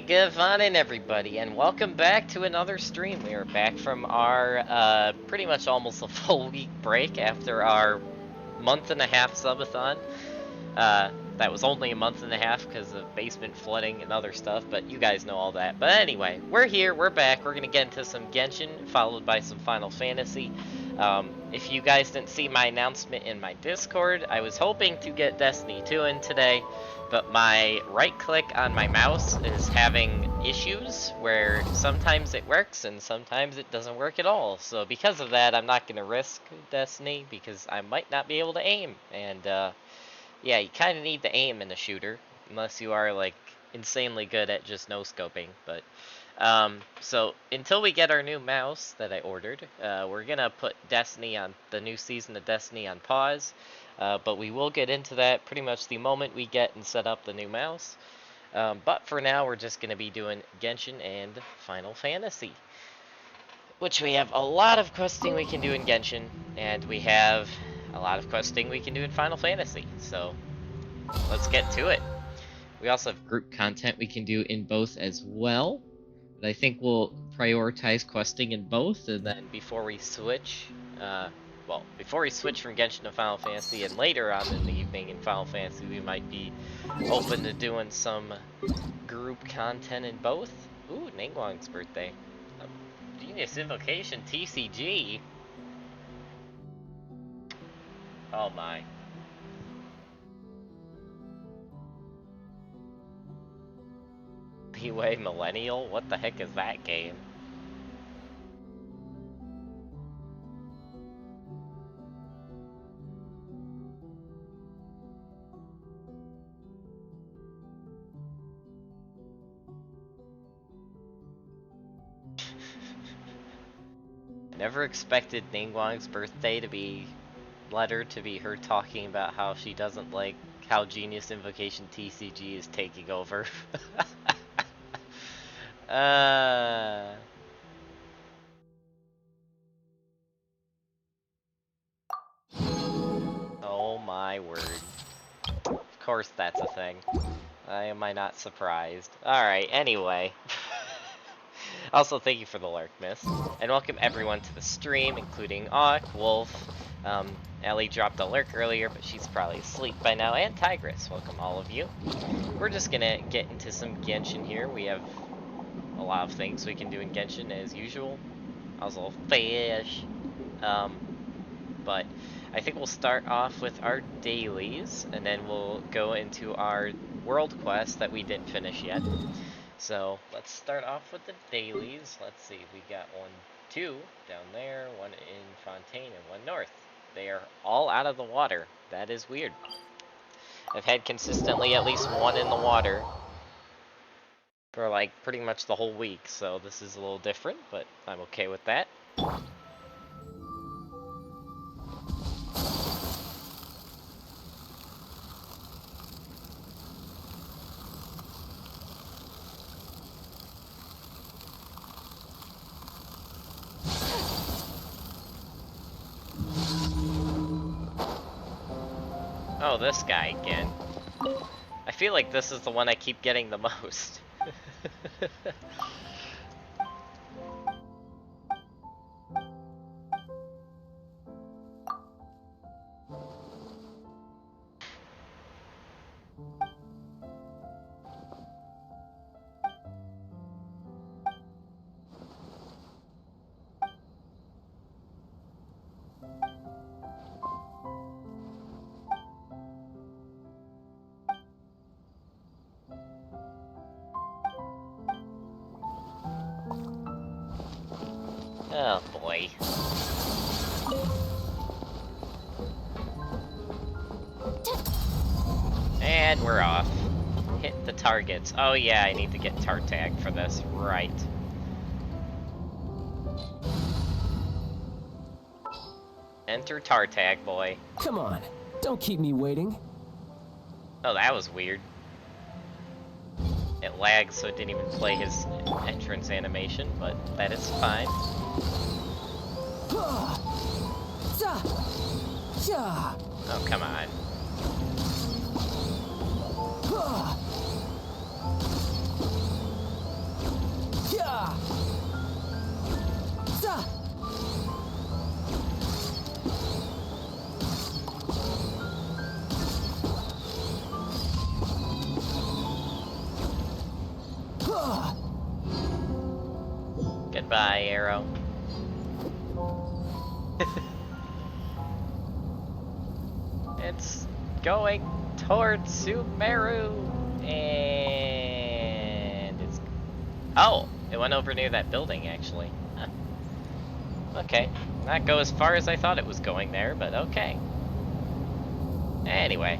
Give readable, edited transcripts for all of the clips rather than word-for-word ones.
Alright, good morning everybody, and welcome back to another stream. We are back from our, pretty much almost a full week break after our month-and-a-half subathon. That was only a month and a half because of basement flooding and other stuff, but you guys know all that. But anyway, we're here, we're back, we're gonna get into some Genshin, followed by some Final Fantasy. If you guys didn't see my announcement in my Discord, I was hoping to get Destiny 2 in today, but my right click on my mouse is having issues where sometimes it works and sometimes it doesn't work at all. So because of that, I'm not gonna risk Destiny because I might not be able to aim, and yeah, you kind of need to aim in a shooter, unless you are, like, insanely good at just no-scoping, but, so, until we get our new mouse that I ordered, we're gonna put Destiny on, the new season of Destiny on pause, but we will get into that pretty much the moment we get and set up the new mouse, but for now, we're just gonna be doing Genshin and Final Fantasy, which we have a lot of questing we can do in Genshin, and we have a lot of questing we can do in Final Fantasy, so let's get to it. We also have group content we can do in both as well, but I think we'll prioritize questing in both, and then before we switch, before we switch from Genshin to Final Fantasy, and later on in the evening in Final Fantasy, we might be open to doing some group content in both. Ooh, Ningguang's birthday. Genius Invocation TCG. Oh my. P-Way Millennial? What the heck is that game? I never expected Ningguang's birthday to be letter to be her talking about how she doesn't like how Genius Invocation TCG is taking over. Oh my word. Of course that's a thing. Am I not surprised? Alright, anyway. Also, thank you for the lurk, miss. And welcome everyone to the stream, including Auk, Wolf, Ellie dropped a lurk earlier, but she's probably asleep by now, and Tigress. Welcome all of you. We're just gonna get into some Genshin here. We have a lot of things we can do in Genshin as usual. Also fish. But I think we'll start off with our dailies, and then we'll go into our world quest that we didn't finish yet. So let's start off with the dailies. Let's see, we got 1, 2 down there, 1 in Fontaine, and 1 north. They are all out of the water. That is weird. I've had consistently at least 1 in the water for like pretty much the whole week, so this is a little different, but I'm okay with that. Oh, this guy again. I feel like this is the one I keep getting the most. Oh boy. And we're off. Hit the targets. Oh yeah, I need to get tar tag for this. Right. Enter tar tag, boy. Come on, don't keep me waiting. Oh, that was weird. It lagged, so it didn't even play his entrance animation, but that is fine. Oh, come on. Goodbye, arrow. It's going towards Sumeru, and it's... Oh, it went over near that building, actually. Huh. Okay, not go as far as I thought it was going there, but okay. Anyway.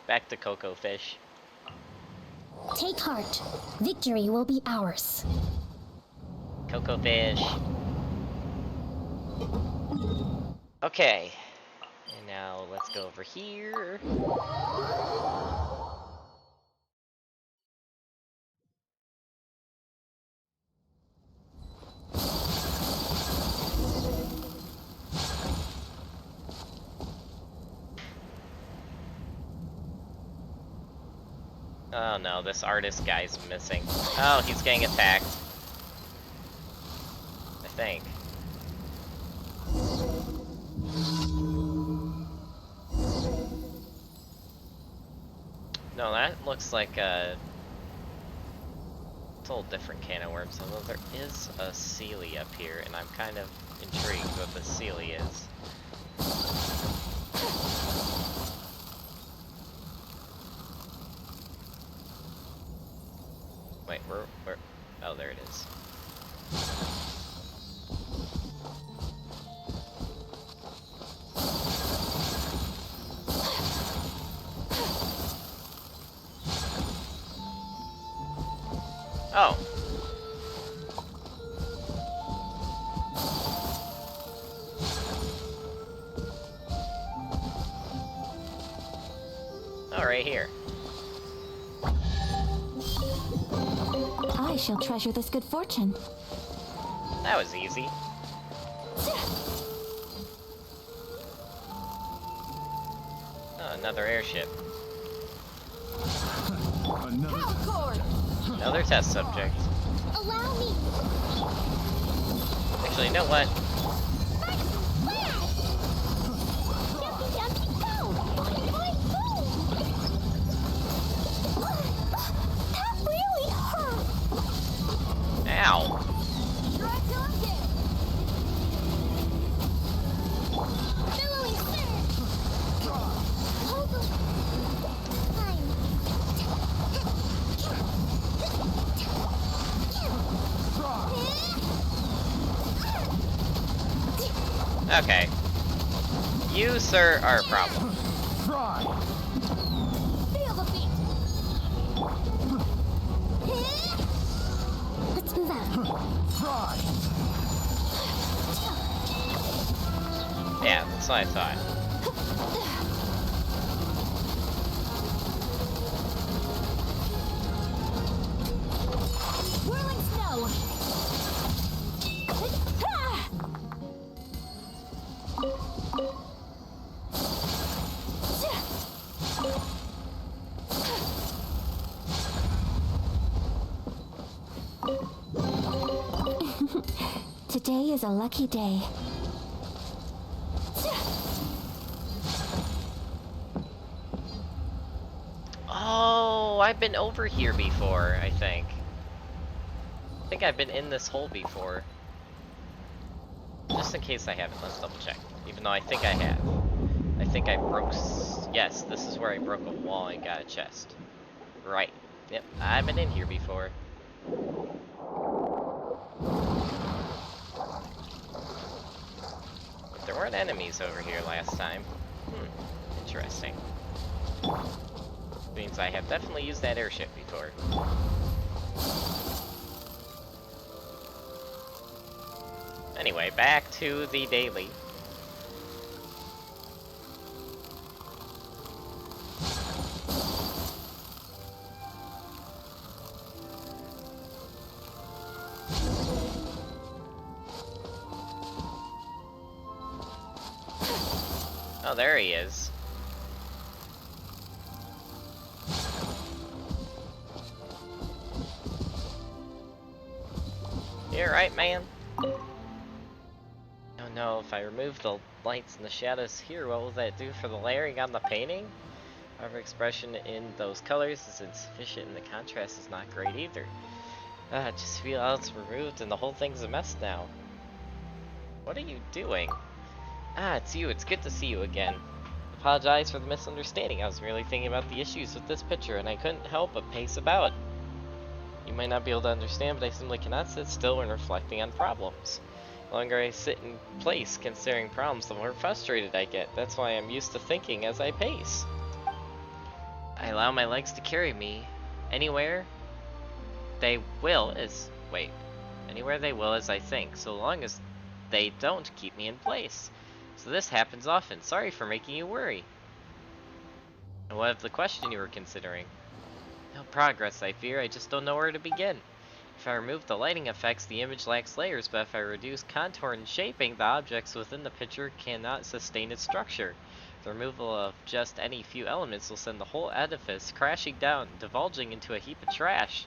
Back to Coco Fish. Take heart. Victory will be ours. Coco Fish. Okay. And now let's go over here. Oh no, this artist guy's missing. Oh, he's getting attacked. I think. No, that looks like a total different can of worms. Although there is a Sealy up here, and I'm kind of intrigued what the Sealy is. Wait, where? Oh, there it is. Oh. Oh, right here. I shall treasure this good fortune. That was easy. Oh, another airship. Another test subject. Allow me. Actually, you know what? That really hurt. Ow. Okay. You, sir, are a problem. Feel the beat. Let's move out. Yeah, that's what I thought. Whirling snow. Today is a lucky day. Oh, I've been over here before, I think. I think I've been in this hole before. Just in case I haven't, let's double check. Even though I think I have. I think I broke... Yes, this is where I broke a wall and got a chest. Right. Yep, I've been in here before. But there weren't enemies over here last time. Interesting. Means I have definitely used that airship before. Anyway, back to the daily. Oh, there he is. You alright, man? Oh no, if I remove the lights and the shadows here, what will that do for the layering on the painting? However, expression in those colors is insufficient and the contrast is not great either. Just feel how it's removed and the whole thing's a mess now. What are you doing? It's you. It's good to see you again. Apologize for the misunderstanding. I was merely thinking about the issues with this picture and I couldn't help but pace about. You might not be able to understand, but I simply cannot sit still when reflecting on problems. The longer I sit in place considering problems, the more frustrated I get. That's why I'm used to thinking as I pace. I allow my legs to carry me anywhere they will anywhere they will as I think, so long as they don't keep me in place. So this happens often. Sorry for making you worry. And what of the question you were considering? No progress, I fear. I just don't know where to begin. If I remove the lighting effects, the image lacks layers, but if I reduce contour and shaping, the objects within the picture cannot sustain its structure. The removal of just any few elements will send the whole edifice crashing down, divulging into a heap of trash.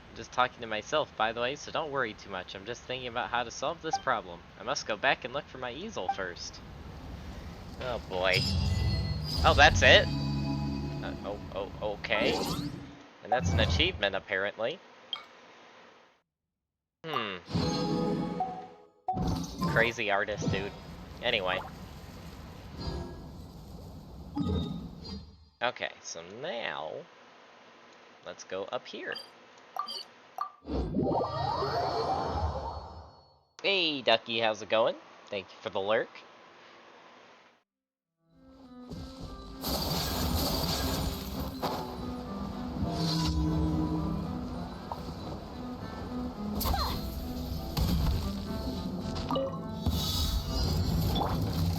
I'm just talking to myself, by the way, so don't worry too much. I'm just thinking about how to solve this problem. I must go back and look for my easel first. Oh boy. Oh, that's it? Okay. And that's an achievement, apparently. Crazy artist, dude. Anyway. Okay, so now let's go up here. Hey, Ducky, how's it going? Thank you for the lurk.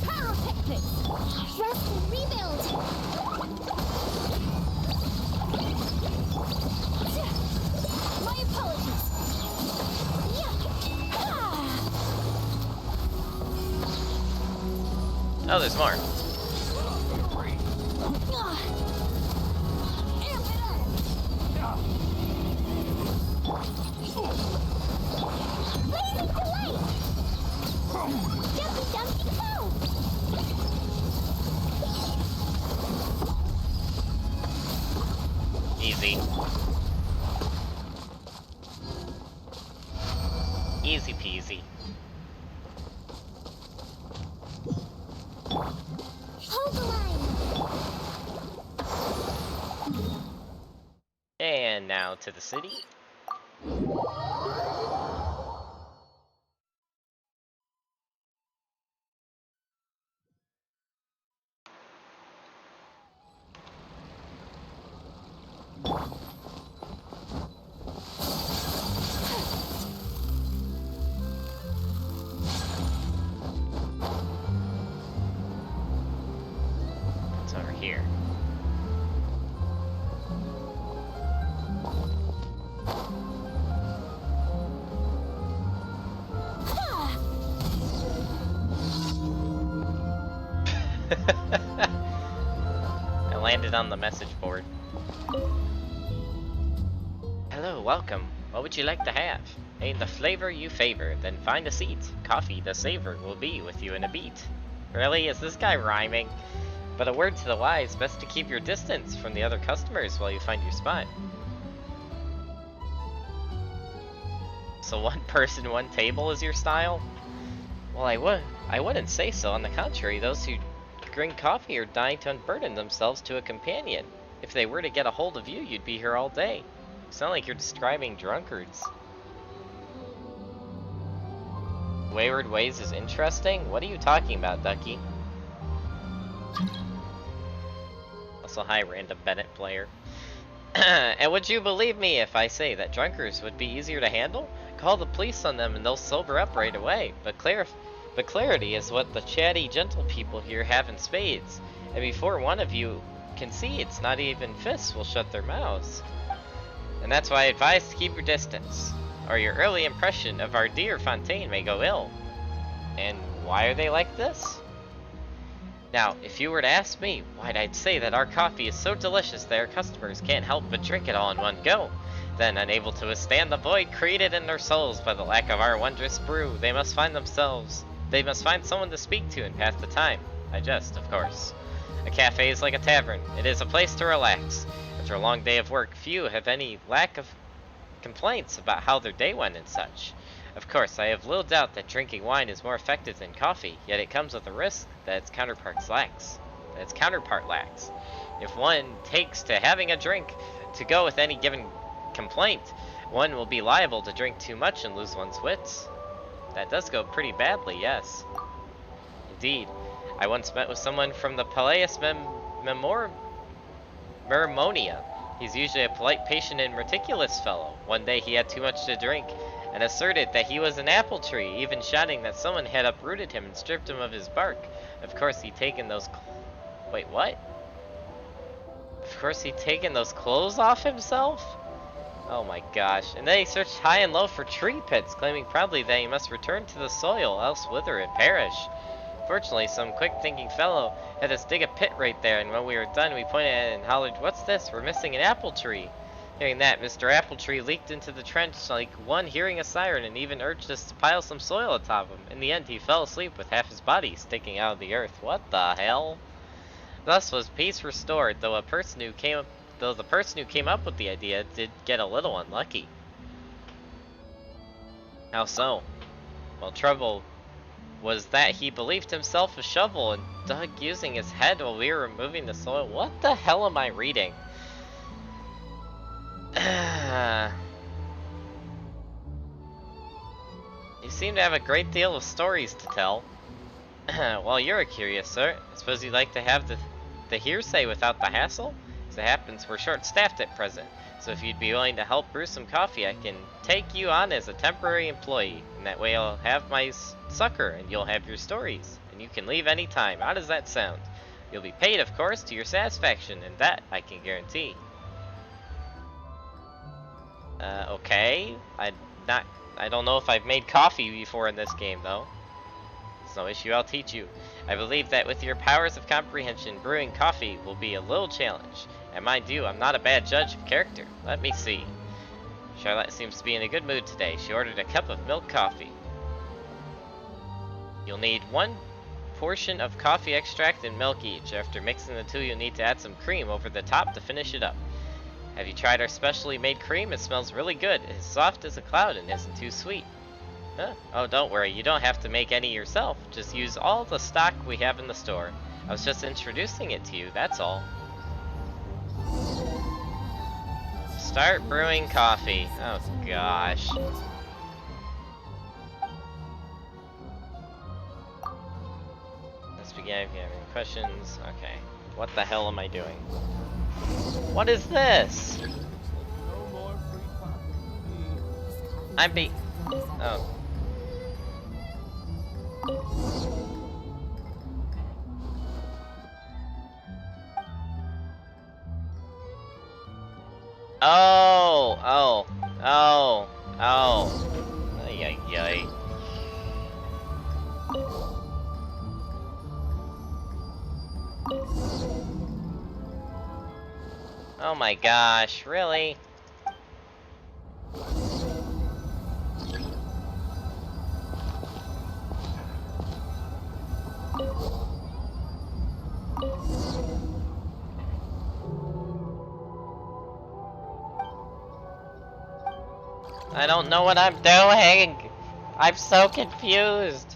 Pyrotechnics! Rest and rebuild! My apologies! Oh, there's more. Easy. Easy peasy. Hold the line. And now to the city. It's over here. I landed on the message board. Hello, welcome. What would you like to have? Name the flavor you favor, then find a seat. Coffee, the savor, will be with you in a beat. Really? Is this guy rhyming? But a word to the wise, best to keep your distance from the other customers while you find your spot. So one person, one table is your style? Well, I wouldn't say so. On the contrary, those who drink coffee are dying to unburden themselves to a companion. If they were to get a hold of you, you'd be here all day. You sound like you're describing drunkards. Wayward Ways is interesting? What are you talking about, Ducky? Also, hi, random Bennett player. And would you believe me if I say that drunkards would be easier to handle? Call the police on them and they'll sober up right away. But clarity is what the chatty, gentle people here have in spades. And before one of you concedes, not even fists will shut their mouths. And that's why I advise to keep your distance, or your early impression of our dear Fontaine may go ill. And why are they like this? Now, if you were to ask me, why I'd say that our coffee is so delicious that our customers can't help but drink it all in one go. Then, unable to withstand the void created in their souls by the lack of our wondrous brew, they must find someone to speak to and pass the time. I jest, of course. A cafe is like a tavern. It is a place to relax. After a long day of work, few have any lack of complaints about how their day went and such. Of course, I have little doubt that drinking wine is more effective than coffee, yet it comes with a risk that its counterpart lacks. If one takes to having a drink to go with any given complaint, one will be liable to drink too much and lose one's wits. That does go pretty badly, yes. Indeed. I once met with someone from the Palaeus Mermonia. He's usually a polite, patient, and meticulous fellow. One day he had too much to drink, and asserted that he was an apple tree, even shouting that someone had uprooted him and stripped him of his bark. Of course he'd taken those... Wait, what? Of course he'd taken those clothes off himself? Oh my gosh. And then he searched high and low for tree pits, claiming proudly that he must return to the soil, else wither and perish. Fortunately, some quick-thinking fellow had us dig a pit right there, and when we were done, we pointed at it and hollered, "What's this? We're missing an apple tree." Hearing that, Mr. Apple Tree leaped into the trench like one hearing a siren, and even urged us to pile some soil atop him. In the end, he fell asleep with half his body sticking out of the earth. What the hell? Thus was peace restored, though the person who came up with the idea did get a little unlucky. How so? Well, trouble was that he believed himself a shovel and dug using his head while we were removing the soil. What the hell am I reading? You seem to have a great deal of stories to tell. Well, you're a curious sort. I suppose you'd like to have the hearsay without the hassle? As it happens, we're short-staffed at present, so if you'd be willing to help brew some coffee, I can take you on as a temporary employee, and that way I'll have my sucker, and you'll have your stories, and you can leave any time. How does that sound? You'll be paid, of course, to your satisfaction, and that I can guarantee. Okay. I don't know if I've made coffee before in this game, though. It's no issue, I'll teach you. I believe that with your powers of comprehension, brewing coffee will be a little challenge. And mind you, I'm not a bad judge of character. Let me see. Charlotte seems to be in a good mood today. She ordered a cup of milk coffee. You'll need 1 portion of coffee extract and milk each. After mixing the two, you'll need to add some cream over the top to finish it up. Have you tried our specially made cream? It smells really good. It's soft as a cloud and isn't too sweet. Huh? Oh, don't worry. You don't have to make any yourself. Just use all the stock we have in the store. I was just introducing it to you, that's all. Start brewing coffee. Oh, gosh. Let's begin if you have any questions. Okay. What the hell am I doing? What is this? Oh. Oh. Ay, ay, ay. Oh my gosh, really? I don't know what I'm doing! I'm so confused!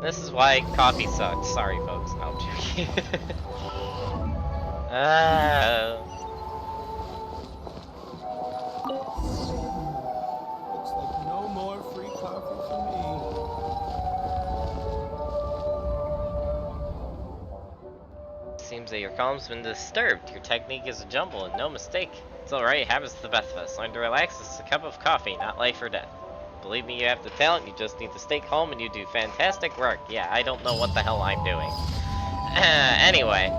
This is why coffee sucks. Sorry, folks. No, I'm joking. Looks like no more free coffee for me. Seems that your calm's been disturbed. Your technique is a jumble and no mistake. It's alright, it happens to the best of us. Learn to relax, it's a cup of coffee, not life or death. Believe me, you have the talent, you just need to stay calm and you do fantastic work. Yeah, I don't know what the hell I'm doing. Anyway.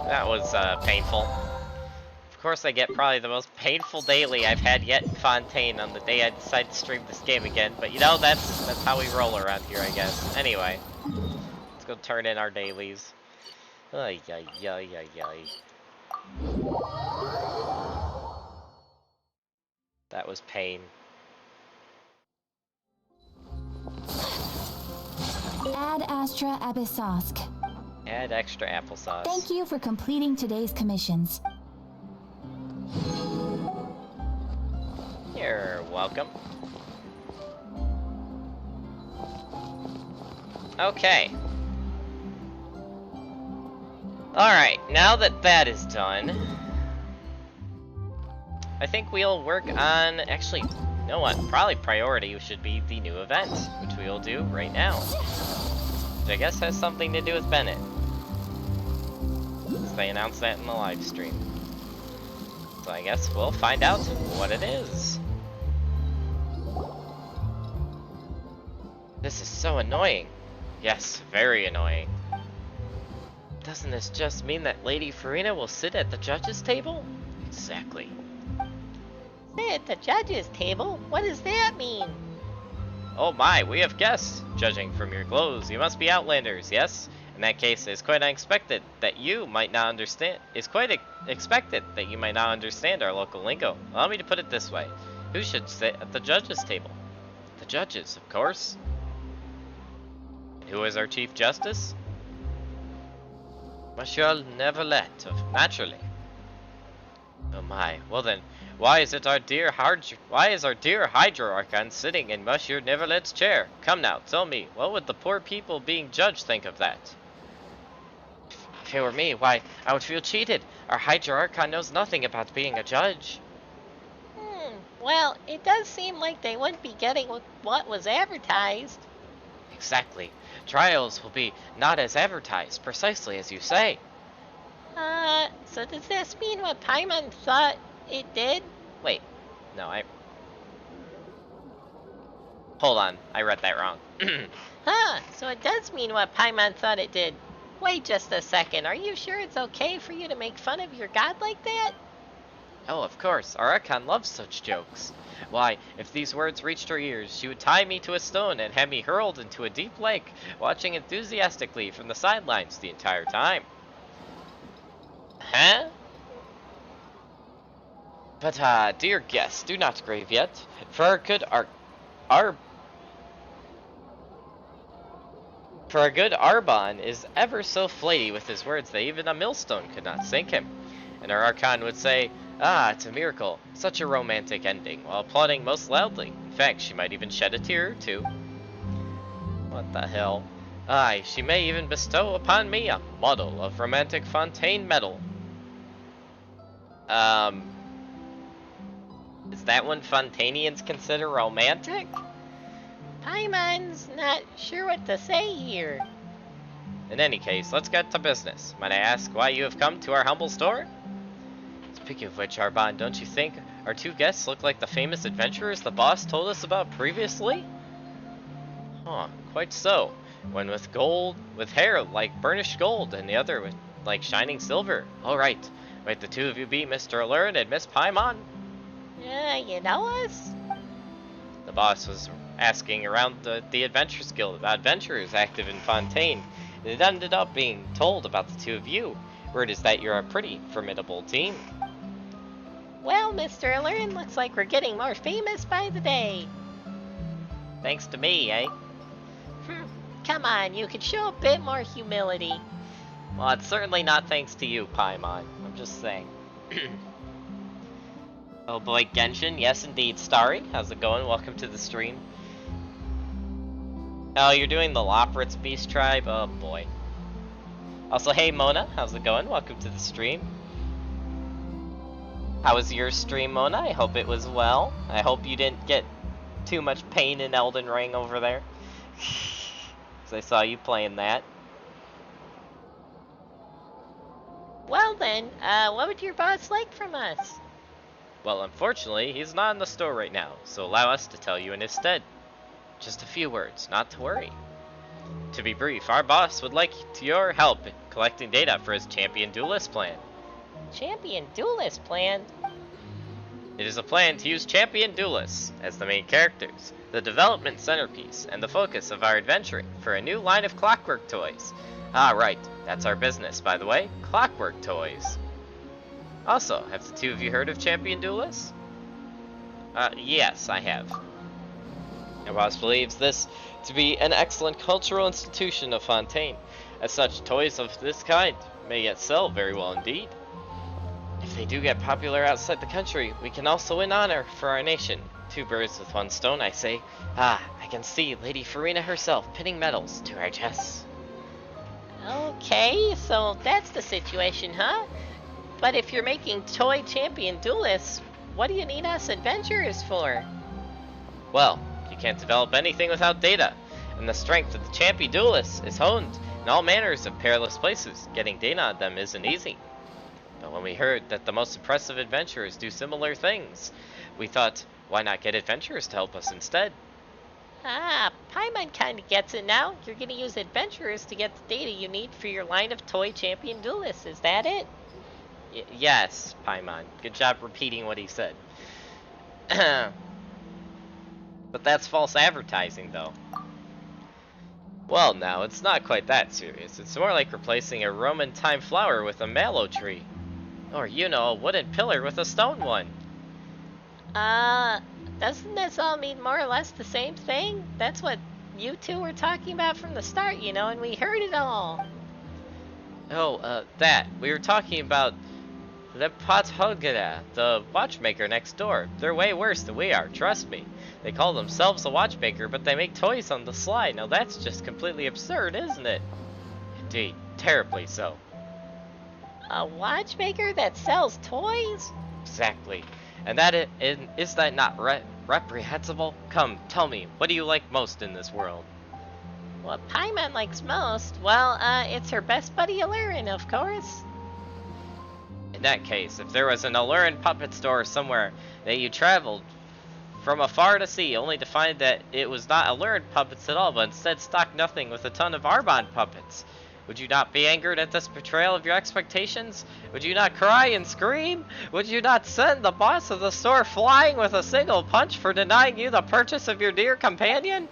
That was, painful. Of course I get probably the most painful daily I've had yet in Fontaine on the day I decide to stream this game again, but you know, that's how we roll around here, I guess. Anyway. Let's go turn in our dailies. Ay, ay, ay, ay, ay. That was pain. Ad Astra Abyssosk. Add extra applesauce. Thank you for completing today's commissions. You're welcome. Okay. Alright, now that that is done, I think we'll work on, actually, you know what, probably priority should be the new event, which we will do right now. Which I guess has something to do with Bennett. So they announced that in the live stream. So I guess we'll find out what it is. This is so annoying. Yes, very annoying. Doesn't this just mean that Lady Farina will sit at the judges' table? Exactly. Sit at the judges' table? What does that mean? Oh my, we have guests. Judging from your clothes, you must be Outlanders, yes? In that case, it's quite unexpected that you might not understand. It's quite expected that you might not understand our local lingo. Allow me to put it this way: who should sit at the judges' table? The judges, of course. And who is our Chief Justice? Monsieur Neverlet, naturally. Oh my. Well then, why is our dear Hydro-Archon sitting in Monsieur Neverlet's chair? Come now, tell me, what would the poor people being judged think of that? If it were me, why, I would feel cheated. Our Hydro-Archon knows nothing about being a judge. Well, it does seem like they wouldn't be getting what was advertised. Exactly. Trials will be not as advertised, precisely as you say. So does this mean what Paimon thought it did? Wait, no, hold on, I read that wrong. So it does mean what Paimon thought it did. Wait just a second, are you sure it's okay for you to make fun of your god like that? Oh, of course, our Archon loves such jokes. Why, if these words reached her ears, she would tie me to a stone and have me hurled into a deep lake, watching enthusiastically from the sidelines the entire time. Huh? But, dear guests, do not grieve yet, for our good Arbon is ever so flighty with his words that even a millstone could not sink him. And our Archon would say, "Ah, it's a miracle, such a romantic ending," while applauding most loudly. In fact, she might even shed a tear or two. What the hell? Aye, she may even bestow upon me a model of romantic fontaine metal. Is that one Fontanians consider romantic? Paimon's not sure what to say here. In any case, let's get to business. Might I ask why you have come to our humble store? Speaking of which, Arbon, don't you think our two guests look like the famous adventurers the boss told us about previously? Huh, quite so. One with hair like burnished gold, and the other with like shining silver. All right, might the two of you be Mr. Elurin and Miss Paimon? You know us? The boss was asking around the Adventurers Guild about adventurers active in Fontaine, and it ended up being told about the two of you. Word is that you're a pretty formidable team. Well, Mr. Elurin, looks like we're getting more famous by the day. Thanks to me, eh? Come on, you could show a bit more humility. Well, it's certainly not thanks to you, Paimon. I'm just saying. Oh boy, Genshin, yes indeed. Starry, how's it going? Welcome to the stream. Oh, you're doing the Loporrit's Beast Tribe? Oh boy. Also, hey Mona, how's it going? Welcome to the stream. How was your stream, Mona? I hope it was well. I hope you didn't get too much pain in Elden Ring over there. Because I saw you playing that. Well then, what would your boss like from us? Well, unfortunately, he's not in the store right now, so allow us to tell you in his stead. Just a few words, not to worry. To be brief, our boss would like your help in collecting data for his Champion Duelist plan. Champion Duelist plan? It is a plan to use Champion Duelists as the main characters, the development centerpiece, and the focus of our adventuring for a new line of clockwork toys. Ah, right, that's our business, by the way, clockwork toys. Also, have the two of you heard of Champion Duelists? Yes, I have. Our boss believes this to be an excellent cultural institution of Fontaine. As such, toys of this kind may yet sell very well indeed. If they do get popular outside the country, we can also win honor for our nation. Two birds with one stone, I say. Ah, I can see Lady Farina herself pinning medals to our chests. Okay, so that's the situation, huh? But if you're making toy champion duelists, what do you need us adventurers for? Well, you can't develop anything without data, and the strength of the champion duelists is honed in all manners of perilous places. Getting data on them isn't easy. But when we heard that the most impressive adventurers do similar things, we thought, why not get adventurers to help us instead? Ah, Paimon kinda gets it now. You're gonna use adventurers to get the data you need for your line of toy champion duelists, is that it? Yes, Paimon. Good job repeating what he said. But that's false advertising, though. Well, now, it's not quite that serious. It's more like replacing a Roman time flower with a mallow tree. Or, you know, a wooden pillar with a stone one. Doesn't this all mean more or less the same thing? That's what you two were talking about from the start, you know, and we heard it all. Oh, that. We were talking about the Pathogada, the watchmaker next door. They're way worse than we are, trust me. They call themselves a watchmaker, but they make toys on the sly. Now that's just completely absurd, isn't it? Indeed, terribly so. A watchmaker that sells toys? Exactly. And is that not reprehensible? Come, tell me, what do you like most in this world? What Paimon likes most? Well, it's her best buddy Elurin, of course. In that case, if there was an Elurin puppet store somewhere that you traveled from afar to see, only to find that it was not Elurin puppets at all, but instead stocked nothing with a ton of Arbon puppets, would you not be angered at this betrayal of your expectations? Would you not cry and scream? Would you not send the boss of the store flying with a single punch for denying you the purchase of your dear companion?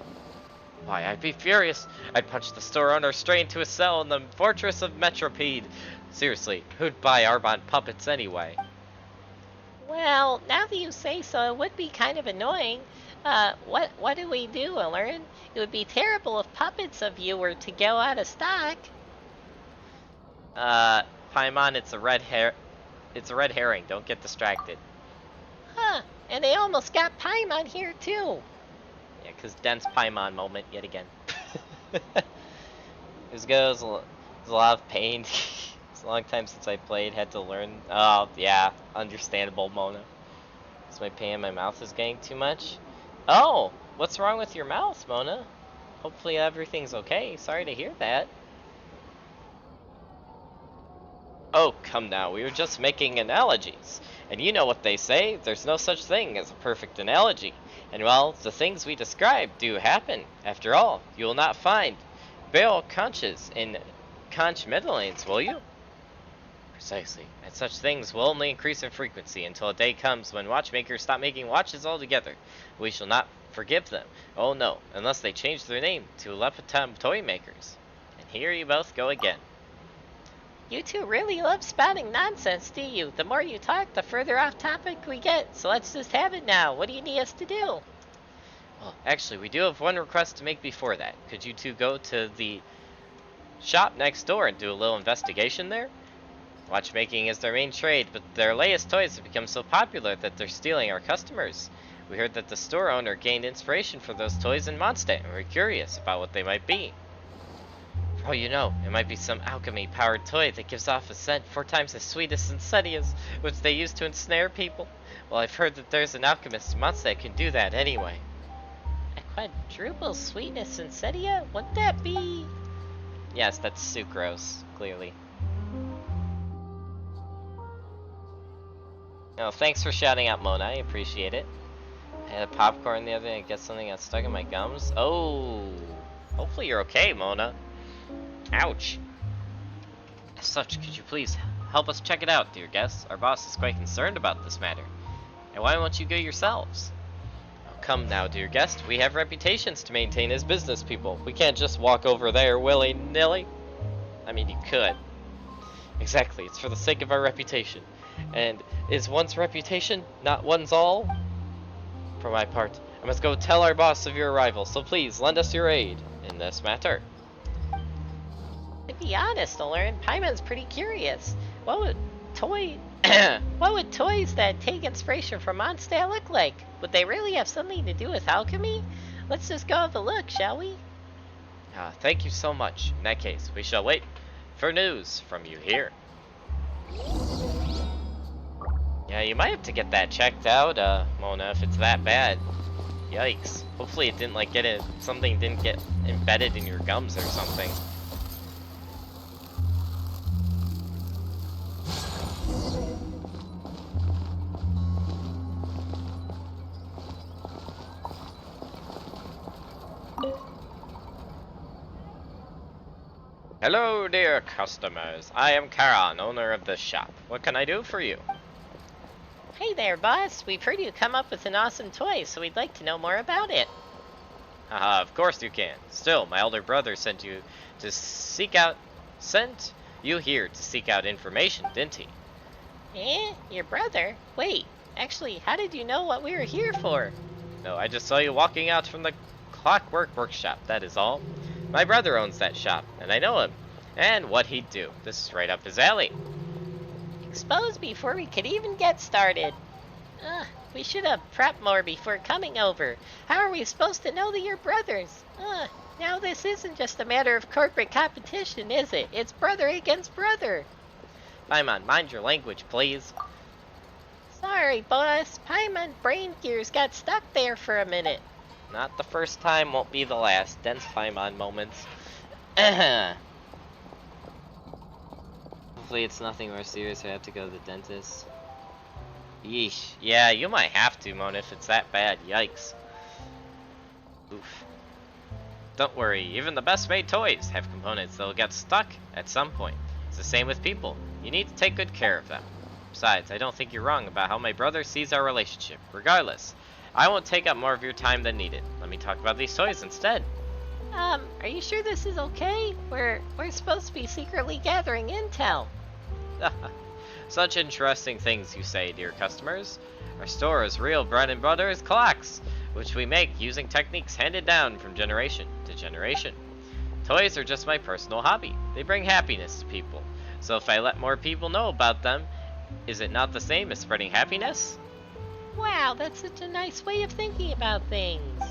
Why, I'd be furious. I'd punch the store owner straight into a cell in the fortress of Metropede. Seriously, who'd buy Arbon puppets anyway? Well, now that you say so, it would be kind of annoying. What do we do, Elurin? It would be terrible if puppets of you were to go out of stock. Paimon, it's a red herring. Don't get distracted. Huh, and they almost got Paimon here, too. Yeah, because dense Paimon moment yet again. This goes a lot of pain. It's a long time since I played, had to learn. Oh, yeah, understandable, Mona. Is my pain in my mouth is getting too much? Oh, what's wrong with your mouth, Mona? Hopefully everything's okay. Sorry to hear that. Oh, come now, we were just making analogies. And you know what they say, there's no such thing as a perfect analogy. And well, the things we describe do happen. After all, you will not find barrel conches in conch meadowlands, will you? Precisely. And such things will only increase in frequency until a day comes when watchmakers stop making watches altogether. We shall not forgive them. Oh no, unless they change their name to Lepitum Toy Makers. And here you both go again. You two really love spouting nonsense, do you? The more you talk, the further off topic we get. So let's just have it now. What do you need us to do? Well, actually, we do have one request to make before that. Could you two go to the shop next door and do a little investigation there? Watchmaking is their main trade, but their latest toys have become so popular that they're stealing our customers. We heard that the store owner gained inspiration for those toys in Mondstadt, and we're curious about what they might be. Oh, you know, it might be some alchemy-powered toy that gives off a scent 4 times as sweet as Sincetia's, which they use to ensnare people. Well, I've heard that there's an alchemist in Mondstadt that can do that anyway. A quadruple sweetness Sincetia? Wouldn't that be... Yes, that's sucrose, clearly. Oh, thanks for shouting out, Mona. I appreciate it. I had a popcorn the other day. I guess something got stuck in my gums. Oh, hopefully you're okay, Mona. Ouch. As such, could you please help us check it out, dear guests? Our boss is quite concerned about this matter. And why won't you go yourselves? Oh, come now, dear guest. We have reputations to maintain as business people. We can't just walk over there willy-nilly. I mean, you could. Exactly. It's for the sake of our reputation. And is one's reputation not one's all? For my part, I must go tell our boss of your arrival, so please lend us your aid in this matter. To be honest, Elurin, Paimon's pretty curious. What would toy what would toys that take inspiration from Mondstadt look like? Would they really have something to do with alchemy? Let's just go have a look, shall we? Thank you so much. In that case, we shall wait for news from you here. Yeah, you might have to get that checked out, Mona, if it's that bad. Yikes. Hopefully it didn't, like, something didn't get embedded in your gums or something. Hello, dear customers. I am Karan, owner of this shop. What can I do for you? Hey there, boss. We've heard you come up with an awesome toy, so we'd like to know more about it. Of course you can. Still, my elder brother sent you here to seek out information, didn't he? Eh? Your brother? Wait, actually, how did you know what we were here for? No, I just saw you walking out from the Clockwork Workshop, that is all. My brother owns that shop, and I know him. And what he'd do. This is right up his alley. Exposed before we could even get started. We should have prepped more before coming over. How are we supposed to know that you're brothers? Now this isn't just a matter of corporate competition, is it? It's brother against brother. Paimon, mind your language, please. Sorry, boss. Paimon brain gears got stuck there for a minute. Not the first time, won't be the last. Dense Paimon moments. Hopefully it's nothing more serious. I have to go to the dentist. Yeesh. Yeah, you might have to, Mona, if it's that bad. Yikes. Oof. Don't worry, even the best made toys have components that'll get stuck at some point. It's the same with people. You need to take good care of them. Besides, I don't think you're wrong about how my brother sees our relationship. Regardless, I won't take up more of your time than needed. Let me talk about these toys instead. Are you sure this is okay? We're supposed to be secretly gathering intel. Such interesting things you say, dear customers. Our store is real bread and butter is clocks, which we make using techniques handed down from generation to generation. Toys are just my personal hobby. They bring happiness to people. So if I let more people know about them, is it not the same as spreading happiness? Wow, that's such a nice way of thinking about things.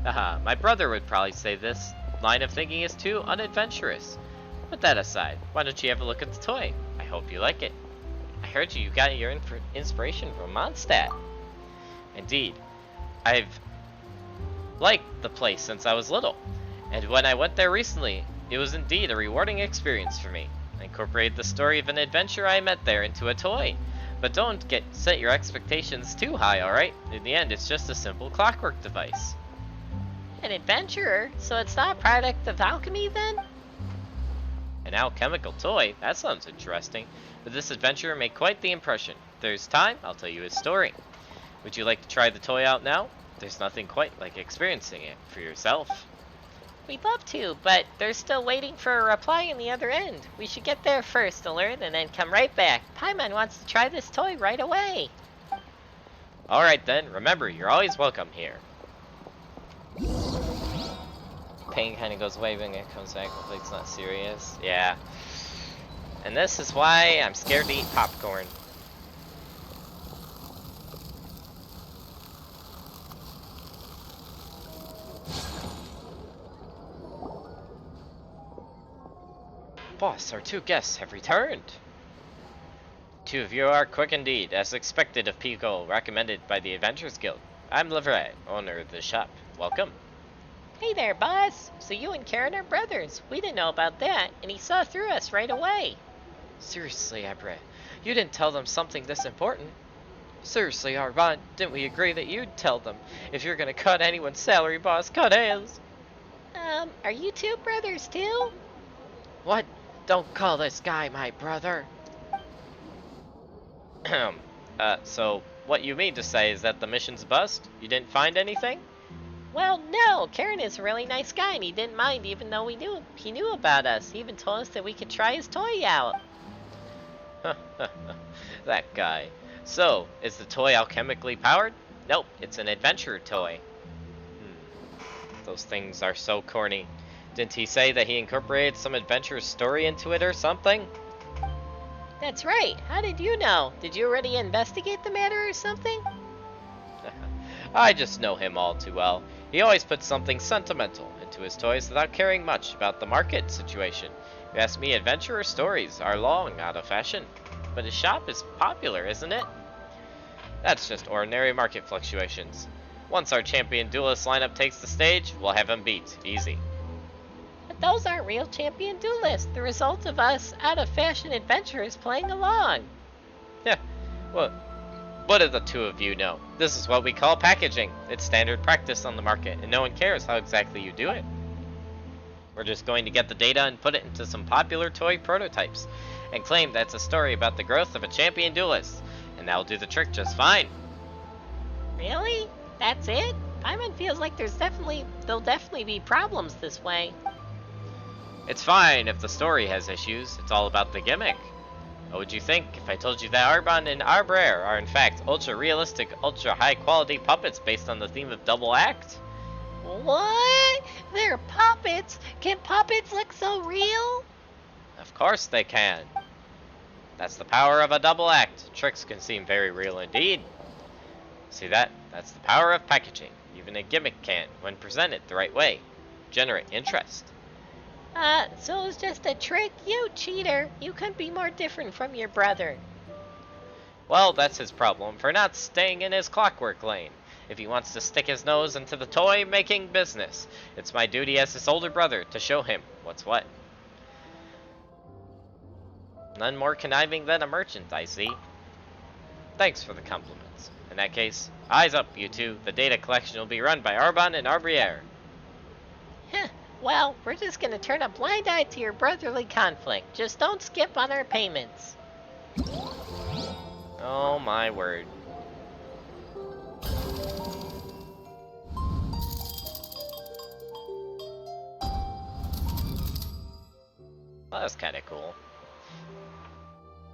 Haha, my brother would probably say this line of thinking is too unadventurous. Put that aside, why don't you have a look at the toy? I hope you like it. I heard you got your inspiration from Mondstadt. Indeed, I've liked the place since I was little, and when I went there recently, it was indeed a rewarding experience for me. I incorporated the story of an adventure I met there into a toy. But don't set your expectations too high, alright? In the end, it's just a simple clockwork device. An adventurer? So it's not a product of alchemy then? An alchemical toy? That sounds interesting. But this adventurer made quite the impression. If there's time, I'll tell you his story. Would you like to try the toy out now? There's nothing quite like experiencing it for yourself. We'd love to, but they're still waiting for a reply on the other end. We should get there first to learn and then come right back. Paimon wants to try this toy right away. Alright then, remember, you're always welcome here. Pain kind of goes away when it comes back, hopefully it's not serious. Yeah. And this is why I'm scared to eat popcorn. Boss, our two guests have returned. Two of you are quick indeed, as expected of people recommended by the Adventurers Guild. I'm Livray, owner of the shop. Welcome. Hey there, boss. So you and Karen are brothers. We didn't know about that, and he saw through us right away. Seriously, Abre, you didn't tell them something this important. Seriously, Arban, didn't we agree that you'd tell them? If you're gonna cut anyone's salary, boss, cut his. Are you two brothers too? What? Don't call this guy my brother. So what you mean to say is that the mission's bust? You didn't find anything? Well, no. Karen is a really nice guy, and he didn't mind even though he knew about us. He even told us that we could try his toy out. That guy. So, is the toy alchemically powered? Nope, it's an adventure toy. Those things are so corny. Didn't he say that he incorporated some adventurous story into it or something? That's right. How did you know? Did you already investigate the matter or something? I just know him all too well. He always puts something sentimental into his toys without caring much about the market situation. If you ask me, adventurer stories are long out of fashion. But his shop is popular, isn't it? That's just ordinary market fluctuations. Once our champion duelist lineup takes the stage, we'll have him beat. Easy. But those aren't real champion duelists. The result of us out-of-fashion adventurers playing along. Yeah, well, what do the two of you know? This is what we call packaging. It's standard practice on the market, and no one cares how exactly you do it. We're just going to get the data and put it into some popular toy prototypes, and claim that's a story about the growth of a champion duelist, and that'll do the trick just fine. Really? That's it? Paimon feels like there'll definitely be problems this way. It's fine if the story has issues. It's all about the gimmick. What would you think if I told you that Arbonne and Arbraer are in fact ultra-realistic, ultra-high-quality puppets based on the theme of double act? What? They're puppets? Can puppets look so real? Of course they can. That's the power of a double act. Tricks can seem very real indeed. See that? That's the power of packaging. Even a gimmick can, when presented the right way, generate interest. So it's just a trick? You cheater. You couldn't be more different from your brother. Well, that's his problem for not staying in his clockwork lane. If he wants to stick his nose into the toy-making business, it's my duty as his older brother to show him what's what. None more conniving than a merchant, I see. Thanks for the compliments. In that case, eyes up, you two. The data collection will be run by Arbonne and Arbraer. Heh. Well, we're just gonna turn a blind eye to your brotherly conflict. Just don't skip on our payments. Oh my word. Well, that's kind of cool.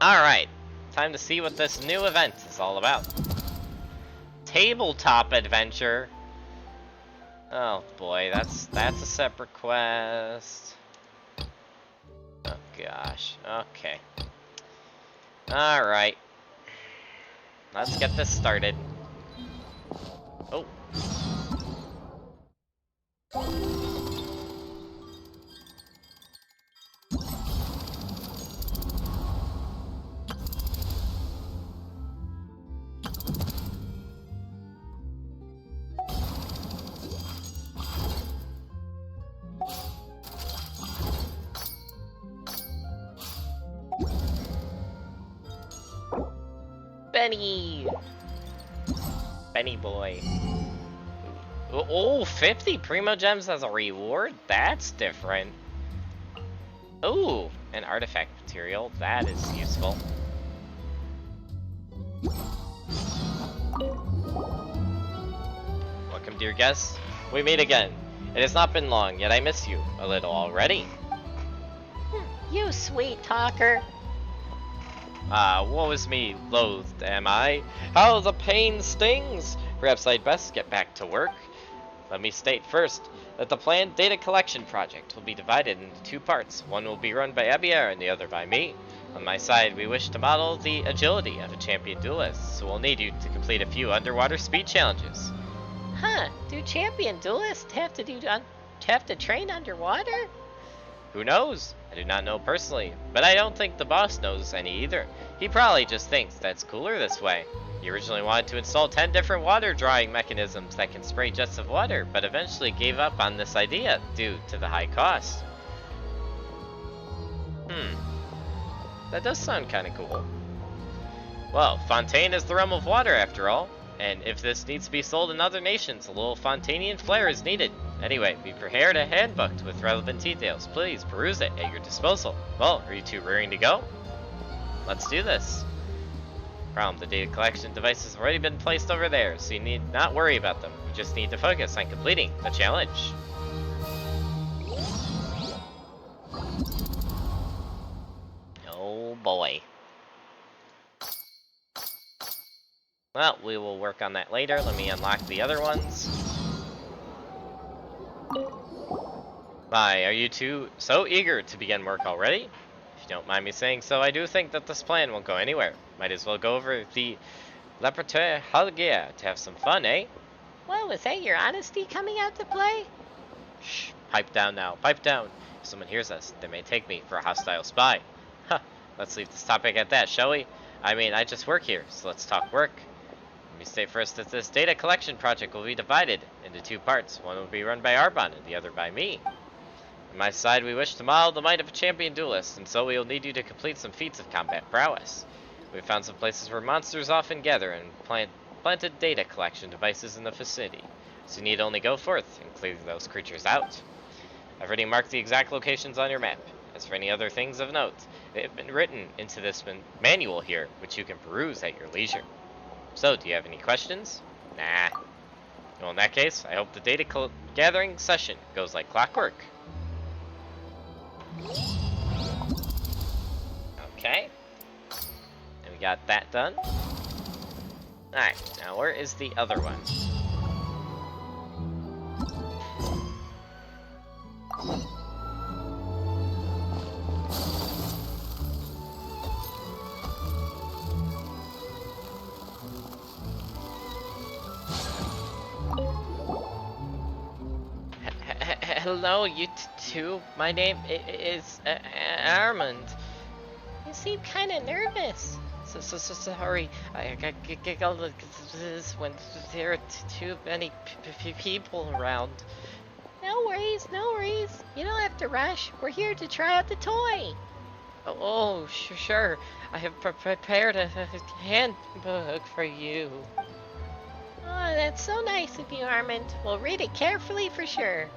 Alright, time to see what this new event is all about. Tabletop adventure. Oh boy, that's a separate quest. Oh gosh, okay. Alright. Let's get this started. Oh. Benny boy. Oh, 50 Primo Gems as a reward? That's different. Ooh, an artifact material. That is useful. Welcome, dear guests. We meet again. It has not been long, yet I miss you a little already. You sweet talker. Woe is me, loathed am I. How the pain stings! Perhaps I'd best get back to work. Let me state first that the planned data collection project will be divided into two parts. One will be run by Ebier and the other by me. On my side, we wish to model the agility of a champion duelist, so we'll need you to complete a few underwater speed challenges. Huh? Do champion duelists have to train underwater? Who knows? I do not know personally, but I don't think the boss knows any either. He probably just thinks that's cooler this way. He originally wanted to install 10 different water drawing mechanisms that can spray jets of water, but eventually gave up on this idea due to the high cost. That does sound kinda cool. Well, Fontaine is the realm of water after all, and if this needs to be sold in other nations, a little Fontanian flair is needed. Anyway, we prepared a handbook with relevant details. Please peruse it at your disposal. Well, are you two raring to go? Let's do this. Problem, the data collection device has already been placed over there, so you need not worry about them. You just need to focus on completing the challenge. Oh boy. Well, we will work on that later. Let me unlock the other ones. My, are you two so eager to begin work already? If you don't mind me saying so, I do think that this plan won't go anywhere. Might as well go over the Laboratory Halgia to have some fun, eh? Whoa, is that your honesty coming out to play? Shh, pipe down now, pipe down. If someone hears us, they may take me for a hostile spy. Huh, let's leave this topic at that, shall we? I mean, I just work here, so let's talk work. Let me state first that this data collection project will be divided into two parts. One will be run by Arbon and the other by me. On my side, we wish to model the might of a champion duelist, and so we will need you to complete some feats of combat prowess. We've found some places where monsters often gather and planted data collection devices in the vicinity, so you need only go forth and clear those creatures out. I've already marked the exact locations on your map. As for any other things of note, they have been written into this manual here, which you can peruse at your leisure. So, do you have any questions? Nah. Well, in that case, I hope the data gathering session goes like clockwork. Okay. And we got that done. Alright, now where is the other one? Hello, you two. My name is Armand. You seem kind of nervous. So sorry. I got giggled this when there are too many people around. No worries, no worries. You don't have to rush. We're here to try out the toy. Oh, sure. I have prepared a handbook for you. Oh, that's so nice of you, Armand. We'll read it carefully for sure.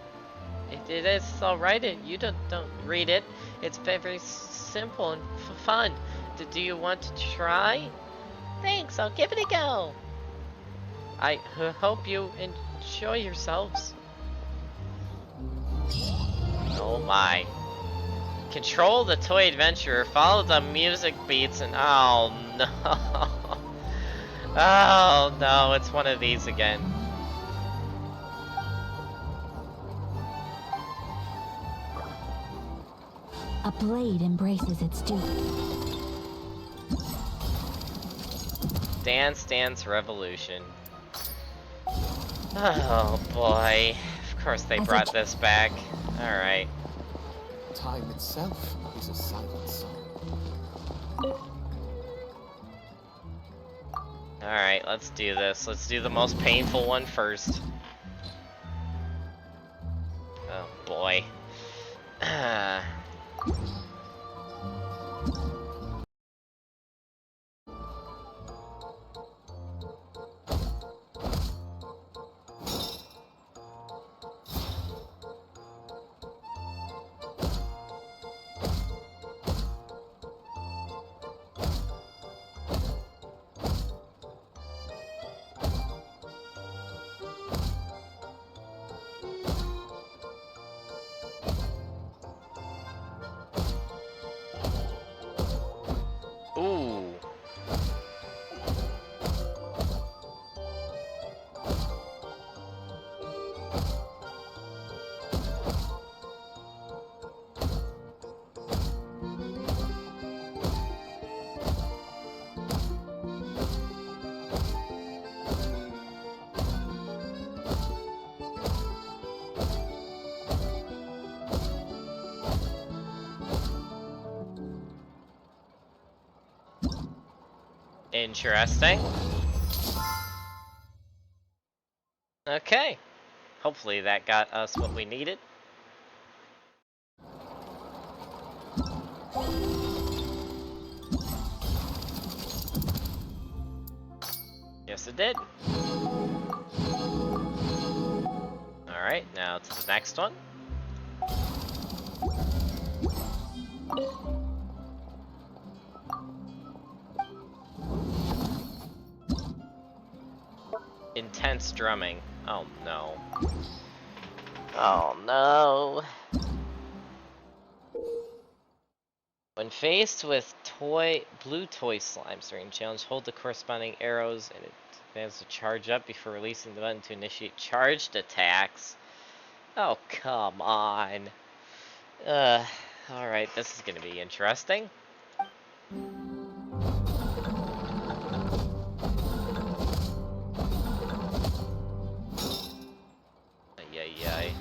It is alright. You don't read it. It's very simple and fun. Do you want to try? Thanks, I'll give it a go. I hope you enjoy yourselves. Oh my. Control the toy adventurer, follow the music beats, and oh no. Oh no, it's one of these again. A blade embraces its dupe. Dance Revolution. Oh boy. Of course they brought this back. Alright. Time itself is a silent song. Alright, let's do this. Let's do the most painful one first. Oh boy. Ooh. Interesting. Okay. Hopefully that got us what we needed. Yes, it did. Alright, now to the next one. Intense drumming. Oh no. Oh no. When faced with blue toy slimes during challenge, hold the corresponding arrows and advance to charge up before releasing the button to initiate charged attacks. Oh, come on. Alright, this is gonna be interesting. Ay.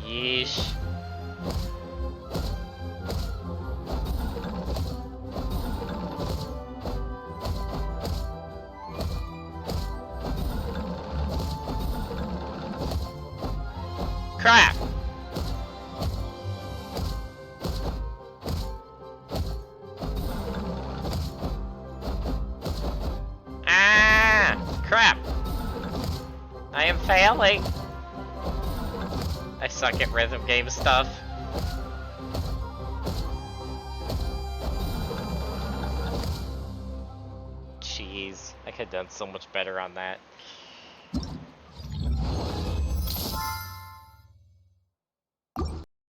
Yeesh. Crap! Ah! Crap! I am failing! I suck at rhythm game stuff. Jeez, I could have done so much better on that.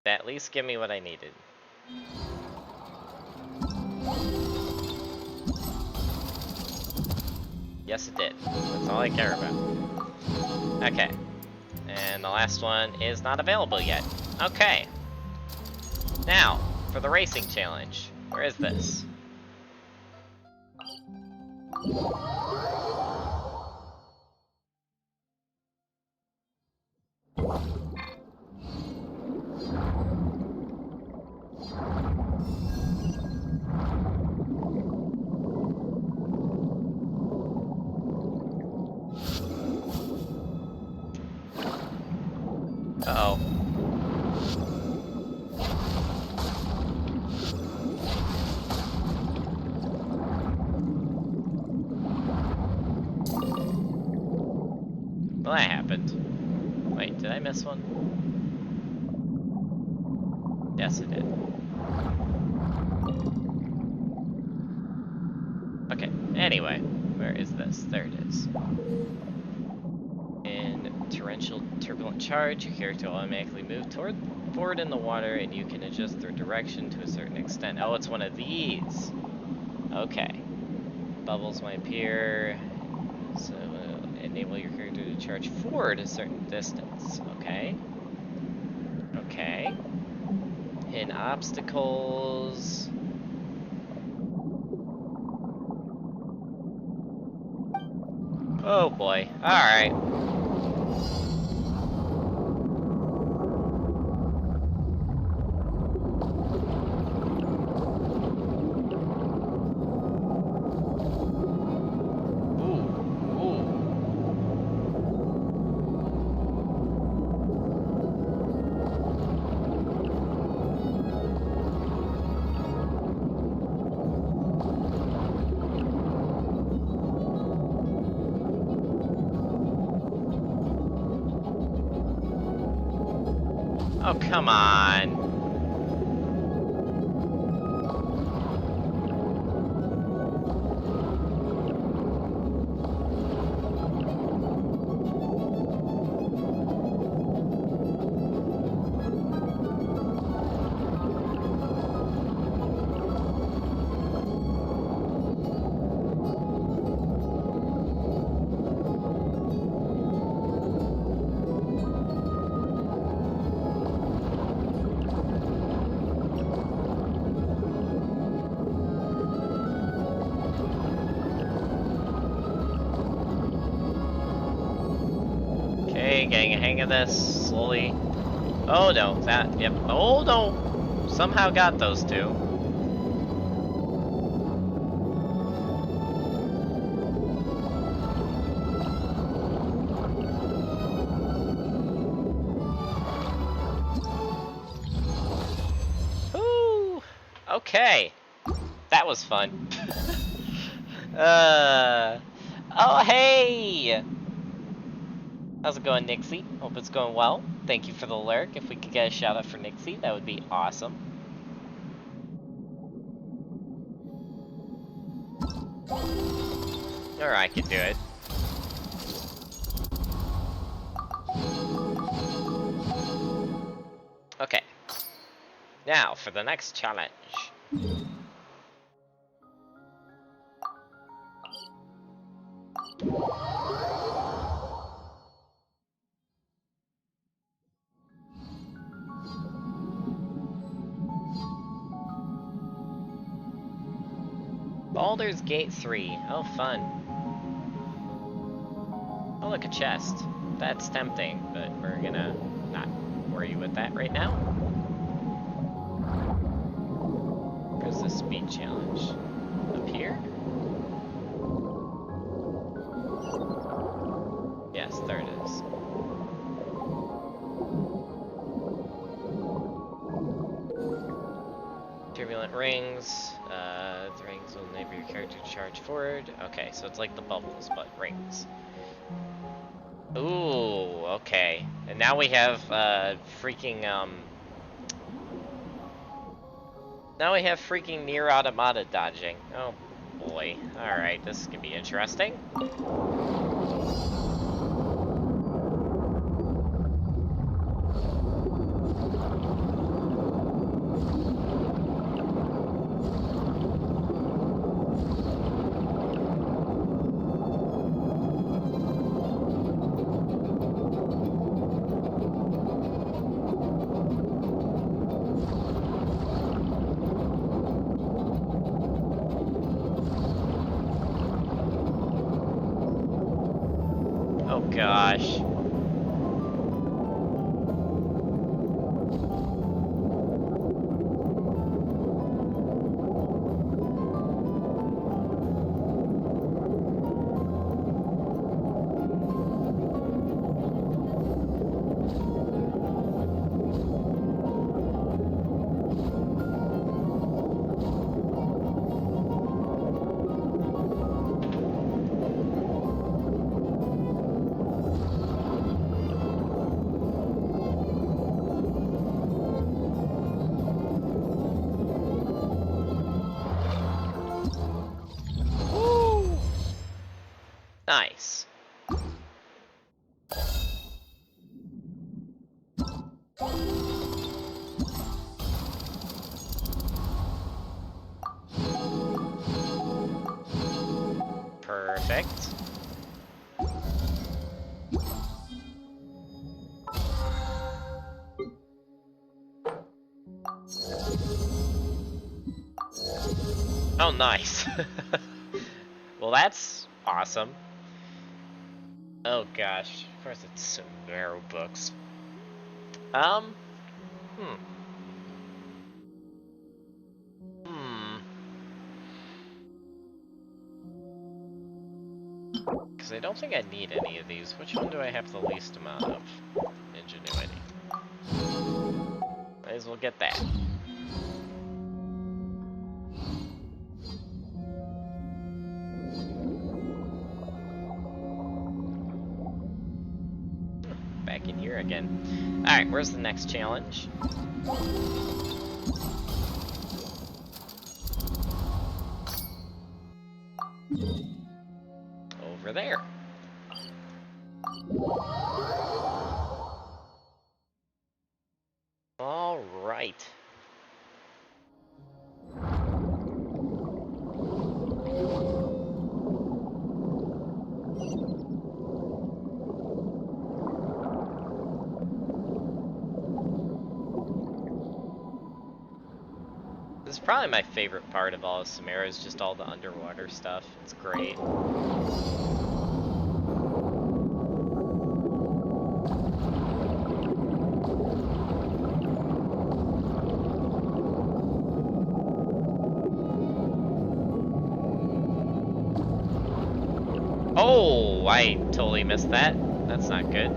At least give me what I needed. Yes, it did. That's all I care about. Okay. And the last one is not available yet. Okay. Now, for the racing challenge. Where is this? Uh-oh. Well, that happened. Wait, did I miss one? Yes, I did. Okay, anyway, where is this? There it is. In torrential turbulent charge, your character will automatically move forward in the water, and you can adjust their direction to a certain extent. Oh, it's one of these. Okay. Bubbles might appear, so enable your character to charge forward a certain distance. Okay. Okay. Hidden obstacles. Oh boy. Alright. Oh, come on. Okay, getting a hang of this slowly. Oh no, yep. Oh no! Somehow got those two. Woo! Okay. That was fun. Oh hey! How's it going, Nixie? Hope it's going well. Thank you for the lurk. If we could get a shout out for Nixie, that would be awesome. Or I could do it. Okay. Now, for the next challenge. Baldur's Gate 3. Oh, fun. Oh, look, a chest. That's tempting, but we're gonna not worry with that right now. Where's the speed challenge? Up here? Yes, there it is. Turbulent rings. The rings will enable your character to charge forward. Okay, so it's like the bubbles, but rings. Ooh, okay. And now we have freaking now we have freaking Nier Automata dodging. Oh boy. Alright, this could be interesting. Oh gosh. Nice. Perfect. Oh, nice. Well, that's awesome. Oh gosh, of course it's Sumeru books. Because I don't think I need any of these. Which one do I have the least amount of? Ingenuity. Might as well get that. Back in here again. Alright, where's the next challenge? Over there. All right. This is probably my favorite part of all of Sumeru, is just all the underwater stuff. It's great. Oh, I totally missed that. That's not good.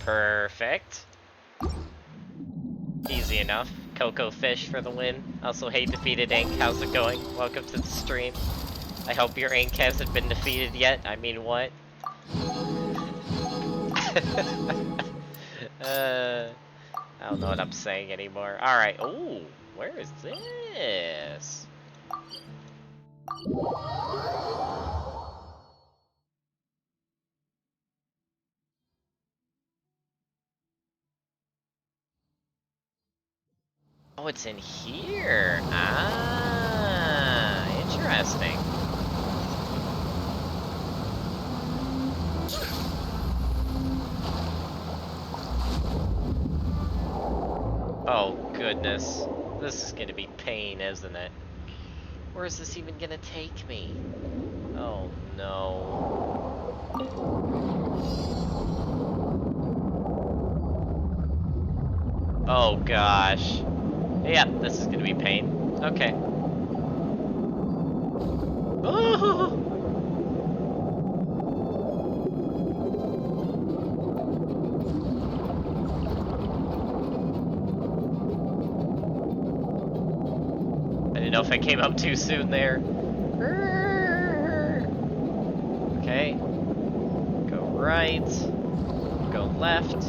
Perfect. Easy enough. Coco Fish for the win. Also, hey, defeated Ink, how's it going? Welcome to the stream. I hope your Ink hasn't been defeated yet. I mean, what? I don't know what I'm saying anymore. Alright, ooh, where is this? Oh, it's in here. Ah, interesting. Oh, goodness. This is gonna be pain, isn't it? Where is this even gonna take me? Oh, no. Oh, gosh. Yeah, this is gonna be pain. Okay. Oh! I didn't know if I came up too soon there. Okay. Go right. Go left.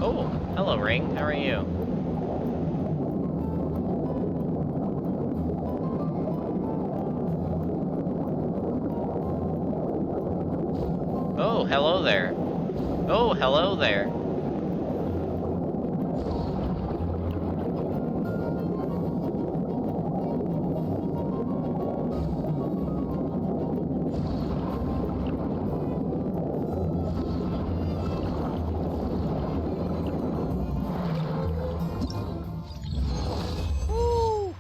Oh, hello, Ring. How are you? Oh, hello there. Oh, hello there. Woo.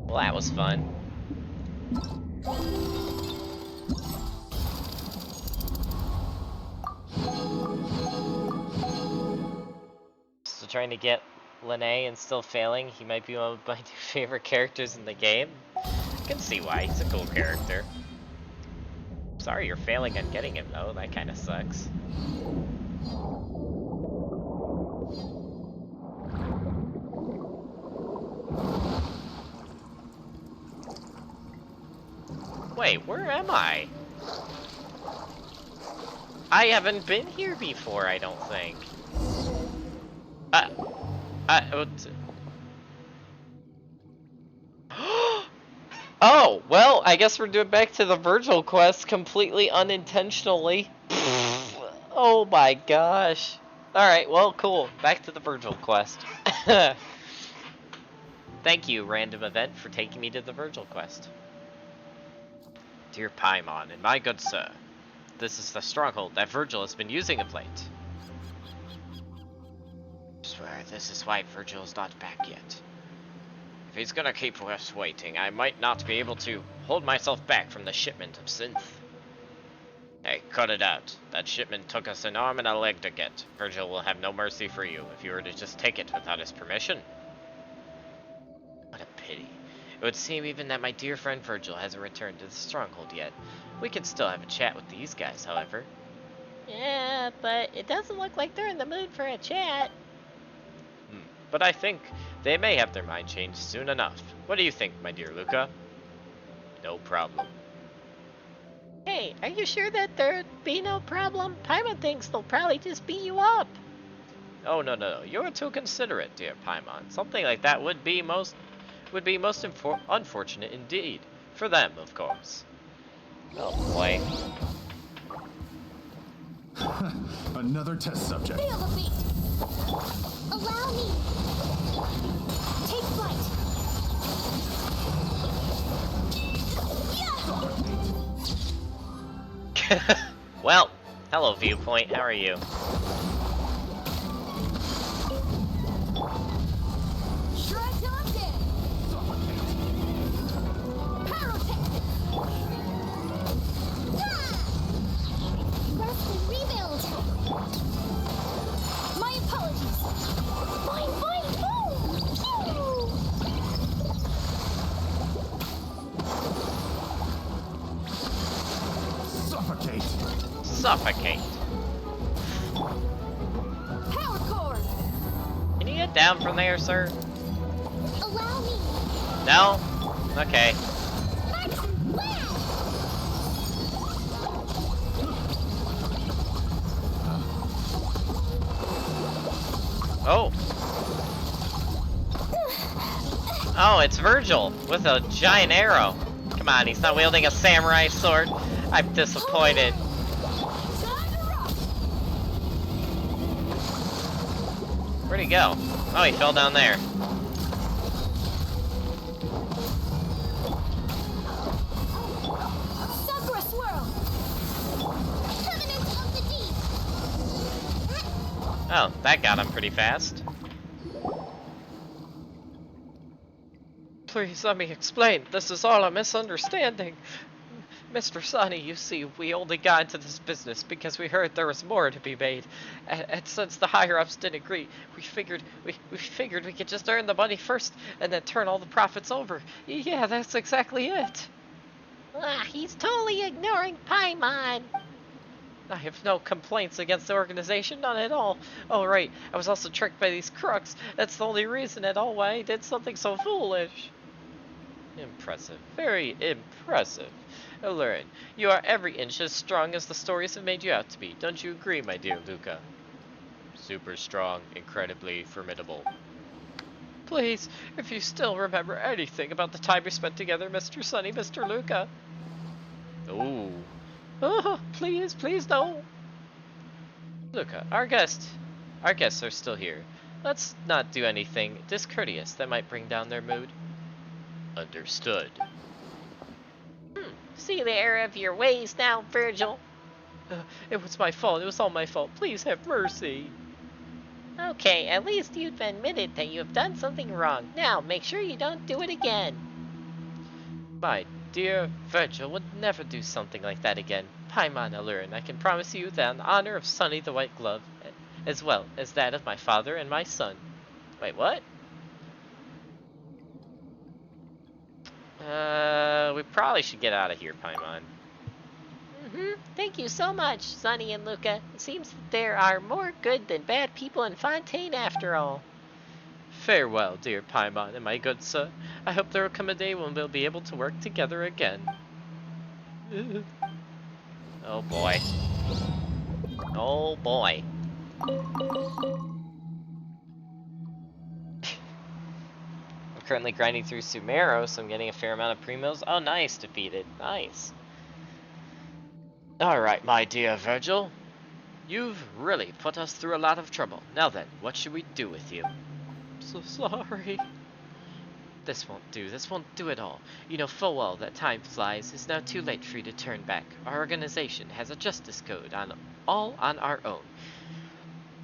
Well, that was fun. Still trying to get Lene and still failing. He might be one of my 2 favorite characters in the game. I can see why. He's a cool character. Sorry you're failing on getting him though. That kind of sucks. Wait, where am I? I haven't been here before, I don't think. Oh, well, I guess we're doing back to the Virgil quest completely unintentionally. Oh my gosh. Alright, well, cool. Back to the Virgil quest. Thank you, random event, for taking me to the Virgil quest. Dear Paimon, and my good sir, this is the stronghold that Virgil has been using of late. I swear, this is why Virgil is not back yet. If he's gonna keep us waiting, I might not be able to hold myself back from the shipment of synth. Hey, cut it out. That shipment took us an arm and a leg to get. Virgil will have no mercy for you if you were to just take it without his permission. What a pity. It would seem even that my dear friend Virgil hasn't returned to the stronghold yet. We can still have a chat with these guys, however. Yeah, but it doesn't look like they're in the mood for a chat. But I think they may have their mind changed soon enough. What do you think, my dear Luca? No problem. Hey, are you sure that there'd be no problem? Paimon thinks they'll probably just beat you up. Oh, no. You're too considerate, dear Paimon. Something like that would be most unfortunate indeed. For them, of course. Oh, boy. Another test subject. Feel the beat. Allow me. Take flight. Yeah! Well, hello, Viewpoint. How are you? Shred till I'm dead. Pyrotech. Rest and rebuild. My apologies. Fine, boom! Pew! Suffocate. Power cord. Can you get down from there, sir? Allow me. No? Okay. Max. Wow. Oh. Oh, it's Virgil with a giant arrow. Come on, he's not wielding a samurai sword. I'm disappointed. Where'd he go? Oh, he fell down there. Sakura swirl. Covenant of the deep. Oh, that got him pretty fast. Please let me explain. This is all a misunderstanding. Mr. Sonny, you see, we only got into this business because we heard there was more to be made. And since the higher-ups didn't agree, we figured we could just earn the money first and then turn all the profits over. Yeah, that's exactly it. Ah, he's totally ignoring Paimon. I have no complaints against the organization, none at all. Oh, right, I was also tricked by these crooks. That's the only reason at all why I did something so foolish. Impressive. Very impressive. Elurin, you are every inch as strong as the stories have made you out to be. Don't you agree, my dear Luca? Super strong, incredibly formidable. Please, if you still remember anything about the time we spent together, Mr. Sonny, Mr. Luca. Ooh. Oh, please, please, no. Luca, our guests are still here. Let's not do anything discourteous that might bring down their mood. Understood. See the error of your ways now, Virgil. It was my fault. It was all my fault. Please have mercy. Okay, at least you've admitted that you have done something wrong. Now, make sure you don't do it again. My dear Virgil would never do something like that again. Paimon Elurin, I can promise you that in the honor of Sonny the White Glove, as well as that of my father and my son. Wait, what? We probably should get out of here, Paimon. Thank you so much, Sonny and Luca. It seems that there are more good than bad people in Fontaine after all. Farewell, dear Paimon and my good sir. I hope there will come a day when we'll be able to work together again. Oh boy. Oh boy. I'm currently grinding through Sumero, so I'm getting a fair amount of primos. Oh, nice, defeated. Nice. Alright, my dear Virgil. You've really put us through a lot of trouble. Now then, what should we do with you? I'm so sorry. This won't do. This won't do at all. You know full well that time flies. It's now too late for you to turn back. Our organization has a justice code all on our own.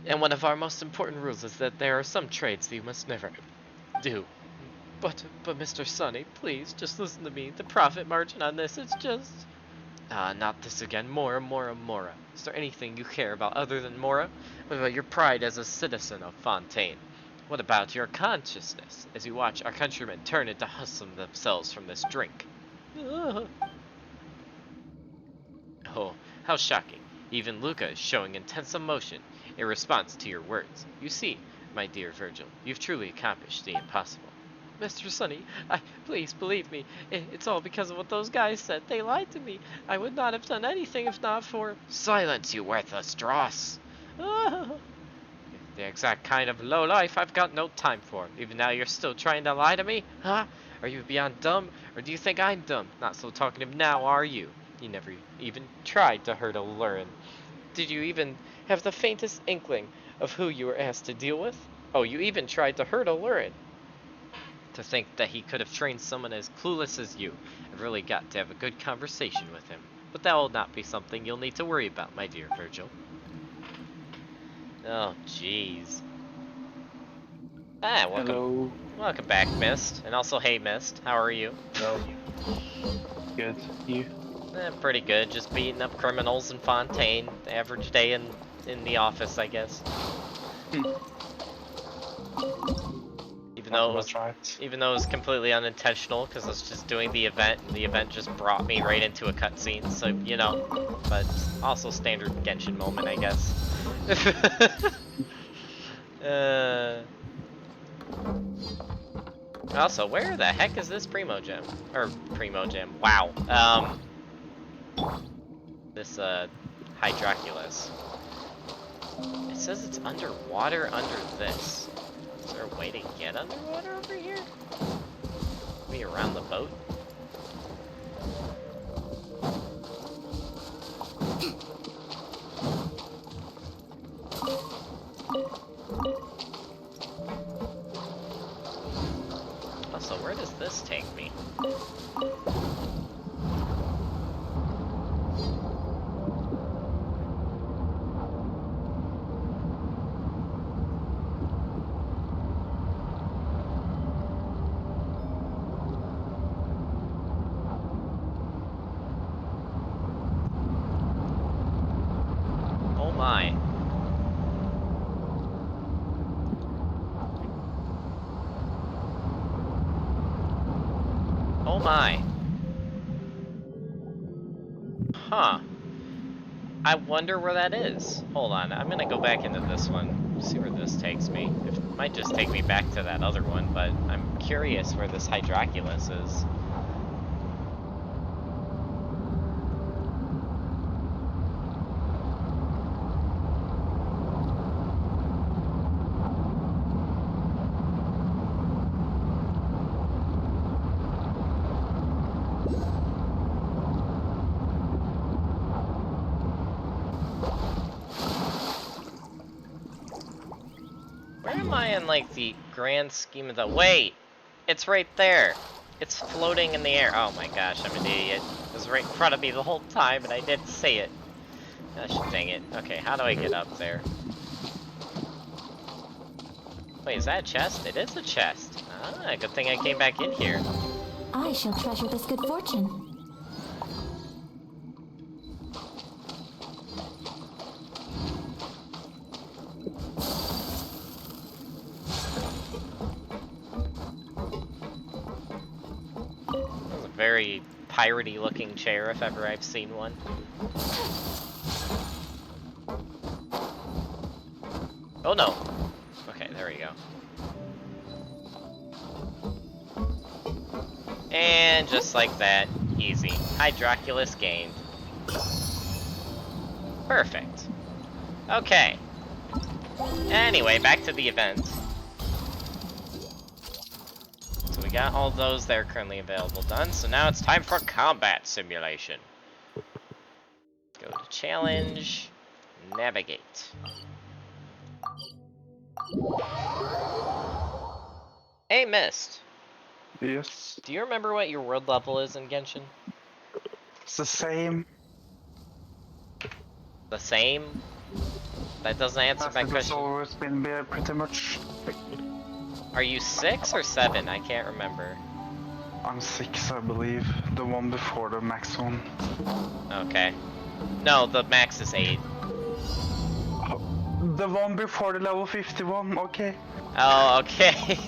And one of our most important rules is that there are some trades that you must never do. But Mr. Sonny, please, just listen to me. The profit margin on this, it's just... not this again. Mora. Is there anything you care about other than Mora? What about your pride as a citizen of Fontaine? What about your consciousness as you watch our countrymen turn into husks themselves from this drink? Oh, how shocking. Even Luca is showing intense emotion in response to your words. You see, my dear Virgil, you've truly accomplished the impossible. Mr. Sonny, please believe me. It's all because of what those guys said. They lied to me. I would not have done anything if not for... Silence, you worthless dross. The exact kind of lowlife I've got no time for. Even now you're still trying to lie to me? Huh? Are you beyond dumb? Or do you think I'm dumb? Not so talkative now, are you? You never even tried to hurt Elurin. Did you even have the faintest inkling of who you were asked to deal with? Oh, you even tried to hurt Elurin. To think that he could have trained someone as clueless as you. I've really got to have a good conversation with him. But that will not be something you'll need to worry about, my dear Virgil. Oh, jeez. Welcome. Hello. Welcome back, Mist. And also, hey, Mist. How are you? Hello. Good. You? Pretty good. Just beating up criminals in Fontaine. Average day in the office, I guess. Even Even though it That's was, right. even though it was completely unintentional, because I was just doing the event, and the event just brought me right into a cutscene. So you know, but also standard Genshin moment, I guess. Also, where the heck is this Primo Gem? Or Primo Gem? Wow. This Hydroculus. It says it's underwater under this. Is there a way to get underwater over here? Maybe around the boat? Also, where does this take me? Oh my. Oh my. Huh. I wonder where that is. Hold on, I'm gonna go back into this one, see where this takes me. It might just take me back to that other one, but I'm curious where this Hydroculus is. Where am I in, like, the grand scheme of the— wait! It's right there! It's floating in the air. Oh my gosh, I'm an idiot. It was right in front of me the whole time and I didn't see it. Gosh dang it. Okay, how do I get up there? Wait, is that a chest? It is a chest. Ah, good thing I came back in here. I shall treasure this good fortune. That was a very piratey looking chair if ever I've seen one. Oh no! Okay, there we go. And just like that, easy. Hydroculus gained. Perfect. Okay. Anyway, back to the event. So we got all those that are currently available done, so now it's time for combat simulation. Go to challenge, navigate. Hey, Mist. Yes. Do you remember what your world level is in Genshin? It's the same. The same? That doesn't answer my It's question. always been there pretty much. Are you 6 or 7? I can't remember. I'm 6, I believe. The one before the max one. Okay. No, the max is 8. The one before the level 51, okay. Oh, okay.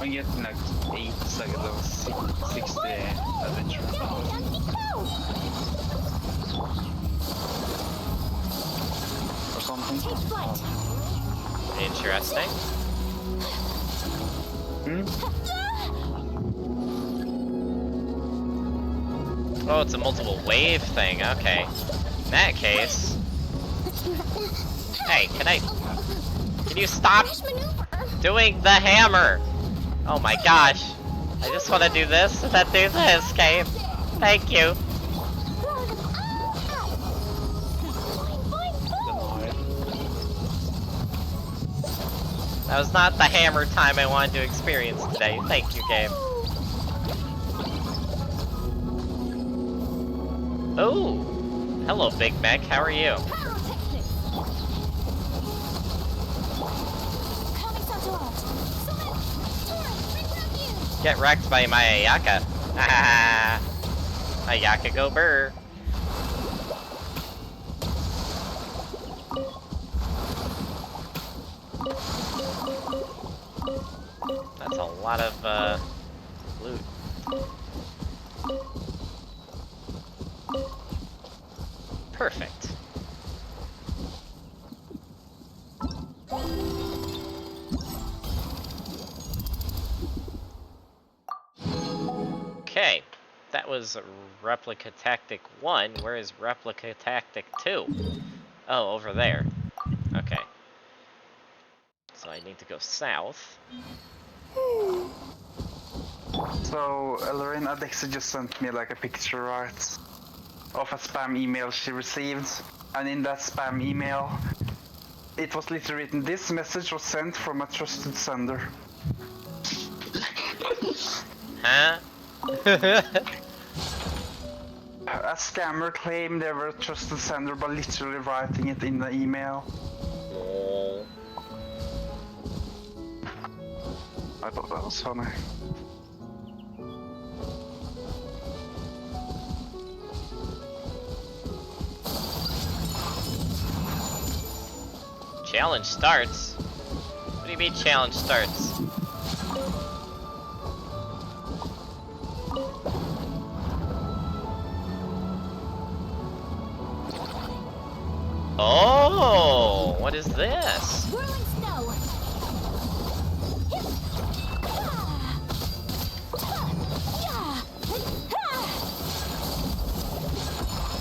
I'm getting like 8 seconds of 60 adventure. Or something. Interesting. Oh, it's a multiple wave thing. Okay. In that case. Hey, can you stop doing the hammer? Oh my gosh. I just want to do this and then do this, game. Thank you. That was not the hammer time I wanted to experience today. Thank you, game. Oh, hello, Big Mac. How are you? Get wrecked by my Ayaka. Ayaka go burr. lot of loot. Perfect. Okay, that was Replica Tactic 1. Where is Replica Tactic 2? Oh, over there. Okay. So I need to go south. So, Elurin, Alexa just sent me like a picture, right, of a spam email she received. And in that spam email, it was literally written, "This message was sent from a trusted sender." Huh? A scammer claimed they were a trusted sender by literally writing it in the email. Oh. I thought that was funny. Challenge starts? What do you mean challenge starts? Oh, what is this? Whirling snow.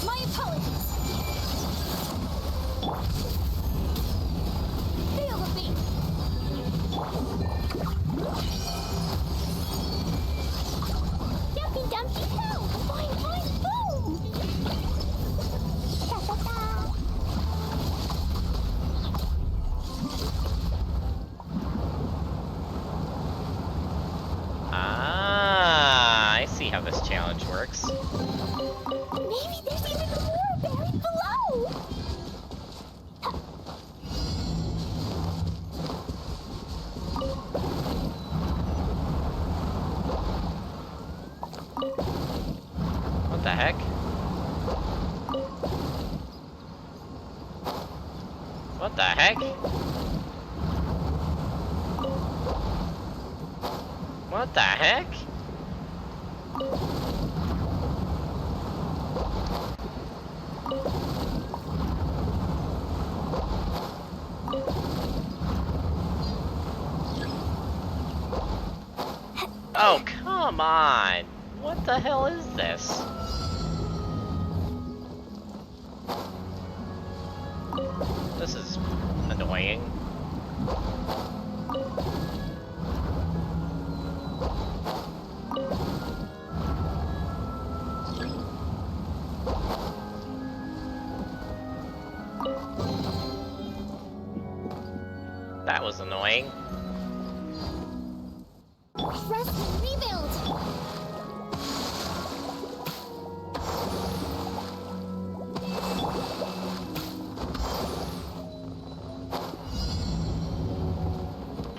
My apologies. Feel the beat. Dumpy dumpy go. Boing boing boom. Da da da. Ah, I see how this challenge works. Maybe there's even more buried below. What the heck? What the heck? What the heck? Oh, come on! What the hell is this? This is annoying. That was annoying. Rest and rebuild.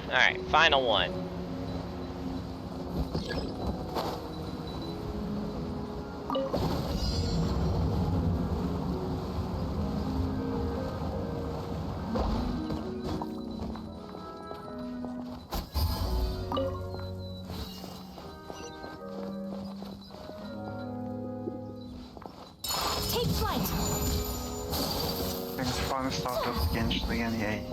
Alright, final one. Take flight. Things finally started Genshin again, yay.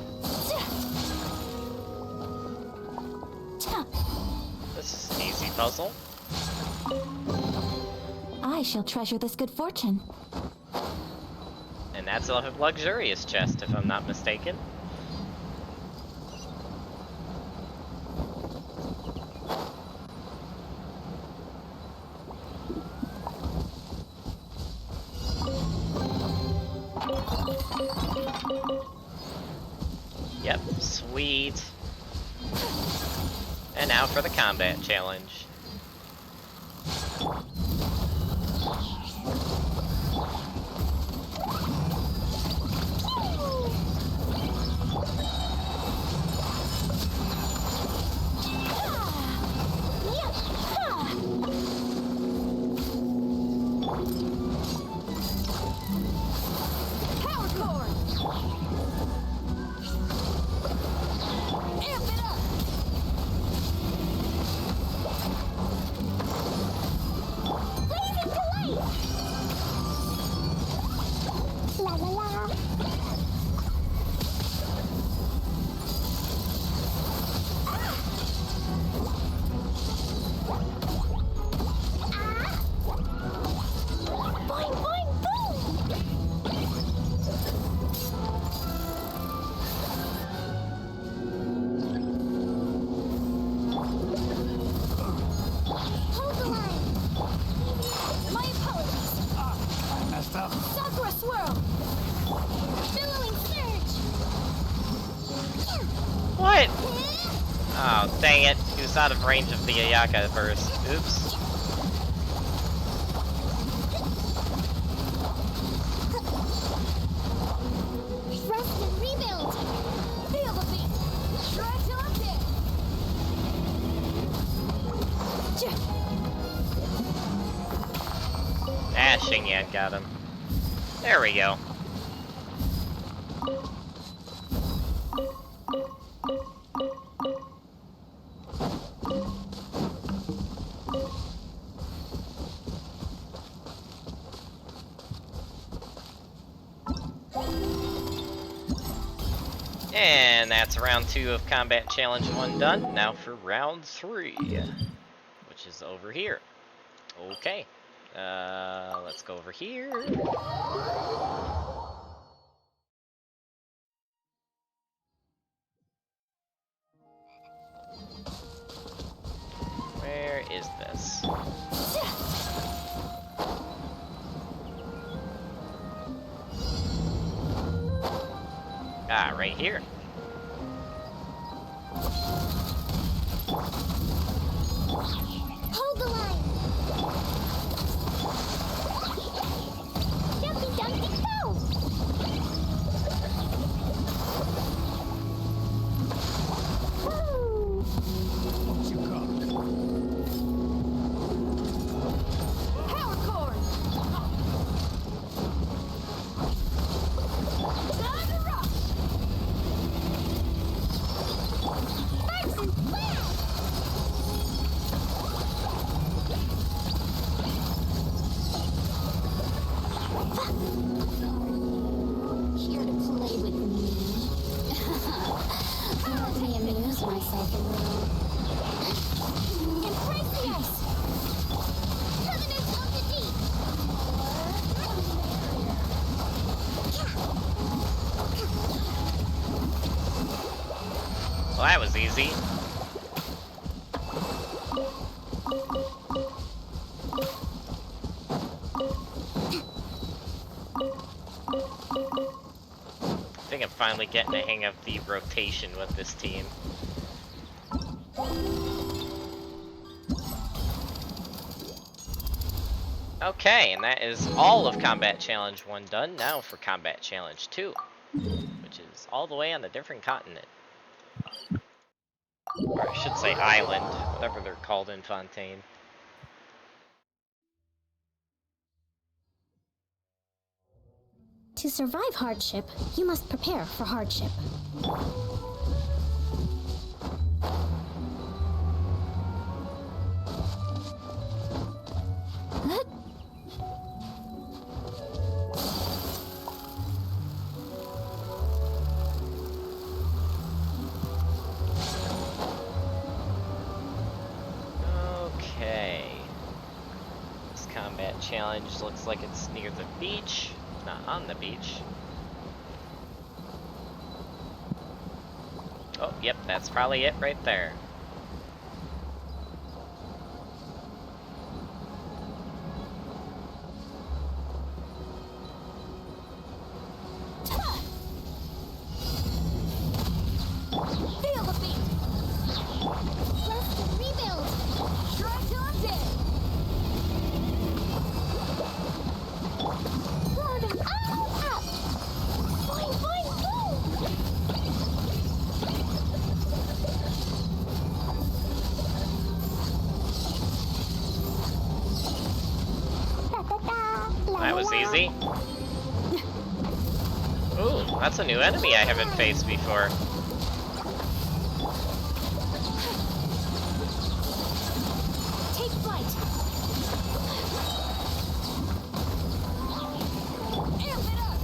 This is an easy puzzle. I shall treasure this good fortune. And that's a luxurious chest, if I'm not mistaken. Yep, sweet. And now for the combat challenge. Power core. Amp it up. Boing, boing, boom! Hold the line! My apologies! I messed up. Sakura swirl! Billowing surge! What? Oh, dang it. He was out of range of the Ayaka at first. Oops. Rest and rebuild! Feel the beat! Stretch on it! Ah, Xingyan got him. There we go. And that's round 2 of Combat Challenge 1 done. Now for round 3, which is over here. Okay. Let's go over here. Where is this? Ah, right here. Hold the line! Jumpy, jumpy, go! Woo! Won't you come? Power cord! Time to rush! Thanks and blast! Here to play with me. Let me amuse myself a little. Embrace the ice! Covenant of the deep! Well, that was easy. I think I'm finally getting the hang of the rotation with this team. Okay, and that is all of Combat Challenge 1 done. Now for Combat Challenge 2, which is all the way on a different continent. Or I should say island, whatever they're called in Fontaine. To survive hardship, you must prepare for hardship. Okay. This combat challenge looks like it's near the beach, not on the beach. Oh, yep, that's probably it right there. Feel the beat! Rest and rebuild! Stretch on day! Loading all up! Boing, boing, boom! That was easy. Ooh, that's a new enemy I haven't faced before. Take flight! Amp it up!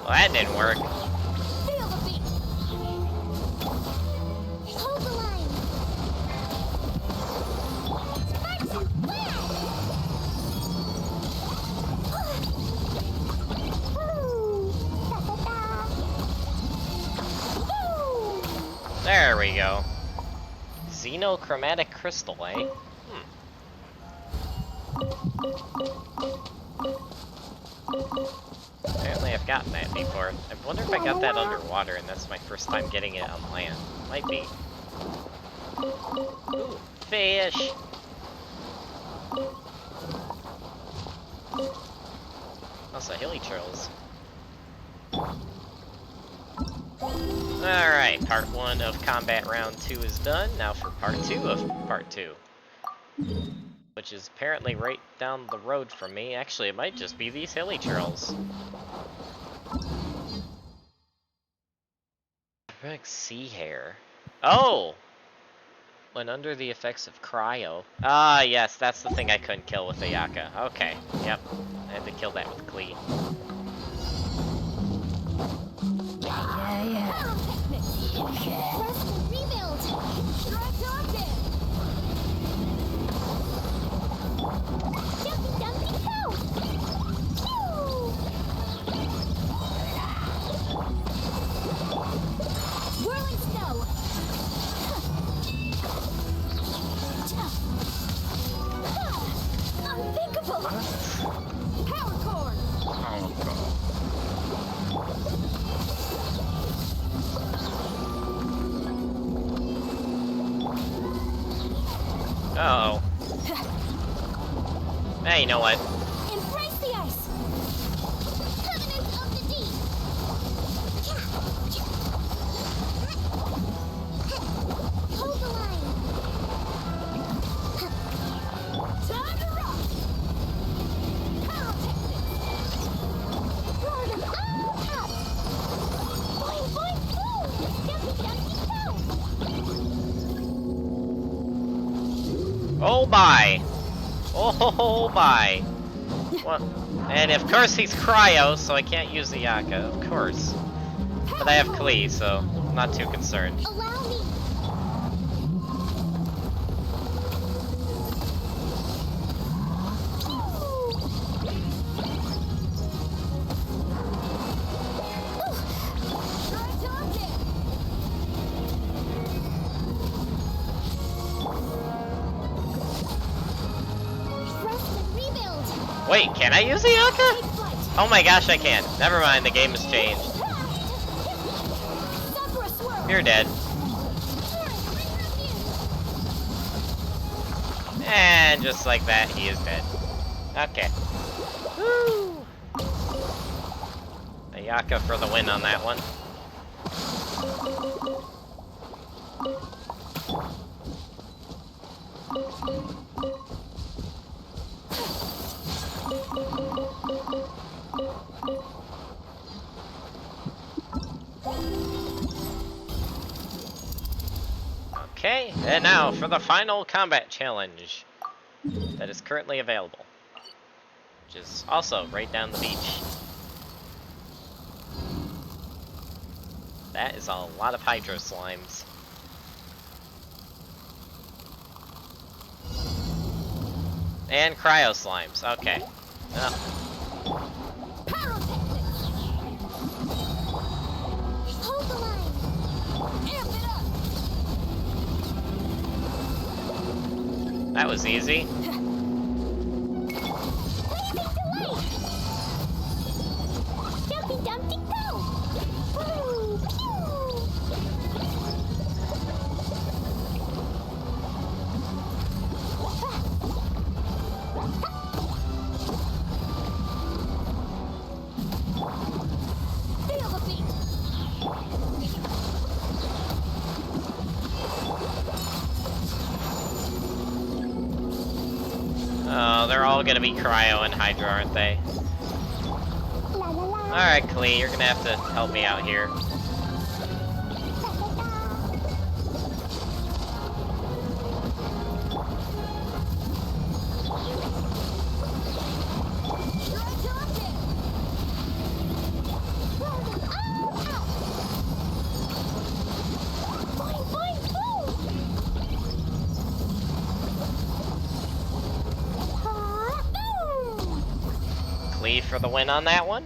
Well, that didn't work. Feel the beat. Hold the line. Sparks and flash. Woo! Da-da-da. Woo! There we go. Xenochromatic crystal, eh? Apparently I've gotten that before. I wonder if I got that underwater and that's my first time getting it on land. Might be. Ooh, fish! Also, hilly turtles. Alright, part 1 of combat round 2 is done. Now for part 2 of part 2. Which is apparently right down the road from me. Actually, it might just be these hilly turtles. Sea hare. Oh! When under the effects of cryo. Ah, yes, that's the thing I couldn't kill with the Yaka. Okay, yep. I had to kill that with Klee. Rest and rebuild. Direct object. Jumpy dumpy go. Pew! Whirling snow. Unthinkable. Power cord. Oh god. Uh-oh. Hey, you know what? Embrace the ice. Covenant of the deep. Hold the line. Time to rock. Pyrotechnics. Roar them all up. Boing, boing, boom. Jumpy, jumpy, go. Oh my! Oh my! What? And of course he's cryo, so I can't use the Yaka, of course. But I have Klee, so I'm not too concerned. Allow me. Direct object. Rest and rebuild. Wait, can I use the Yaka? Take flight. Oh my gosh, I can. Never mind, the game has changed. Sakura swirl. You're dead. And just like that, he is dead. Okay. Woo! A Yaka for the win on that one. Okay, and now for the final combat challenge that is currently available, which is also right down the beach. That is a lot of hydro slimes. And cryo slimes, okay. Oh. Pyrotechnics. Hold the line. Amp it up. That was easy. Leaving delay. Jumpy dumpty go. Woo, pew. Feel the beat. Oh, they're all gonna be cryo and hydro, aren't they? La la la. Alright, Klee, you're gonna have to help me out here. Direct object. Lee for the win on that one.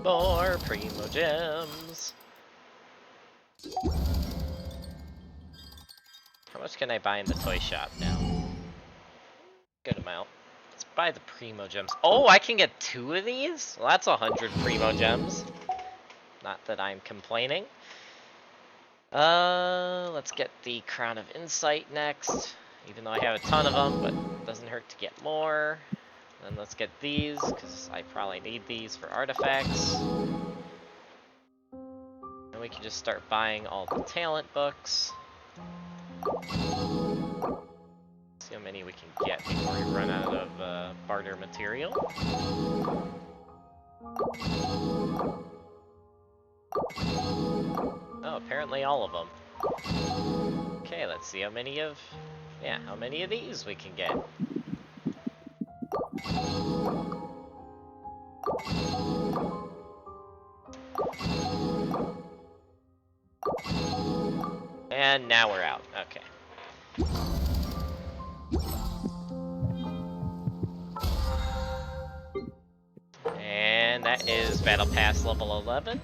More Primo Gems. How much can I buy in the toy shop now? Good amount. Let's buy the Primo Gems. Oh, I can get 2 of these? Well, that's 100 Primo Gems. Not that I'm complaining. Let's get the Crown of Insight next. Even though I have a ton of them, but it doesn't hurt to get more. Then let's get these, because I probably need these for artifacts. Then we can just start buying all the talent books. See how many we can get before we run out of barter material. Oh, apparently all of them. Okay, let's see how many of these we can get. And now we're out. Okay. And that is Battle Pass level 11.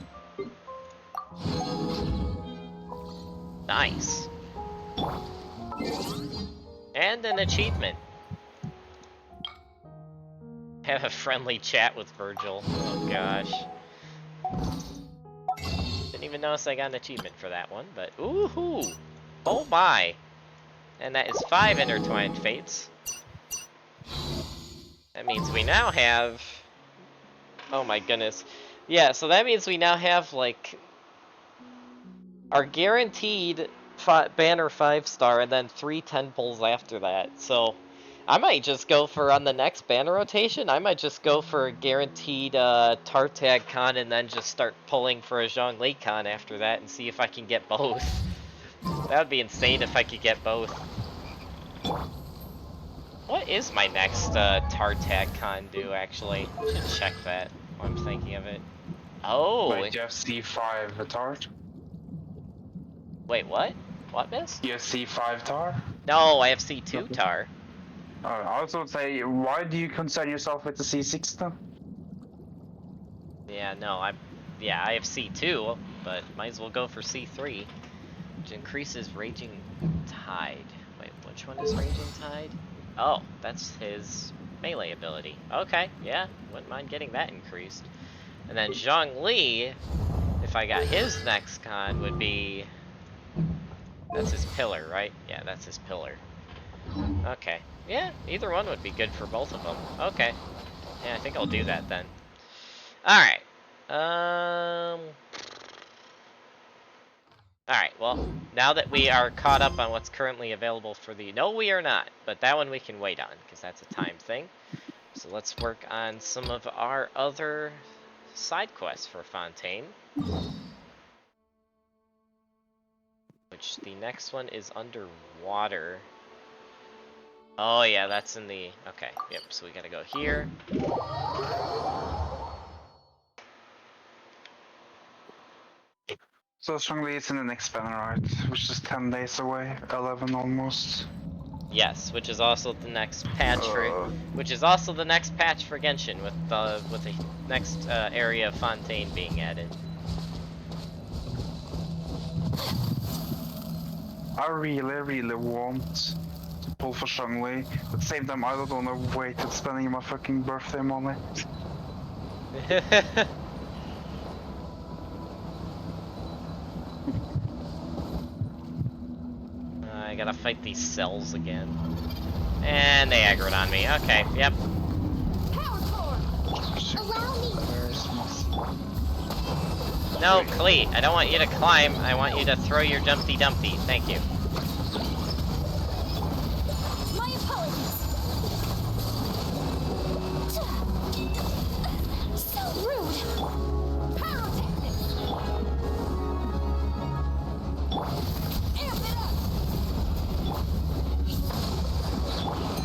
Nice. And an achievement. Have a friendly chat with Virgil. Oh gosh. Didn't even notice I got an achievement for that one, but ooh-hoo! Oh my! And that is 5 intertwined fates. That means we now have... Oh my goodness. Yeah, so that means we now have, like... our guaranteed banner 5-star and then 3 10-pulls after that. So I might just go for, on the next banner rotation, I might just go for a guaranteed Tartag con and then just start pulling for a Zhongli con after that and see if I can get both. That would be insane if I could get both. What is my next Tartag con do, actually? I should check that while I'm thinking of it. Oh! Wait, you have C5 Tart? Wait, what? What, miss? You have C5 Tar? No, I have C2 tar. I also would say, why do you concern yourself with the C6 then? Yeah, no, I have C2, but might as well go for C3, which increases Raging Tide. Wait, which one is Raging Tide? Oh, that's his melee ability. Okay, yeah, wouldn't mind getting that increased. And then Zhongli, if I got his next con, would be... That's his pillar, right? Yeah, that's his pillar. Okay. Yeah, either one would be good for both of them. Okay. Yeah, I think I'll do that then. Alright. Alright, well, now that we are caught up on what's currently available for the... No, we are not, but that one we can wait on, because that's a time thing. So let's work on some of our other side quests for Fontaine. Which the next one is underwater. Oh yeah, that's in the... Okay, yep, so we gotta go here. So Zhongli is in the next banner, right? Which is 10 days away, 11 almost. Yes, which is also the next patch for... Which is also the next patch for Genshin, with the next area of Fontaine being added. I really want to pull for Zhongli. At the same time, I don't want to wait at spending my fucking birthday money. I gotta fight these cells again. And they aggroed on me. Okay, yep. Power core. Allow me. No, Klee, I don't want you to climb. I want you to throw your Dumpty Dumpty. Thank you. My apologies. So rude. Pyrotechnics. Amp it up.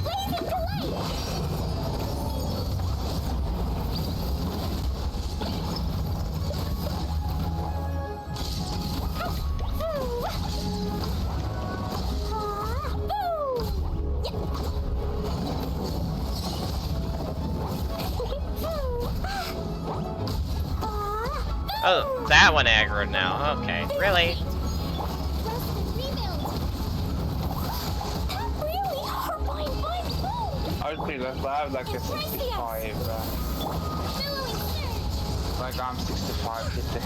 Blazing Oh, that one aggroed now. Okay, really? Rest and rebuild. That really hurt my food. I would say that I have like a 65. Billowing surge. Like I'm 65 50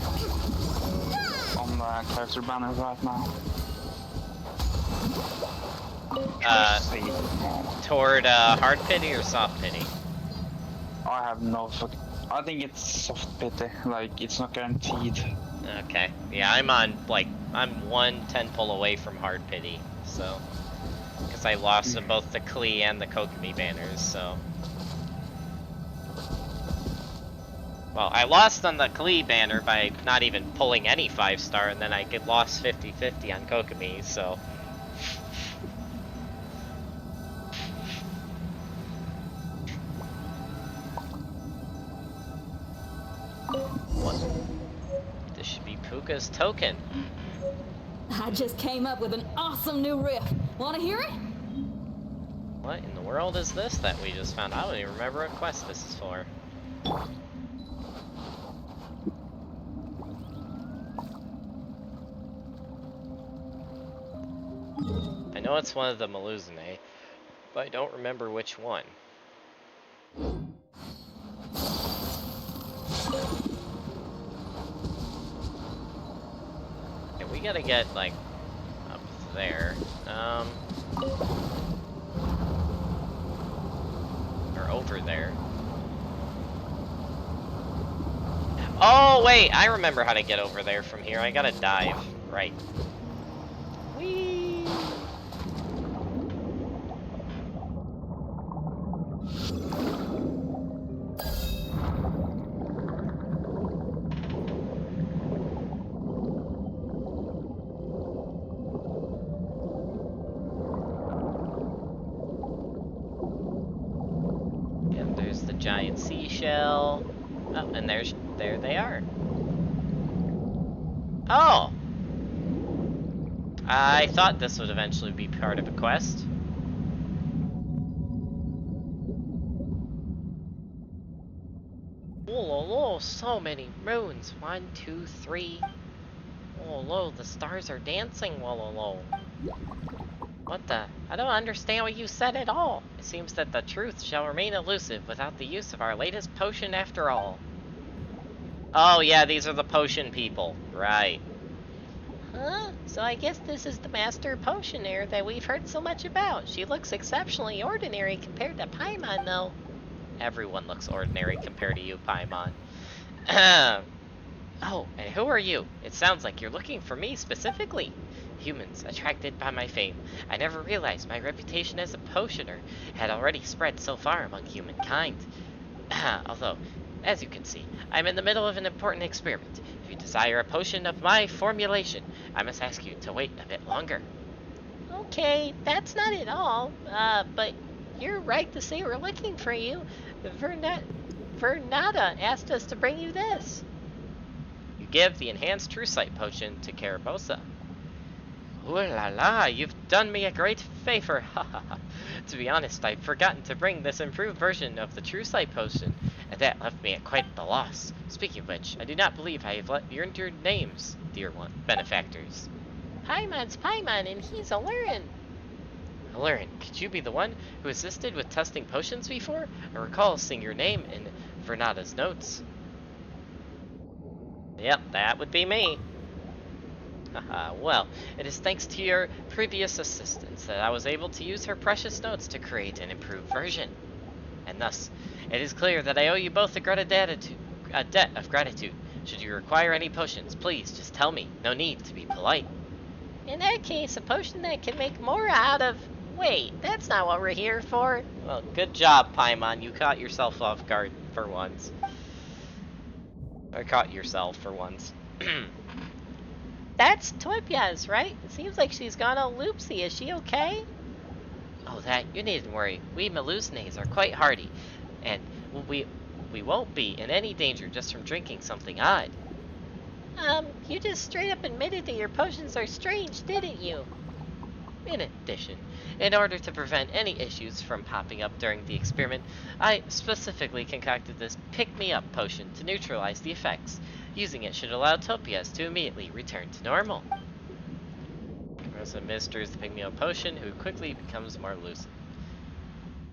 on the character banner right now. Toward hard pity or soft pity? I have no fucking. I think it's soft pity. Like it's not guaranteed. Okay. Yeah, I'm on, like, I'm 1 10 pull away from hard pity, so. Because I lost on both the Klee and the Kokomi banners, so. Well, I lost on the Klee banner by not even pulling any 5-star, and then I get lost 50-50 on Kokomi, so. What? This should be Puka's token. I just came up with an awesome new riff. Want to hear it? What in the world is this that we just found? I don't even remember what quest this is for. I know it's one of the Maluzine, but I don't remember which one. Yeah, we gotta get, like, up there. Or over there. Oh, wait! I remember how to get over there from here. I gotta dive. Right. Whee! And there's the giant seashell. Oh, and there they are. Oh! I thought this would eventually be part of a quest. Oh, so many moons. 1, 2, 3. Oh, the stars are dancing. Whoa. What the? I don't understand what you said at all. It seems that the truth shall remain elusive without the use of our latest potion after all. Oh yeah, these are the potion people. Right. Huh? So I guess this is the master potioner that we've heard so much about. She looks exceptionally ordinary compared to Paimon, though. Everyone looks ordinary compared to you, Paimon. Oh, and who are you? It sounds like you're looking for me specifically. Humans attracted by my fame. I never realized my reputation as a potioner had already spread so far among humankind. Although, as you can see, I'm in the middle of an important experiment. If you desire a potion of my formulation, I must ask you to wait a bit longer. Okay, that's not at all. But you're right to say we're looking for you. Vernata asked us to bring you this. You give the enhanced true sight potion to Carabosa. Ooh la la, you've done me a great favor, ha ha ha. To be honest, I'd forgotten to bring this improved version of the true sight potion, and that left me at quite the loss. Speaking of which, I do not believe I have learned your names, dear benefactors. Paimon's Paimon, and he's Elurin. Elurin, could you be the one who assisted with testing potions before? I recall seeing your name in Vernata's notes. Yep, that would be me. Well, it is thanks to your previous assistance that I was able to use her precious notes to create an improved version. And thus, it is clear that I owe you both a debt of gratitude. Should you require any potions, please just tell me. No need to be polite. In that case, a potion that can make more out of... Wait, that's not what we're here for. Well, good job, Paimon. You caught yourself off guard for once. Or caught yourself for once. That's Toypia's, right? It seems like she's gone all loopsy. Is she okay? Oh, that, you needn't worry. We Maluzines are quite hardy, and we won't be in any danger just from drinking something odd. You just straight up admitted that your potions are strange, didn't you? In addition, in order to prevent any issues from popping up during the experiment, I specifically concocted this pick-me-up potion to neutralize the effects. Using it should allow Topias to immediately return to normal. Rose administers the pick-me-up potion, who quickly becomes more lucid.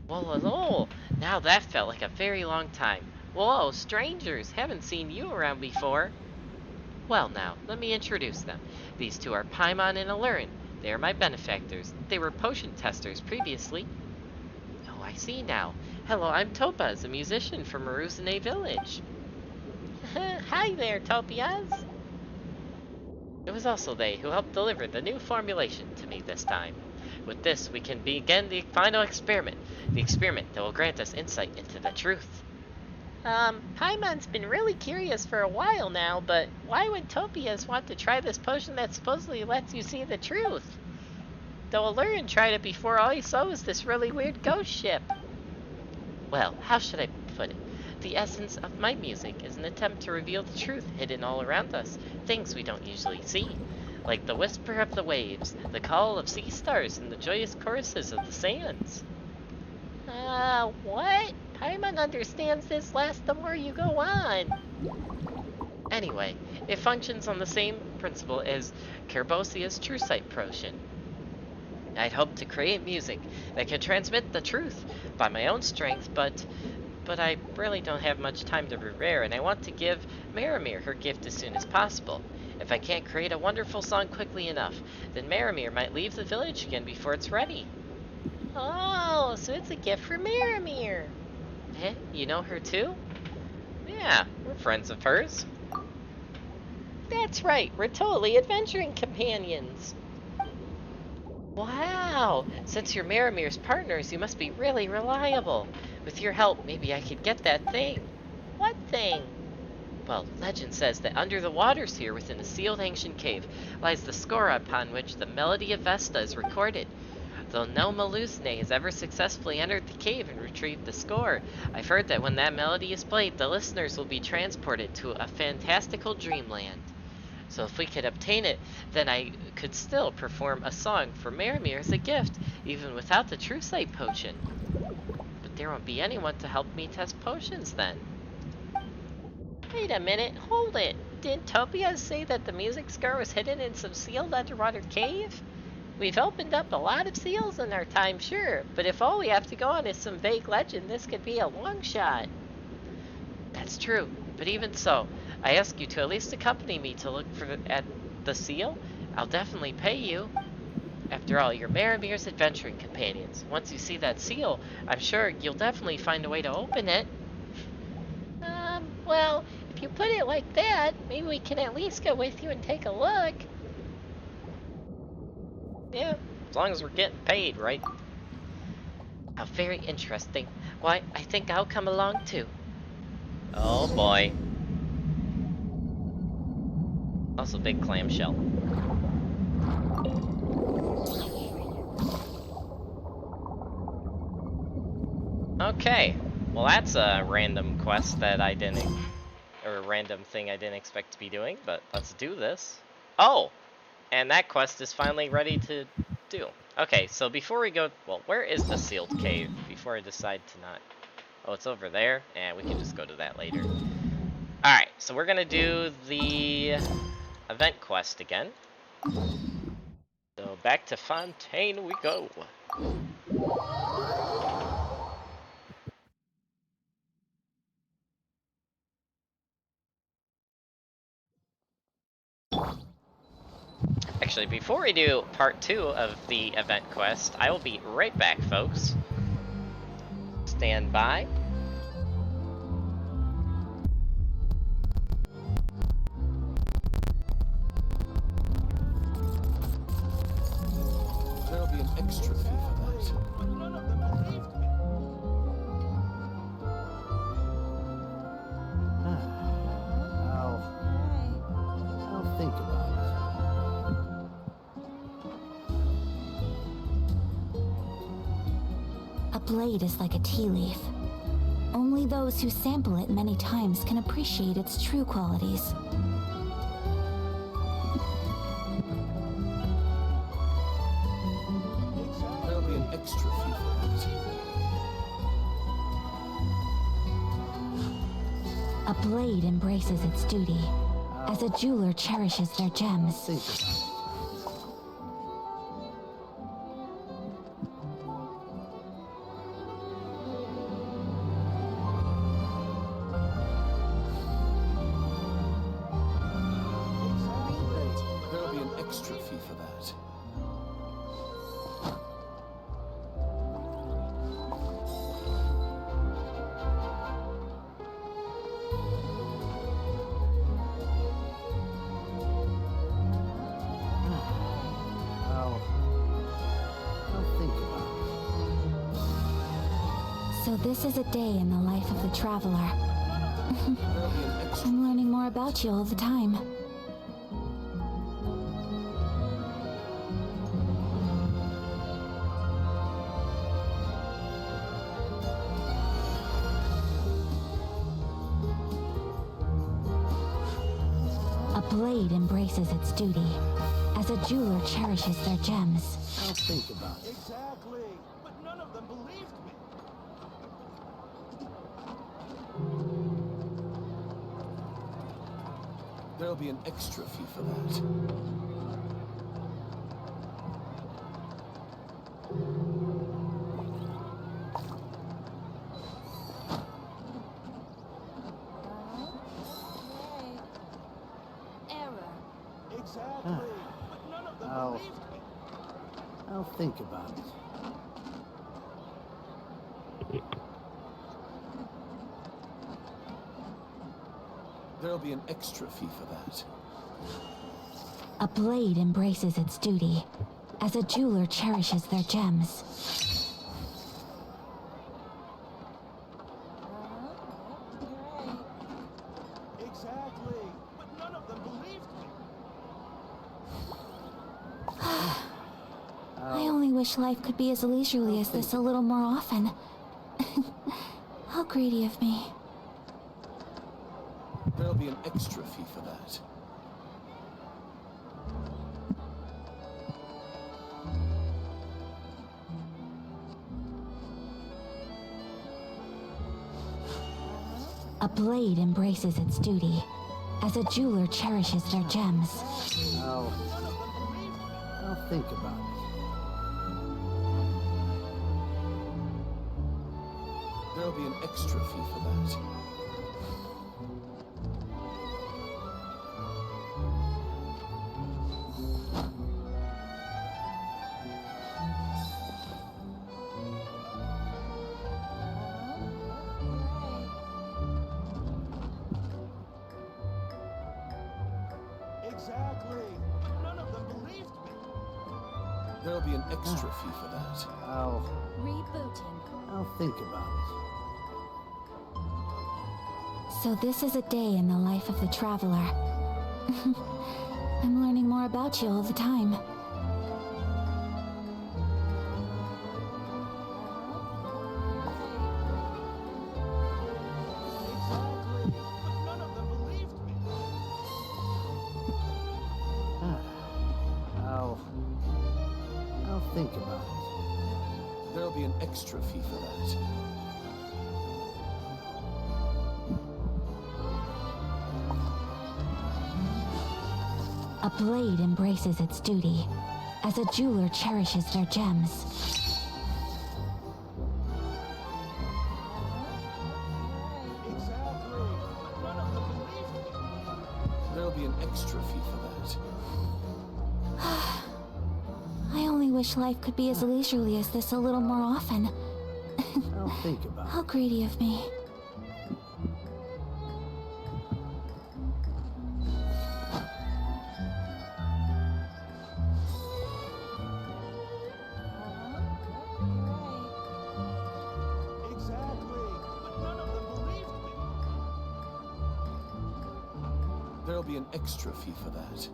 Whoa, now that felt like a very long time. Whoa, strangers, haven't seen you around before. Well now, let me introduce them. These two are Paimon and Elurin. They are my benefactors. They were potion testers previously. Oh, I see now. Hello, I'm Topaz, a musician from Maruzine Village. Hi there, Topias. It was also they who helped deliver the new formulation to me this time. With this, we can begin the final experiment. The experiment that will grant us insight into the truth. Paimon's been really curious for a while now, but why would Topias want to try this potion that supposedly lets you see the truth? Though Elurin tried it before, all he saw was this really weird ghost ship. Well, how should I put it? The essence of my music is an attempt to reveal the truth hidden all around us, things we don't usually see, like the whisper of the waves, the call of sea stars, and the joyous choruses of the sands. What? Paimon understands this less the more you go on. Anyway, it functions on the same principle as Kerbosia's True Sight potion. I'd hoped to create music that could transmit the truth by my own strength, but I really don't have much time to prepare, and I want to give Maramir her gift as soon as possible. If I can't create a wonderful song quickly enough, then Maramir might leave the village again before it's ready. Oh, so it's a gift for Maramir. Eh? You know her too? Yeah, we're friends of hers. That's right, we're totally adventuring companions. Wow! Since you're Maramir's partners, you must be really reliable. With your help, maybe I could get that thing. What thing? Well, legend says that under the waters here within a sealed ancient cave lies the score upon which the melody of Vesta is recorded. Though no Maluzne has ever successfully entered the cave and retrieved the score, I've heard that when that melody is played, the listeners will be transported to a fantastical dreamland. So if we could obtain it, then I could still perform a song for Maramir as a gift, even without the True Sight potion. But there won't be anyone to help me test potions then. Wait a minute, hold it. Didn't Topias say that the music score was hidden in some sealed underwater cave? We've opened up a lot of seals in our time, sure, but if all we have to go on is some vague legend, this could be a long shot. That's true, but even so, I ask you to at least accompany me to look at the seal. I'll definitely pay you. After all, you're Maramir's adventuring companions. Once you see that seal, I'm sure you'll definitely find a way to open it. Well, if you put it like that, maybe we can at least go with you and take a look. Yeah, as long as we're getting paid, right? How very interesting. Why, I think I'll come along too. Oh boy. Also big clamshell. Okay, well that's a random quest that I didn't, or a random thing I didn't expect to be doing, but let's do this. Oh! And that quest is finally ready to do. Okay, so before we go, well, where is the sealed cave? Before I decide to not... Oh, it's over there? And we can just go to that later. Alright, so we're gonna do the event quest again. So back to Fontaine we go. Actually, before we do part 2 of the event quest, I will be right back, folks. Stand by. There'll be an extra fee for that. But none of them believed me. I'll think about it. A blade is like a tea leaf. Only those who sample it many times can appreciate its true qualities. extra fee for that. A blade embraces its duty, as a jeweler cherishes their gems. Think about it. There'll be an extra fee for that. I'll think about it. So this is a day in the life of the traveler. There'll be an extra. I'm learning more about you all the time. A blade embraces its duty, as a jeweler cherishes their gems. I'll think about it. Exactly. But none of them believed me. There'll be an extra fee for that. Exactly. But none of them I'll- believed me. I'll think about it. There'll be an extra fee for that. A blade embraces its duty, as a jeweler cherishes their gems. Exactly. But none of them believed me. I only wish life could be as leisurely as this a little more often. How greedy of me. There'll be an extra fee for that. A blade embraces its duty, as a jeweler cherishes their gems. I'll think about it. There'll be an extra fee for that. Exactly. But none of them believed me. There'll be an extra fee for that. I'll think about it. So this is a day in the life of the traveler. I'm learning more about you all the time. Exactly. But none of them believed me. I'll think about it. There'll be an extra fee for that. A blade embraces its duty, as a jeweler cherishes their gems. Exactly. But none of them believed me. There'll be an extra fee for that. I only wish life could be as leisurely as this a little more often. I'll think about How it. greedy of me. Exactly. But none of them believed me. There'll be an extra fee for that.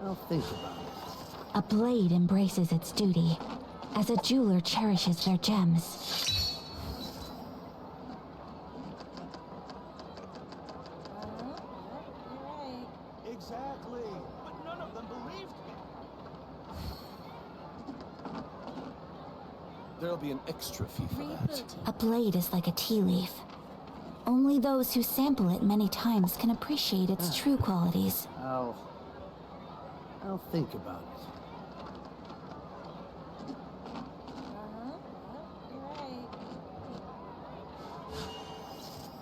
I'll think about it. A blade embraces its duty, as a jeweler cherishes their gems. Exactly. But none of them believed me. There'll be an extra fee for that. A blade is like a tea leaf. Only those who sample it many times can appreciate its true qualities. I'll think about it.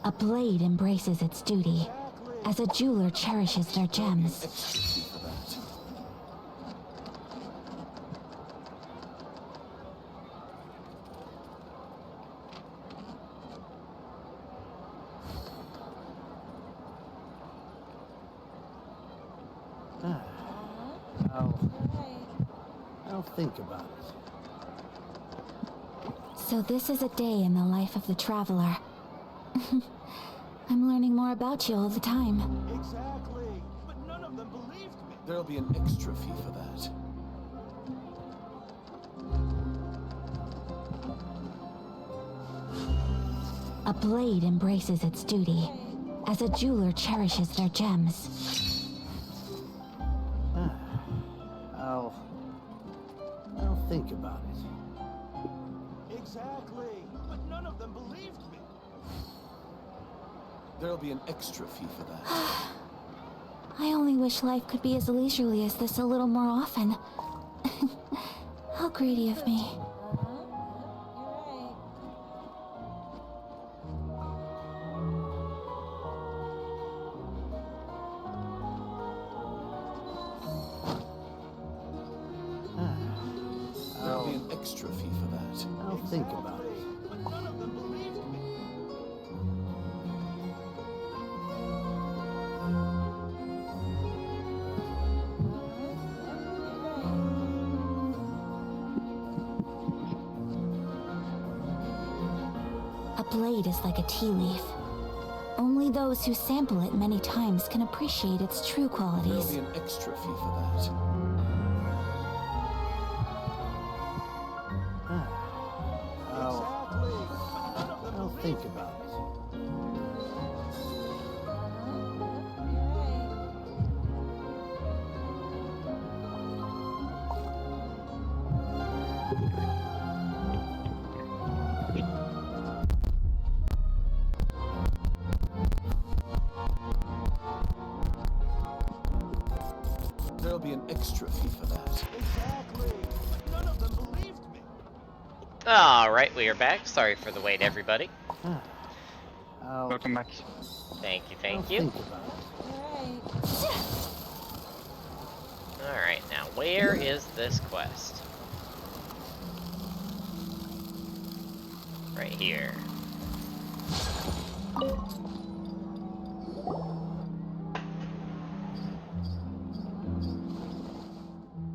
A blade embraces its duty, as a jeweler cherishes their gems. Extra fee for that. I'll think about it. So this is a day in the life of the traveler. I'm learning more about you all the time. Exactly. But none of them believed me. There'll be an extra fee for that. A blade embraces its duty, as a jeweler cherishes their gems. I'll think about it. Exactly. But none of them believed me. There'll be an extra fee for that. I only wish life could be as leisurely as this a little more often. How greedy of me. There'll be an extra fee for that. I'll think about it. But none of them believed me. A blade is like a tea leaf. Only those who sample it many times can appreciate its true There'll qualities. be an extra fee for that. Exactly. But none of them I'll believed think me. about it. There'll be an extra fee for that. Exactly. But none of them believed me. Alright, we are back. Sorry for the wait, everybody. I'll Welcome back. Thank you, I'll thank you. think about it. Alright, now where is this quest? Right here.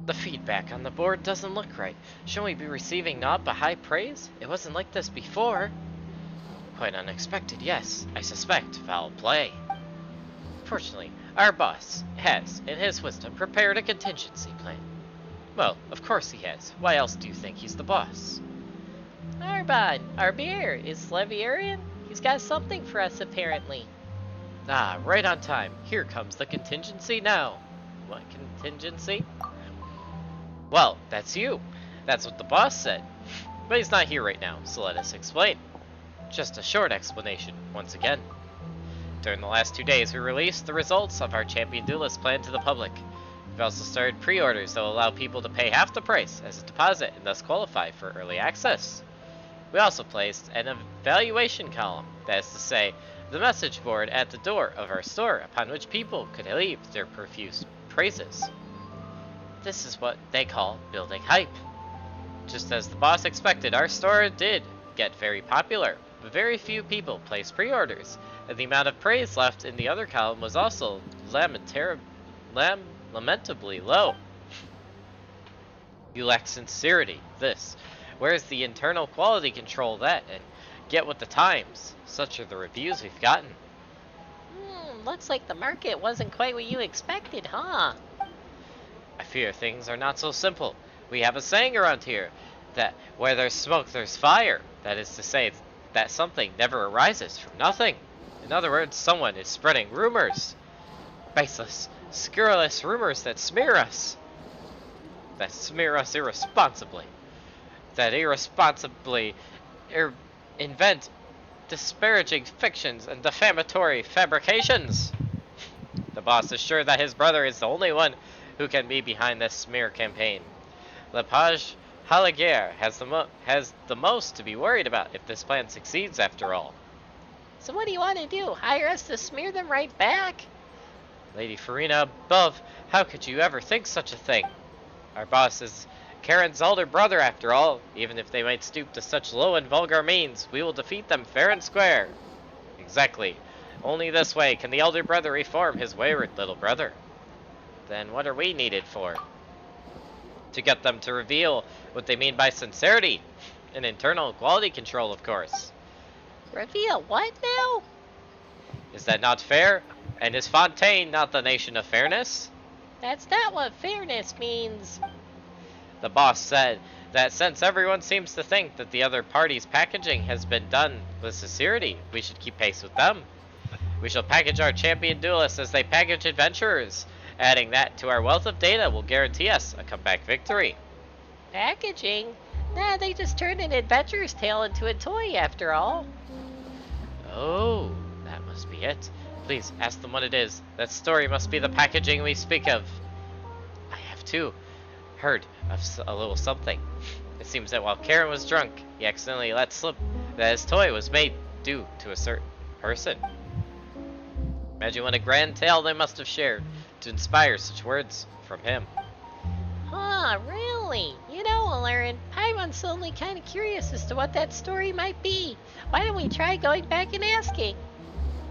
The feedback on the board doesn't look right. Shouldn't we be receiving naught but high praise? It wasn't like this before. Quite unexpected, yes. I suspect foul play. Fortunately, our boss has, in his wisdom, prepared a contingency plan. Well, of course he has. Why else do you think he's the boss? Arbon, our beer, is Leviarian? He's got something for us, apparently. Ah, right on time. Here comes the contingency now. What contingency? Well, that's you. That's what the boss said. But he's not here right now, so let us explain. Just a short explanation, once again. During the last 2 days, we released the results of our Champion Duelist plan to the public. We've also started pre-orders that will allow people to pay half the price as a deposit and thus qualify for early access. We also placed an evaluation column, that is to say, the message board at the door of our store upon which people could leave their profuse praises. This is what they call building hype. Just as the boss expected, our store did get very popular, but very few people placed pre-orders, and the amount of praise left in the other column was also lamentably low. You lack sincerity, this. Where's the internal quality control that, and get with the times? Such are the reviews we've gotten. Looks like the market wasn't quite what you expected, huh? I fear things are not so simple. We have a saying around here, that where there's smoke, there's fire. That is to say, that something never arises from nothing. In other words, someone is spreading rumors. Baseless, scurrilous rumors that smear us irresponsibly, that irresponsibly invent disparaging fictions and defamatory fabrications. The boss is sure that his brother is the only one who can be behind this smear campaign. Lepage Halaguer has the most to be worried about if this plan succeeds after all. So what do you want to do? Hire us to smear them right back? Lady Farina above, how could you ever think such a thing? Our boss is Karen's elder brother after all. Even if they might stoop to such low and vulgar means, we will defeat them fair and square. Exactly. Only this way can the elder brother reform his wayward little brother. Then what are we needed for? To get them to reveal what they mean by sincerity and internal quality control, of course. Reveal what now? Is that not fair? And is Fontaine not the nation of fairness? That's not what fairness means. The boss said that since everyone seems to think that the other party's packaging has been done with sincerity, we should keep pace with them. We shall package our champion duelists as they package adventurers. Adding that to our wealth of data will guarantee us a comeback victory. Packaging? Nah, they just turned an adventurer's tale into a toy after all. Oh, that must be it. Please, ask them what it is. That story must be the packaging we speak of. I have too heard of a little something. It seems that while Karen was drunk, he accidentally let slip that his toy was made due to a certain person. Imagine what a grand tale they must have shared to inspire such words from him. Huh, really? You know, Elurin, I'm suddenly kind of curious as to what that story might be. Why don't we try going back and asking?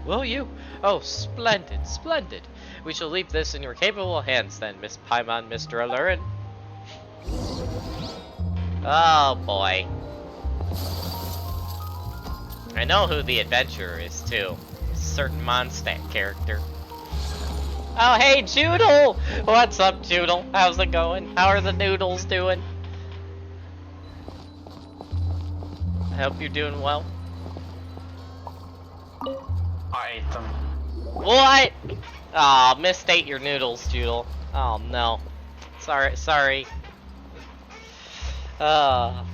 Will you? Oh, splendid, splendid. We shall leave this in your capable hands then, Miss Paimon, Mr. Elurin. Oh boy. I know who the adventurer is too. A certain Mondstadt character. Oh hey, Joodle! What's up, Joodle? How's it going? How are the noodles doing? I hope you're doing well. I ate them. What? Aw, mistate your noodles, Joodle. Oh no. Sorry. Gosh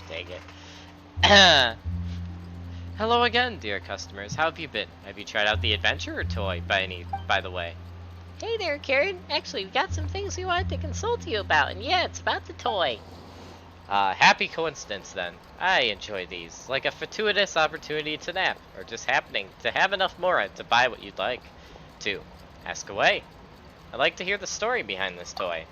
dang it. Hello again, dear customers. How have you been? Have you tried out the adventurer toy by the way? Hey there, Karen. Actually, we got some things we wanted to consult you about, and yeah, it's about the toy. Happy coincidence then. I enjoy these, like a fortuitous opportunity to nap, or just happening to have enough mora to buy what you'd like to. Ask away. I'd like to hear the story behind this toy.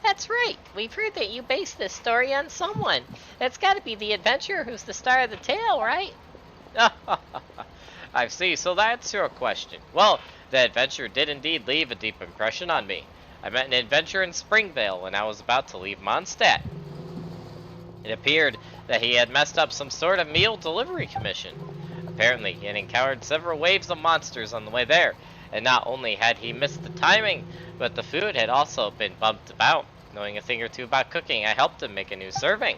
That's right. We've heard that you based this story on someone. That's got to be the adventurer who's the star of the tale, right? I see, so that's your question. Well, the adventurer did indeed leave a deep impression on me. I met an adventurer in Springvale when I was about to leave Mondstadt. It appeared that he had messed up some sort of meal delivery commission. Apparently, he had encountered several waves of monsters on the way there, and not only had he missed the timing, but the food had also been bumped about. Knowing a thing or two about cooking, I helped him make a new serving.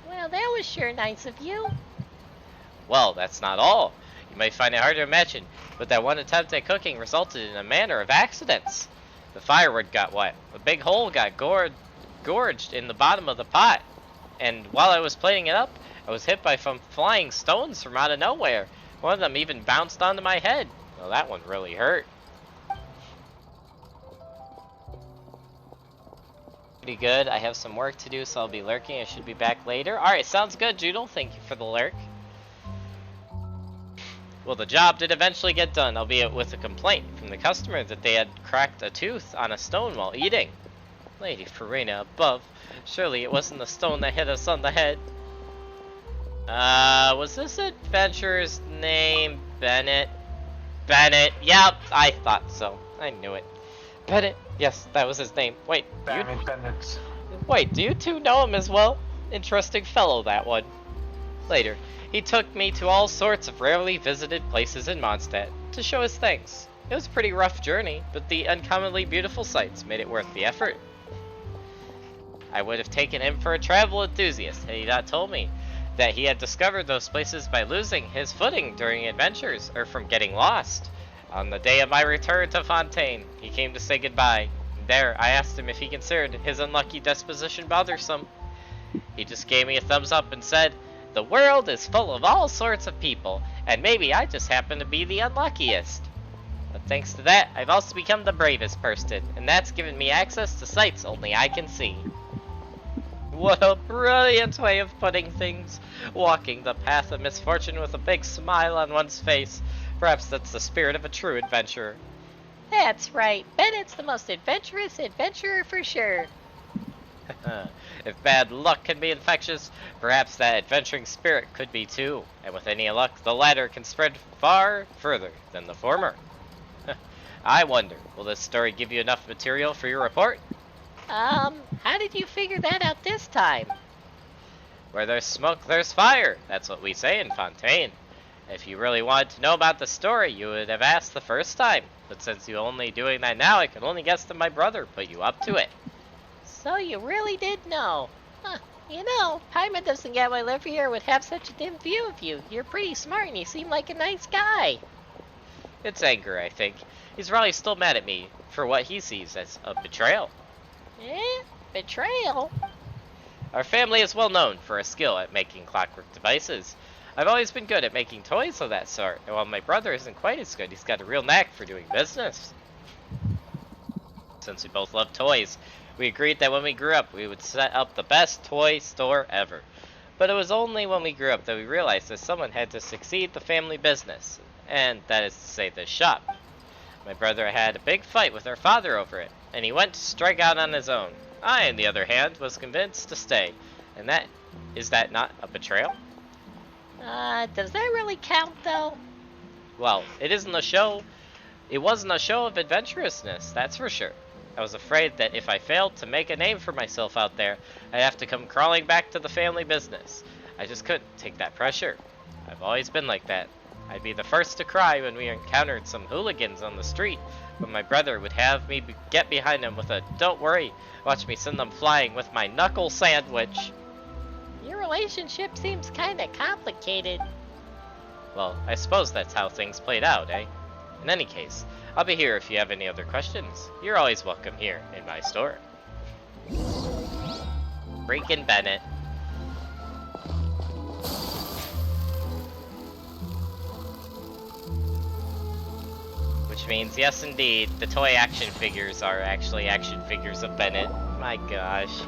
Well, that was sure nice of you. Well, that's not all. You might find it hard to imagine, but that one attempt at cooking resulted in a manner of accidents. The firewood got wet, a big hole got gorged in the bottom of the pot, and while I was plating it up, I was hit by some flying stones from out of nowhere. One of them even bounced onto my head. Well, that one really hurt. Pretty good. I have some work to do, so I'll be lurking. I should be back later. Alright, sounds good, Joodle. Thank you for the lurk. Well, the job did eventually get done, albeit with a complaint from the customer that they had cracked a tooth on a stone while eating. Lady Farina above. Surely it wasn't the stone that hit us on the head. Was this adventurer's name Bennett? Bennett. Yep, I thought so. I knew it. Bennett. Yes, that was his name. Wait, Bennett. Wait, do you two know him as well? Interesting fellow, that one. Later, he took me to all sorts of rarely visited places in Mondstadt to show us things. It was a pretty rough journey, but the uncommonly beautiful sights made it worth the effort. I would have taken him for a travel enthusiast had he not told me that he had discovered those places by losing his footing during adventures, or from getting lost. On the day of my return to Fontaine, he came to say goodbye. There, I asked him if he considered his unlucky disposition bothersome. He just gave me a thumbs up and said, "The world is full of all sorts of people, and maybe I just happen to be the unluckiest." But thanks to that, I've also become the bravest person, and that's given me access to sights only I can see. What a brilliant way of putting things. Walking the path of misfortune with a big smile on one's face. Perhaps that's the spirit of a true adventurer. That's right. Bennett's the most adventurous adventurer for sure. If bad luck can be infectious, perhaps that adventuring spirit could be too. And with any luck, the latter can spread far further than the former. I wonder, will this story give you enough material for your report? How did you figure that out this time? Where there's smoke, there's fire. That's what we say in Fontaine. If you really wanted to know about the story, you would have asked the first time. But since you're only doing that now, I can only guess that my brother put you up to it. So you really did know. Huh. You know, Paimon doesn't get why Olivier would have such a dim view of you. You're pretty smart and you seem like a nice guy. It's anger, I think. He's probably still mad at me for what he sees as a betrayal. Eh? Betrayal? Our family is well known for a skill at making clockwork devices. I've always been good at making toys of that sort, and while my brother isn't quite as good, he's got a real knack for doing business. Since we both love toys, we agreed that when we grew up, we would set up the best toy store ever. But it was only when we grew up that we realized that someone had to succeed the family business, and that is to say the shop. My brother had a big fight with our father over it, and he went to strike out on his own. I, on the other hand, was convinced to stay, and is that not a betrayal? Does that really count though? Well, it isn't a show. It wasn't a show of adventurousness, that's for sure. I was afraid that if I failed to make a name for myself out there, I'd have to come crawling back to the family business. I just couldn't take that pressure. I've always been like that. I'd be the first to cry when we encountered some hooligans on the street, but my brother would have me get behind him with a "don't worry, watch me send them flying with my knuckle sandwich." Your relationship seems kinda complicated. Well, I suppose that's how things played out, eh? In any case, I'll be here if you have any other questions. You're always welcome here in my store. Freaking Bennett. Which means, yes indeed, the toy action figures are actually action figures of Bennett. My gosh.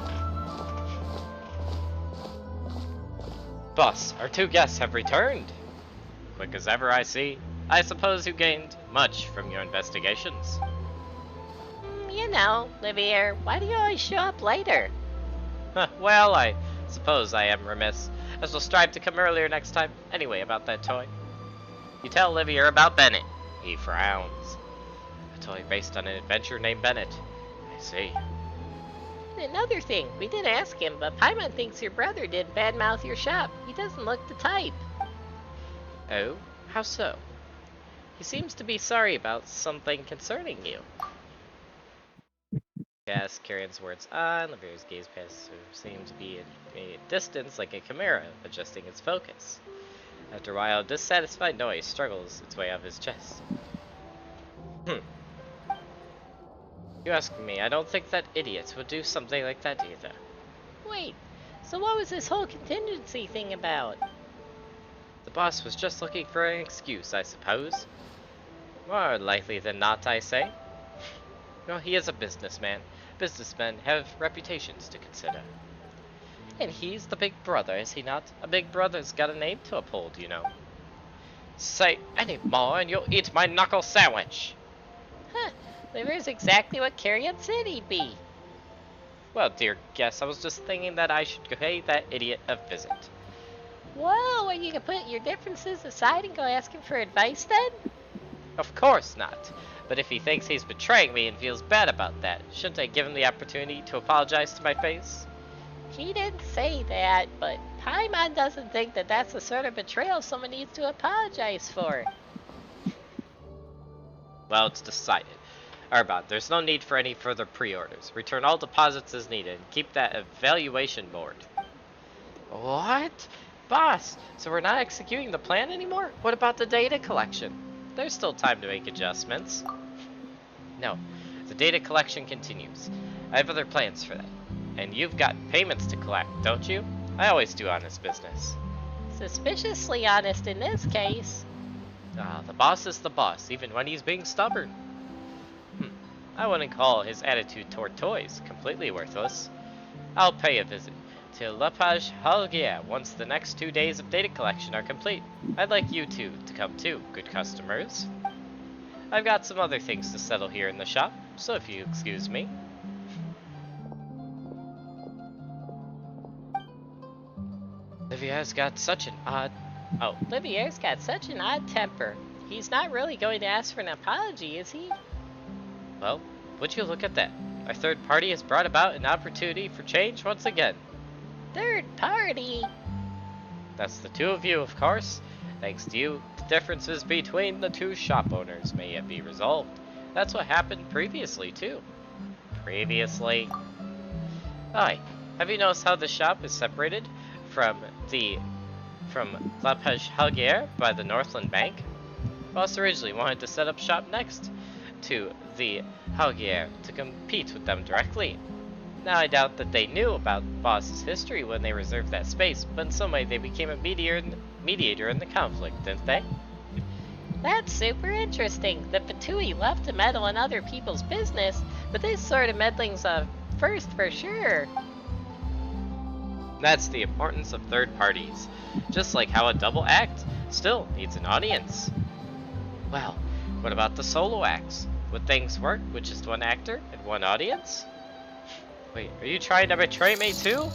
Boss, our two guests have returned. Quick as ever, I see. I suppose you gained much from your investigations. You know, Olivier, why do you always show up later? Well, I suppose I am remiss, as we'll strive to come earlier next time. Anyway, about that toy. You tell Olivier about Bennett. He frowns. A toy based on an adventurer named Bennett. I see. And another thing, we didn't ask him, but Paimon thinks your brother did badmouth your shop. He doesn't look the type. Oh? How so? He seems to be sorry about something concerning you. Yes, Carrion's words on. Olivier's gaze passed seemed to be at a distance like a chimera, adjusting its focus. After a while, a dissatisfied noise struggles its way up his chest. You ask me, I don't think that idiots would do something like that either. Wait, so what was this whole contingency thing about? The boss was just looking for an excuse, I suppose. More likely than not, I say. Well, he is a businessman. Businessmen have reputations to consider. And he's the big brother, is he not? A big brother's got a name to uphold, you know. Say any more and you'll eat my knuckle sandwich. Huh, Olivier's exactly what Carrion said he'd be. Well, dear guest, I was just thinking that I should pay that idiot a visit. Whoa, are you gonna put your differences aside and go ask him for advice then? Of course not. But if he thinks he's betraying me and feels bad about that, shouldn't I give him the opportunity to apologize to my face? He didn't say that, but Paimon doesn't think that that's the sort of betrayal someone needs to apologize for. Well, it's decided. Arbot, there's no need for any further pre-orders. Return all deposits as needed and keep that evaluation board. What? Boss, so we're not executing the plan anymore? What about the data collection? there's still time to make adjustments. No, the data collection continues. I have other plans for that. And you've got payments to collect, don't you? I always do honest business. Suspiciously honest in this case. Ah, the boss is the boss, even when he's being stubborn. I wouldn't call his attitude toward toys completely worthless. I'll pay a visit to La Page Halgia once the next 2 days of data collection are complete. I'd like you two to come too, good customers. I've got some other things to settle here in the shop, so if you excuse me. Olivier's got such an odd... Oh, Olivier's got such an odd temper. He's not really going to ask for an apology, is he? well, would you look at that? Our third party has brought about an opportunity for change once again. Third party? That's the two of you, of course. Thanks to you, the differences between the two shop owners may yet be resolved. That's what happened previously, too. Previously? Aye. Have you noticed how the shop is separated from La Page Halgier by the Northland Bank? Boss originally wanted to set up shop next to the Halgier to compete with them directly. Now I doubt that they knew about Boss's history when they reserved that space, but in some way they became a mediator in the conflict, didn't they? That's super interesting. The Fatui love to meddle in other people's business, but this sort of meddling's a first for sure. That's the importance of third parties. Just like how a double act still needs an audience. Well, what about the solo acts? Would things work with just one actor and one audience? Wait, are you trying to betray me too?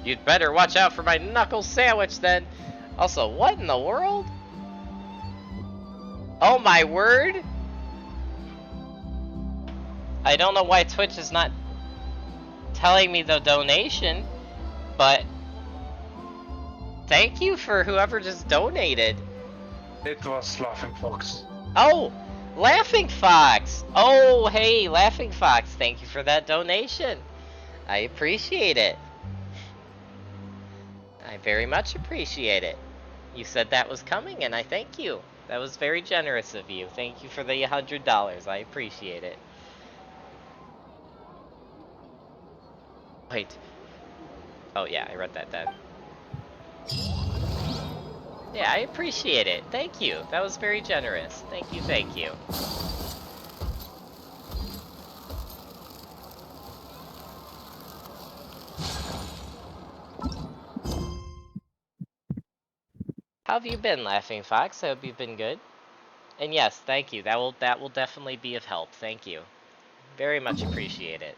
You'd better watch out for my knuckle sandwich then. Also, what in the world? Oh my word! I don't know why Twitch is not telling me the donation, but thank you for whoever just donated. It was Laughing Fox. Oh, Laughing Fox! Oh, hey, Laughing Fox, thank you for that donation. I appreciate it. I very much appreciate it. You said that was coming, and I thank you. That was very generous of you. Thank you for the $100. I appreciate it. Wait. Oh, yeah, I read that then. Yeah, I appreciate it. Thank you. That was very generous. Thank you, thank you. How have you been, Laughing Fox? I hope you've been good. And yes, thank you. That will definitely be of help. Thank you. Very much appreciate it.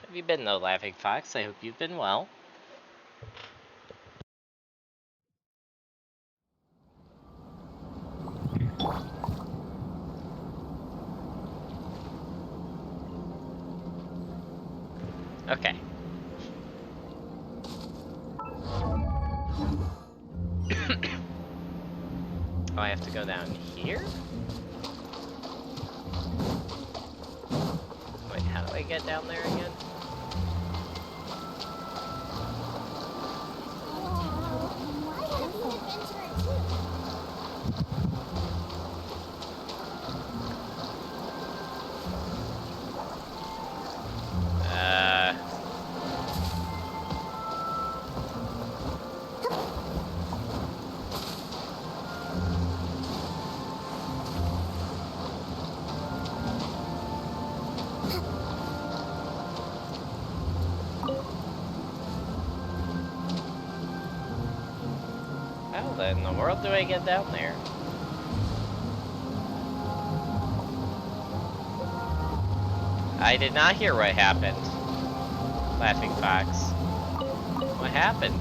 Have you been though, Laughing Fox? I hope you've been well. Okay. Oh, I have to go down here? Wait, how do I get down there again? How in the world do I get down there? I did not hear what happened. Laughing Fox. What happened?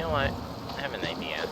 know what? I have an idea.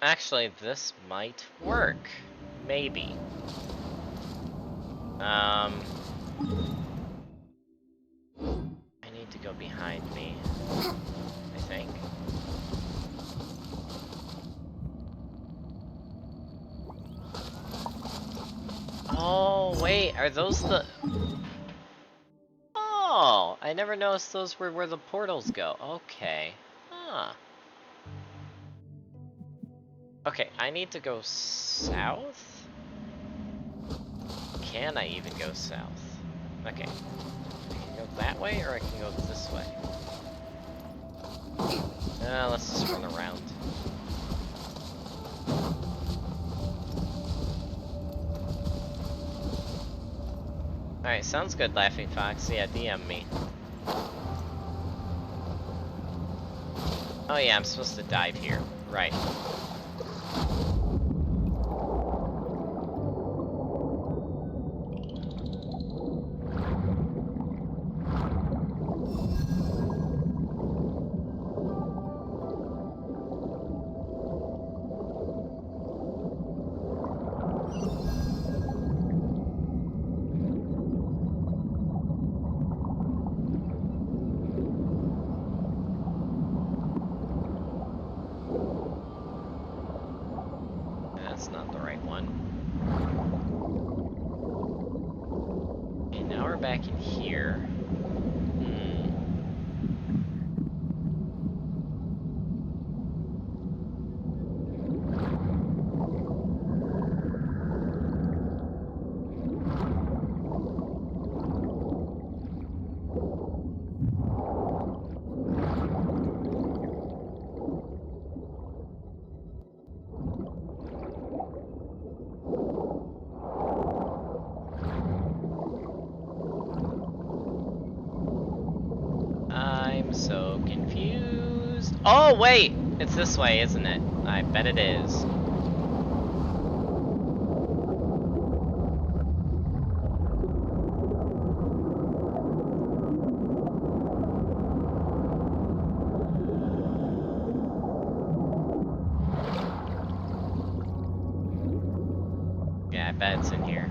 Actually, this might work. Maybe. I need to go behind me, I think. Oh, wait, are those the... Oh, I never noticed those were where the portals go. Okay. Huh. Okay, I need to go south? Can I even go south? Okay. I can go that way, or I can go this way. Let's just run around. Alright, sounds good, Laughing Fox. Yeah, DM me. Oh yeah, I'm supposed to dive here. Right. That's not the right one. Okay, now we're back in here. I'm so confused. Oh, wait! It's this way, isn't it? I bet it is. Yeah, I bet it's in here.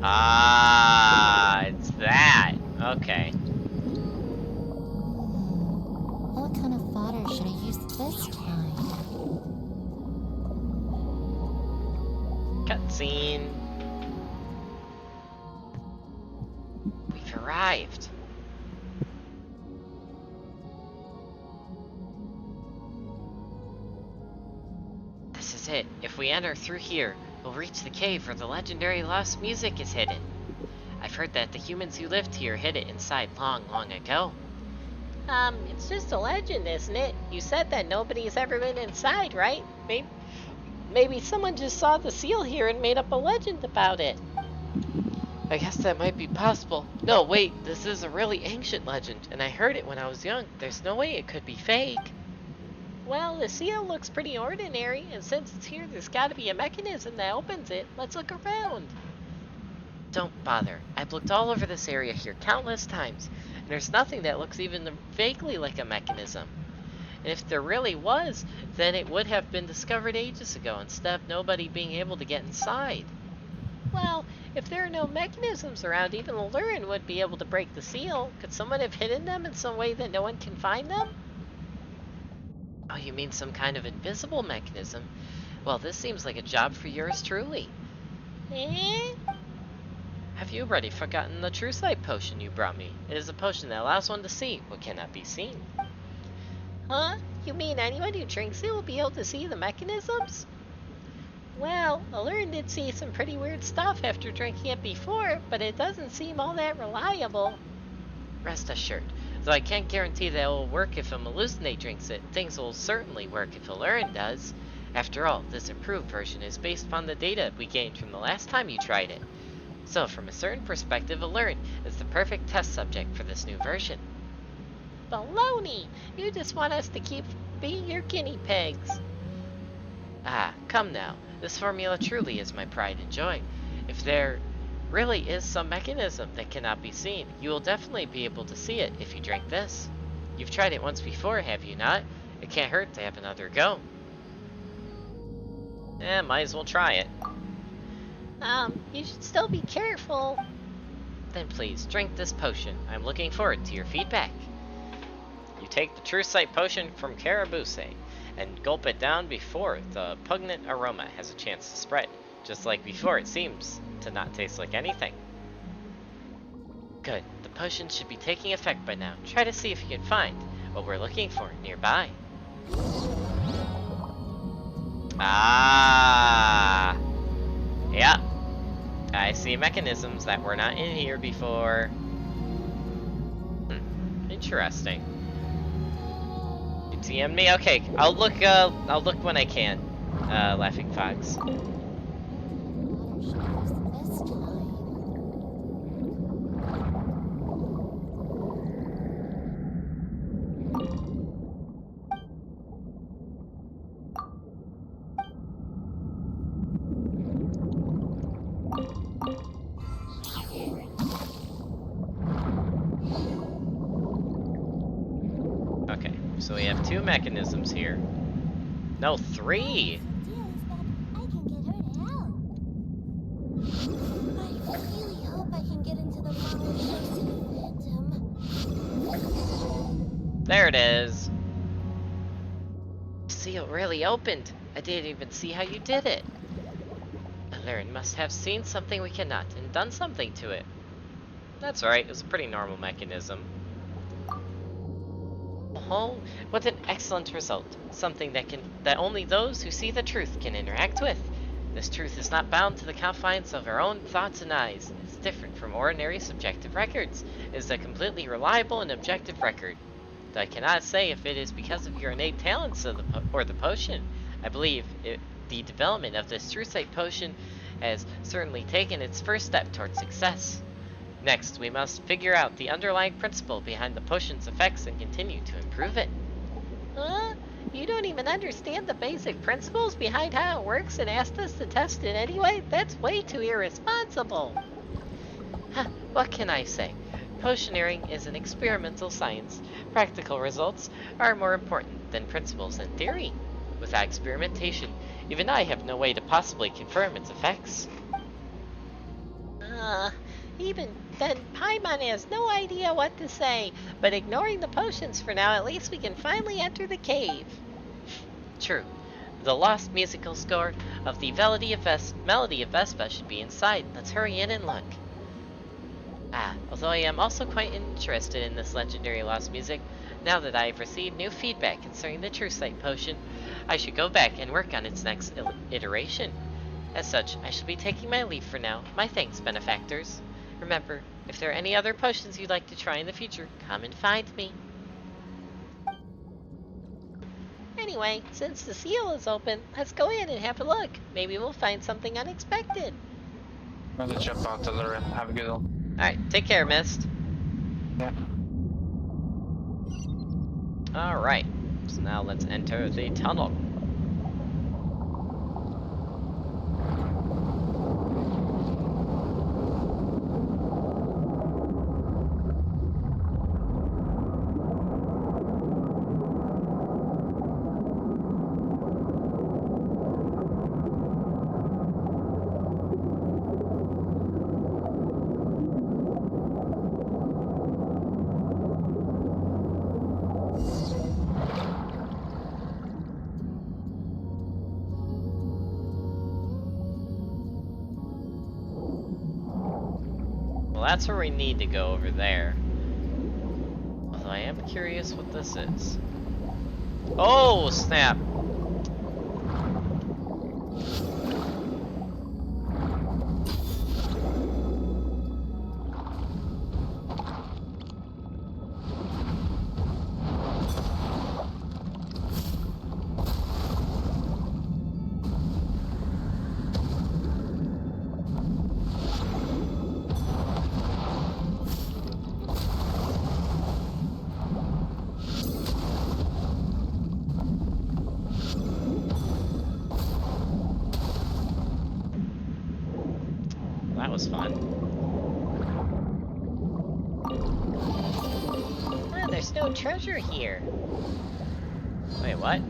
Ah, it's that. Okay. What kind of fodder should I use this time? Cutscene. We've arrived. This is it. If we enter through here, we'll reach the cave where the legendary lost music is hidden. I've heard that the humans who lived here hid it inside long, long ago. It's just a legend, isn't it? You said that nobody's ever been inside, right? Maybe someone just saw the seal here and made up a legend about it. I guess that might be possible. No, wait, this is a really ancient legend, and I heard it when I was young. There's no way it could be fake. Well, the seal looks pretty ordinary, and since it's here, there's gotta be a mechanism that opens it. Let's look around. Don't bother. I've looked all over this area here countless times, and there's nothing that looks even vaguely like a mechanism. And if there really was, then it would have been discovered ages ago instead of nobody being able to get inside. Well, if there are no mechanisms around, even Elurin would be able to break the seal. Could someone have hidden them in some way that no one can find them? Oh, you mean some kind of invisible mechanism? Well, this seems like a job for yours truly. Eh? Have you already forgotten the True Sight potion you brought me? It is a potion that allows one to see what cannot be seen. Huh? You mean anyone who drinks it will be able to see the mechanisms? Well, Elurin did see some pretty weird stuff after drinking it before, but it doesn't seem all that reliable. Rest assured, though I can't guarantee that it will work if a hallucinate drinks it, things will certainly work if Elurin does. After all, this improved version is based upon the data we gained from the last time you tried it. So, from a certain perspective, Elurin is the perfect test subject for this new version. Baloney! You just want us to keep being your guinea pigs. Ah, come now. This formula truly is my pride and joy. If there really is some mechanism that cannot be seen, you will definitely be able to see it if you drink this. You've tried it once before, have you not? It can't hurt to have another go. Might as well try it. You should still be careful. Then please, drink this potion. I'm looking forward to your feedback. You take the True Sight potion from Carabuse and gulp it down before the pungent aroma has a chance to spread. Just like before, it seems to not taste like anything. Good. The potion should be taking effect by now. Try to see if you can find what we're looking for nearby. Ah! Yeah. I see mechanisms that were not in here before. Interesting. You TM'd me? Okay, I'll look when I can. Laughing Fox. Okay, so we have 2 mechanisms here. No, 3! There it is. The seal really opened. I didn't even see how you did it. Elurin must have seen something we cannot and done something to it. That's right, it was a pretty normal mechanism. Oh, what an excellent result. Something that only those who see the truth can interact with. This truth is not bound to the confines of our own thoughts and eyes. It's different from ordinary subjective records. It is a completely reliable and objective record. Though I cannot say if it is because of your innate talents or the potion. I believe the development of this True Sight potion has certainly taken its first step towards success. Next, we must figure out the underlying principle behind the potion's effects and continue to improve it. You don't even understand the basic principles behind how it works and asked us to test it anyway? That's way too irresponsible. What can I say? Potioneering is an experimental science. Practical results are more important than principles and theory. Without experimentation, even I have no way to possibly confirm its effects. Even then, Paimon has no idea what to say, but ignoring the potions for now, at least we can finally enter the cave. True. The lost musical score of the Melody of Vespa should be inside. Let's hurry in and look. Although I am also quite interested in this legendary lost music, now that I have received new feedback concerning the True Sight potion, I should go back and work on its next iteration. As such, I shall be taking my leave for now. My thanks, benefactors. Remember, if there are any other potions you'd like to try in the future, come and find me. Anyway, since the seal is open, let's go in and have a look. Maybe we'll find something unexpected. I'm gonna jump out, Elurin. Have a good one. Alright, take care, Mist. Yeah. Alright, so now let's enter the tunnel. Well, that's where we need to go, over there. Although I am curious what this is. Oh, snap! That was fun. Ah, there's no treasure here. Wait, what?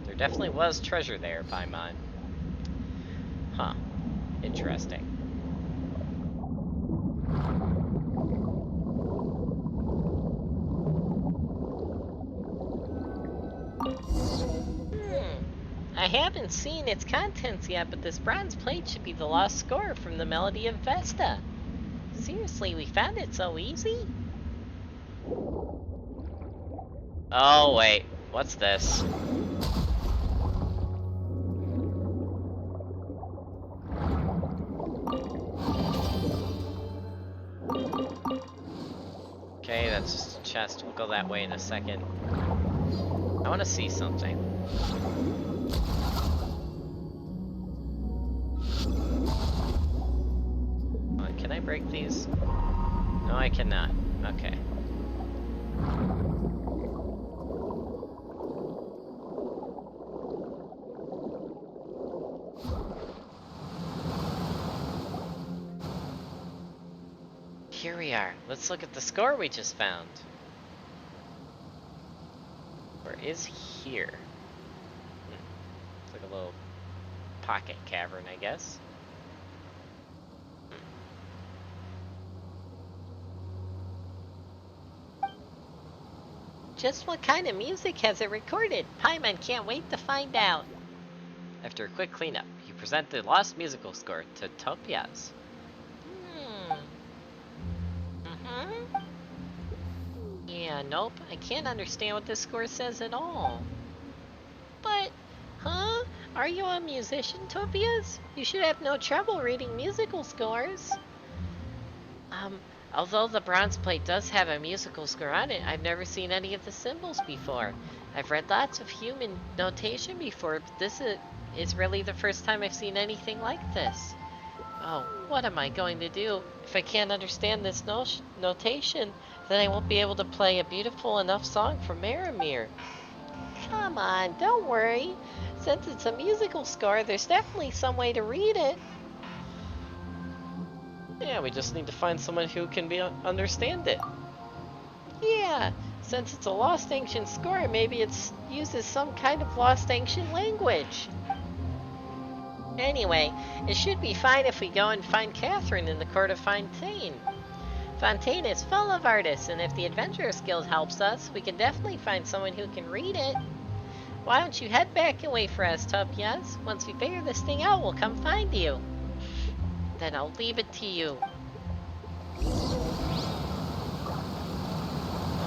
There definitely was treasure there, Paimon. Huh. Interesting. I haven't seen its contents yet, but this bronze plate should be the lost score from the Melody of Vesta. Seriously, we found it so easy? Oh, wait. What's this? Okay, that's just a chest. We'll go that way in a second. I want to see something. Can I break these? No, I cannot. Okay. Here we are. Let's look at the score we just found. Where is here? It's like a little pocket cavern, I guess. Just what kind of music has it recorded? Paimon can't wait to find out. After a quick cleanup, you present the lost musical score to Topias. Yeah, nope. I can't understand what this score says at all. But, huh? Are you a musician, Topias? You should have no trouble reading musical scores. Although the bronze plate does have a musical score on it, I've never seen any of the symbols before. I've read lots of human notation before, but this is really the first time I've seen anything like this. Oh, what am I going to do? If I can't understand this notation, then I won't be able to play a beautiful enough song for Maramir. Come on, don't worry. Since it's a musical score, there's definitely some way to read it. Yeah, we just need to find someone who can understand it. Yeah, since it's a lost ancient score, maybe it uses some kind of lost ancient language. Anyway, it should be fine if we go and find Catherine in the court of Fontaine. Fontaine is full of artists, and if the Adventurers Guild helps us, we can definitely find someone who can read it. Why don't you head back and wait for us, Topias? Once we figure this thing out, we'll come find you. Then I'll leave it to you.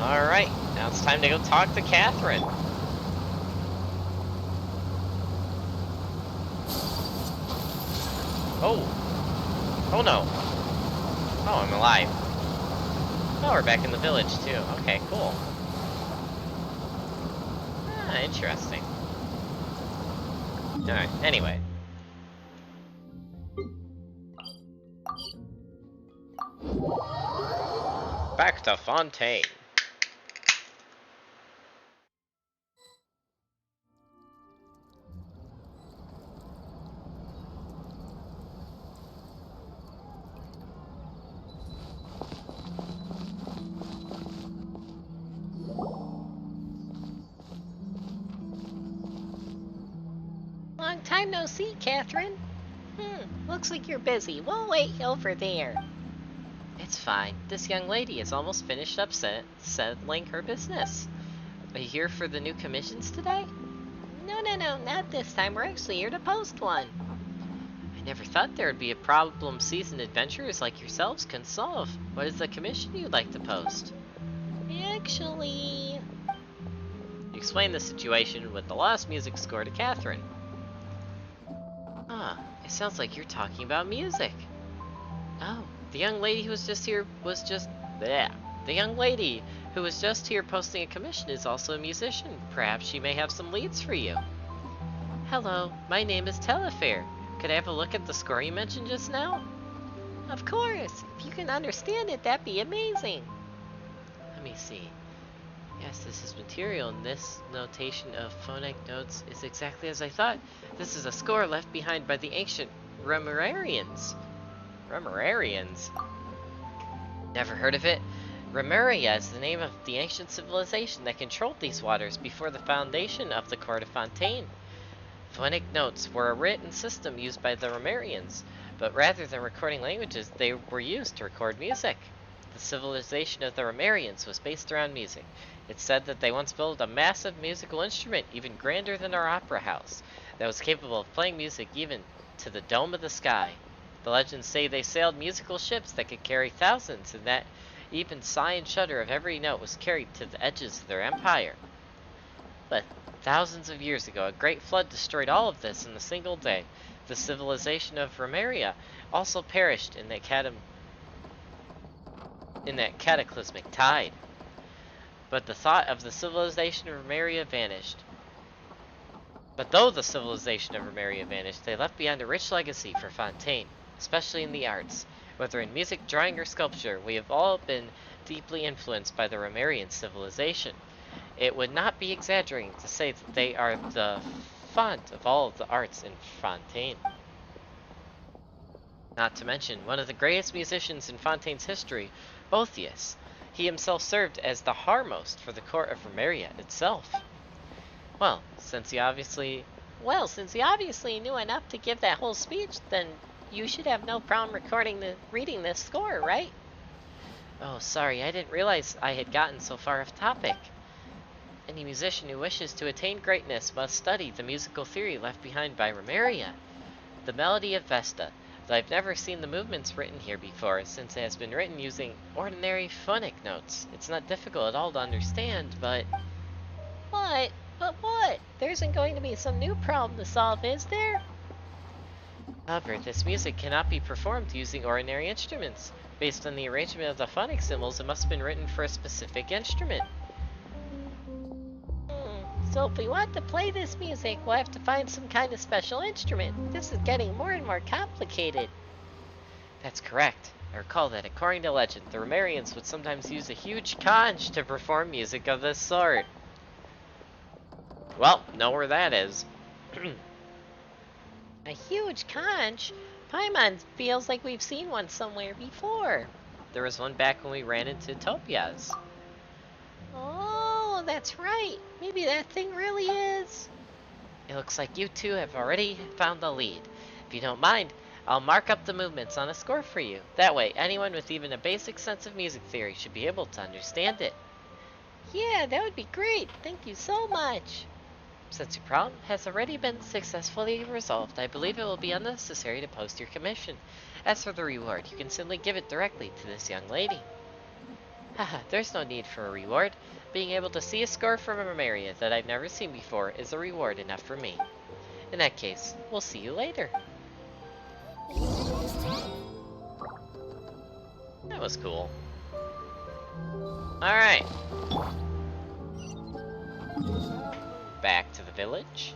Alright, now it's time to go talk to Catherine. Oh! Oh no! Oh, I'm alive. Oh, we're back in the village too. Okay, cool. Ah, interesting. Alright, anyway. Back to Fontaine. Long time no see, Catherine. Looks like you're busy. We'll wait over there. It's fine. This young lady is almost finished up settling her business. Are you here for the new commissions today? No, not this time. We're actually here to post one. I Never thought there would be a problem seasoned adventurers like yourselves can solve. What is the commission you'd like to post? Actually... You explain the situation with the lost music score to Catherine. Ah, it sounds like you're talking about music. Oh, the young lady who was just here was just... Bleh. The young lady who was just here posting a commission is also a musician. Perhaps she may have some leads for you. Hello, my name is Telefair. Could I have a look at the score you mentioned just now? Of course. If you can understand it, that'd be amazing. Let me see. Yes, this is material, and this notation of phonic notes is exactly as I thought. This is a score left behind by the ancient Remerarians. Remerarians? Never heard of it? Remeria is the name of the ancient civilization that controlled these waters before the foundation of the court of Fontaine. Phonic notes were a written system used by the Remerians, but rather than recording languages, they were used to record music. The civilization of the Remerians was based around music. It's said that they once built a massive musical instrument, even grander than our opera house, that was capable of playing music even to the dome of the sky. The legends say they sailed musical ships that could carry thousands, and that even sigh and shudder of every note was carried to the edges of their empire. But thousands of years ago, a great flood destroyed all of this in a single day. The civilization of Remeria also perished in that cataclysmic tide. But the thought of the civilization of Remeria vanished. But though the civilization of Remeria vanished, they left behind a rich legacy for Fontaine, especially in the arts. Whether in music, drawing, or sculpture, we have all been deeply influenced by the Remerian civilization. It would not be exaggerating to say that they are the font of all of the arts in Fontaine. Not to mention, one of the greatest musicians in Fontaine's history, Boethius. He himself served as the harmost for the court of Remeria itself. Well, since he obviously knew enough to give that whole speech, then you should have no problem reading this score, right? Oh, sorry, I didn't realize I had gotten so far off topic. Any musician who wishes to attain greatness must study the musical theory left behind by Remeria, the melody of Vesta. Though I've never seen the movements written here before, since it has been written using ordinary phonic notes. It's not difficult at all to understand, but... What? But what? There isn't going to be some new problem to solve, is there? However, this music cannot be performed using ordinary instruments. Based on the arrangement of the phonic symbols, it must have been written for a specific instrument. So if we want to play this music, we'll have to find some kind of special instrument. This is getting more and more complicated. That's correct. I recall that according to legend, the Remerians would sometimes use a huge conch to perform music of this sort. Well, know where that is. A huge conch? Paimon feels like we've seen one somewhere before. There was one back when we ran into Topias. Oh, that's right. Maybe that thing really is. It looks like you two have already found the lead. If you don't mind, I'll mark up the movements on a score for you. That way, anyone with even a basic sense of music theory should be able to understand it. Yeah, that would be great. Thank you so much. Since your problem has already been successfully resolved, I believe it will be unnecessary to post your commission. As for the reward, you can simply give it directly to this young lady. Haha, there's no need for a reward. Being able to see a score from a area that I've never seen before is a reward enough for me. In that case, we'll see you later. That was cool. Alright. Back to the village.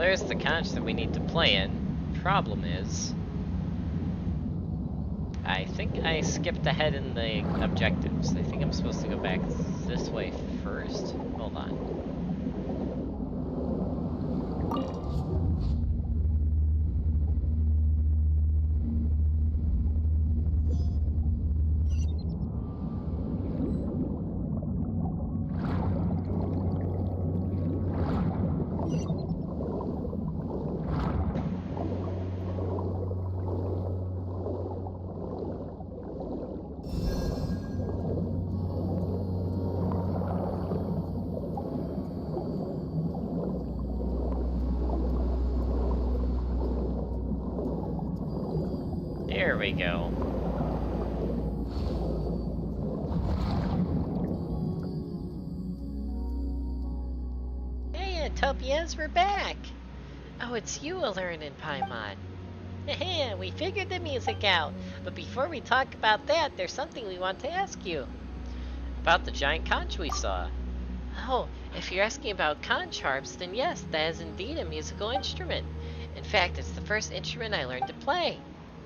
there's the conch that we need to play in. Problem is, I think I skipped ahead in the objectives. I think I'm supposed to go back this way first. Hold on. There we go. Hey, Utopias, we're back! Oh, it's you, Elurin and Paimon. Heh, we figured the music out. But before we talk about that, there's something we want to ask you. About the giant conch we saw. Oh, if you're asking about conch harps, then yes, that is indeed a musical instrument. In fact, it's the first instrument I learned to play.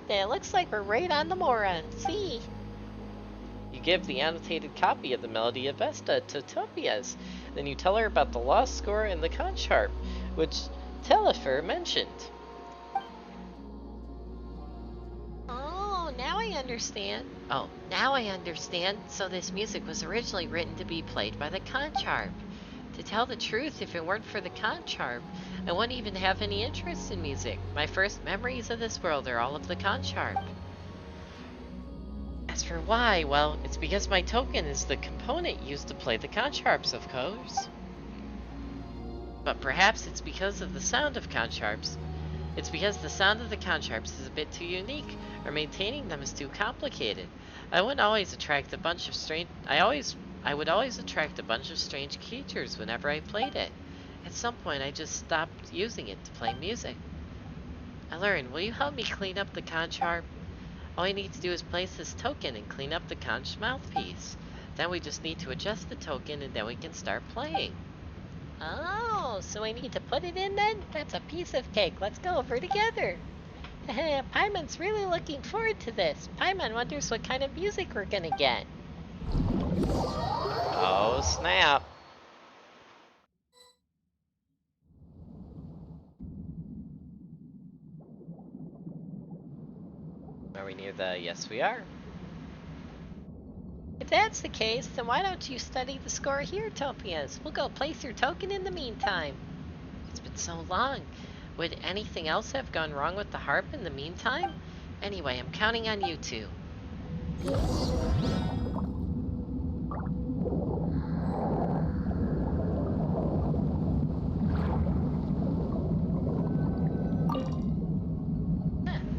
Then it looks like we're right on the Mora. See? You give the annotated copy of the Melody of Vesta to Topias. Then you tell her about the lost score and the conch harp, which Telefer mentioned. Oh, now I understand. So this music was originally written to be played by the conch harp. To tell the truth, if it weren't for the conch harp, I wouldn't even have any interest in music. My first memories of this world are all of the conch harp. As for why, well, it's because my token is the component used to play the conch harps, of course. But perhaps it's because of the sound of conch harps. It's because the sound of the conch harps is a bit too unique, or maintaining them is too complicated. I would always attract a bunch of strange creatures whenever I played it. At some point, I just stopped using it to play music. Elurin, will you help me clean up the conch harp? All I need to do is place this token and clean up the conch mouthpiece. Then we just need to adjust the token and then we can start playing. Oh, so I need to put it in then? That's a piece of cake. Let's go over together. Paimon's really looking forward to this. Paimon wonders what kind of music we're gonna get. Oh, snap. Are we near the... Yes, we are. If that's the case, then why don't you study the score here, Topias? We'll go place your token in the meantime. It's been so long. Would anything else have gone wrong with the harp in the meantime? Anyway, I'm counting on you two.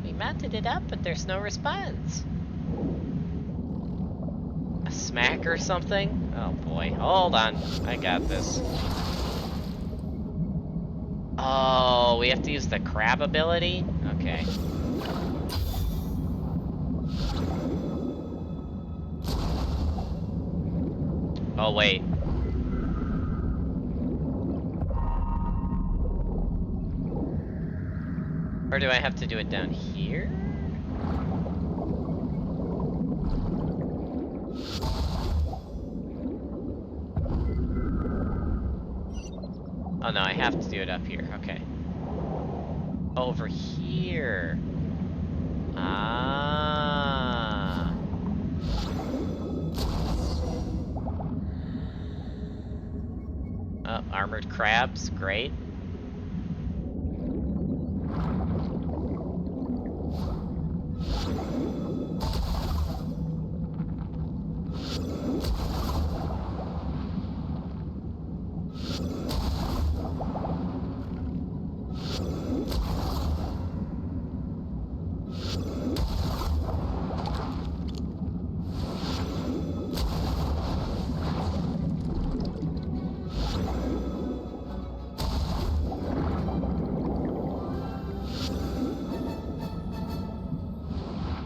We mounted it up, but there's no response. A smack or something? Oh boy, hold on. I got this. Oh, we have to use the crab ability? Okay. Oh, wait. Or do I have to do it down here? Oh no, I have to do it up here. Okay. Over here. Ah. Oh, armored crabs. Great.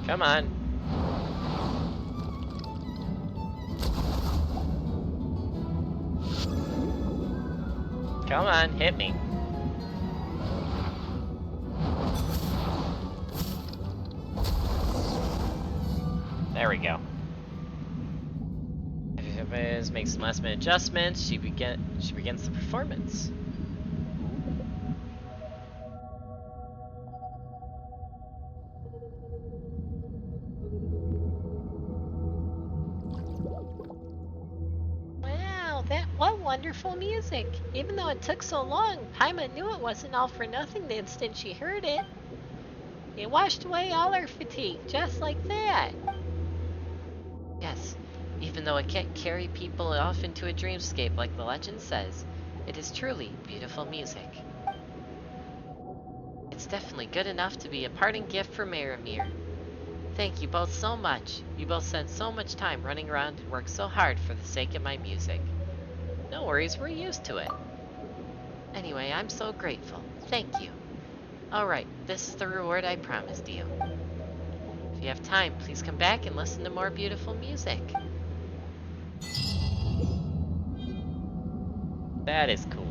Come on. Come on, hit me. There we go. Makes some last minute adjustments. She begins the performance. Wow, what wonderful music. Even though it took so long, Paimon knew it wasn't all for nothing the instant she heard it. It washed away all her fatigue, just like that. Yes, even though it can't carry people off into a dreamscape like the legend says, it is truly beautiful music. It's definitely good enough to be a parting gift for Meramir. Thank you both so much. You both spent so much time running around and worked so hard for the sake of my music. No worries, we're used to it. Anyway, I'm so grateful. Thank you. Alright, this is the reward I promised you. If you have time, please come back and listen to more beautiful music. That is cool.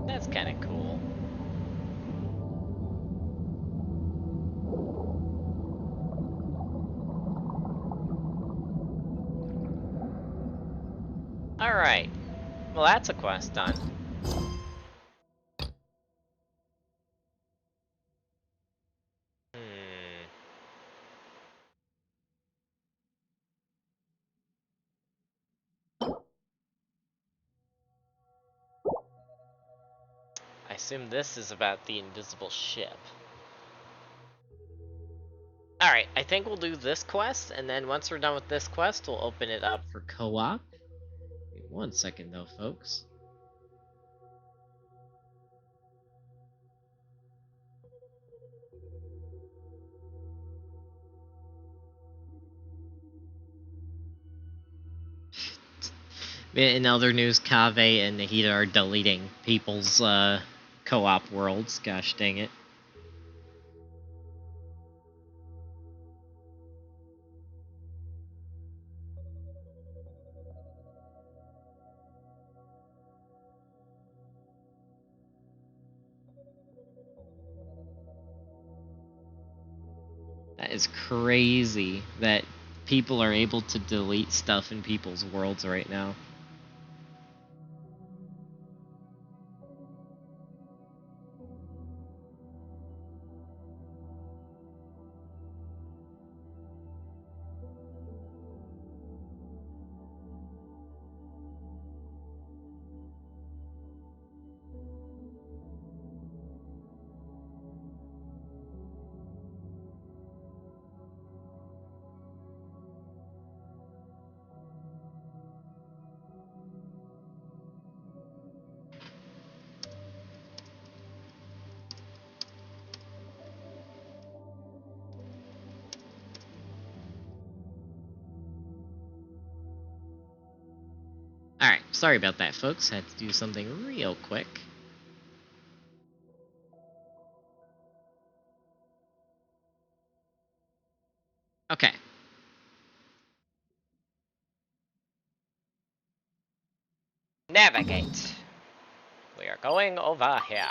That's kind of cool. Alright. Well, that's a quest done. I assume this is about the invisible ship. Alright, I think we'll do this quest, and then once we're done with this quest, we'll open it up for co-op. Wait 1 second though, folks. In other news, Kave and Nahida are deleting people's co-op worlds. Gosh dang it. That is crazy that people are able to delete stuff in people's worlds right now. Alright, sorry about that, folks. Had to do something real quick. Okay. Navigate. We are going over here.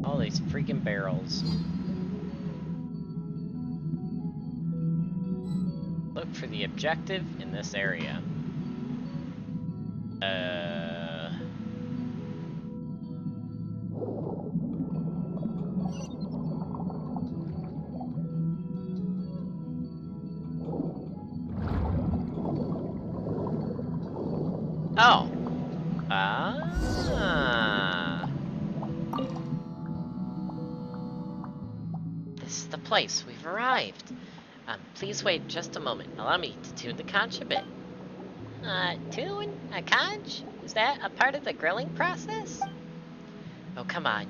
All these freaking barrels. Look for the the objective in this area. Oh. Ah. This is the place. We've arrived. Please wait just a moment. Allow me to tune the conch a bit. Tune? A conch? Is that a part of the grilling process? Oh, come on.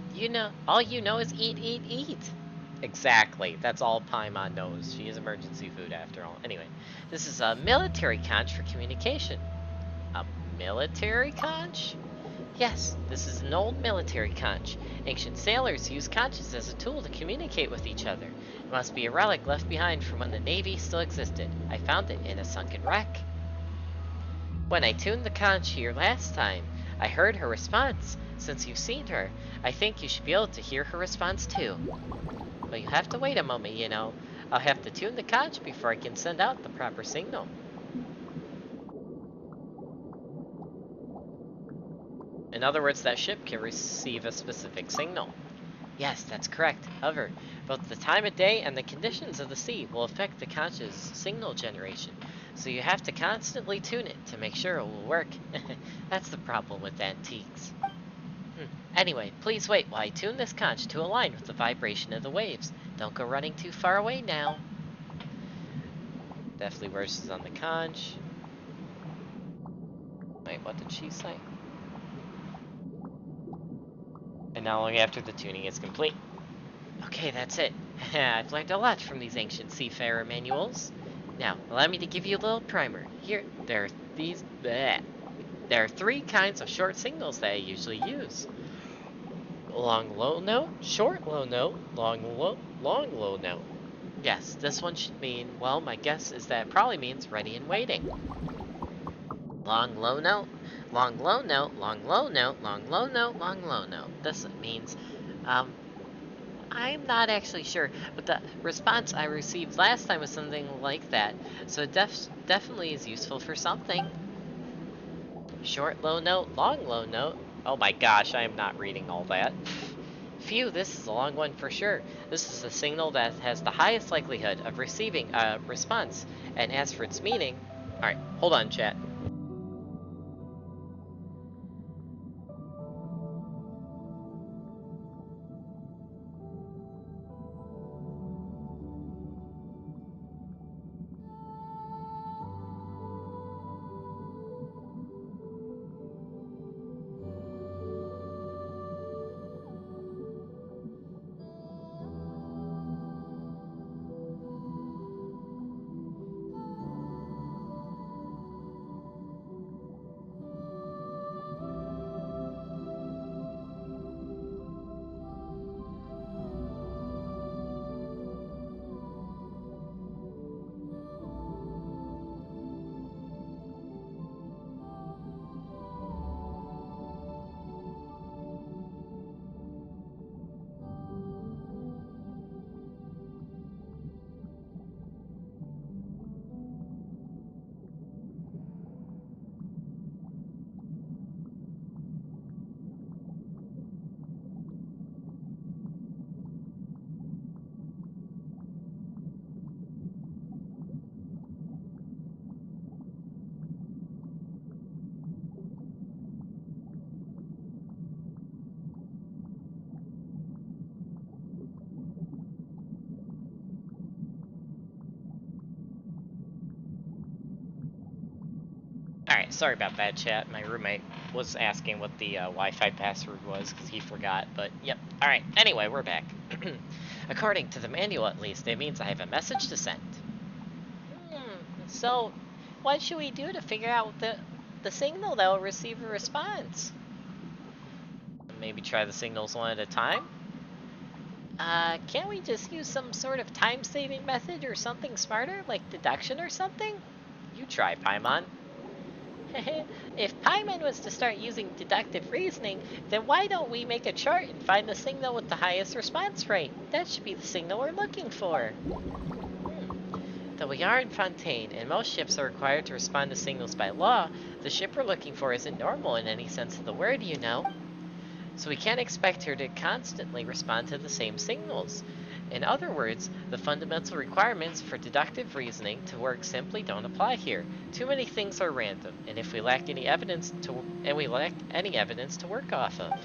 All you know is eat, eat, eat. Exactly. That's all Paimon knows. She is emergency food after all. Anyway, this is a military conch for communication. A military conch? Yes, this is an old military conch. Ancient sailors used conches as a tool to communicate with each other. It must be a relic left behind from when the Navy still existed. I found it in a sunken wreck. When I tuned the conch here last time, I heard her response. Since you've seen her, I think you should be able to hear her response too. But you have to wait a moment, you know. I'll have to tune the conch before I can send out the proper signal. In other words, that ship can receive a specific signal. Yes, that's correct. However, both the time of day and the conditions of the sea will affect the conch's signal generation. So you have to constantly tune it to make sure it will work. That's the problem with antiques. Anyway, please wait while I tune this conch to align with the vibration of the waves. Don't go running too far away now. Definitely where she's on the conch. Wait, what did she say? And now long after the tuning is complete. Okay, that's it. I've learned a lot from these ancient seafarer manuals. Now, allow me to give you a little primer. Here, there are 3 kinds of short signals that I usually use. Long low note, short low note, long low note. Yes, this one should mean, well, my guess is that it probably means ready and waiting. Long low note, long low note, long low note, long low note, long low note. This means, I'm not actually sure, but the response I received last time was something like that, so it definitely is useful for something. Short low note, long low note. Oh my gosh, I am not reading all that. Phew, this is a long one for sure. This is the signal that has the highest likelihood of receiving a response, and as for its meaning... Alright, hold on, chat. Alright, sorry about that, chat. My roommate was asking what the Wi-Fi password was because he forgot, but yep. Alright, anyway, we're back. According to the manual, at least, it means I have a message to send. So, what should we do to figure out the signal that will receive a response? Maybe try the signals one at a time? Can't we just use some sort of time-saving method or something smarter, like deduction or something? You try, Paimon. If Paimon was to start using deductive reasoning, then why don't we make a chart and find the signal with the highest response rate? That should be the signal we're looking for. Though we are in Fontaine, and most ships are required to respond to signals by law, the ship we're looking for isn't normal in any sense of the word, you know. So we can't expect her to constantly respond to the same signals. In other words, the fundamental requirements for deductive reasoning to work simply don't apply here. Too many things are random, and if we lack any evidence to work off of.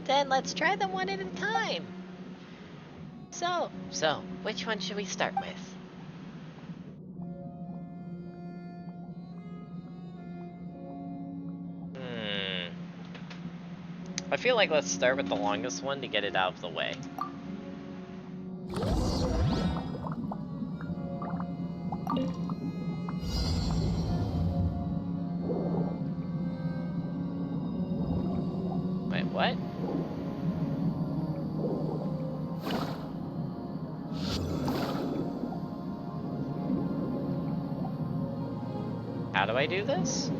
Then let's try them one at a time. So, which one should we start with? I feel like let's start with the longest one to get it out of the way. Wait, what? How do I do this?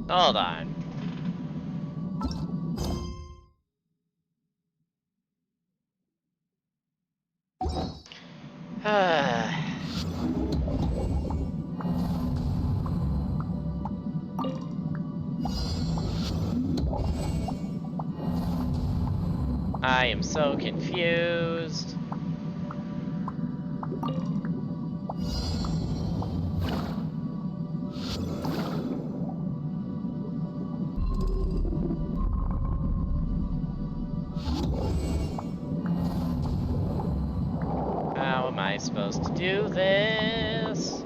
Hold on. I am so confused. How am I supposed to do this?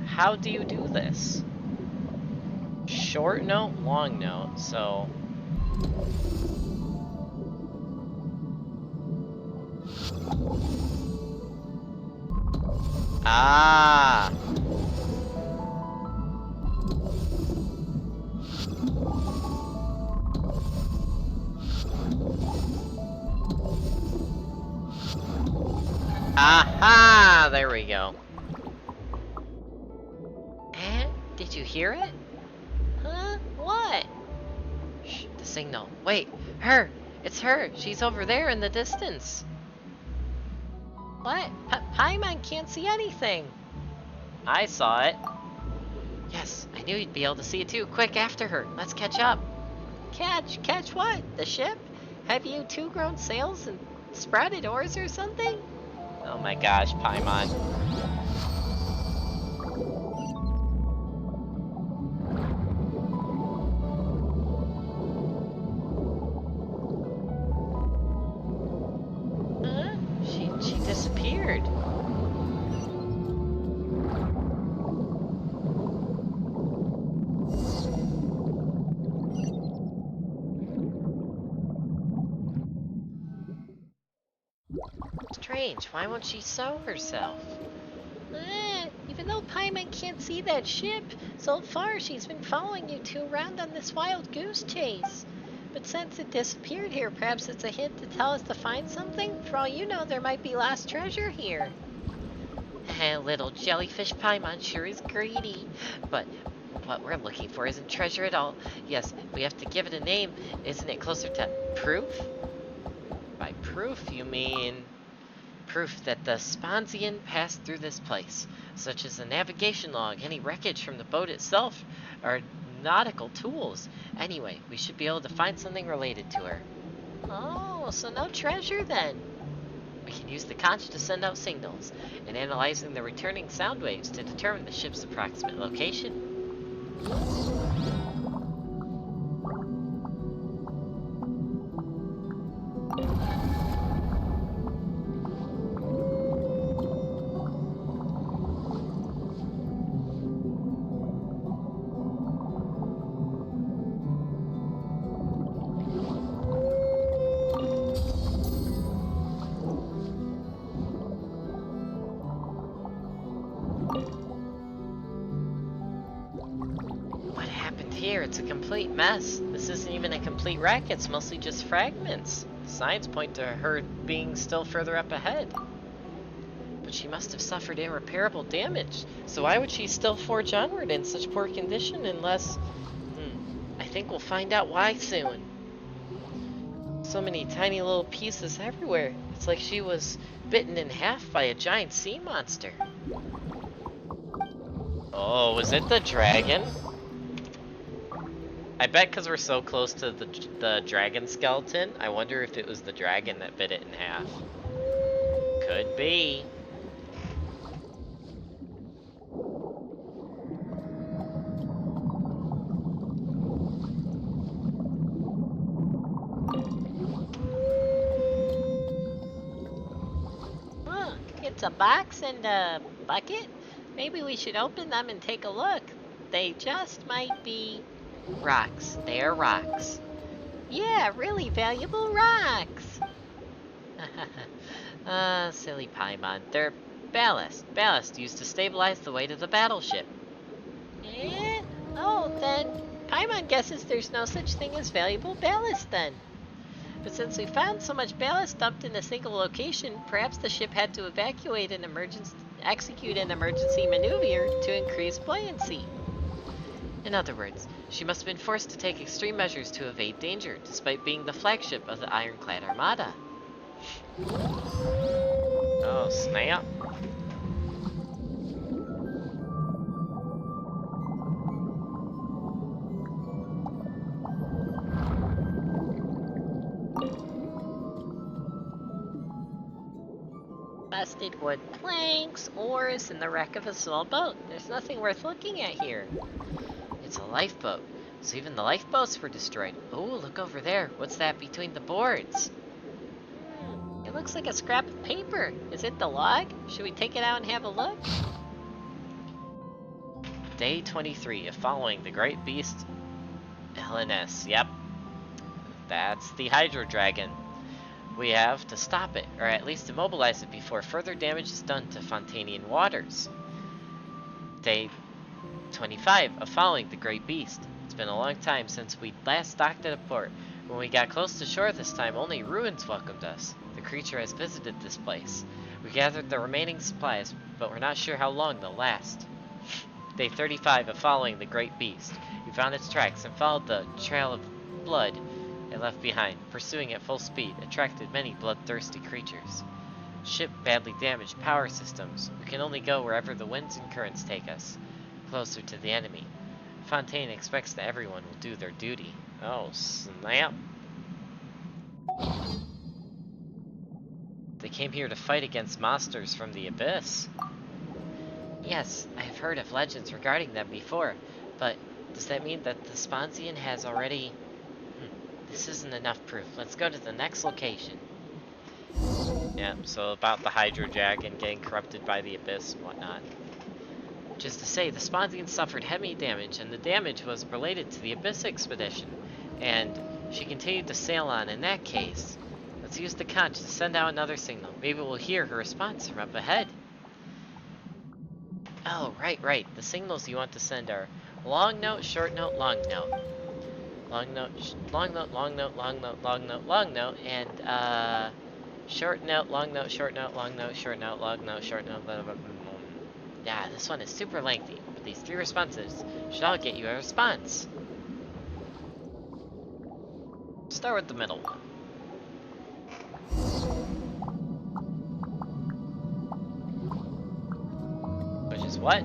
How do you do this? Short note, long note, so... Ah! Aha! There we go. Did you hear it? Huh? What? Shh, the signal. Wait, her! It's her! She's over there in the distance! What? Paimon can't see anything. I saw it. Yes, I knew you'd be able to see it too. Quick, after her. Let's catch up. Catch what? The ship? Have you two grown sails and sprouted oars or something? Oh my gosh, Paimon. She disappeared. Strange, why won't she show herself? Even though Paimon can't see that ship, so far she's been following you two around on this wild goose chase. But since it disappeared here, perhaps it's a hint to tell us to find something? For all you know, there might be lost treasure here. Little jellyfish Paimon sure is greedy. But what we're looking for isn't treasure at all. Yes, we have to give it a name. Isn't it closer to proof? By proof, you mean proof that the Sponsian passed through this place, such as a navigation log, any wreckage from the boat itself, or nautical tools. Anyway, we should be able to find something related to her. Oh, so no treasure then. We can use the conch to send out signals, and analyzing the returning sound waves to determine the ship's approximate location. What happened here? It's a complete mess. This isn't even a complete wreck, it's mostly just fragments. The signs point to her being still further up ahead. But she must have suffered irreparable damage, so why would she still forge onward in such poor condition unless... I think we'll find out why soon. So many tiny little pieces everywhere. It's like she was bitten in half by a giant sea monster. Oh, was it the dragon? I bet because we're so close to the dragon skeleton, I wonder if it was the dragon that bit it in half. Could be. Huh, it's a box and a bucket? Maybe we should open them and take a look. They just might be... Rocks. They are rocks. Yeah, really valuable rocks. Silly Paimon. They're ballast. Ballast used to stabilize the weight of the battleship. Eh? Oh, then Paimon guesses there's no such thing as valuable ballast then. But since we found so much ballast dumped in a single location, perhaps the ship had to execute an emergency maneuver to increase buoyancy. In other words, she must have been forced to take extreme measures to evade danger, despite being the flagship of the ironclad armada. Oh, snap. Busted wood planks, oars, and the wreck of a small boat. There's nothing worth looking at here. It's a lifeboat, so even the lifeboats were destroyed. Oh, look over there. What's that between the boards? It looks like a scrap of paper. Is it the log? Should we take it out and have a look? Day 23 of following the great beast LNS. Yep. That's the Hydro Dragon. We have to stop it, or at least immobilize it before further damage is done to Fontanian waters. Day 25 of following the great beast. It's been a long time since we last docked at a port. When we got close to shore this time, only ruins welcomed us. The creature has visited this place. We gathered the remaining supplies, but we're not sure how long they'll last. Day 35 of following the great beast. We found its tracks and followed the trail of blood it left behind. Pursuing at full speed attracted many bloodthirsty creatures. Ship badly damaged power systems. We can only go wherever the winds and currents take us, closer to the enemy. Fontaine expects that everyone will do their duty. Oh, snap. They came here to fight against monsters from the abyss. Yes, I have heard of legends regarding them before, but does that mean that the Sponsian has already... This isn't enough proof. Let's go to the next location. Yeah, so about the Hydro Dragon getting corrupted by the abyss and whatnot. Just to say, the Sponsian suffered heavy damage, and the damage was related to the Abyss expedition, and she continued to sail on in that case. Let's use the conch to send out another signal. Maybe we'll hear her response from up ahead. Oh, right. The signals you want to send are long note, short note, long note. Long note, long note, long note, long note, long note, long note, and short note, long note, short note, long note, short note, long note, short note, blah, blah, blah, blah. Yeah, this one is super lengthy, but these 3 responses should all get you a response. Start with the middle one. Which is what?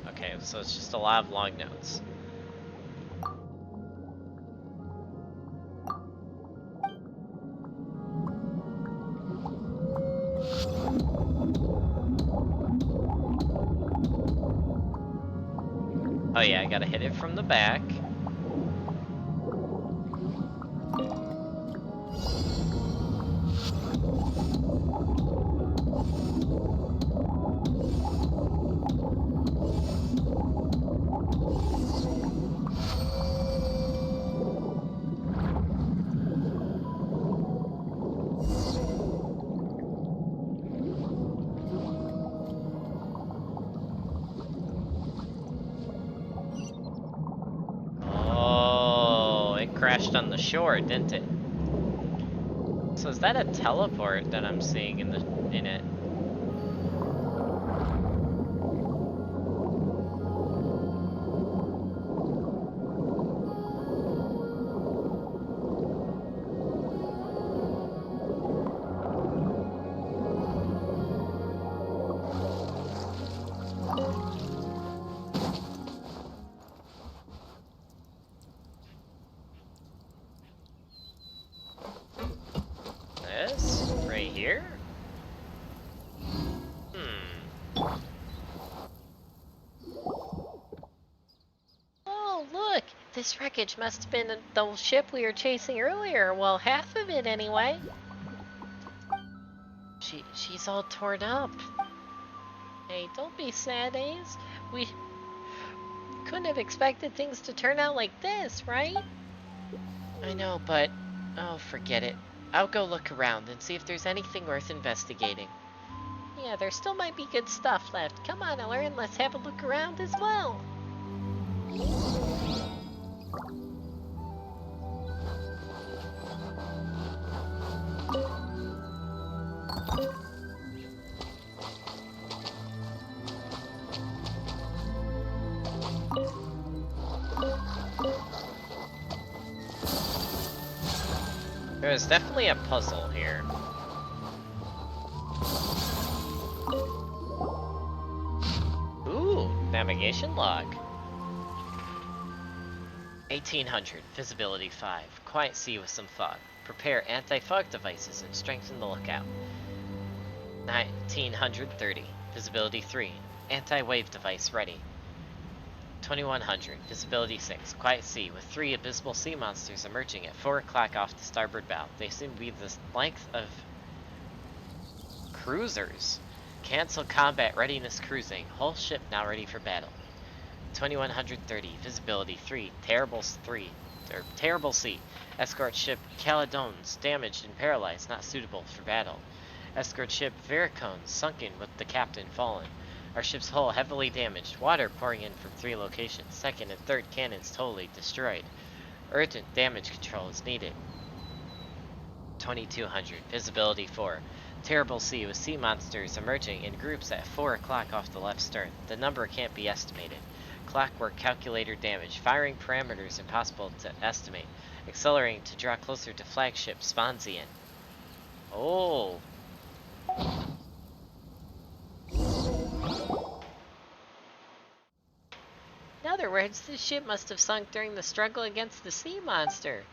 Okay, so it's just a lot of long notes. Oh yeah, I gotta hit it from the back. Oh, it crashed on the shore, didn't it? So is that a teleport that I'm seeing in it? This? Right here? Oh, look! This wreckage must have been the ship we were chasing earlier. Well, half of it anyway. She's all torn up. Hey, don't be sad, Ace. We couldn't have expected things to turn out like this, right? I know, but... oh, forget it. I'll go look around and see if there's anything worth investigating. Yeah, there still might be good stuff left. Come on, Elurin, let's have a look around as well. There's definitely a puzzle here. Ooh, navigation log. 1800, visibility 5. Quiet sea with some fog. Prepare anti-fog devices and strengthen the lookout. 1930, visibility 3. Anti-wave device ready. 2100, visibility 6. Quiet sea with 3 abysmal sea monsters emerging at 4 o'clock off the starboard bow. They seem to be the length of cruisers. Cancel combat readiness cruising. Whole ship now ready for battle. 2130, visibility 3. Terrible sea. Escort ship Caledones damaged and paralyzed, not suitable for battle. Escort ship Vericones sunken with the captain fallen. Our ship's hull heavily damaged, water pouring in from 3 locations. Second and third cannons totally destroyed. Urgent damage control is needed. 2200, visibility 4. Terrible sea with sea monsters emerging in groups at 4 o'clock off the left stern. The number can't be estimated. Clockwork calculator damage. Firing parameters impossible to estimate. Accelerating to draw closer to flagship Sponzian. Oh. In other words, this ship must have sunk during the struggle against the sea monster.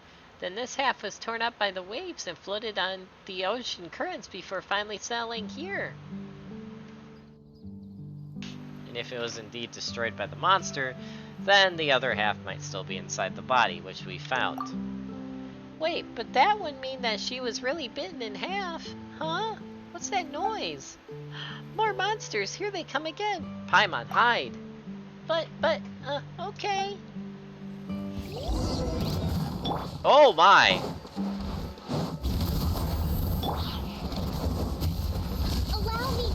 Then this half was torn up by the waves and floated on the ocean currents before finally settling here. And if it was indeed destroyed by the monster, then the other half might still be inside the body, which we found. Wait, but that would mean that she was really bitten in half, huh? What's that noise? More monsters, here they come again. Paimon, hide! Okay. Oh my! Allow me.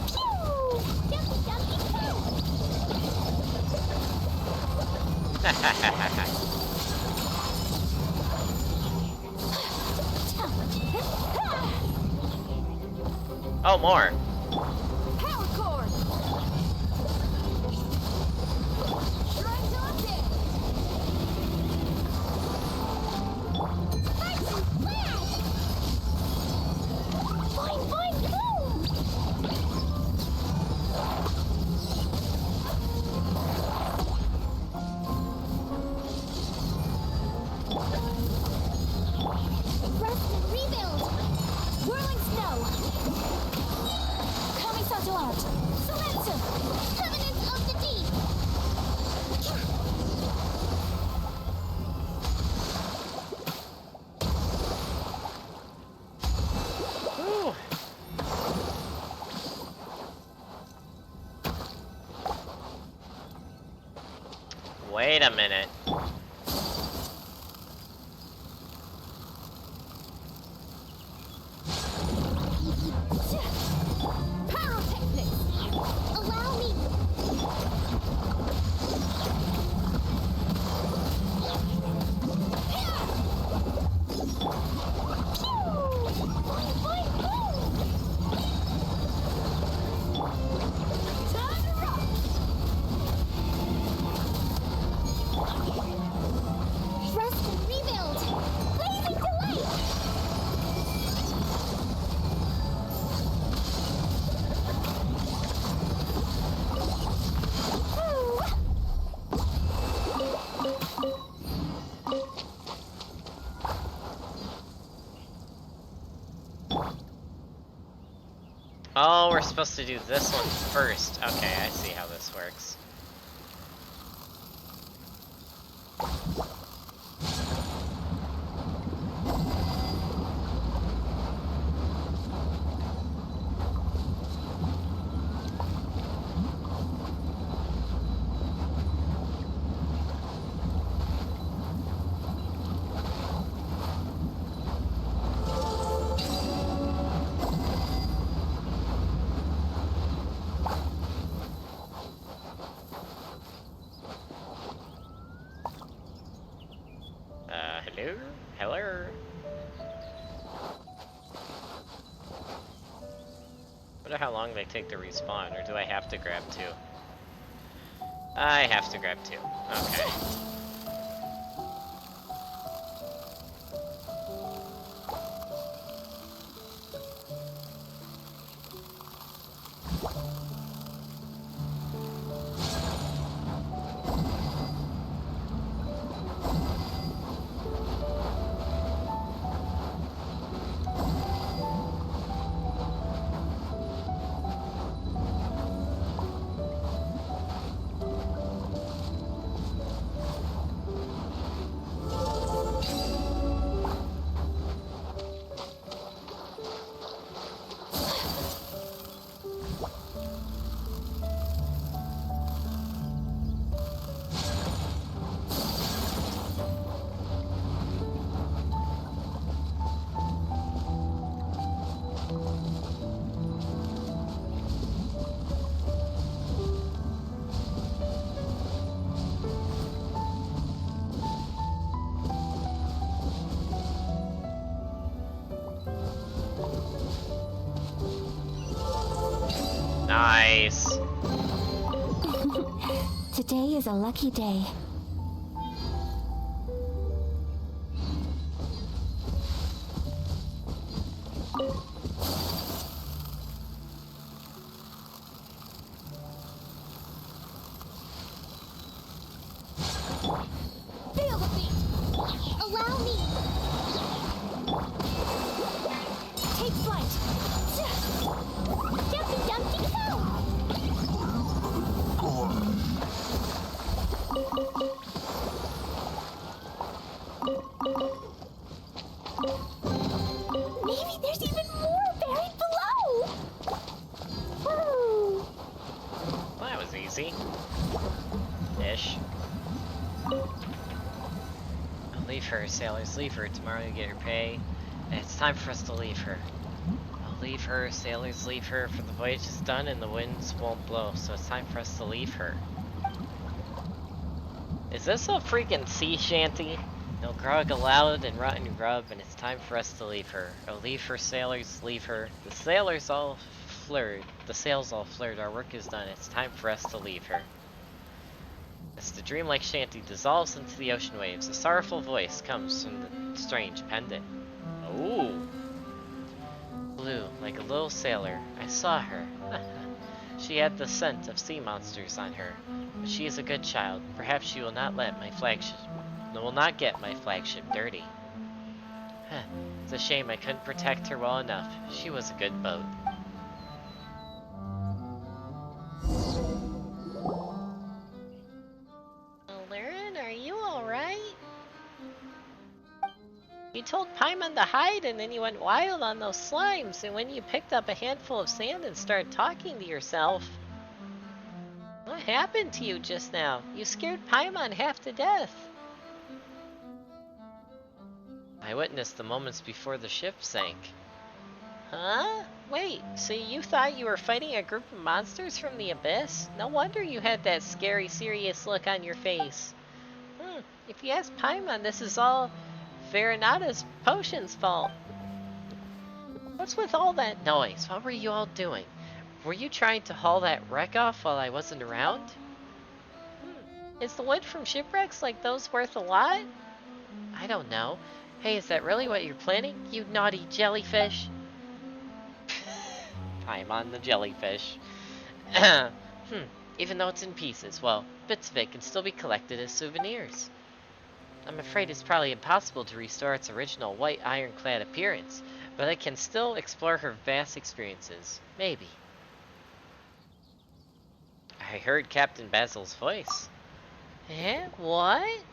Pew! Jumpy, jumpy, Oh, more! power cord. Try to attack. Spicy flash. Fine, boom. Wait a minute. Pyrotechnics! Allow me! Time to rock! Rest and rebuild! Blazing delight! Oh, we're supposed to do this one first. Okay, I see how this works. Hello? Hello? Wonder how long they take to respawn, or do I have to grab two? I have to grab two. Okay. Nice. Today is a lucky day. Feel the beat! Allow me! Take flight! Jumpy jumpy go! Maybe there's even more buried below! Woo! Well, that was easy. Ish. Leave her, sailors, leave her. Tomorrow you get your pay. And it's time for us to leave her. I'll leave her, sailors, leave her. For the voyage is done and the winds won't blow, so it's time for us to leave her. Is this a freaking sea shanty? No grog allowed and rotten grub, and it's time for us to leave her. Oh, leave her, sailors, leave her. The sailors all flirt. The sails all flirt. Our work is done. It's time for us to leave her. As the dreamlike shanty dissolves into the ocean waves, a sorrowful voice comes from the strange pendant. Ooh. Blue, like a little sailor. I saw her. She had the scent of sea monsters on her, but she is a good child. Perhaps she will not let my flagship, will not get my flagship dirty. It's a shame I couldn't protect her well enough. She was a good boat. Elurin, are you alright? You told Paimon to hide and then you went wild on those slimes, and when you picked up a handful of sand and started talking to yourself. What happened to you just now? You scared Paimon half to death. I witnessed the moments before the ship sank. Huh? Wait, so you thought you were fighting a group of monsters from the abyss? No wonder you had that scary, serious look on your face. If you ask Paimon, this is all Veronata's potion's fault. What's with all that noise? What were you all doing? Were you trying to haul that wreck off while I wasn't around? Is the wood from shipwrecks like those worth a lot? I don't know. Hey, is that really what you're planning, you naughty jellyfish? Paimon the jellyfish. Even though it's in pieces, well, bits of it can still be collected as souvenirs. I'm afraid it's probably impossible to restore its original white ironclad appearance, but I can still explore her vast experiences. Maybe. I heard Captain Basil's voice. Eh? What?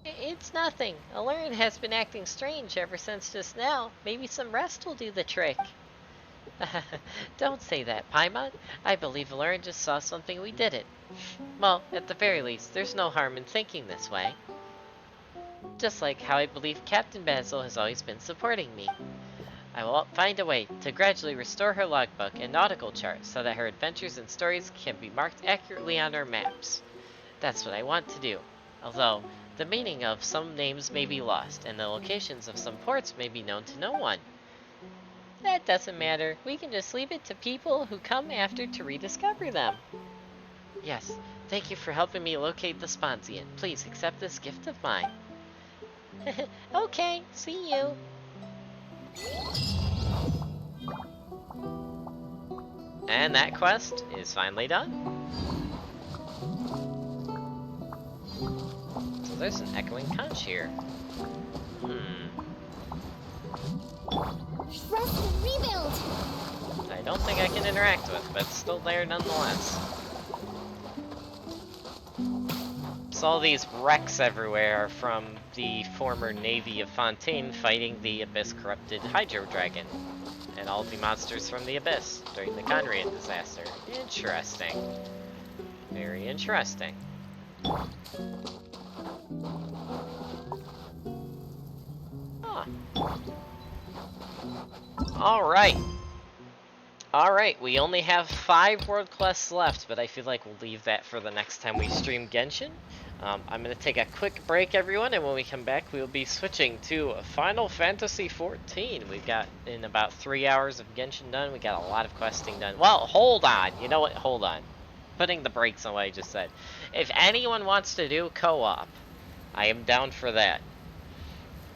It's nothing. Elurin has been acting strange ever since just now. Maybe some rest will do the trick. Don't say that, Paimon. I believe Elurin just saw something we didn't. Well, at the very least, there's no harm in thinking this way. Just like how I believe Captain Basil has always been supporting me. I will find a way to gradually restore her logbook and nautical chart so that her adventures and stories can be marked accurately on our maps. That's what I want to do. Although, the meaning of some names may be lost, and the locations of some ports may be known to no one. That doesn't matter. We can just leave it to people who come after to rediscover them. Yes, thank you for helping me locate the Sponsian. Please accept this gift of mine. Okay, see you. And that quest is finally done. So there's an echoing conch here. Rest and rebuild. I don't think I can interact with, but it's still there nonetheless. So all these wrecks everywhere are from the former Navy of Fontaine fighting the Abyss-corrupted Hydro Dragon. And all the monsters from the Abyss during the Conrian disaster. Interesting. Very interesting. Huh. Alright, we only have 5 world quests left, but I feel like we'll leave that for the next time we stream Genshin. I'm going to take a quick break, everyone, and when we come back, we'll be switching to Final Fantasy XIV. We've got, in about 3 hours of Genshin done, we got a lot of questing done. Well, hold on. You know what? Hold on. Putting the brakes on what I just said. If anyone wants to do co-op, I am down for that.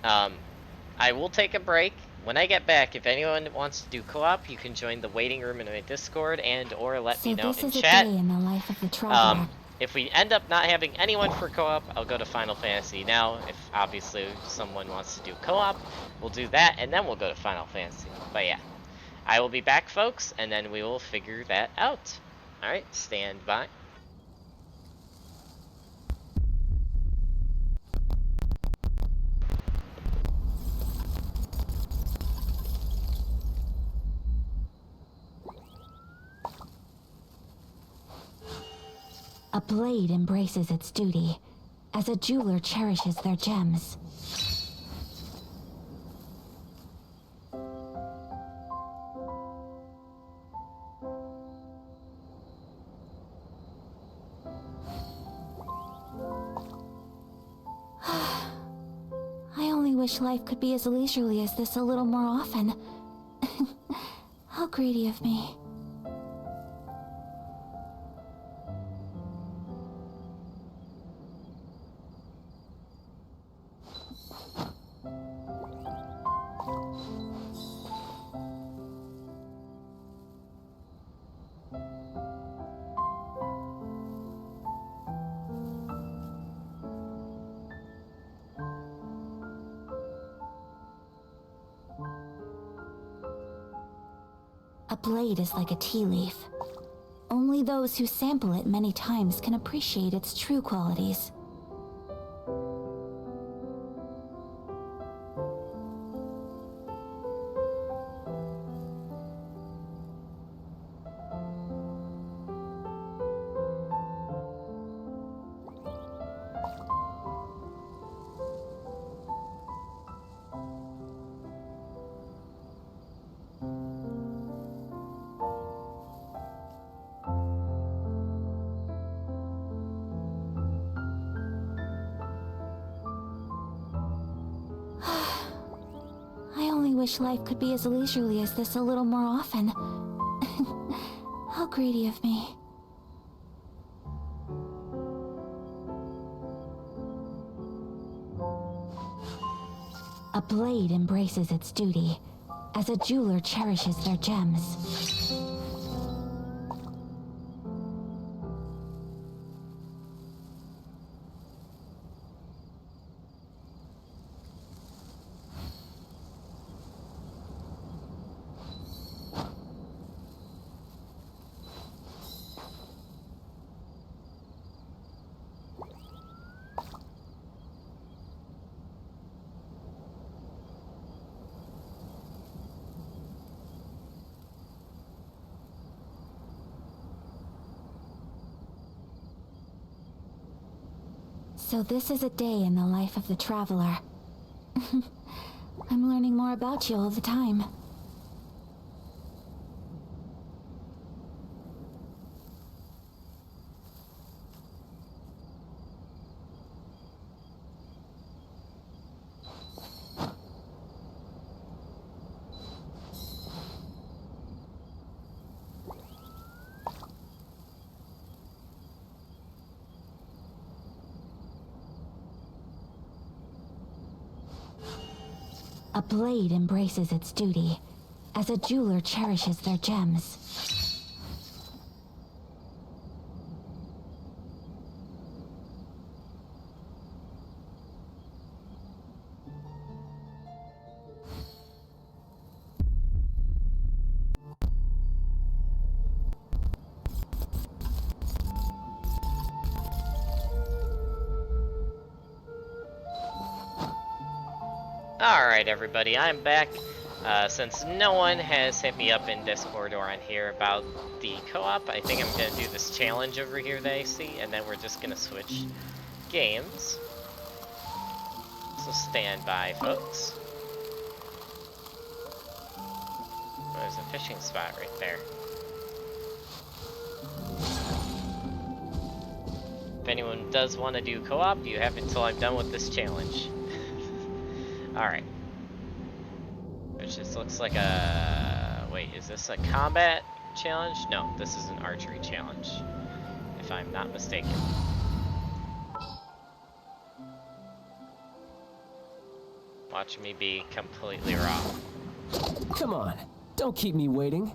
I will take a break. When I get back, if anyone wants to do co-op, you can join the waiting room in my Discord and or let me know in chat. In the life of the traveler. If we end up not having anyone for co-op, I'll go to Final Fantasy. Now, if obviously someone wants to do co-op, we'll do that, and then we'll go to Final Fantasy. But yeah, I will be back, folks, and then we will figure that out. Alright, stand by. A blade embraces its duty, as a jeweler cherishes their gems. I only wish life could be as leisurely as this a little more often. How greedy of me. A blade is like a tea leaf. Only those who sample it many times can appreciate its true qualities. wish life could be as leisurely as this a little more often. How greedy of me. A blade embraces its duty, as a jeweler cherishes their gems. So this is a day in the life of the traveler. I'm learning more about you all the time. A blade embraces its duty, as a jeweler cherishes their gems. Alright everybody, I'm back. Since no one has hit me up in Discord or on here about the co-op, I think I'm gonna do this challenge over here that I see, and then we're just gonna switch games. So stand by, folks. Oh, there's a fishing spot right there. If anyone does want to do co-op, you have until I'm done with this challenge. Alright. Which just looks like a... Wait, is this a combat challenge? No, this is an archery challenge, if I'm not mistaken. Watch me be completely wrong. Come on, don't keep me waiting.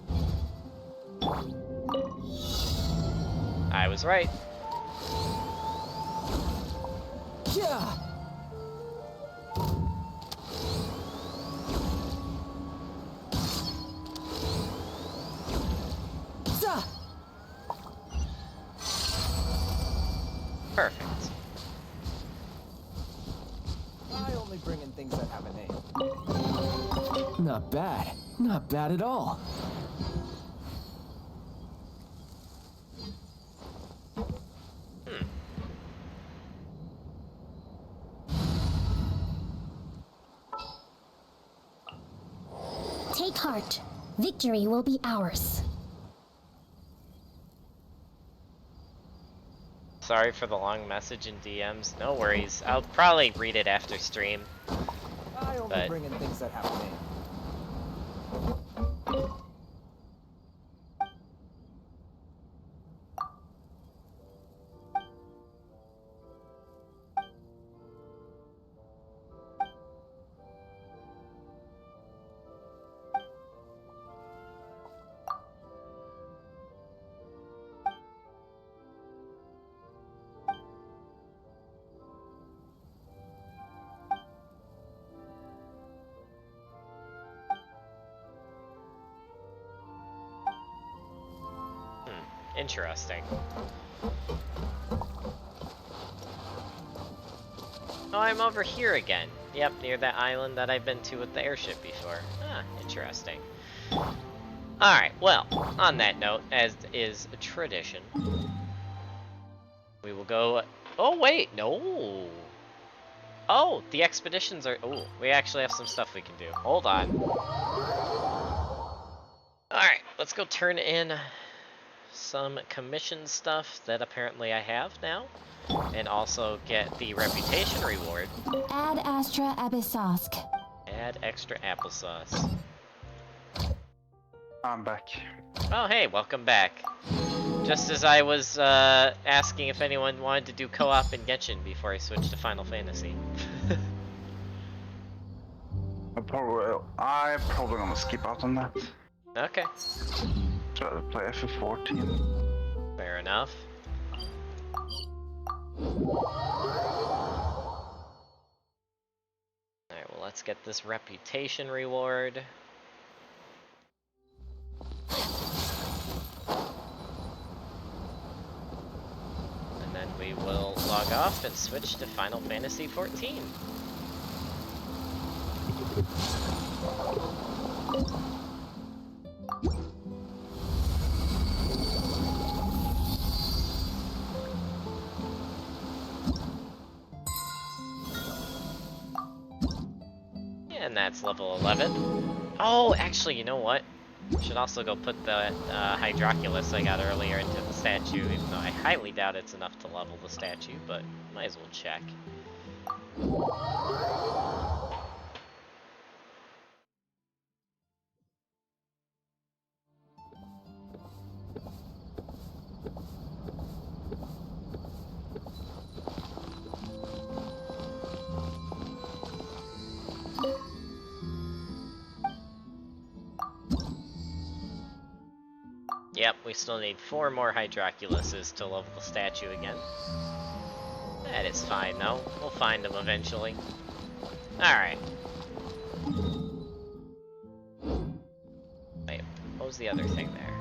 I was right. Yeah! Perfect. I only bring in things that have a name. Not bad. Not bad at all. Take heart. Victory will be ours. Sorry for the long message in DMs. No worries. I'll probably read it after stream. I only But- bring in things that have a name. Interesting. Oh, I'm over here again. Yep, near that island that I've been to with the airship before. Ah, interesting. Alright, well, on that note, as is a tradition, we will go... Oh, wait, no! Oh, the expeditions are... Oh, we actually have some stuff we can do. Hold on. Alright, let's go turn in some commission stuff that apparently I have now, and also get the reputation reward. Ad Astra Abyssosk. Ad Add extra applesauce. I'm back. Oh, hey, welcome back. Just as I was asking if anyone wanted to do co-op in Genshin before I switched to Final Fantasy. I probably gonna skip out on that. Okay, Try to play FF14. fair enough. Alright, well, let's get this reputation reward. And then we will log off and switch to Final Fantasy XIV. And that's level 11. Oh, actually, you know what? I should also go put the Hydroculus I got earlier into the statue, even though I highly doubt it's enough to level the statue, but might as well check. Yep, we still need 4 more Hydroculuses to level the statue again. That is fine though, we'll find them eventually. Alright. Wait, what was the other thing there?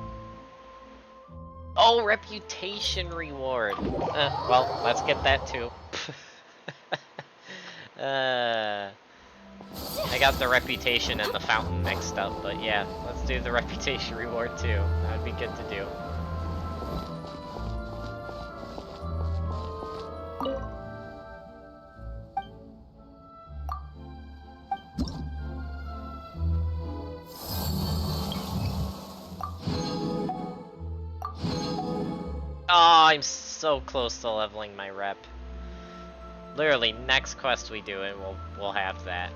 Oh, reputation reward! Well, let's get that too. I got the reputation and the fountain mixed up, but yeah, let's do the reputation reward too. That would be good to do. Oh, I'm so close to leveling my rep. Literally, next quest we do, and we'll have that.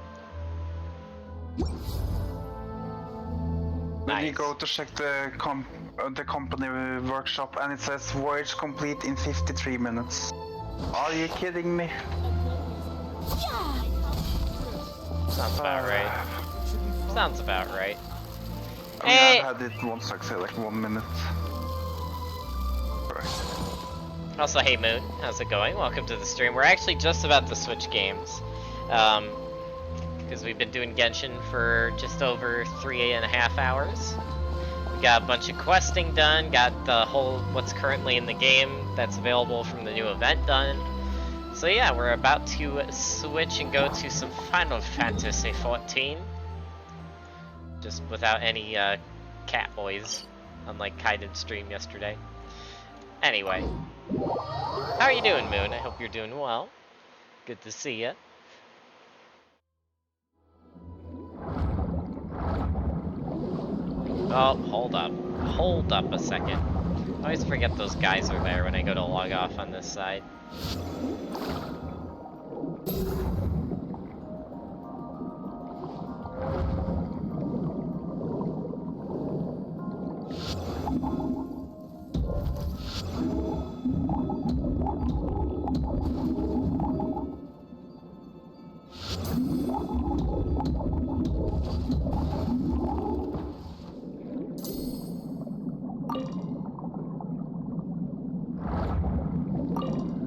Then you Nice. go to check the company workshop, and it says voyage complete in 53 minutes. Are you kidding me? Sounds about right. Sounds about right. I mean, Hey! I've had it once, like say, like 1 minute. Also, hey Moon, how's it going? Welcome to the stream. We're actually just about to switch games. Because we've been doing Genshin for just over 3.5 hours. We got a bunch of questing done, got the whole what's currently in the game that's available from the new event done. So yeah, we're about to switch and go to some Final Fantasy XIV. Just without any cat boys, unlike Kaiden's stream yesterday. Anyway, how are you doing, Moon? I hope you're doing well. Good to see ya. Oh, hold up. Hold up a second. I always forget those guys are there when I go to log off on this side.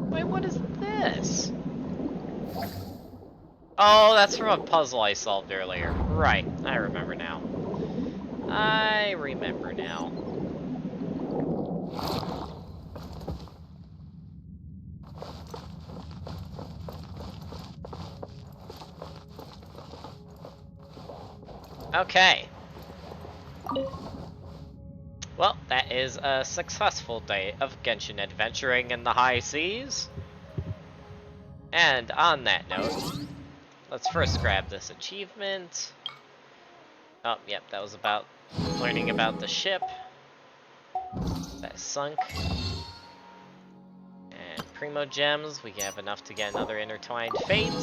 Wait, what is this? Oh, that's from a puzzle I solved earlier. Right, I remember now. I remember now. Okay. Well, that is a successful day of Genshin adventuring in the high seas. And on that note, let's first grab this achievement. Oh, yep, that was about learning about the ship that sunk. And Primo Gems, we have enough to get another Intertwined Fate,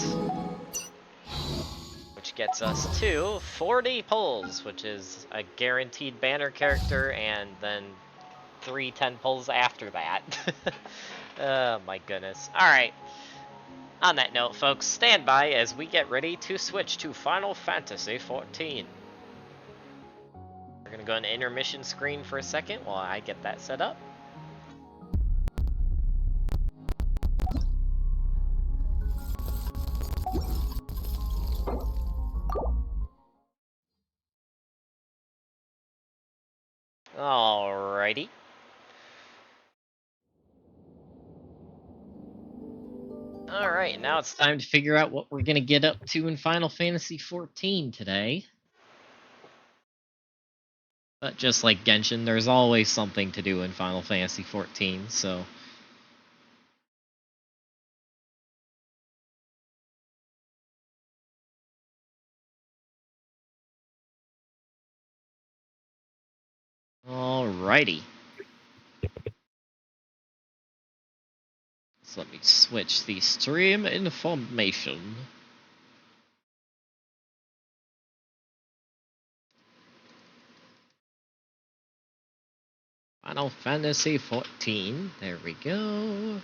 which which gets us to 40 pulls, which is a guaranteed banner character, and then 3 10 pulls after that. Oh my goodness. Alright. On that note, folks, stand by as we get ready to switch to Final Fantasy XIV. We're gonna go into intermission screen for a second while I get that set up. Alrighty. Alright, now it's time to figure out what we're gonna get up to in Final Fantasy XIV today. But just like Genshin, there's always something to do in Final Fantasy XIV, so... Alrighty. So let me switch the stream information. Final Fantasy XIV. There we go.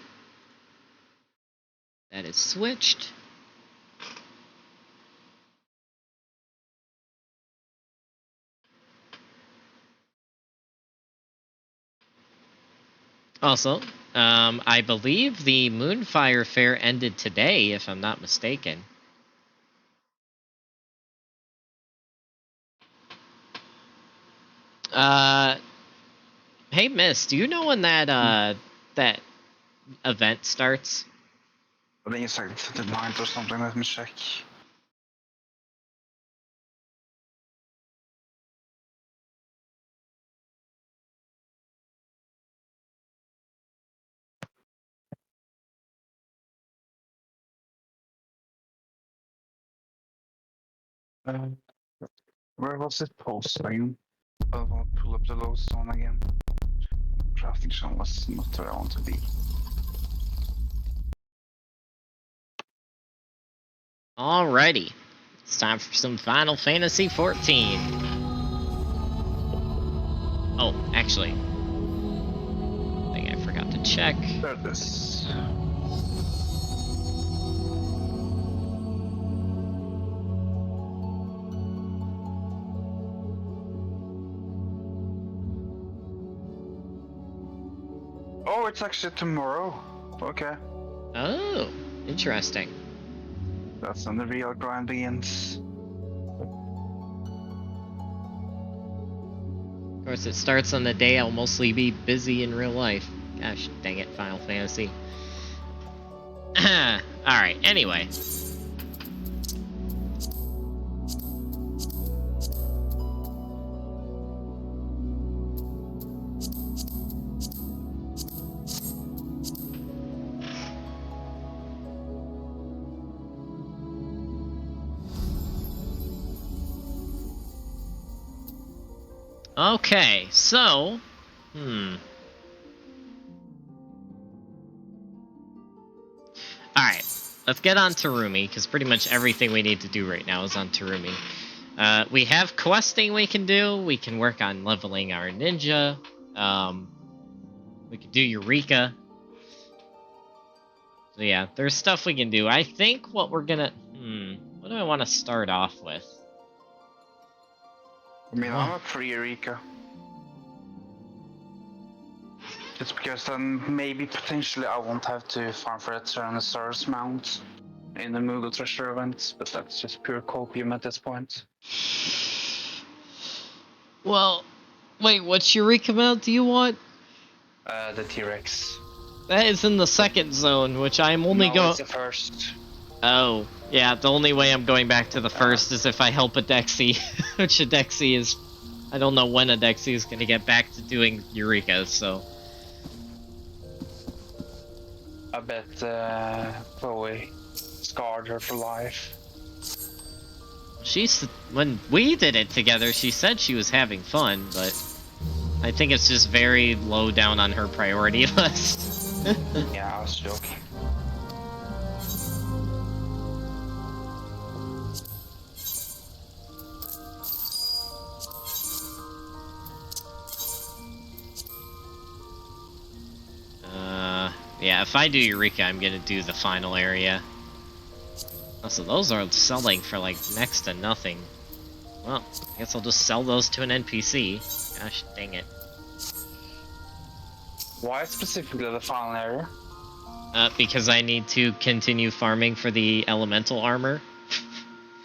That is switched. Also, I believe the Moonfire Fair ended today, if I'm not mistaken. Hey, Miss, do you know when that that event starts? I think it's like the 9th or something. Let me check. Where was it posting? I want to pull up the lodestone again. Drafting zone was not where I want to be. Alrighty. It's time for some Final Fantasy XIV. Oh, actually. I think I forgot to check. There it is. Oh, it's actually tomorrow. Okay. Oh, interesting. That's when the real grind begins. Of course, it starts on the day I'll mostly be busy in real life. Gosh, dang it, Final Fantasy. Alright, anyway. Okay, so... Alright, let's get on Terumi, because pretty much everything we need to do right now is on Terumi. We have questing we can do, we can work on leveling our ninja, we can do Eureka. So yeah, there's stuff we can do. I think what we're gonna... what do I want to start off with? I mean, I'm up for Eureka. Just because then maybe potentially I won't have to farm for a Tyrannosaurus mount in the Moogle Treasure event, but that's just pure copium at this point. Well, wait, what Eureka mount do you want? The T-Rex. That is in the second zone, which I'm only going... it's the first. Oh, yeah, the only way I'm going back to the first is if I help a Dexy, which a Dexy is... I don't know when a Dexy is going to get back to doing Eureka, so... I bet Chloe scarred her for life. When we did it together, she said she was having fun, but... I think it's just very low down on her priority list. Yeah, I was joking. Yeah, if I do Eureka, I'm gonna do the final area. Also, those are selling for like next to nothing. Well, I guess I'll just sell those to an NPC. Gosh dang it. Why specifically the final area? Because I need to continue farming for the elemental armor,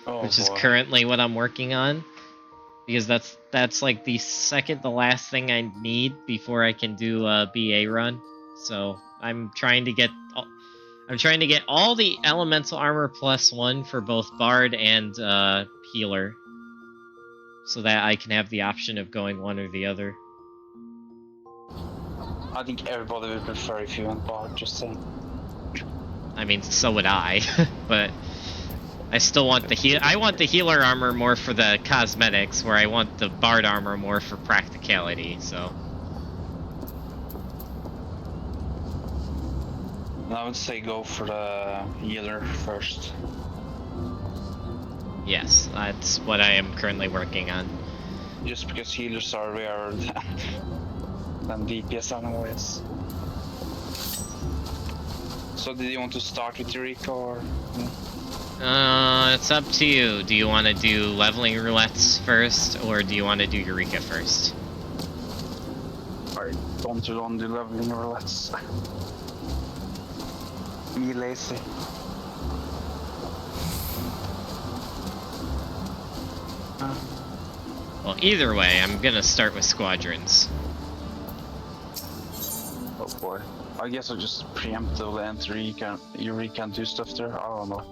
which is currently what I'm working on. Because that's like the last thing I need before I can do a BA run. So I'm trying to get all the elemental armor +1 for both Bard and healer, so that I can have the option of going one or the other. I think everybody would prefer if you went Bard, just saying. I mean, so would I, but I still want I want the healer armor more for the cosmetics, where I want the Bard armor more for practicality, so. I would say go for the healer first. Yes, that's what I am currently working on. Just because healers are rarer than DPS anyways. So did you want to start with Eureka or? It's up to you. Do you want to do leveling roulettes first, or do you want to do Eureka first? I don't want to do leveling roulettes. Me lazy. Well, either way, I'm gonna start with squadrons. Oh boy. I guess I'll just preemptively enter Eureka and do stuff there. I don't know.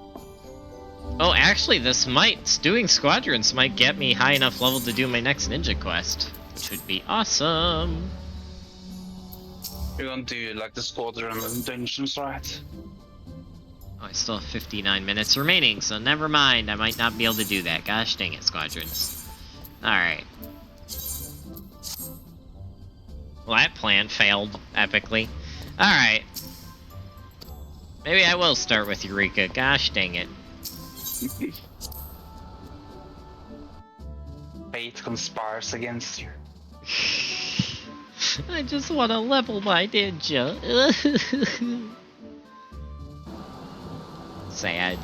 Oh, actually, doing squadrons might get me high enough level to do my next ninja quest, which would be awesome. You're gonna do like the squadron and dungeons, right? Oh, I still have 59 minutes remaining, so never mind. I might not be able to do that. Gosh dang it, squadrons. Alright. Well, that plan failed epically. Alright. Maybe I will start with Eureka. Gosh dang it. Fate conspires against you. I just want to level my ninja. Sag.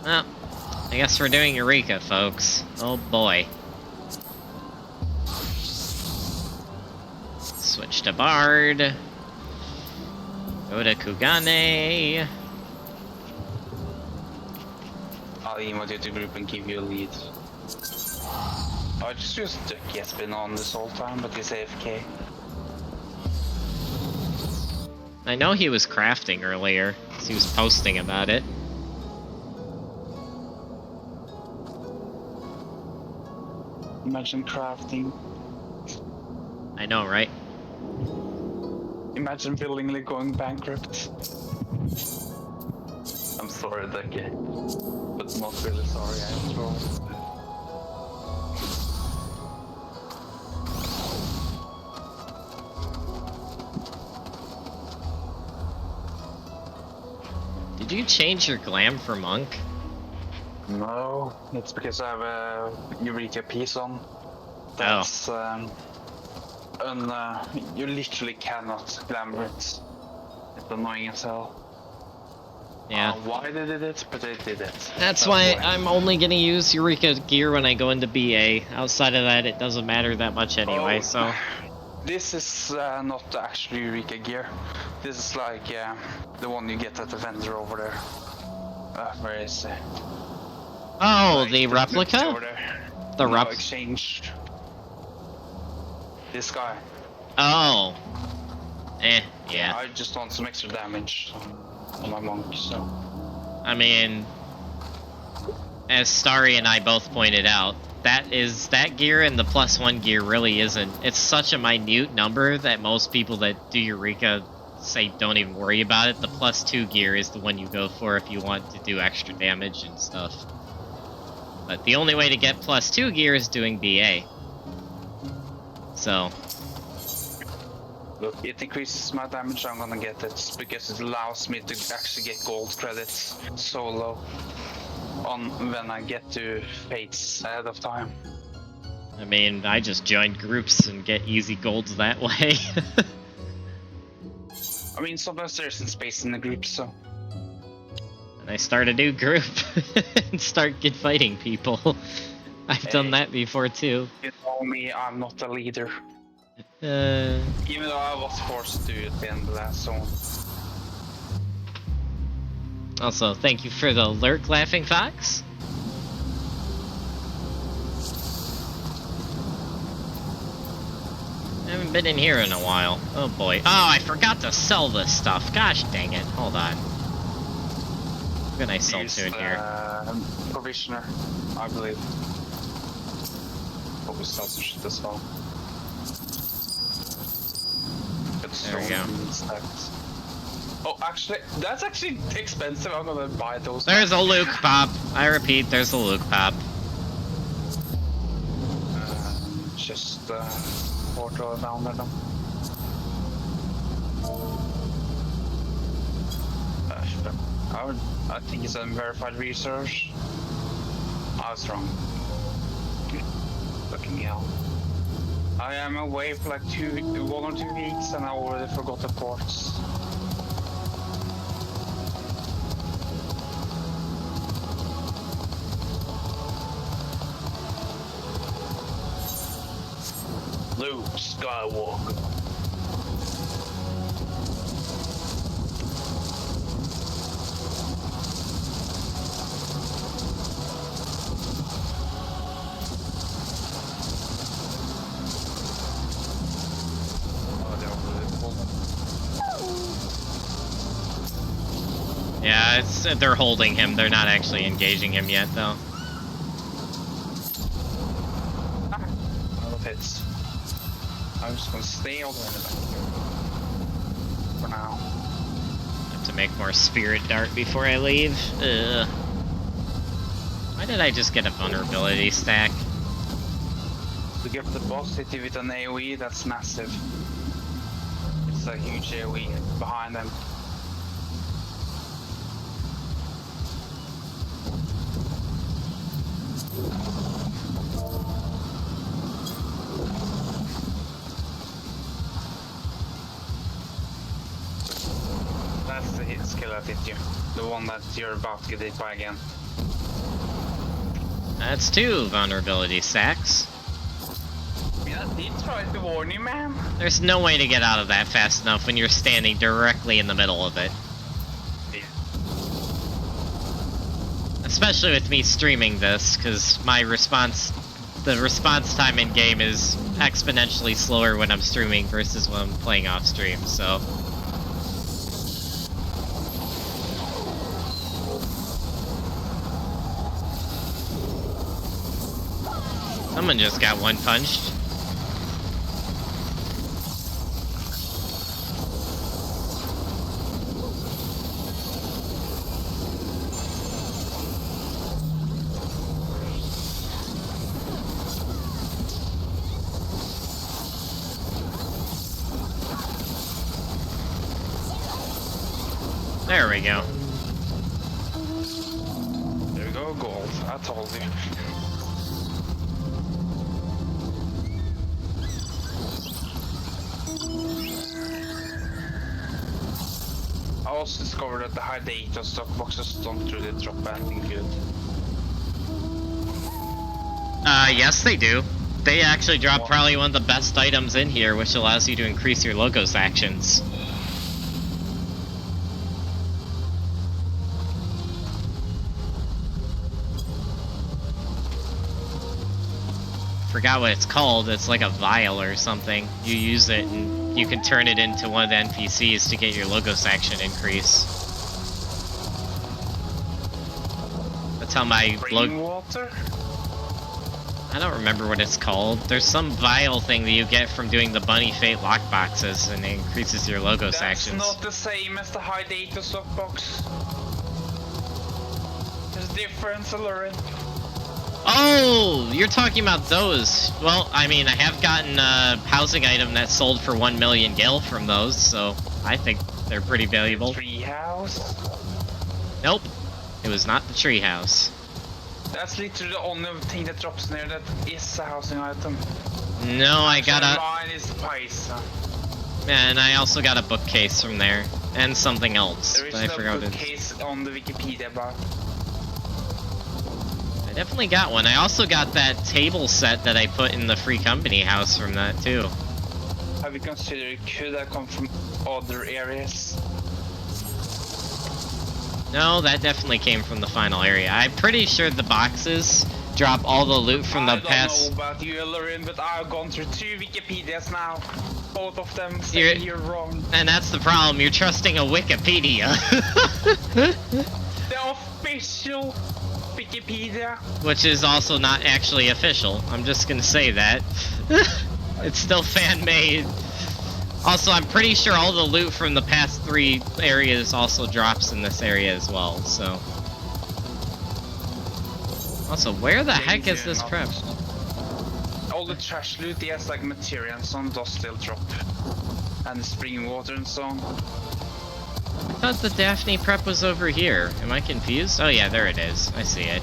Well, I guess we're doing Eureka, folks. Oh boy. Switch to Bard. Go to Kugane. I'll email you to group and give you a lead. I just used Ducky has been on this whole time, but he's AFK. I know he was crafting earlier, because he was posting about it. Imagine crafting. I know, right? Imagine willingly going bankrupt. I'm sorry, Ducky. But not really sorry after all. Did you change your glam for monk? No, it's because I have a Eureka piece on. That's you literally cannot glamour it. It's annoying as hell. Yeah. Why they did it, but they did it. That's why I'm only gonna use Eureka gear when I go into BA. Outside of that, it doesn't matter that much anyway, so... This is not actually Eureka gear. This is like the one you get at the vendor over there. Where is it? Oh, Like, the replica? over there. The No, exchange. This guy. Oh. Yeah. I just want some extra damage on my monk, so. I mean, as Starry and I both pointed out, that gear and the +1 gear really isn't. It's such a minute number that most people that do Eureka say don't even worry about it. The +2 gear is the one you go for if you want to do extra damage and stuff. But the only way to get +2 gear is doing BA. So. Look, it increases my damage, I'm gonna get it, because it allows me to actually get gold credits solo on when I get to fates ahead of time. I mean, I just joined groups and get easy golds that way. I mean, sometimes there's some space in the group, so. And I start a new group and start good fighting people. I've done that before too. You know me, I'm not a leader. Even though I was forced to at the end of that zone. Also, thank you for the lurk, Laughing Fox. I haven't been in here in a while. Oh boy. Oh, I forgot to sell this stuff. Gosh dang it. Hold on. What can I sell to in here? Provisioner, I believe. Probably sell some shit as well. There we go. Oh, actually, that's actually expensive. I'm gonna buy those. There's a Luke pop. I repeat, there's a Luke pop. Just portal down there. I think it's unverified research. I was wrong. Fucking hell. I am away for like 1 or 2 weeks and I already forgot the ports. Luke Skywalker. Yeah, they're holding him. They're not actually engaging him yet, though. Hits. I'm just gonna stay all the way in the back for now. Have to make more spirit dart before I leave. Ugh. Why did I just get a vulnerability stack? To get the boss city with an AoE, that's massive. It's a huge AoE behind them. That's the hit skill that hit you. The one that you're about to get hit by again. That's 2 vulnerability stacks. Yeah, I did try to warn you, man. There's no way to get out of that fast enough when you're standing directly in the middle of it. Yeah. Especially with me streaming this, because the response time in game is exponentially slower when I'm streaming versus when I'm playing off stream, so. Someone just got one punched. There we go. There we go, gold. I told you. I also discovered that the high data stock boxes don't really drop anything good. Yes they do. They actually drop probably one of the best items in here, which allows you to increase your logos actions. Forgot what it's called. It's like a vial or something. You use it and you can turn it into one of the NPCs to get your logos action increase. That's how my Rainwater? I don't remember what it's called. There's some vial thing that you get from doing the Bunny Fate lockboxes, and it increases your logos actions. That's not the same as the high data stock box. There's a difference, Elurin. Oh, you're talking about those. Well, I mean, I have gotten a housing item that sold for 1 million gil from those, so I think they're pretty valuable. Treehouse? Nope, it was not the treehouse. That's literally the only thing that drops near that is a housing item. No, I got a... Mine is Paisa. And I also got a bookcase from there. And something else. There is but I no forgot what it is. bookcase on the Wikipedia bar. I definitely got one. I also got that table set that I put in the free company house from that too. Have you considered could that come from other areas? No, that definitely came from the final area. I'm pretty sure the boxes drop all the loot from the past... I don't know about you, Elurin, but I've gone through 2 Wikipedias now. Both of them say you're wrong. And that's the problem, you're trusting a Wikipedia. The official Wikipedia. Which is also not actually official. I'm just gonna say that. It's still fan-made. Also, I'm pretty sure all the loot from the past 3 areas also drops in this area as well, so... Also, where the heck is this prep? All the trash loot, yes, like material and so on, does still drop. And the spring water and so on. I thought the Daphne prep was over here. Am I confused? Oh yeah, there it is. I see it.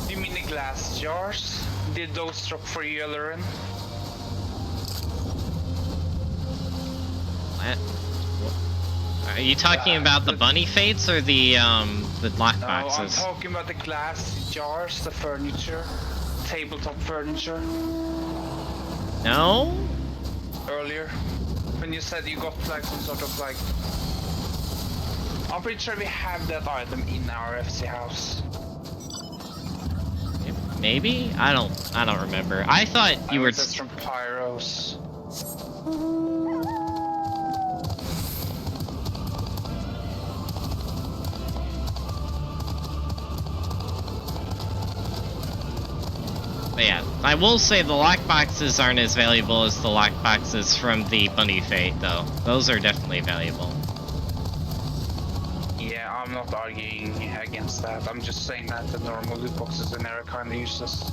You mean the glass jars? Did those drop for you, Elurin? Are you talking about the bunny fates or the lock No, boxes? I'm talking about the glass jars, the furniture, tabletop furniture. No? Earlier, when you said you got like some sort of like... I'm pretty sure we have that item in our FC house. Maybe? I don't remember. I thought you were... That's from Pyros. But yeah, I will say the lockboxes aren't as valuable as the lockboxes from the Bunny Fate, though. Those are definitely valuable. Yeah, I'm not arguing against that. I'm just saying that the normal loot boxes in there are kind of useless.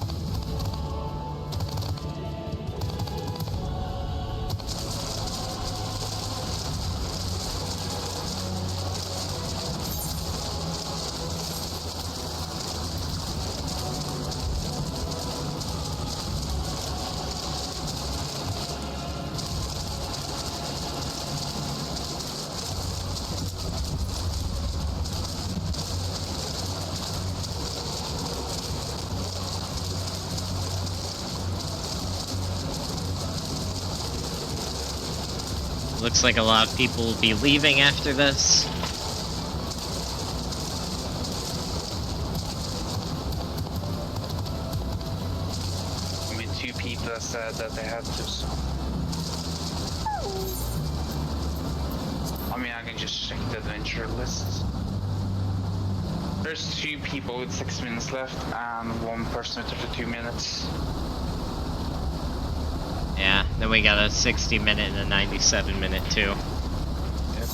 Looks like a lot of people will be leaving after this. I mean, 2 people that said that they had to. So. I mean, I can just check the adventure list. There's 2 people with 6 minutes left and 1 person with 32 minutes. Yeah, then we got a 60-minute and a 97-minute too. Yep.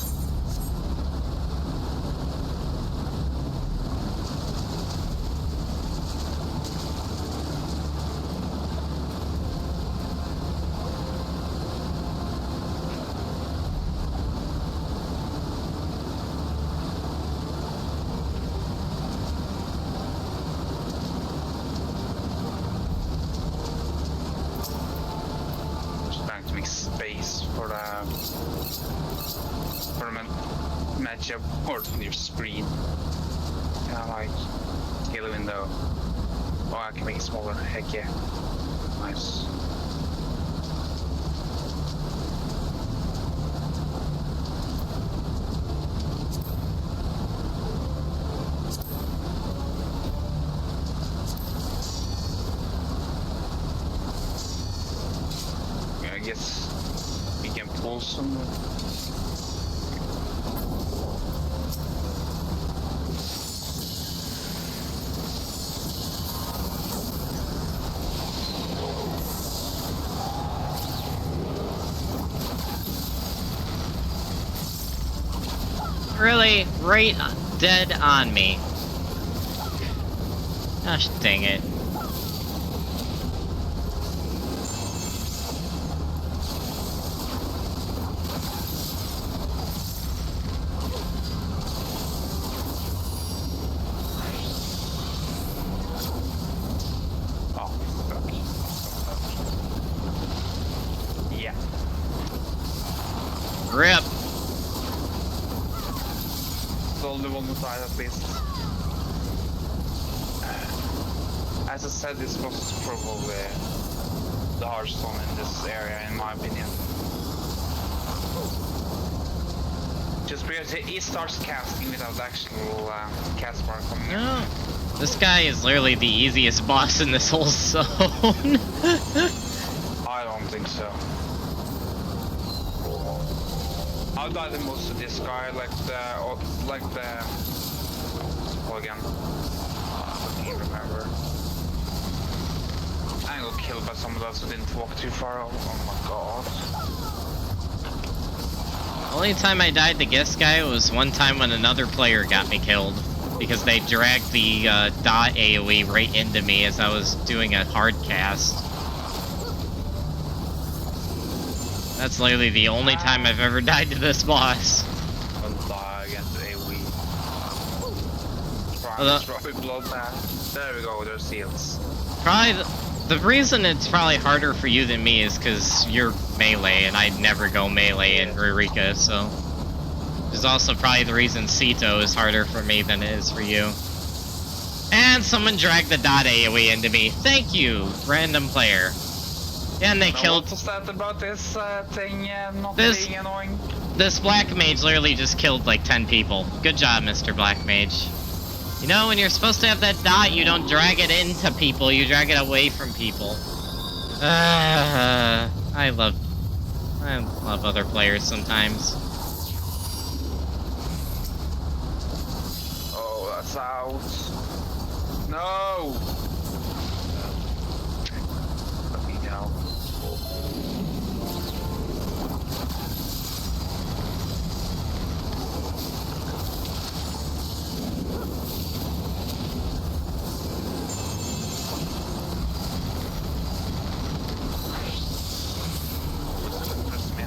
Space for the matchup board on your screen. Kind of like scale window. Oh, I can make it smaller. Heck yeah. Nice. some. Really? Right dead on me. Gosh dang it. Oh, fuck. Yeah. Rip. It's only one side at least. As I said, this was probably the hardest one in this area, in my opinion. Just because he starts casting without actual cast bar coming in. No. This guy is literally the easiest boss in this whole zone. I don't think so. I died the most of this guy, like the well, again. I can't remember. I got killed by someone else who didn't walk too far. Oh my god. The only time I died to this guy was one time when another player got me killed. Because they dragged the dot AoE right into me as I was doing a hard cast. That's literally the only time I've ever died to this boss. Don't die against AoE. Probably bloodbath. There we go, there's seals. Probably the reason it's probably harder for you than me is because you're melee and I'd never go melee in Rurika, so. There's also probably the reason Sito is harder for me than it is for you. And someone dragged the dot AoE into me. Thank you, random player. Yeah, and they killed. What's that about this thing not being annoying? This black mage literally just killed like 10 people. Good job, Mr. Black Mage. You know, when you're supposed to have that dot, you don't drag it into people, you drag it away from people. I love other players sometimes. Oh, that's out. No! Let me know.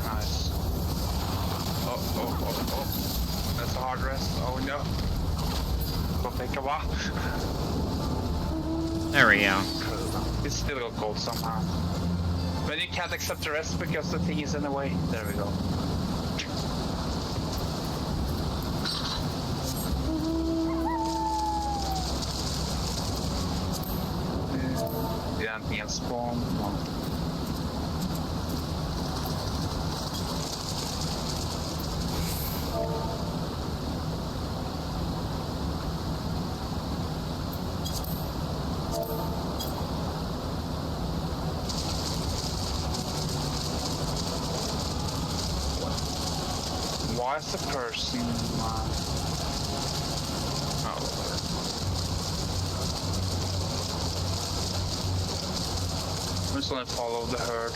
Nice. Oh. That's a hard rest. Oh no. Take a while. There we go. It's still got cold somehow. But you can't accept the rest because the thing is in the way. There we go. Did anything else spawn? No. Why is the person? I'm just gonna follow the herd.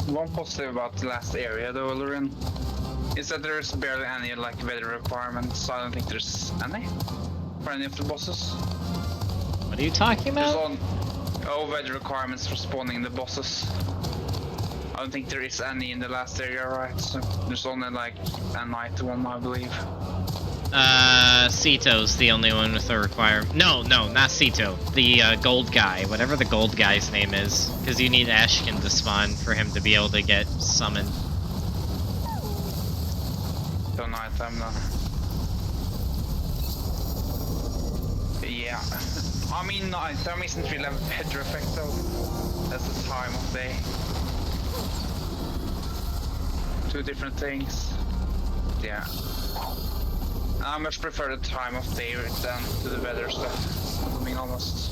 One positive about the last area though, Elurin, is that there's barely any like weather requirements. I don't think there's any for any of the bosses. What are you talking about? There's weather requirements for spawning the bosses. I don't think there is any in the last area, right? So there's only like a night one, I believe. Sito's the only one with a requirement. No, not Sito. The gold guy, whatever the gold guy's name is, because you need Ashkin to spawn for him to be able to get summoned. So nighttime now. Yeah. I mean, nighttime isn't really a weather effect though. That's the time of day. Two different things. Yeah. I much prefer the time of day than to the weather stuff. I mean, almost.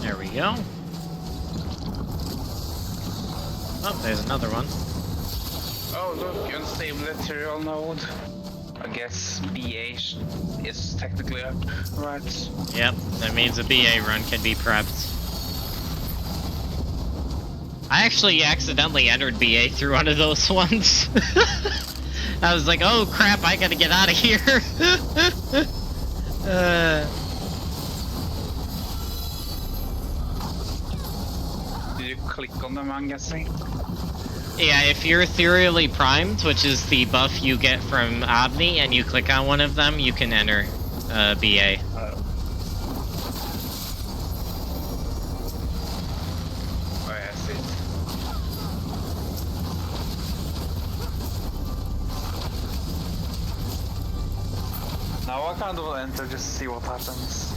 There we go. Oh, there's another one. Oh look, unstable material node. I guess BH is technically up, right? Yep, that means a BA run can be prepped. I actually accidentally entered BA through one of those ones. I was like, oh crap, I gotta get out of here. Did you click on them, I'm guessing? Yeah, if you're ethereally primed, which is the buff you get from Omni, and you click on one of them, you can enter BA. Oh yeah, I see it. Now I kind of will enter just to see what happens.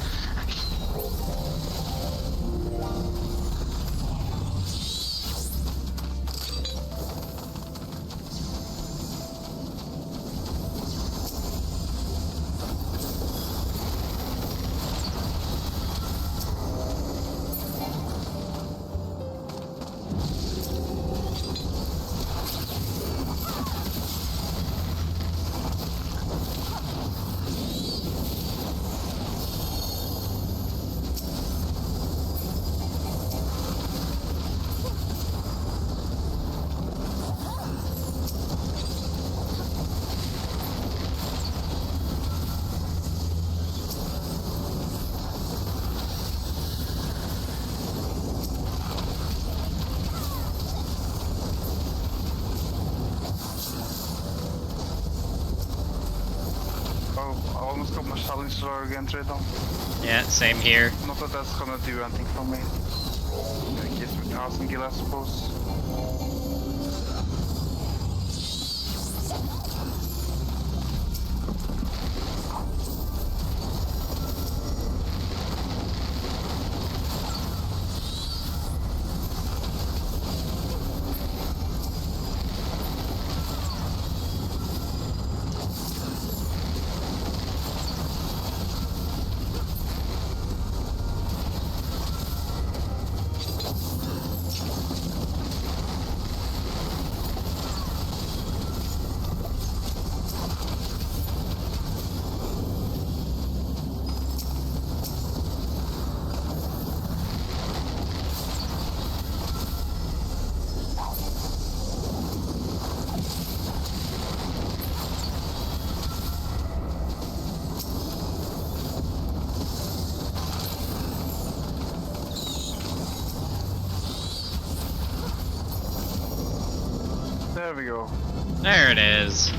I almost got my challenge log entry done. Yeah, same here. Not that that's gonna do anything for me. It gives me 1000 gil, I suppose. There we go. There it is.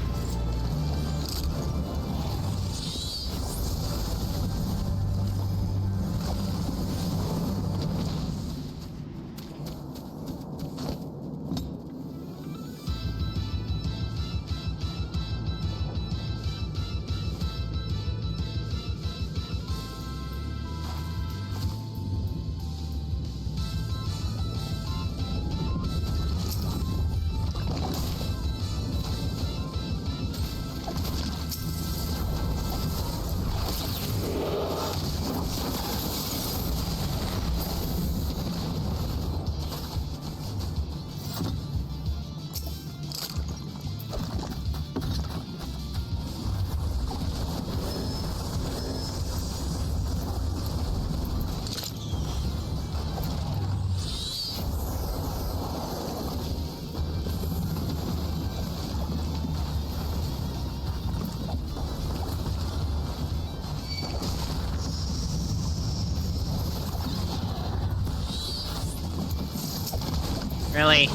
Really?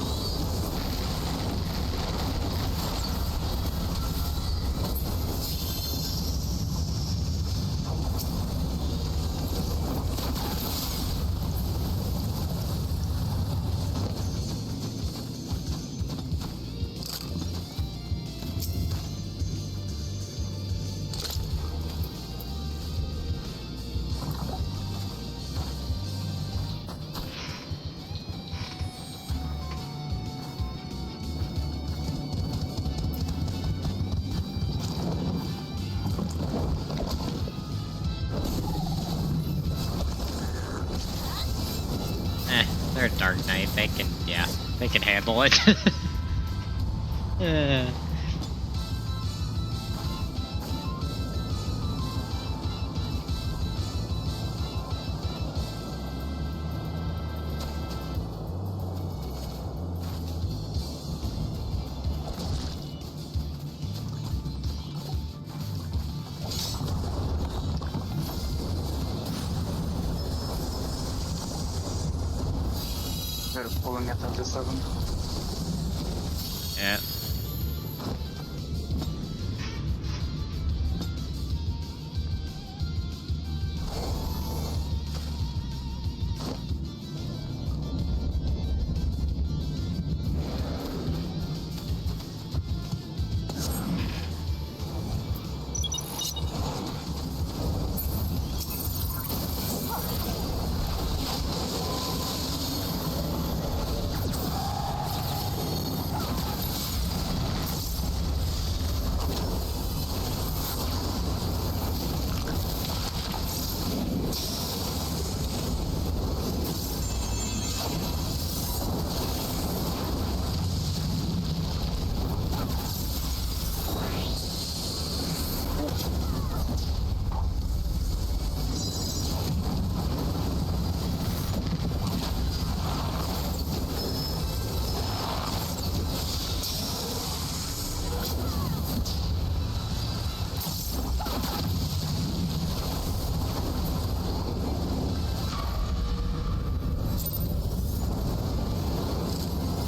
They're a Dark Knight. They can handle it. They're pulling at 27. Yeah.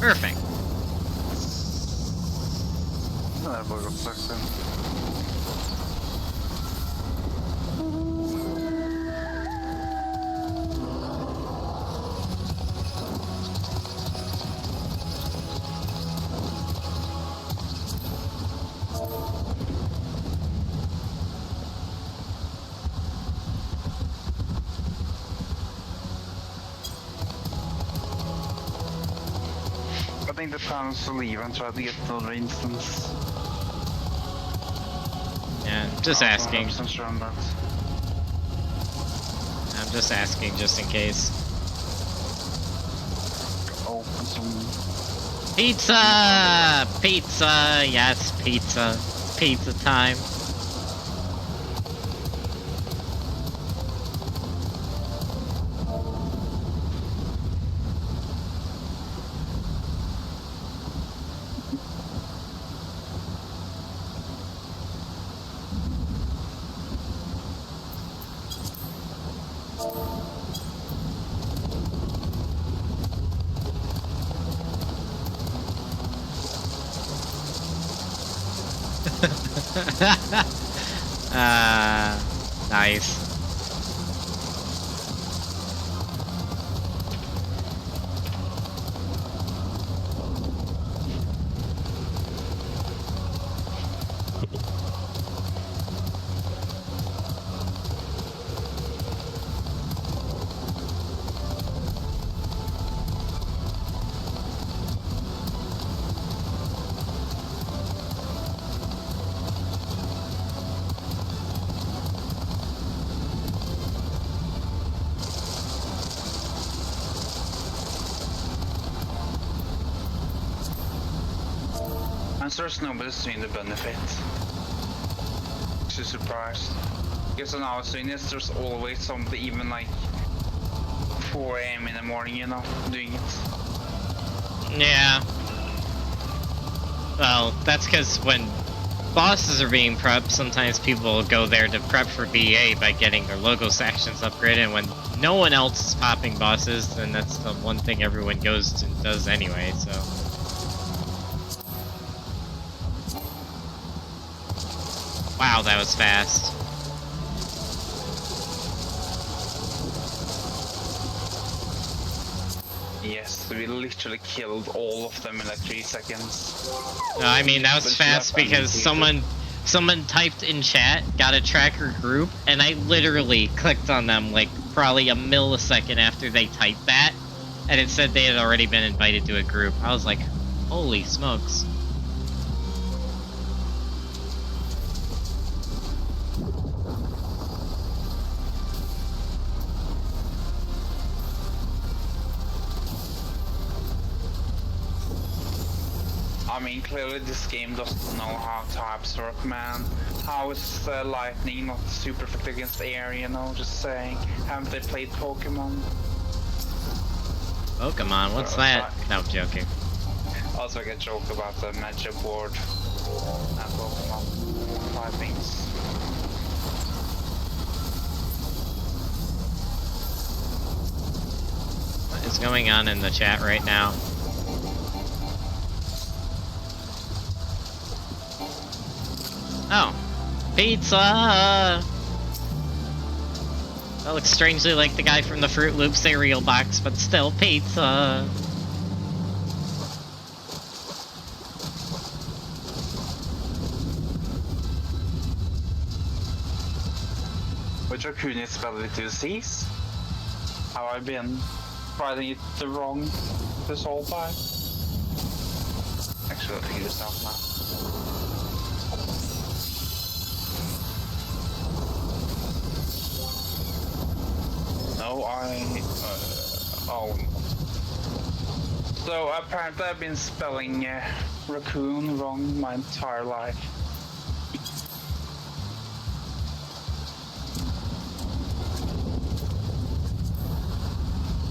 Perfect. Där var det också. I think the plan is to leave and try to get another instance. Yeah, just asking. I'm not sure on that. I'm just asking, just in case. Open some. Pizza! Pizza! Yes, pizza. Pizza time. Nice. I'm sure nobody's seeing the benefit. She's surprised. Because on our streams there's always something, even like 4 AM in the morning, you know, doing it. Yeah. Well, that's because when bosses are being prepped, sometimes people go there to prep for BA by getting their logo sections upgraded, and when no one else is popping bosses, then that's the one thing everyone goes and does anyway, so. Wow, that was fast. Yes, we literally killed all of them in like 3 seconds. No, I mean, that was fast because someone typed in chat, got a tracker group, and I literally clicked on them like probably a millisecond after they typed that, and it said they had already been invited to a group. I was like, holy smokes. I mean, clearly this game doesn't know how types work, man. How is lightning not super effective against air, you know? Just saying. Haven't they played Pokemon? Pokemon, what's that? No, I'm joking. Also, I get a joke about the Magic board and Pokemon typings. What is going on in the chat right now? Oh, pizza! That looks strangely like the guy from the Fruit Loop cereal box, but still pizza. Which raccoon is spelled with 2 C's? Have I been writing it the wrong this whole time? Actually, I'll figure this out now. No, oh. So apparently I've been spelling raccoon wrong my entire life.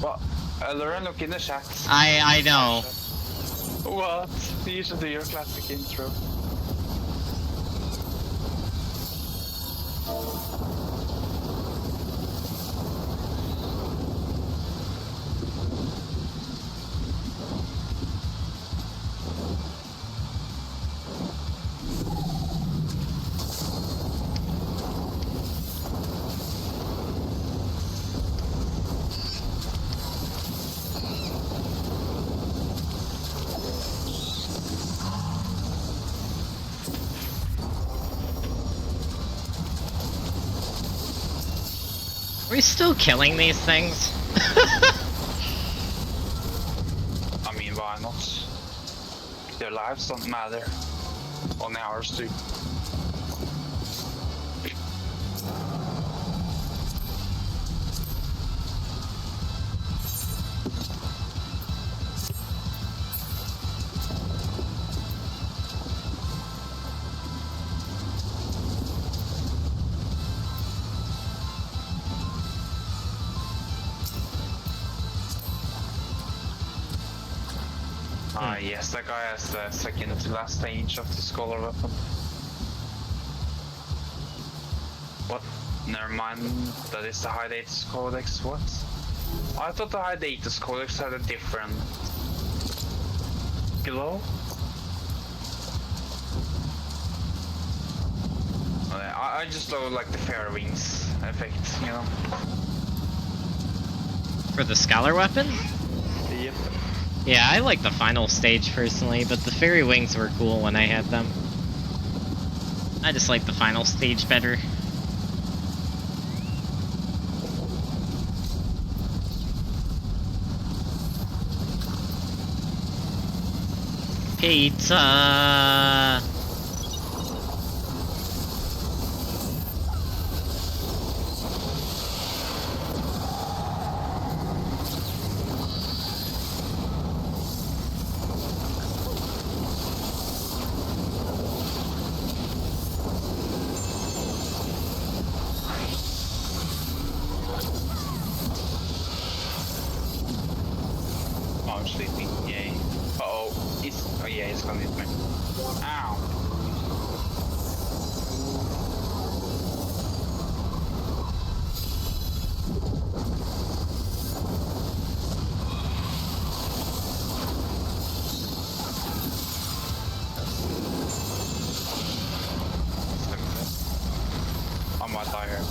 Well, Elurin, look in the chat. I know. What? You should do your classic intro. Are we still killing these things? I mean, why not? Their lives don't matter. Only ours do. Ah, yes, that guy has the second to last stage of the Scholar weapon. What? Never mind, that is the Hiatus Codex, what? I thought the Hiatus Codex had a different glow? I just love like the Fairy Wings effect, you know? For the Scholar weapon? Yep. Yeah, I like the final stage personally, but the fairy wings were cool when I had them. I just like the final stage better. Pizza! Oh, I'm sleeping, yay. Uh-oh, oh yeah, it's gonna hit me. Ow! might die here.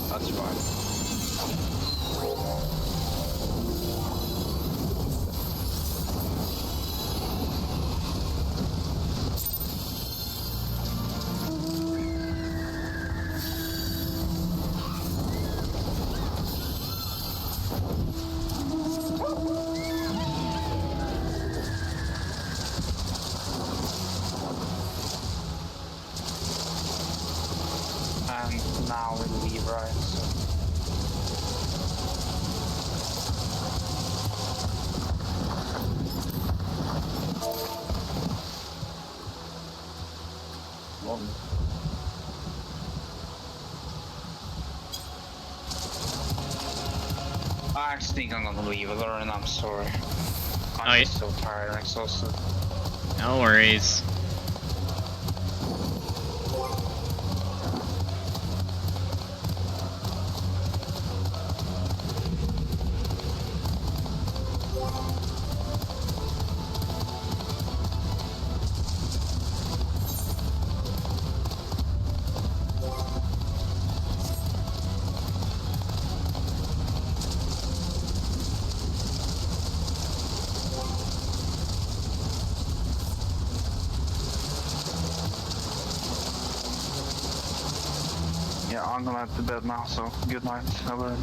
That's fine. And now we leave, right? I actually think I'm gonna leave, Elurin, I'm sorry. I'm just so tired and exhausted. No worries. Yeah, I'm gonna head to bed now, so good night, Elurin.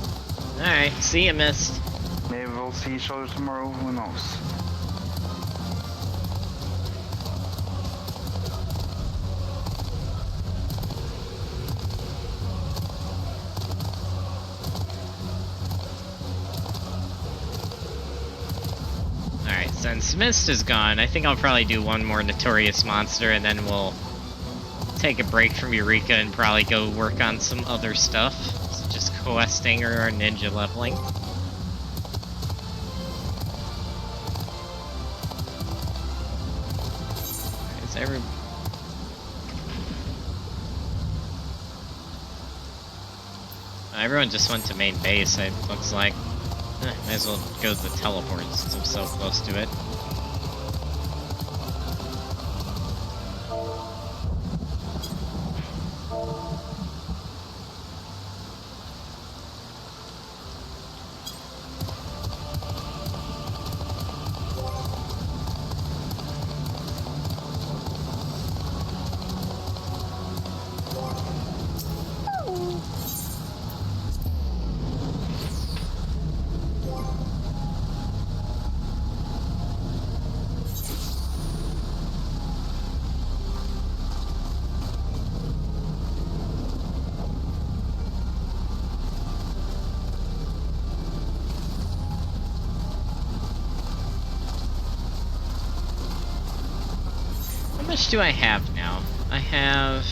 Alright, see ya, Mist. Maybe we'll see each other tomorrow, who knows. Alright, since Mist is gone, I think I'll probably do one more Notorious Monster and then we'll take a break from Eureka and probably go work on some other stuff. Such as questing or ninja leveling. Is everyone just went to main base, it looks like. Might as well go to the teleport since I'm so close to it. How much do I have now? I have...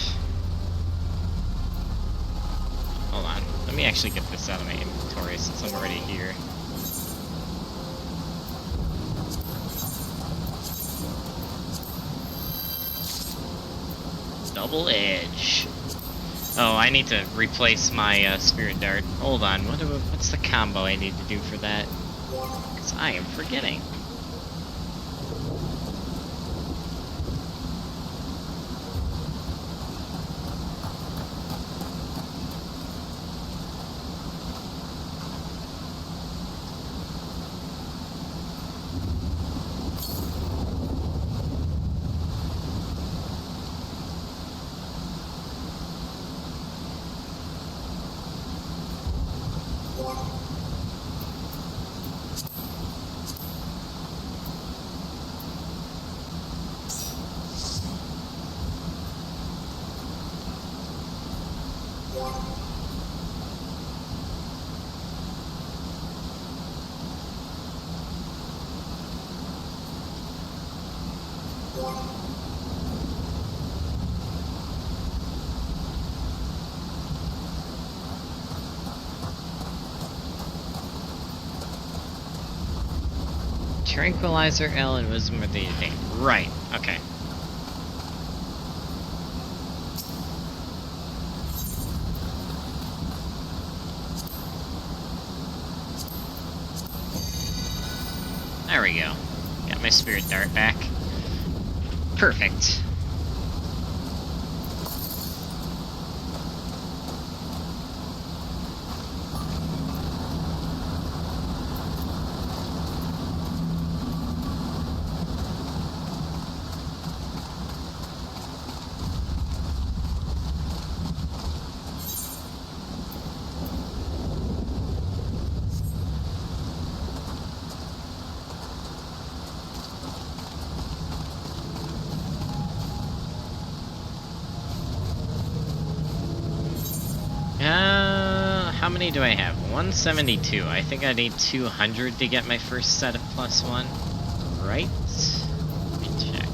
Hold on. Let me actually get this out of my inventory since I'm already here. Double edge. Oh, I need to replace my spirit dart. Hold on. What's the combo I need to do for that? Because I am forgetting. Tranquilizer, L, and Wisdom are the thing. Right, okay. There we go. Got my spirit dart back. Perfect. many do I have? 172. I think I need 200 to get my first set of +1. Right? Let me check.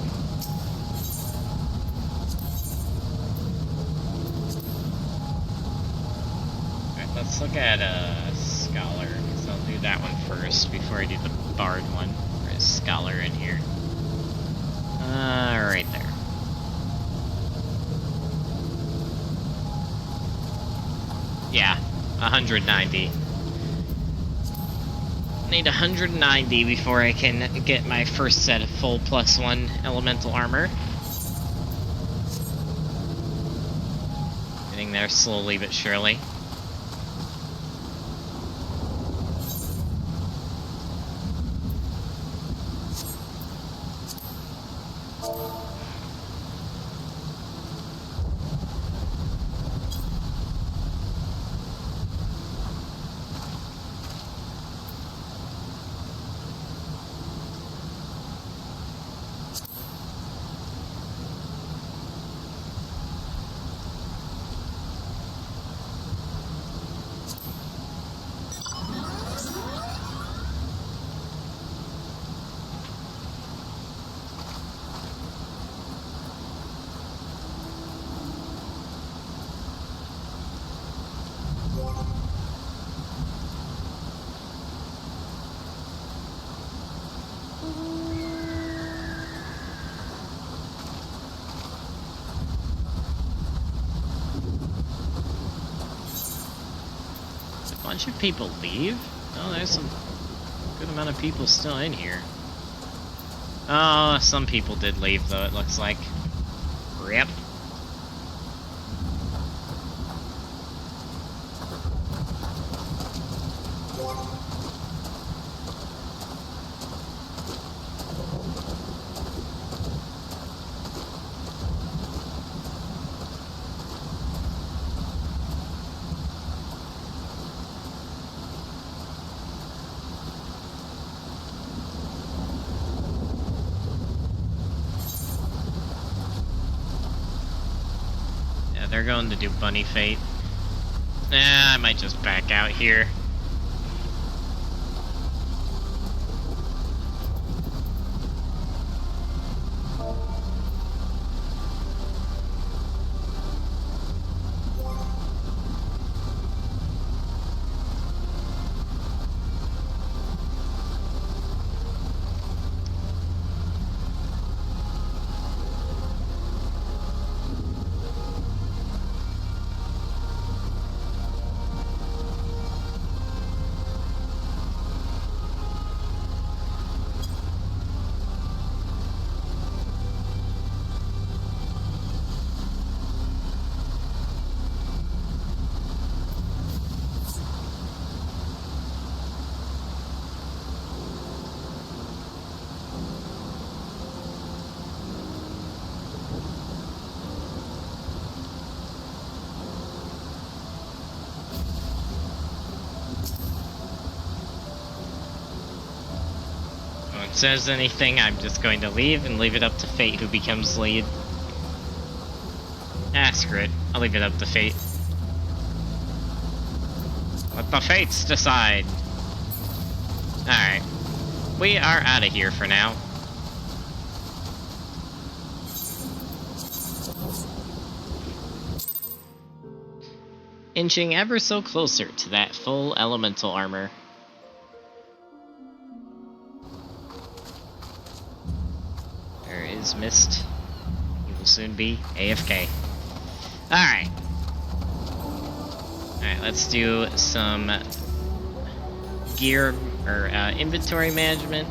Alright, let's look at Scholar, because I'll do that one first before I do the Bard one. Where's Scholar in here? Right there. Yeah, 190. Need 190 before I can get my first set of full +1 elemental armor. Getting there slowly but surely. Bunch of people leave? Oh, there's some good amount of people still in here. Oh, some people did leave though, it looks like. Rip. They're going to do Bunny Fate. I might just back out here. No one says anything, I'm just going to leave and leave it up to Fate who becomes lead. Ah, screw it. I'll leave it up to Fate. Let the Fates decide. Alright. We are out of here for now. Inching ever so closer to that full elemental armor. There is Mist. He will soon be AFK. Alright. Alright, let's do some gear or inventory management.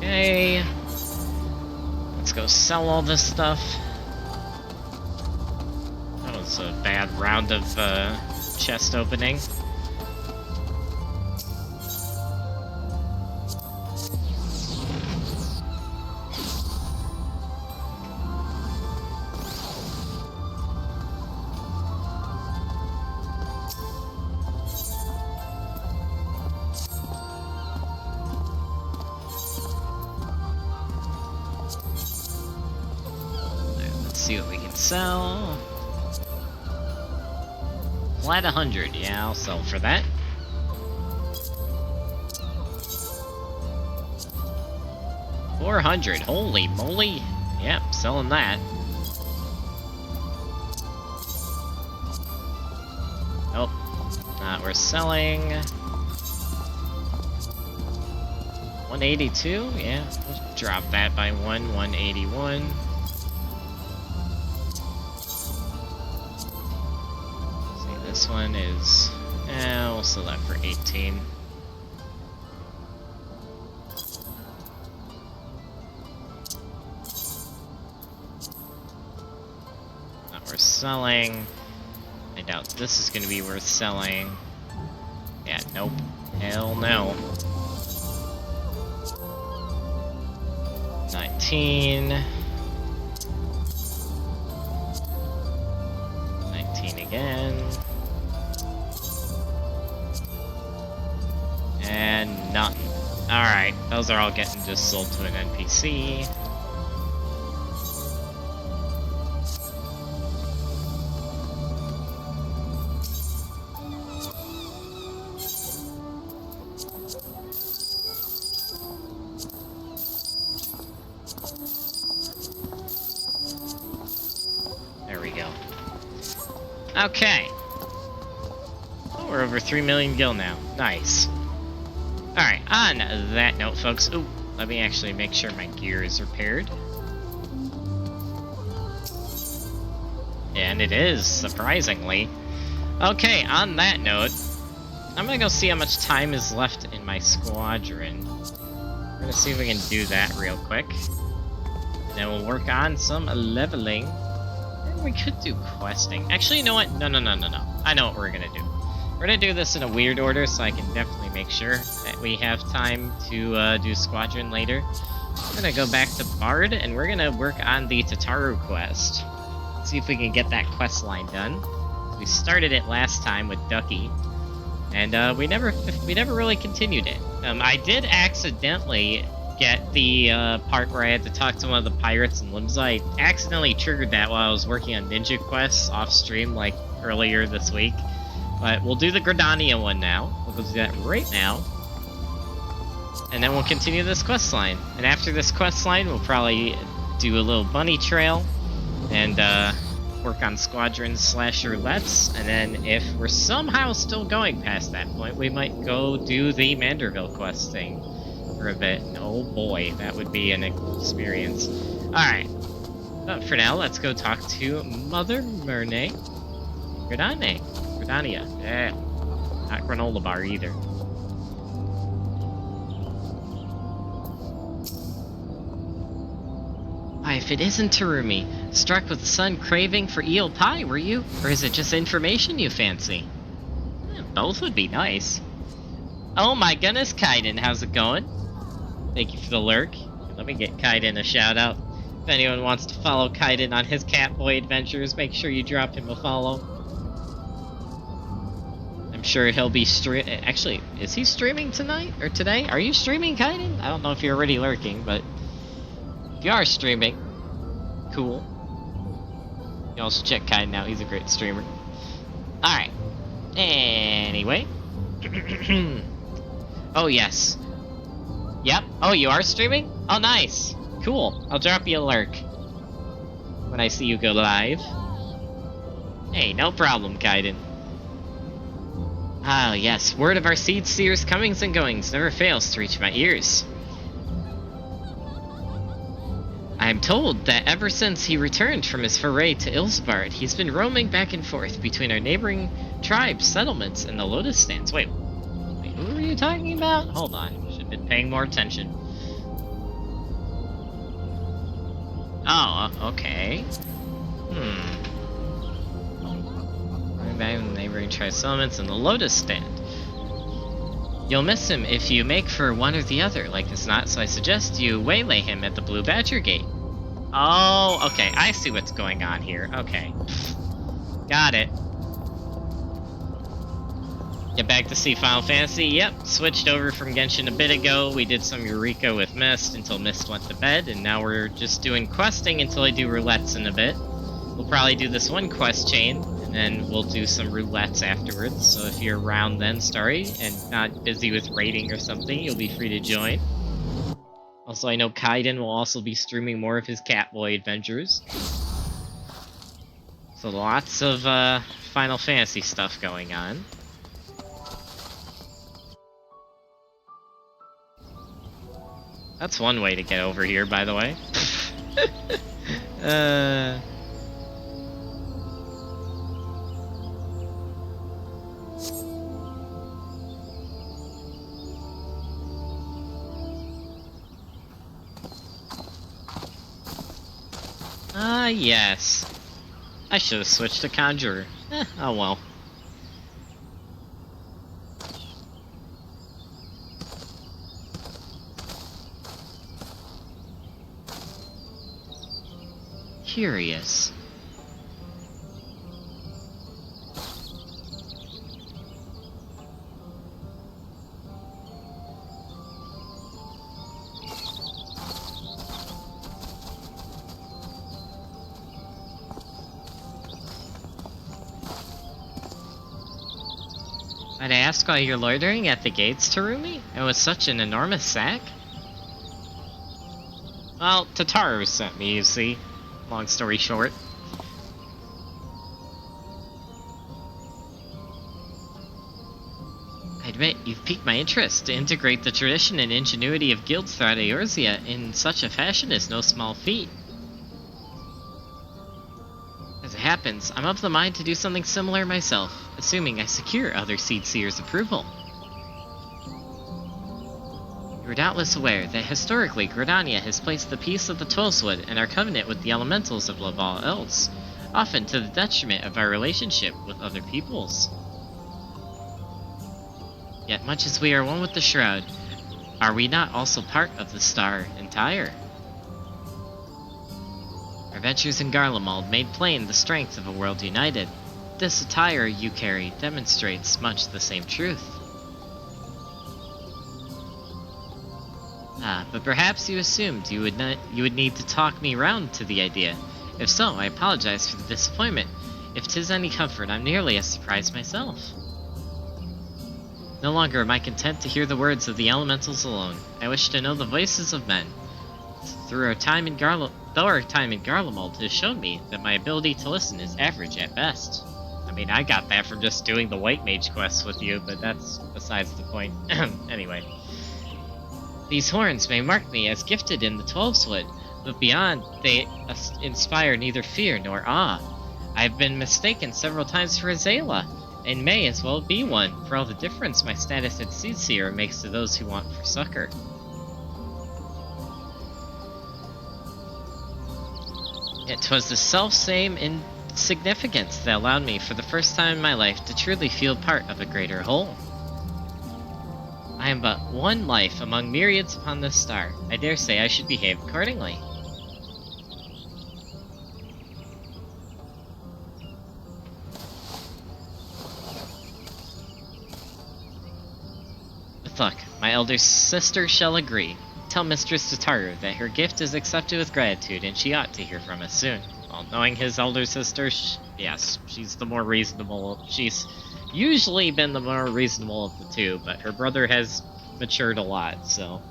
Okay, let's go sell all this stuff. That was a bad round of chest opening. see what we can sell. Flat 100, yeah, I'll sell for that. $400, holy moly. Yep, selling that. Nope, not worth selling. 182, yeah, we'll drop that by 181. See, this one is, we'll sell that for 18. Not worth selling. I doubt this is going to be worth selling. Yeah, nope. Hell no. 19. 19 again. And nothing. Alright, those are all getting just sold to an NPC. There we go. Okay. Oh, we're over 3 million gil now. Nice. Alright, on that note, folks. Ooh, let me actually make sure my gear is repaired. And it is, surprisingly. Okay, on that note, I'm gonna go see how much time is left in my squadron. We're gonna see if we can do that real quick. And then we'll work on some leveling. Or we could do questing. Actually, you know what? No. I know what we're gonna do. We're gonna do this in a weird order so I can definitely make sure that we have time to do squadron later. I'm gonna go back to Bard and we're gonna work on the Tataru quest. See if we can get that quest line done. We started it last time with Ducky, and we never really continued it. I did accidentally get the part where I had to talk to one of the pirates in Limsa. I accidentally triggered that while I was working on Ninja Quests off stream like earlier this week. But we'll do the Gridania one now. We'll do that right now. And then we'll continue this quest line. And after this quest line, we'll probably do a little bunny trail and work on squadrons / roulettes. And then if we're somehow still going past that point, we might go do the Manderville quest thing for a bit. And oh boy, that would be an experience. Alright. But for now, let's go talk to Mother Myrne. Gridania. Yeah. Not granola bar either. Why, if it isn't Terumi, struck with a sudden craving for eel pie, were you? Or is it just information you fancy? Both would be nice. Oh my goodness, Kaiden, how's it going? Thank you for the lurk. Let me get Kaiden a shout out. If anyone wants to follow Kaiden on his Catboy adventures, make sure you drop him a follow. I'm sure he'll be actually, is he streaming tonight or today? Are you streaming, Kaiden? I don't know if you're already lurking, but if you are streaming, cool. You also check Kaiden out, he's a great streamer. Alright. Anyway. Oh, yes. Yep. Oh, you are streaming? Oh, nice. Cool. I'll drop you a lurk when I see you go live. Hey, no problem, Kaiden. Ah, yes. Word of our Seed Seer's comings and goings never fails to reach my ears. I am told that ever since he returned from his foray to Ilsbard, he's been roaming back and forth between our neighboring tribes, settlements, and the Lotus Stands. Wait, who are you talking about? Hold on, should have been paying more attention. Oh, okay. Roaming back in the neighboring tribe settlements and the Lotus Stand. You'll miss him if you make for one or the other, like as not, so I suggest you waylay him at the Blue Badger Gate. Oh, okay, I see what's going on here. Okay. Got it. Get back to see Final Fantasy? Yep, switched over from Genshin a bit ago. We did some Eureka with Mist until Mist went to bed, and now we're just doing questing until I do roulettes in a bit. we'll probably do this one quest chain, and then we'll do some roulettes afterwards. So if you're around then, Starry, and not busy with raiding or something, you'll be free to join. Also, I know Kaiden will also be streaming more of his Catboy adventures. So lots of Final Fantasy stuff going on. That's one way to get over here, by the way. Yes. I should have switched to Conjurer. Oh well. Curious. I'd ask why you're loitering at the gates, Terumi? It was such an enormous sack? Well, Tataru sent me, you see. Long story short. I admit, you've piqued my interest. To integrate the tradition and ingenuity of guilds throughout Eorzea in such a fashion is no small feat. As it happens, I'm of the mind to do something similar myself, assuming I secure other Seed Seers' approval. You are doubtless aware that historically Gridania has placed the peace of the Twelvewood and our covenant with the elementals above all else, often to the detriment of our relationship with other peoples. Yet much as we are one with the Shroud, are we not also part of the Star entire? Our ventures in Garlemald made plain the strength of a world united. This attire you carry demonstrates much the same truth. But perhaps you assumed you would need to talk me round to the idea. If so, I apologize for the disappointment. If 'tis any comfort, I'm nearly as surprised myself. No longer am I content to hear the words of the elementals alone. I wish to know the voices of men. Though our time in Garlemald has shown me that my ability to listen is average at best. I mean, I got that from just doing the White Mage quests with you, but that's besides the point. Anyway. These horns may mark me as gifted in the Twelvewood, but beyond, they inspire neither fear nor awe. I have been mistaken several times for a Zayla, and may as well be one, for all the difference my status as Seed Seer makes to those who want for succor. Yet 'twas the self-same insignificance that allowed me for the first time in my life to truly feel part of a greater whole. I am but one life among myriads upon this star. I dare say I should behave accordingly. With luck, my elder sister shall agree. Tell Mistress Tataru that her gift is accepted with gratitude and she ought to hear from us soon. Well, knowing his elder sister, yes, she's the more reasonable. She's usually been the more reasonable of the two, but her brother has matured a lot, so.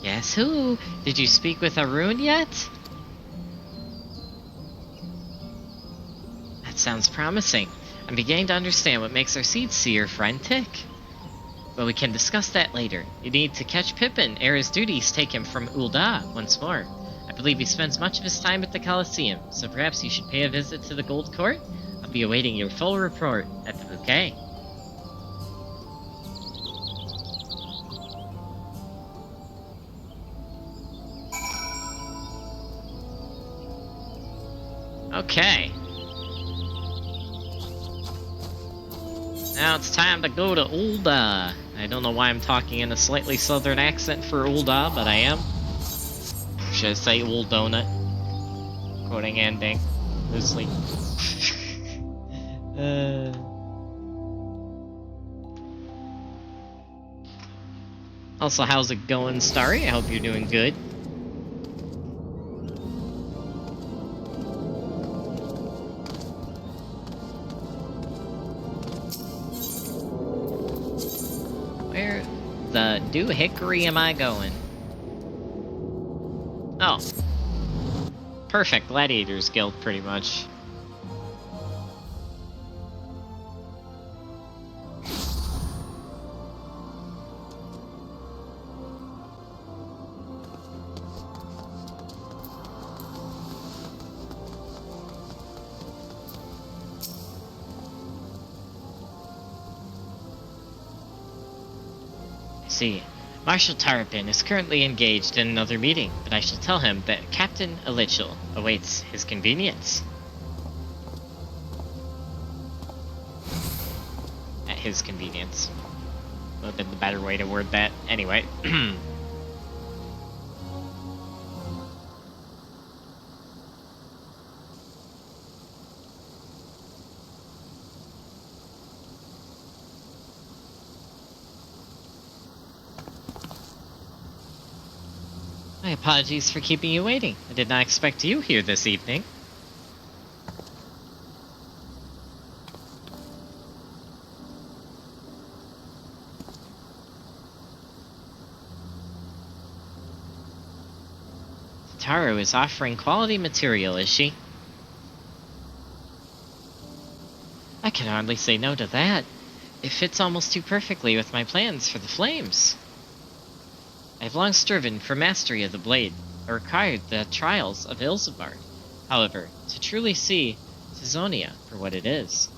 Yes, who? Did you speak with Arun yet? That sounds promising. I'm beginning to understand what makes our Seed Seer friend tick. But we can discuss that later. You need to catch Pippin ere his duties take him from Ul'dah once more. I believe he spends much of his time at the Colosseum, so perhaps you should pay a visit to the Gold Court? I'll be awaiting your full report at the bouquet. Okay. Now it's time to go to Ul'dah. I don't know why I'm talking in a slightly southern accent for Ul'dah, but I am. Should I say Uldonut? Quoting ending loosely. Also, how's it going, Starry? I hope you're doing good. Where the doohickory am I going? Oh. Perfect, Gladiators Guild, pretty much. See, Marshal Tarapin is currently engaged in another meeting, but I shall tell him that Captain Elichel awaits his convenience. At his convenience. Would have been the better way to word that. Anyway. My apologies for keeping you waiting. I did not expect you here this evening. Taro is offering quality material, is she? I can hardly say no to that. It fits almost too perfectly with my plans for the flames. I have long striven for mastery of the blade, or required the trials of Ilsabard, however, to truly see Tizonia for what it is.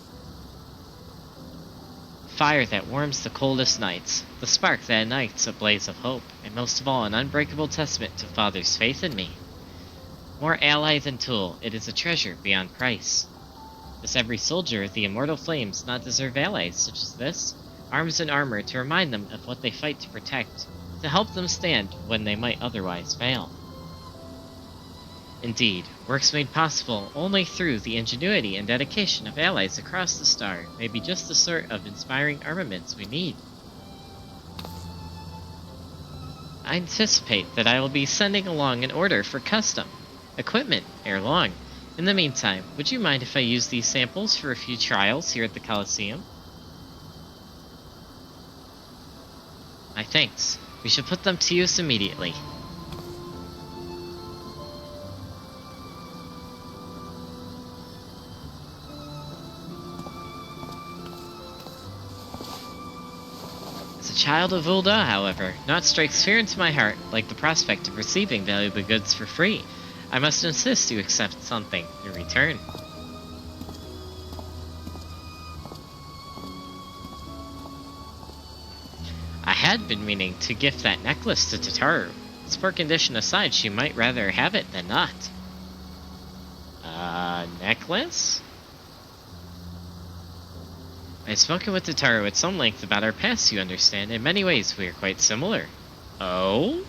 Fire that warms the coldest nights, the spark that ignites a blaze of hope, and most of all an unbreakable testament to Father's faith in me. More ally than tool, it is a treasure beyond price. Does every soldier of the immortal flames not deserve allies such as this? Arms and armor to remind them of what they fight to protect, to help them stand when they might otherwise fail. Indeed, works made possible only through the ingenuity and dedication of allies across the star may be just the sort of inspiring armaments we need. I anticipate that I will be sending along an order for custom equipment ere long. In the meantime, would you mind if I use these samples for a few trials here at the Coliseum? My thanks. We should put them to use immediately. As a child of Ul'dah, however, naught strikes fear into my heart like the prospect of receiving valuable goods for free. I must insist you accept something in return. I had been meaning to gift that necklace to Tataru. Its poor condition aside, she might rather have it than not. Necklace? I've spoken with Tataru at some length about our past, you understand. In many ways, we are quite similar. Oh?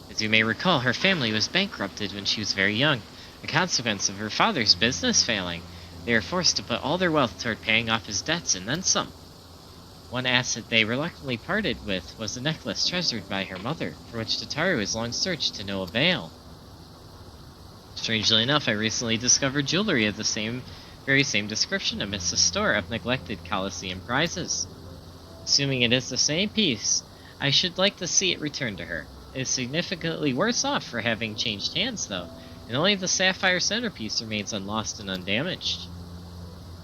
As you may recall, her family was bankrupted when she was very young, a consequence of her father's business failing. They were forced to put all their wealth toward paying off his debts and then some. One asset they reluctantly parted with was the necklace treasured by her mother, for which Tataru has long searched to no avail. Strangely enough, I recently discovered jewelry of the very same description amidst a store of neglected Colosseum prizes. Assuming it is the same piece, I should like to see it returned to her. It is significantly worse off for having changed hands, though, and only the sapphire centerpiece remains unlost and undamaged.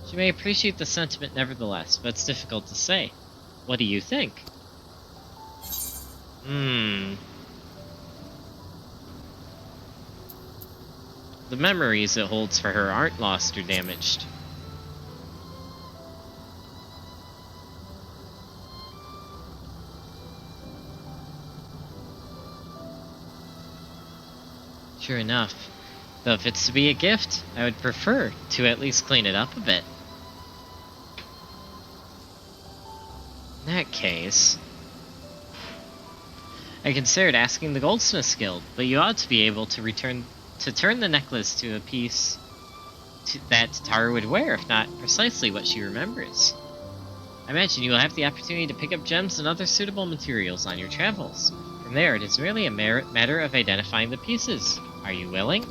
She may appreciate the sentiment nevertheless, but it's difficult to say. What do you think? The memories it holds for her aren't lost or damaged. Sure enough. Though if it's to be a gift, I would prefer to at least clean it up a bit. In that case, I considered asking the Goldsmiths Guild, but you ought to be able to turn the necklace to a piece that Tataru would wear, if not precisely what she remembers. I imagine you will have the opportunity to pick up gems and other suitable materials on your travels. From there, it is merely a matter of identifying the pieces. Are you willing?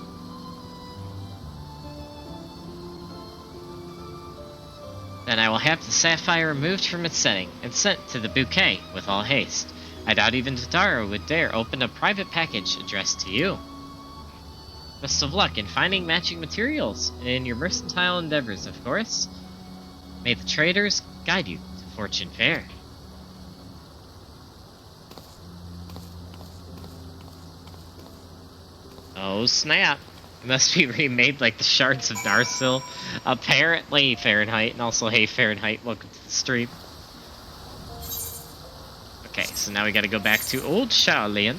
Then I will have the sapphire removed from its setting and sent to the bouquet with all haste. I doubt even Totaro would dare open a private package addressed to you. Best of luck in finding matching materials, and in your mercantile endeavors, of course. May the traders guide you to fortune fair. Oh snap! It must be remade like the Shards of Narsil. Apparently, Fahrenheit, and also hey Fahrenheit, welcome to the stream. Okay, so now we gotta go back to Old Shaolin.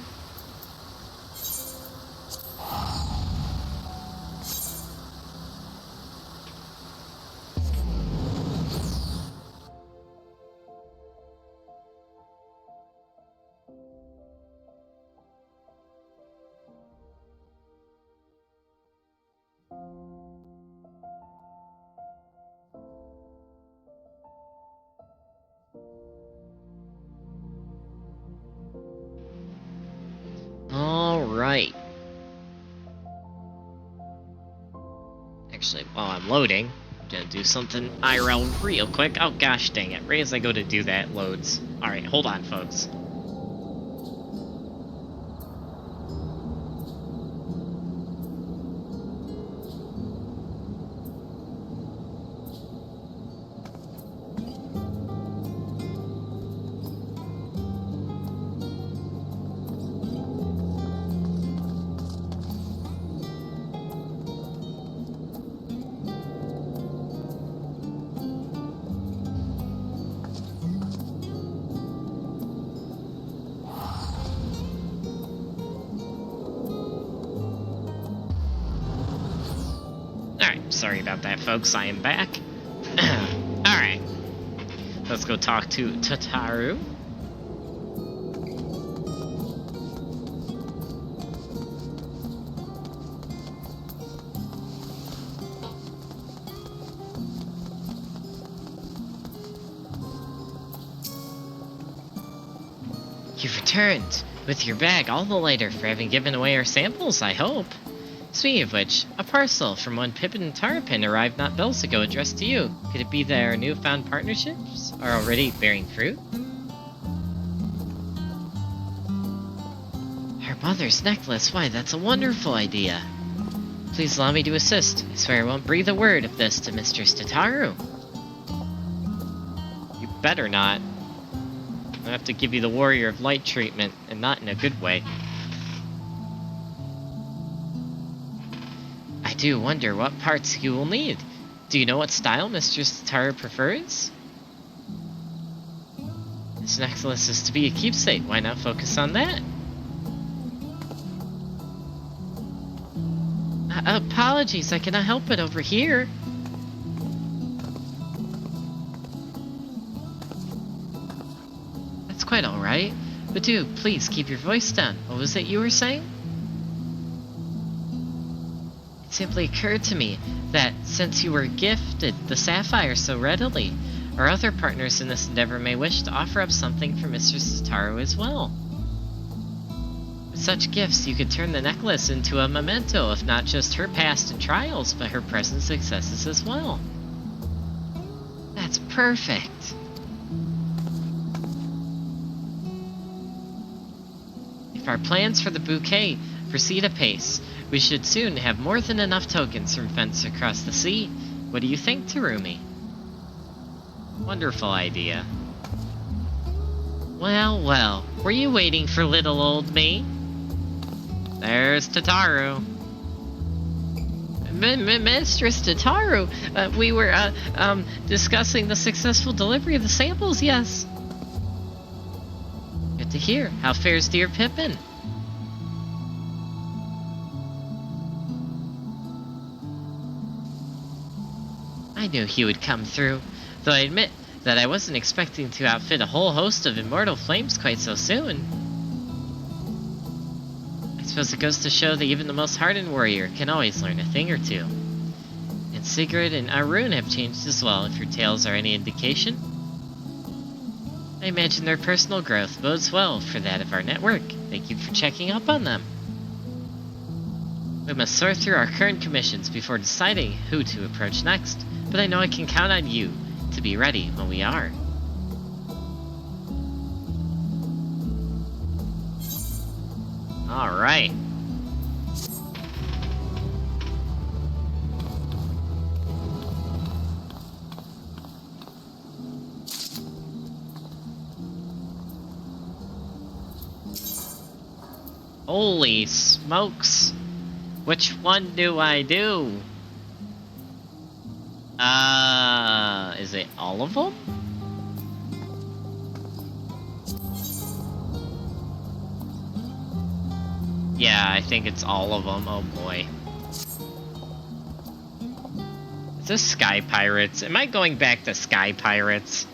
Alright. Actually, while I'm loading, I'm gonna do something IRL real quick. Oh gosh dang it, right as I go to do that, it loads. Alright, hold on folks. Sorry about that, folks. I am back. Alright. Let's go talk to Totaro. You've returned with your bag all the later for having given away our samples, I hope. Speaking of which, a parcel from one Pippin and Tarpin arrived not bells ago addressed to you. Could it be that our newfound partnerships are already bearing fruit? Her mother's necklace, why that's a wonderful idea. Please allow me to assist. I swear I won't breathe a word of this to Mistress Totaro. You better not. I have to give you the Warrior of Light treatment, and not in a good way. I do wonder what parts you will need. Do you know what style Mistress Totaro prefers? This necklace is to be a keepsake. Why not focus on that? Apologies, I cannot help it over here. That's quite alright. But do, please keep your voice down. What was it you were saying? It simply occurred to me that since you were gifted the sapphire so readily, our other partners in this endeavor may wish to offer up something for Mistress Totaro as well. With such gifts, you could turn the necklace into a memento of not just her past and trials, but her present successes as well. That's perfect. If our plans for the bouquet proceed apace, we should soon have more than enough tokens from fence across the sea. What do you think, Terumi? Wonderful idea. Well, well, were you waiting for little old me? There's Totaro. Mistress Totaro, we were, discussing the successful delivery of the samples, yes. Good to hear. How fares dear Pippin? I knew he would come through, though I admit that I wasn't expecting to outfit a whole host of immortal flames quite so soon. I suppose it goes to show that even the most hardened warrior can always learn a thing or two. And Sigrid and Arun have changed as well, if your tales are any indication. I imagine their personal growth bodes well for that of our network. Thank you for checking up on them. We must sort through our current commissions before deciding who to approach next, but I know I can count on you to be ready when we are. Alright. Holy smokes. Which one do I do? Is it all of them? Yeah, I think it's all of them. Oh boy. Is this Sky Pirates? Am I going back to Sky Pirates?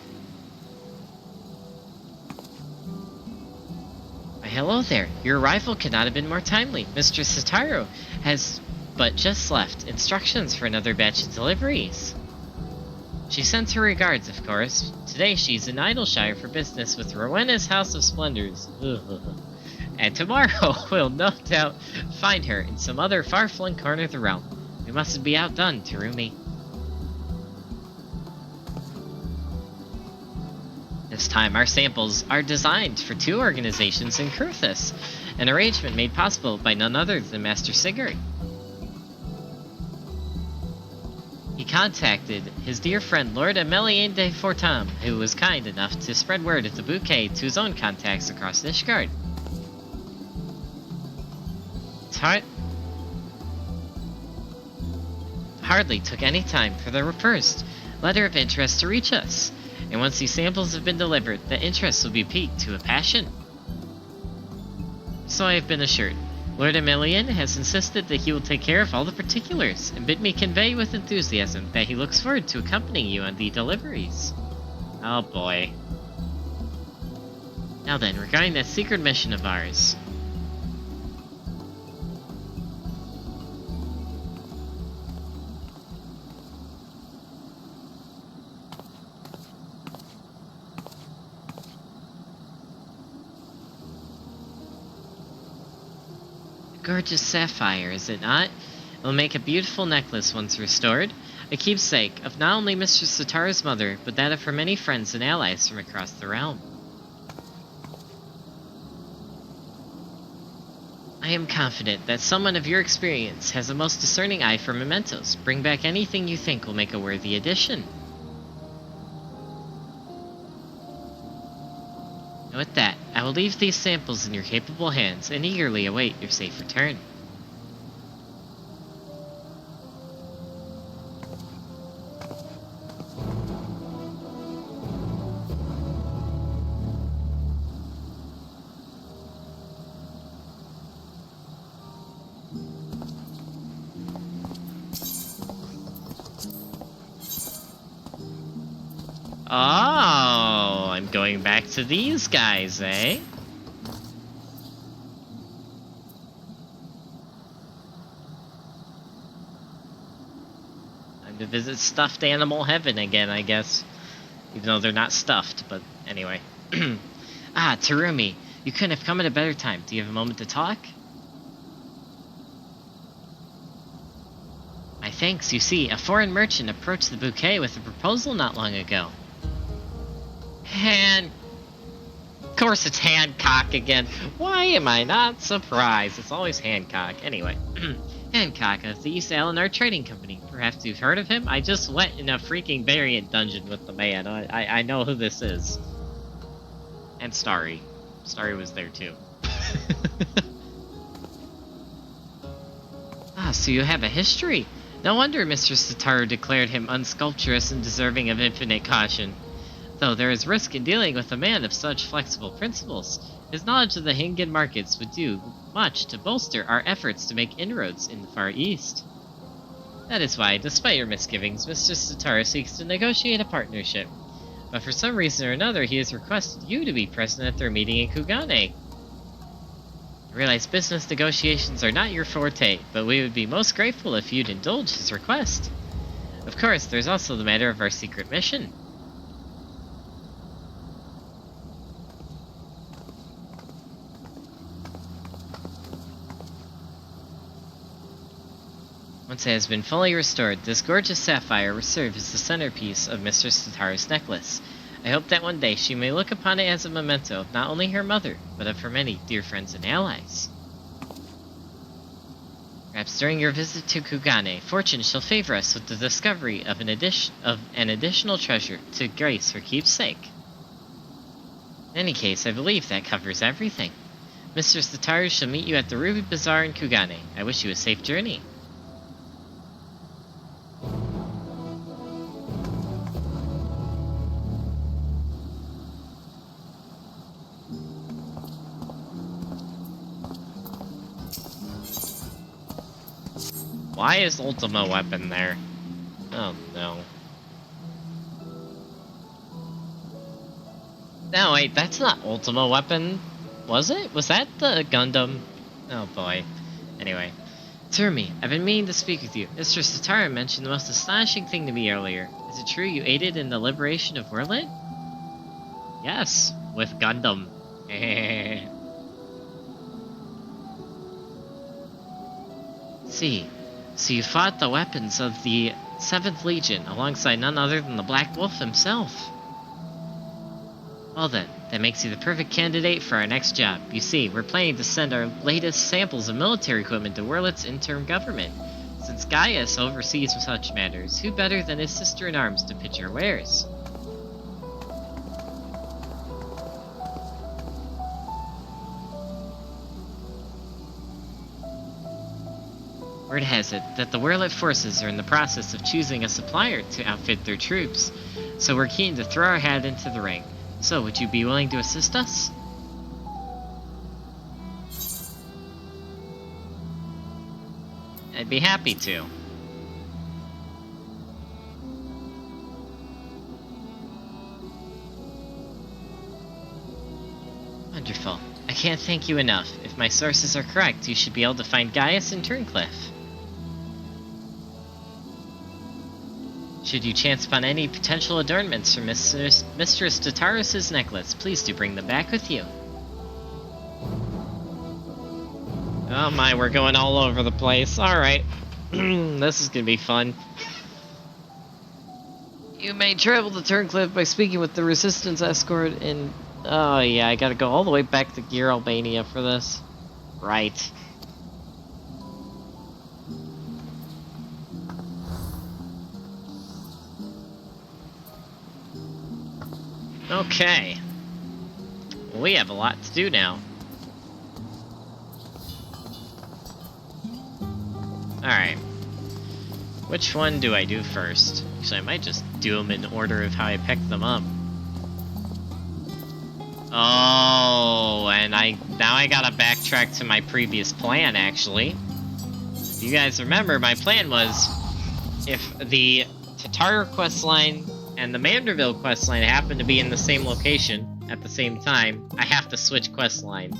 Why, hello there. Your arrival could not have been more timely. Mr. Sitaro has but just left instructions for another batch of deliveries. She sends her regards, of course. Today she's in Idleshire for business with Rowena's House of Splendors. And tomorrow we'll no doubt find her in some other far-flung corner of the realm. We mustn't be outdone, Terumi. This time our samples are designed for 2 organizations in Kurthus, an arrangement made possible by none other than Master Sigurd. He contacted his dear friend Lord Amelien de Fortam, who was kind enough to spread word of the bouquet to his own contacts across Nishgard. It hardly took any time for the first letter of interest to reach us, and once these samples have been delivered, the interest will be piqued to a passion. So I have been assured. Lord Amelien has insisted that he will take care of all the particulars, and bid me convey with enthusiasm that he looks forward to accompanying you on the deliveries. Oh boy. Now then, regarding that secret mission of ours. Gorgeous sapphire, is it not? It will make a beautiful necklace once restored, a keepsake of not only Mistress Sitaro's mother, but that of her many friends and allies from across the realm. I am confident that someone of your experience has a most discerning eye for mementos. Bring back anything you think will make a worthy addition. And with that, I will leave these samples in your capable hands and eagerly await your safe return. Oh, I'm going back to these guys, eh? Time to visit stuffed animal heaven again, I guess. Even though they're not stuffed, but anyway. Ah, Terumi, you couldn't have come at a better time. Do you have a moment to talk? My thanks. You see, a foreign merchant approached the bouquet with a proposal not long ago. Of course it's Hancock again. Why am I not surprised? It's always Hancock. Anyway, Hancock of the East Eleanor Trading Company. Perhaps you've heard of him? I just went in a freaking variant dungeon with the man. I know who this is. And Starry. Starry was there too. Ah, so you have a history. No wonder Mr. Sitaro declared him unsculpturous and deserving of infinite caution. Though there is risk in dealing with a man of such flexible principles, his knowledge of the Hingen markets would do much to bolster our efforts to make inroads in the Far East. That is why, despite your misgivings, Mr. Sitaro seeks to negotiate a partnership. But for some reason or another, he has requested you to be present at their meeting in Kugane. I realize business negotiations are not your forte, but we would be most grateful if you'd indulge his request. Of course, there's also the matter of our secret mission. Once it has been fully restored, this gorgeous sapphire will serve as the centerpiece of Mistress Tataru's necklace. I hope that one day she may look upon it as a memento of not only her mother, but of her many dear friends and allies. Perhaps during your visit to Kugane, fortune shall favor us with the discovery of an additional treasure to grace her keepsake. In any case, I believe that covers everything. Mistress Tataru shall meet you at the Ruby Bazaar in Kugane. I wish you a safe journey. Why is Ultima weapon there? Oh no. No, wait, that's not Ultima weapon. Was it? Was that the Gundam? Oh boy. Anyway. Tsurumi, I've been meaning to speak with you. Mistress Tataru mentioned the most astonishing thing to me earlier. Is it true you aided in the liberation of Werland? Yes, with Gundam. See. So you fought the weapons of the 7th Legion alongside none other than the Black Wolf himself. Well then, that makes you the perfect candidate for our next job. You see, we're planning to send our latest samples of military equipment to Werland's interim government. Since Gaius oversees such matters, who better than his sister-in-arms to pitch our wares? Word has it that the Werland forces are in the process of choosing a supplier to outfit their troops, so we're keen to throw our hat into the ring. So, would you be willing to assist us? I'd be happy to. Wonderful. I can't thank you enough. If my sources are correct, you should be able to find Gaius and Turncliffe. Should you chance upon any potential adornments for Mistress Tataru's necklace, please do bring them back with you. Oh my, we're going all over the place. Alright. This is gonna be fun. You may travel to Turncliffe by speaking with the Resistance Escort in... Oh yeah, I gotta go all the way back to Gear Albania for this. Right. Okay. We have a lot to do now. Alright. Which one do I do first? Actually, I might just do them in order of how I picked them up. Oh, and now I gotta backtrack to my previous plan, actually. If you guys remember, my plan was, if the Tataru questline and the Manderville questline happen to be in the same location at the same time, I have to switch questlines.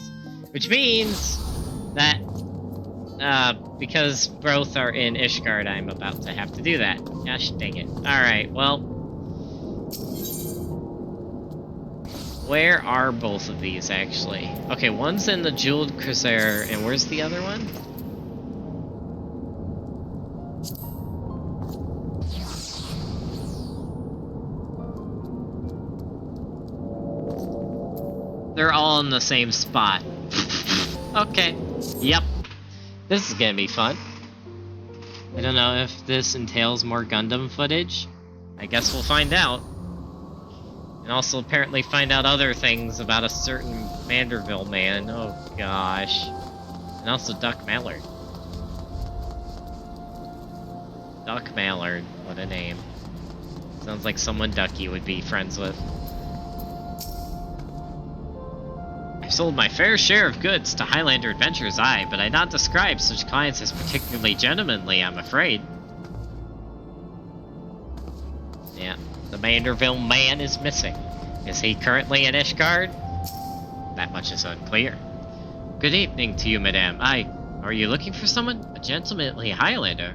Which means that, because both are in Ishgard, I'm about to have to do that. Gosh dang it. Alright, well... Where are both of these, actually? Okay, one's in the Jeweled Crusader, and where's the other one? They're all in the same spot. Okay. Yep. This is gonna be fun. I don't know if this entails more Gundam footage. I guess we'll find out. And also apparently find out other things about a certain Manderville man. Oh gosh. And also Duck Mallard. Duck Mallard. What a name. Sounds like someone Ducky would be friends with. I've sold my fair share of goods to Highlander Adventures, but I not describe such clients as particularly gentlemanly, I'm afraid. Yeah, the Manderville man is missing. Is he currently in Ishgard? That much is unclear. Good evening to you, madame. Are you looking for someone? A gentlemanly Highlander?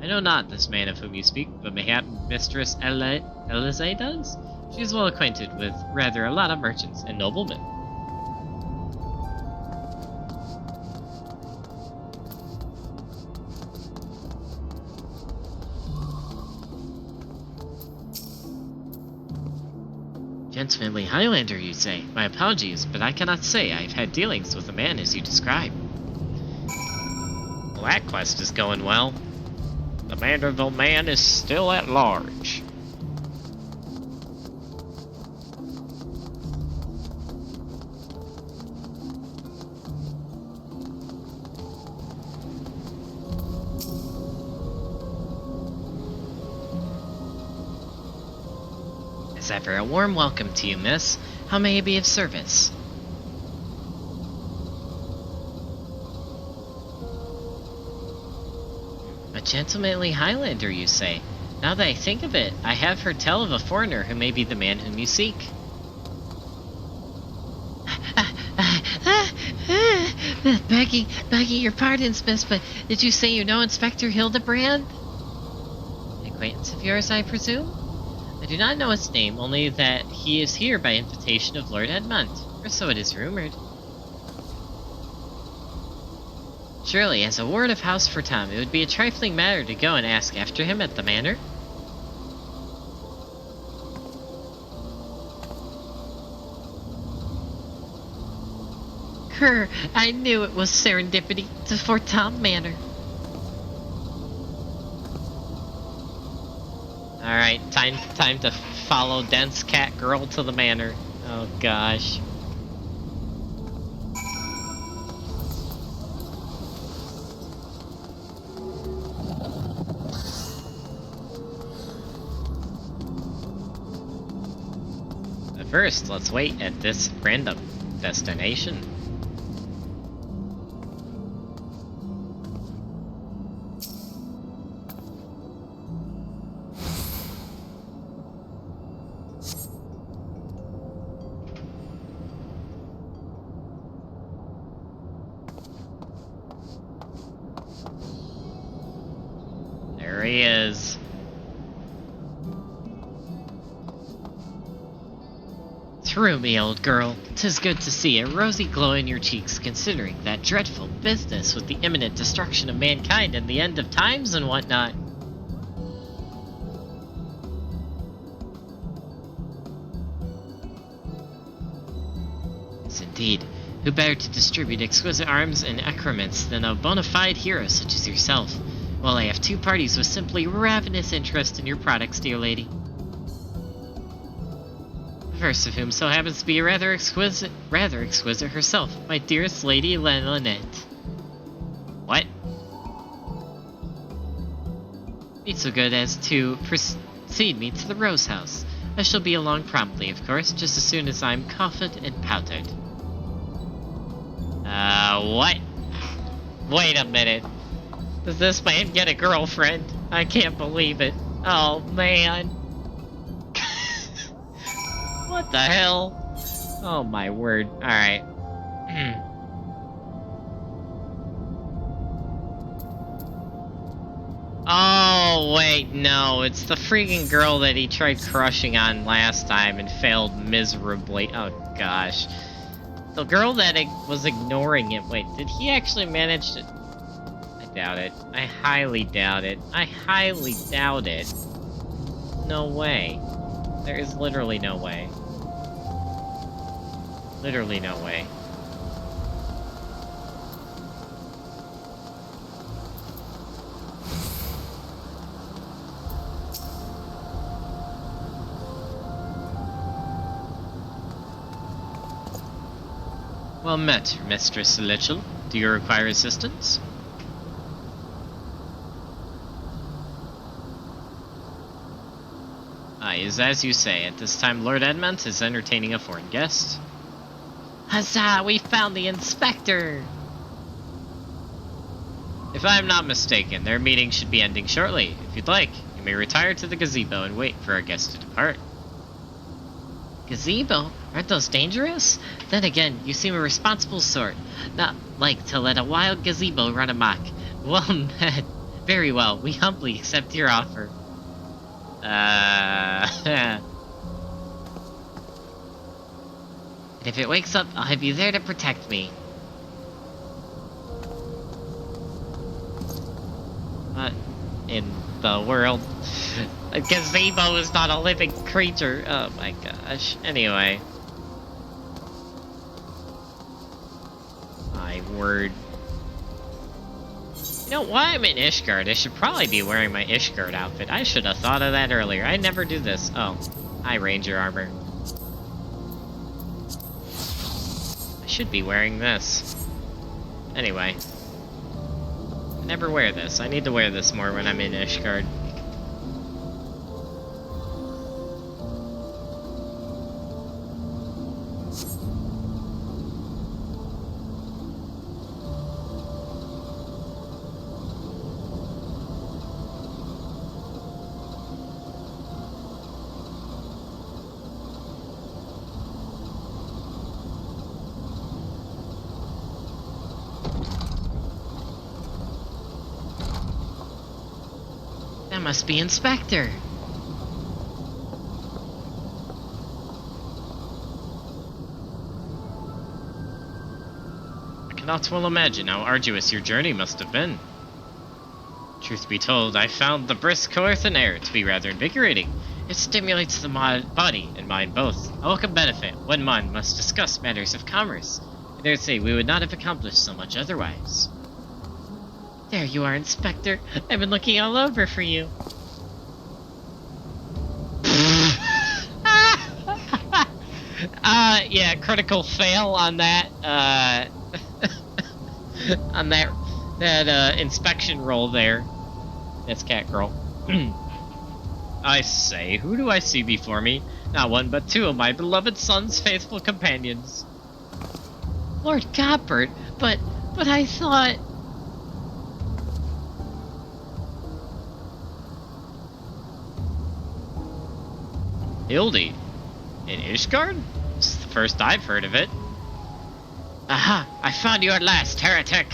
I know not this man of whom you speak, but mayhap Mistress Elize does? She is well acquainted with rather a lot of merchants and noblemen. Gentlemanly Highlander, you say? My apologies, but I cannot say I've had dealings with a man as you describe. Well, that quest is going well. The Manderville man is still at large. As ever, a warm welcome to you, miss. How may I be of service? A gentlemanly Highlander, you say? Now that I think of it, I have heard tell of a foreigner who may be the man whom you seek. Begging your pardons, miss, but did you say you know Inspector Hildebrand? Acquaintance of yours, I presume? I do not know his name, only that he is here by invitation of Lord Edmund, or so it is rumored. Surely, as a ward of House Fortam, it would be a trifling matter to go and ask after him at the manor. Grr, I knew it was serendipity to Fortam Manor. Alright, time to follow Dense Cat Girl to the manor. Oh gosh. But first, let's wait at this random destination. There he is. Through me, old girl. 'Tis good to see a rosy glow in your cheeks, considering that dreadful business with the imminent destruction of mankind and the end of times and whatnot. Yes, indeed. Who better to distribute exquisite arms and accoutrements than a bona fide hero such as yourself? Well, I have two parties with simply ravenous interest in your products, dear lady. The first of whom so happens to be a rather exquisite herself, my dearest Lady Lynette. What? Be so good as to precede me to the Rose House. I shall be along promptly, of course, just as soon as I'm coffed and powdered. What? Wait a minute. Does this man get a girlfriend? I can't believe it. Oh, man. What the hell? Oh, my word. Alright. Oh, wait, no. It's the freaking girl that he tried crushing on last time and failed miserably. Oh, gosh. The girl that was ignoring him. Wait, did he actually manage to... doubt it. I highly doubt it. I highly doubt it. No way. There is literally no way. Literally no way. Well met, Mistress Litchell. Do you require assistance? Is as you say. At this time, Lord Edmund is entertaining a foreign guest. Huzzah! We found the inspector! If I am not mistaken, their meeting should be ending shortly. If you'd like, you may retire to the gazebo and wait for our guest to depart. Gazebo? Aren't those dangerous? Then again, you seem a responsible sort. Not like to let a wild gazebo run amok. Well met. Very well, we humbly accept your offer. And if it wakes up, I'll have you there to protect me. What in the world? A gazebo is not a living creature. Oh my gosh. Anyway. My word. You know, why I'm in Ishgard, I should probably be wearing my Ishgard outfit. I should have thought of that earlier. I never do this. Oh. Hi, Ranger armor. I should be wearing this. Anyway. I never wear this. I need to wear this more when I'm in Ishgard. That must be Inspector. I cannot well imagine how arduous your journey must have been. Truth be told, I found the brisk earthen air to be rather invigorating. It stimulates the body and mind both. A welcome benefit when one must discuss matters of commerce. I dare say we would not have accomplished so much otherwise. There you are, Inspector. I've been looking all over for you. Yeah, critical fail on that, on that inspection roll there. That's Catgirl. I say, who do I see before me? Not one but two of my beloved son's faithful companions. Lord Godbert, but I thought... Hildy? In Ishgard? This is the first I've heard of it. Aha! I found you at last, heretic!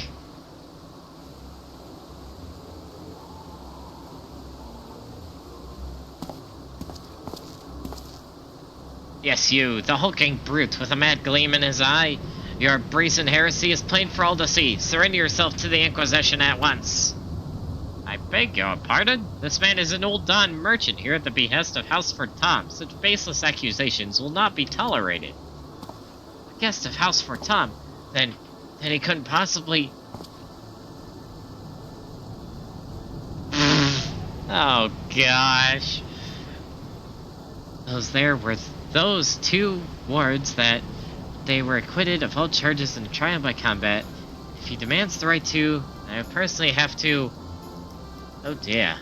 Yes, you, the hulking brute with a mad gleam in his eye. Your brazen heresy is plain for all to see. Surrender yourself to the Inquisition at once. I beg your pardon? This man is an old Don merchant here at the behest of Housefort Tom. Such baseless accusations will not be tolerated. A guest of Housefort Tom? Then he couldn't possibly... Oh gosh. Those two wards that they were acquitted of all charges in a trial by combat. If he demands the right to, I personally have to... Oh dear.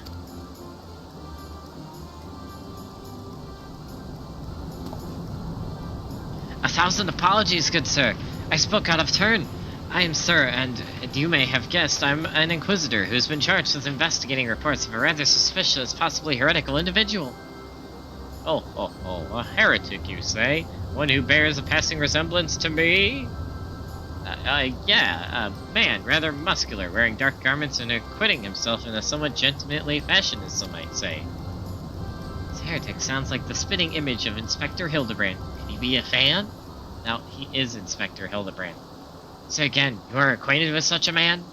A thousand apologies, good sir. I spoke out of turn. I am Sir, and you may have guessed, I'm an Inquisitor who's been charged with investigating reports of a rather suspicious, possibly heretical individual. Oh, a heretic, you say? One who bears a passing resemblance to me? Yeah, a man, rather muscular, wearing dark garments and acquitting himself in a somewhat gentlemanly fashion, as some might say. This heretic sounds like the spitting image of Inspector Hildebrand. Can he be a fan? Now, he is Inspector Hildebrand. So again, you are acquainted with such a man?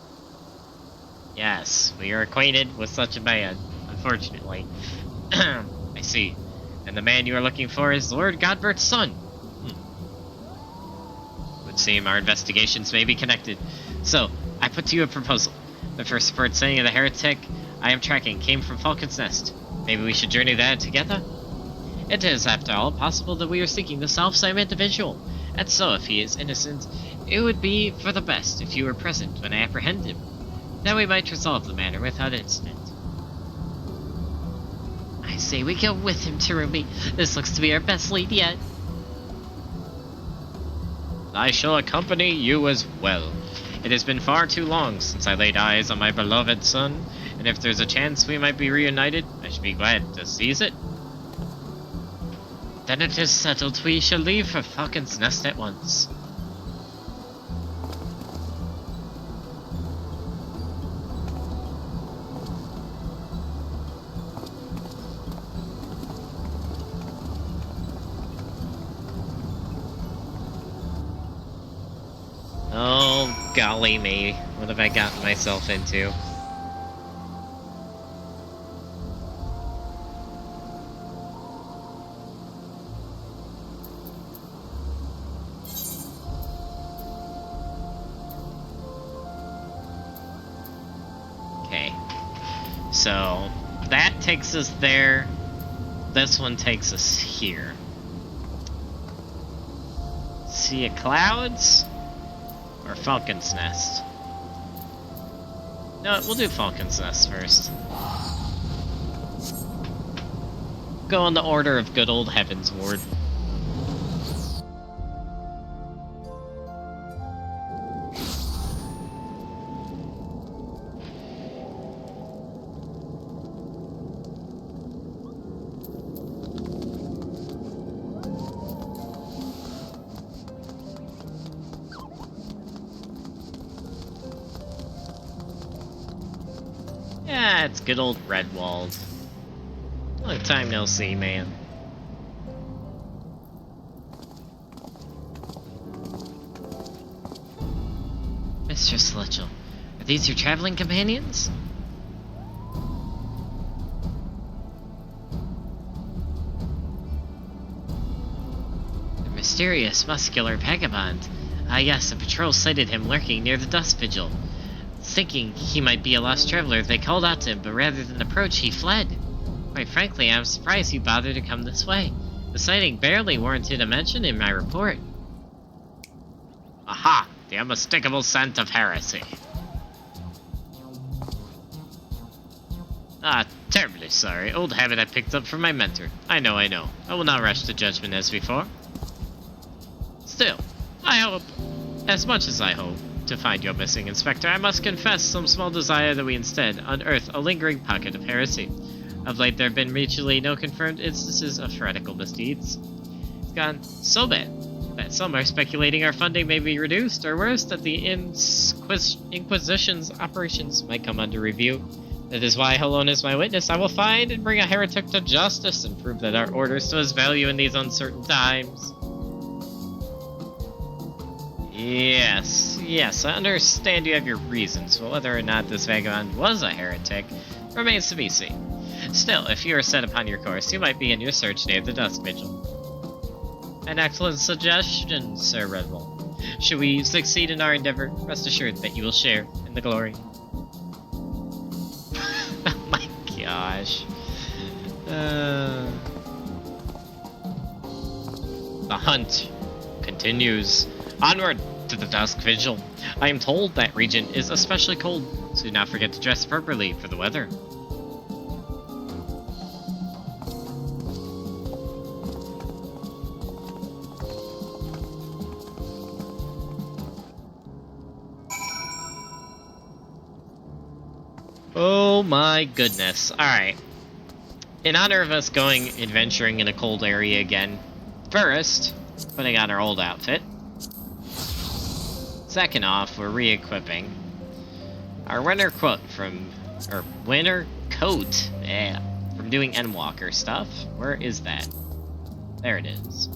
Yes, we are acquainted with such a man, unfortunately. I see. And the man you are looking for is Lord Godbert's son. Would seem our investigations may be connected. So, I put to you a proposal. The first report saying of the heretic I am tracking came from Falcon's Nest. Maybe we should journey there together? It is, after all, possible that we are seeking the self-same individual. And so, if he is innocent, it would be for the best if you were present when I apprehend him. Then we might resolve the matter without incident. I say we go with him, Terumi. This looks to be our best lead yet. I shall accompany you as well. It has been far too long since I laid eyes on my beloved son, and if there's a chance we might be reunited, I should be glad to seize it. Then it is settled. We shall leave for Falcon's Nest at once. Oh, golly me. What have I gotten myself into? So that takes us there. This one takes us here. Sea of Clouds or Falcon's Nest? No, we'll do Falcon's Nest first. Go in the order of good old Heaven's Ward. Yeah, it's good old Redwald. Long time no see, man. Mr. Celestial, are these your traveling companions? The mysterious, muscular vagabond. Ah yes, the patrol sighted him lurking near the Dust Vigil. Thinking he might be a lost traveler, they called out to him, but rather than approach, he fled. Quite frankly, I'm surprised he bothered to come this way. The sighting barely warranted a mention in my report. Aha! The unmistakable scent of heresy. Ah, terribly sorry. Old habit I picked up from my mentor. I know. I will not rush to judgment as before. Still, I hope, as much as I hope, to find your missing Inspector, I must confess some small desire that we instead unearth a lingering pocket of heresy. Of late, there have been mutually no confirmed instances of heretical misdeeds. It's gone so bad that some are speculating our funding may be reduced, or worse, that the Inquisition's operations might come under review. That is why, alone as my witness, I will find and bring a heretic to justice and prove that our order still has value in these uncertain times. Yes, I understand you have your reasons, but whether or not this vagabond was a heretic remains to be seen. Still, if you are set upon your course, you might begin your search near the Dusk Vigil. An excellent suggestion, Sir Redwall. Should we succeed in our endeavor, rest assured that you will share in the glory. Oh my gosh. The hunt continues. Onward to the Dusk Vigil. I am told that region is especially cold, so do not forget to dress appropriately for the weather. Oh my goodness. Alright. In honor of us going adventuring in a cold area again, first, putting on our old outfit. Second off, we're re-equipping our winter coat from doing Endwalker stuff. Where is that? There it is.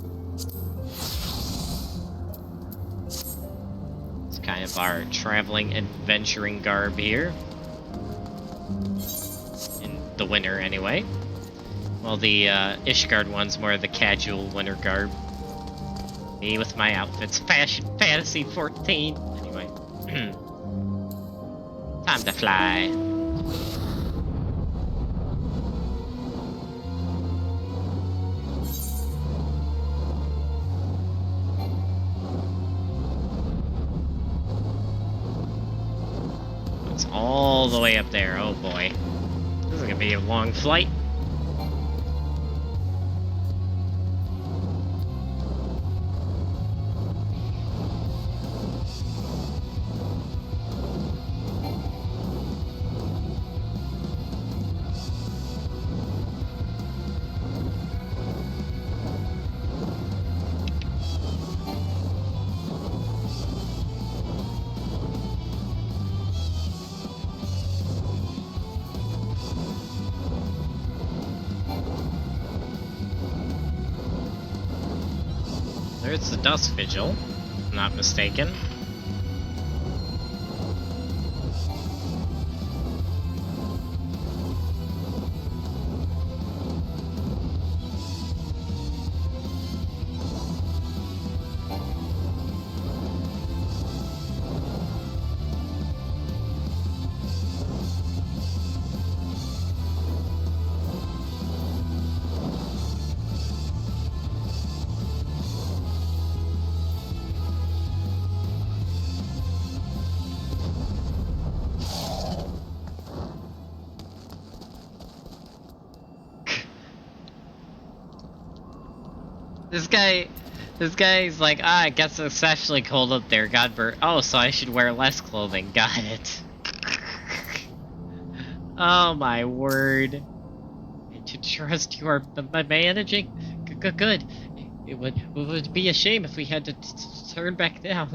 It's kind of our traveling, adventuring garb here. In the winter, anyway. Well, the Ishgard one's more of the casual winter garb. Me with my outfits. Fashion Fantasy 14. Anyway. Time to fly. It's all the way up there. Oh boy. This is gonna be a long flight. There's the Dusk Vigil, if I'm not mistaken. This guy's like, I guess it's actually cold up there, oh, so I should wear less clothing, got it. Oh my word. To trust you are managing? Good. It would be a shame if we had to turn back now.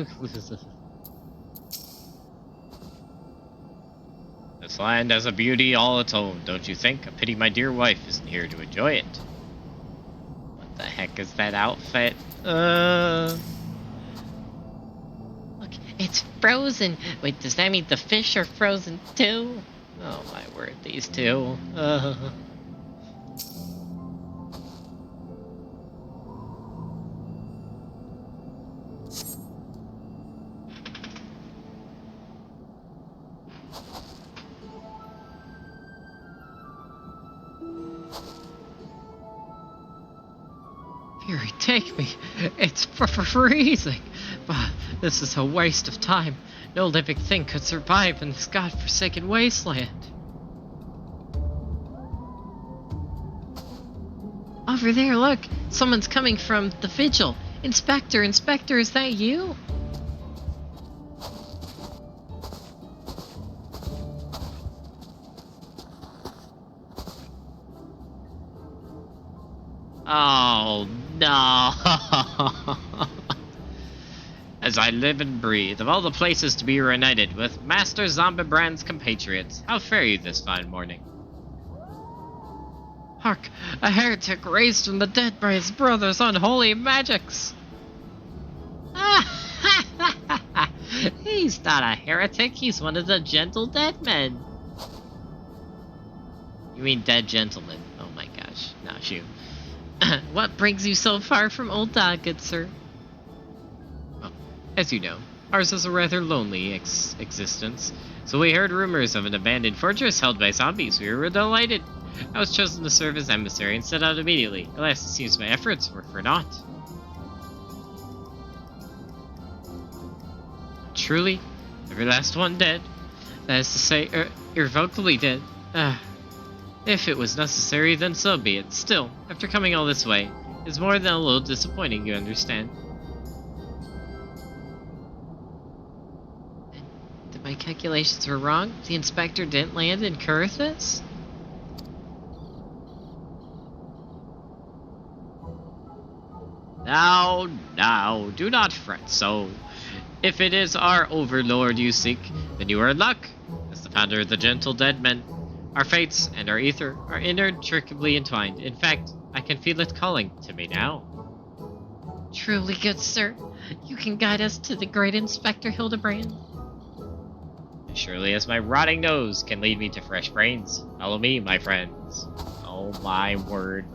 This land has a beauty all its own, don't you think? A pity my dear wife isn't here to enjoy it. What the heck is that outfit? Look, it's frozen. Wait, does that mean the fish are frozen too? Oh my word, these two. Fury, take me. It's freezing. But this is a waste of time. No living thing could survive in this godforsaken wasteland. Over there, look. Someone's coming from the vigil. Inspector, is that you? Oh, no. As I live and breathe, of all the places to be reunited with Master Zombibrand's compatriots, how fare you this fine morning? Hark! A heretic raised from the dead by his brother's unholy magics! He's not a heretic, he's one of the gentle dead men. You mean dead gentlemen? Oh my gosh, not you. What brings you so far from Old Dog, good sir? Well, as you know, ours is a rather lonely existence, so we heard rumors of an abandoned fortress held by zombies. We were delighted. I was chosen to serve as emissary and set out immediately. Alas, it seems my efforts were for naught. Truly, every last one dead. That is to say, irrevocably dead. If it was necessary, then so be it. Still, after coming all this way, it's more than a little disappointing, you understand. Then my calculations were wrong? The inspector didn't land in Kurithis? Now, do not fret so. If it is our overlord you seek, then you are in luck. As the founder of the Gentle Dead Men, our fates and our ether are inextricably entwined. In fact, I can feel it calling to me now. Truly, good sir, you can guide us to the great Inspector Hildebrand. As surely as my rotting nose can lead me to fresh brains. Follow me, my friends. Oh my word.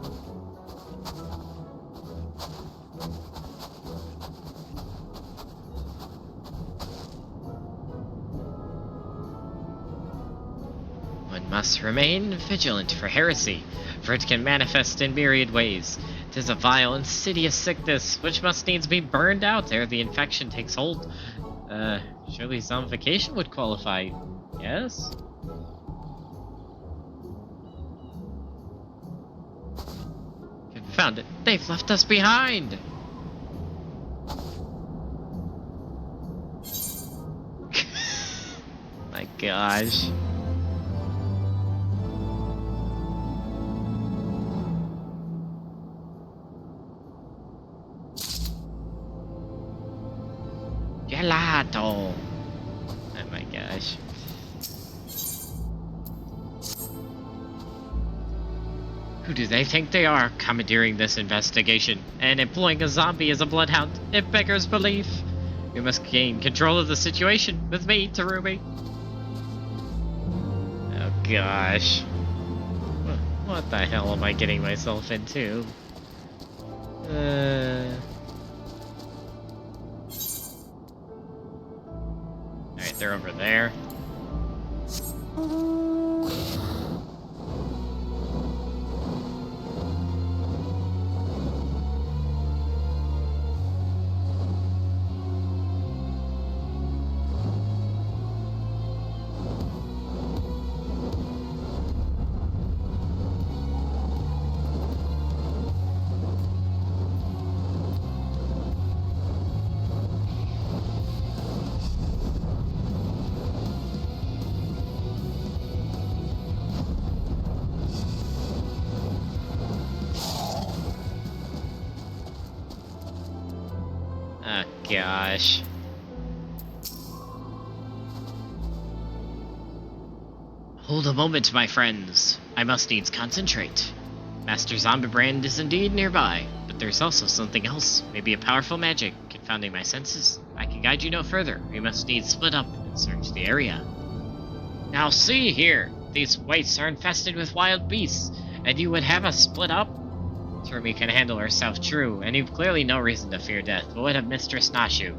Must remain vigilant for heresy, for it can manifest in myriad ways. 'Tis a vile, insidious sickness, which must needs be burned out ere the infection takes hold. Surely zombification would qualify, yes? Confound it, they've left us behind! My gosh. Gelato! Oh my gosh. Who do they think they are, commandeering this investigation and employing a zombie as a bloodhound? It beggars belief. We must gain control of the situation with me, Terumi. Oh gosh. What the hell am I getting myself into? Alright, they're over there. gosh. Hold a moment, my friends. I must needs concentrate. Master Zombie Brand is indeed nearby, but there's also something else. Maybe a powerful magic confounding my senses. I can guide you no further. We must needs split up and search the area. Now see here. These wastes are infested with wild beasts, and you would have us split up? Terumi can handle herself, true, and you've clearly no reason to fear death, but what of Mistress Nashu?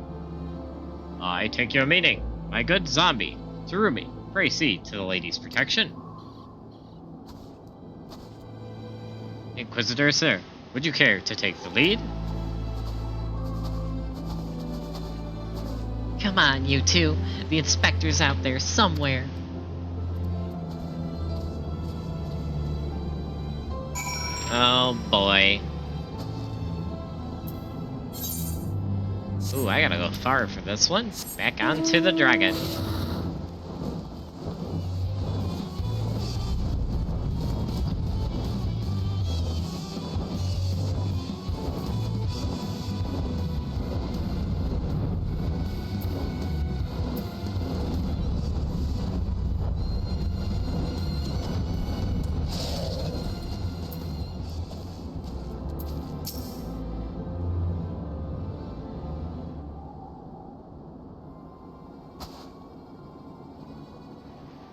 I take your meaning, my good zombie. Terumi, pray see to the lady's protection. Inquisitor, sir, would you care to take the lead? Come on, you two. The inspector's out there somewhere. Oh boy. Ooh, I gotta go far for this one. Back onto the dragon.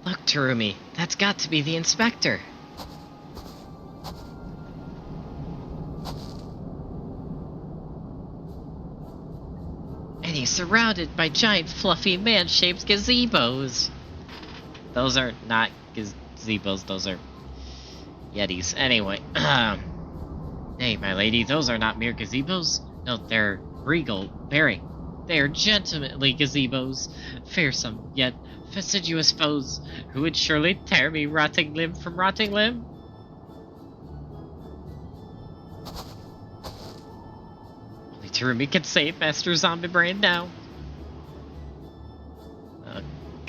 Look, Terumi, that's got to be the inspector. And he's surrounded by giant, fluffy, man-shaped gazebos. Those are not gazebos, those are yetis. Anyway, hey, my lady, those are not mere gazebos. No, they're regal bearing. They are gentlemanly gazebos, fearsome yet fastidious foes who would surely tear me rotting limb from rotting limb. Only Terumi can save Master Zombie Brand now. Oh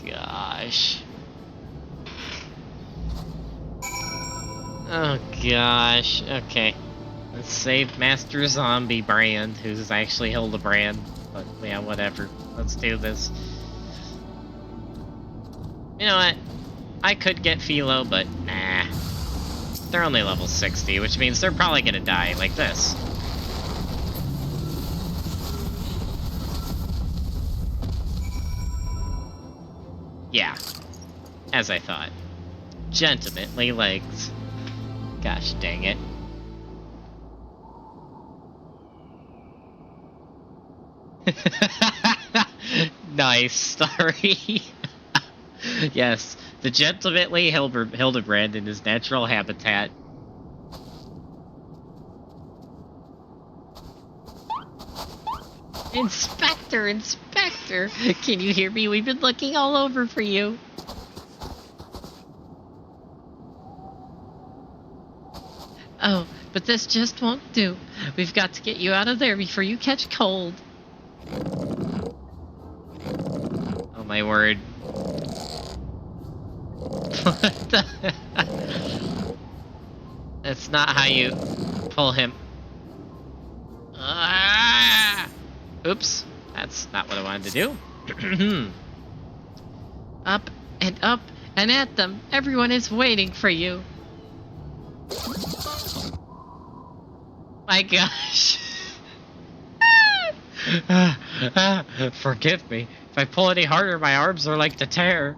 gosh. Oh gosh. Okay. Let's save Master Zombie Brand, who's actually Hildebrand. But yeah, whatever. Let's do this. You know what? I could get Philo, but nah. They're only level 60, which means they're probably gonna die like this. Yeah. As I thought. Gentlemanly legs. Gosh dang it. Nice story. Yes, the gentlemanly Hildebrand in his natural habitat. Inspector, Inspector! Can you hear me? We've been looking all over for you. Oh, but this just won't do. We've got to get you out of there before you catch cold. Oh my word. What the? That's not how you pull him. Ah! Oops, that's not what I wanted to do. Up and at them. Everyone is waiting for you. My gosh. Forgive me. If I pull any harder, my arms are like to tear.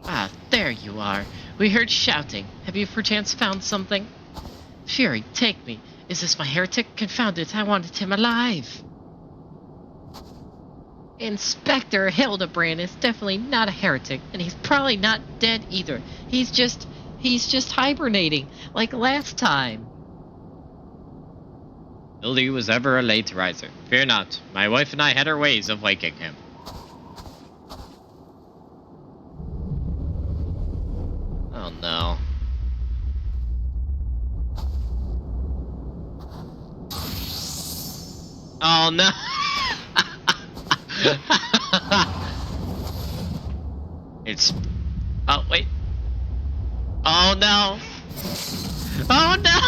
Ah, there you are. We heard shouting. Have you perchance found something? Fury, take me. Is this my heretic? Confound it, I wanted him alive. Inspector Hildebrand is definitely not a heretic, and he's probably not dead either. He's just hibernating, like last time. Hildy was ever a late riser. Fear not, my wife and I had our ways of waking him. Oh no. Oh no! It's... Oh, wait. Oh no! Oh no!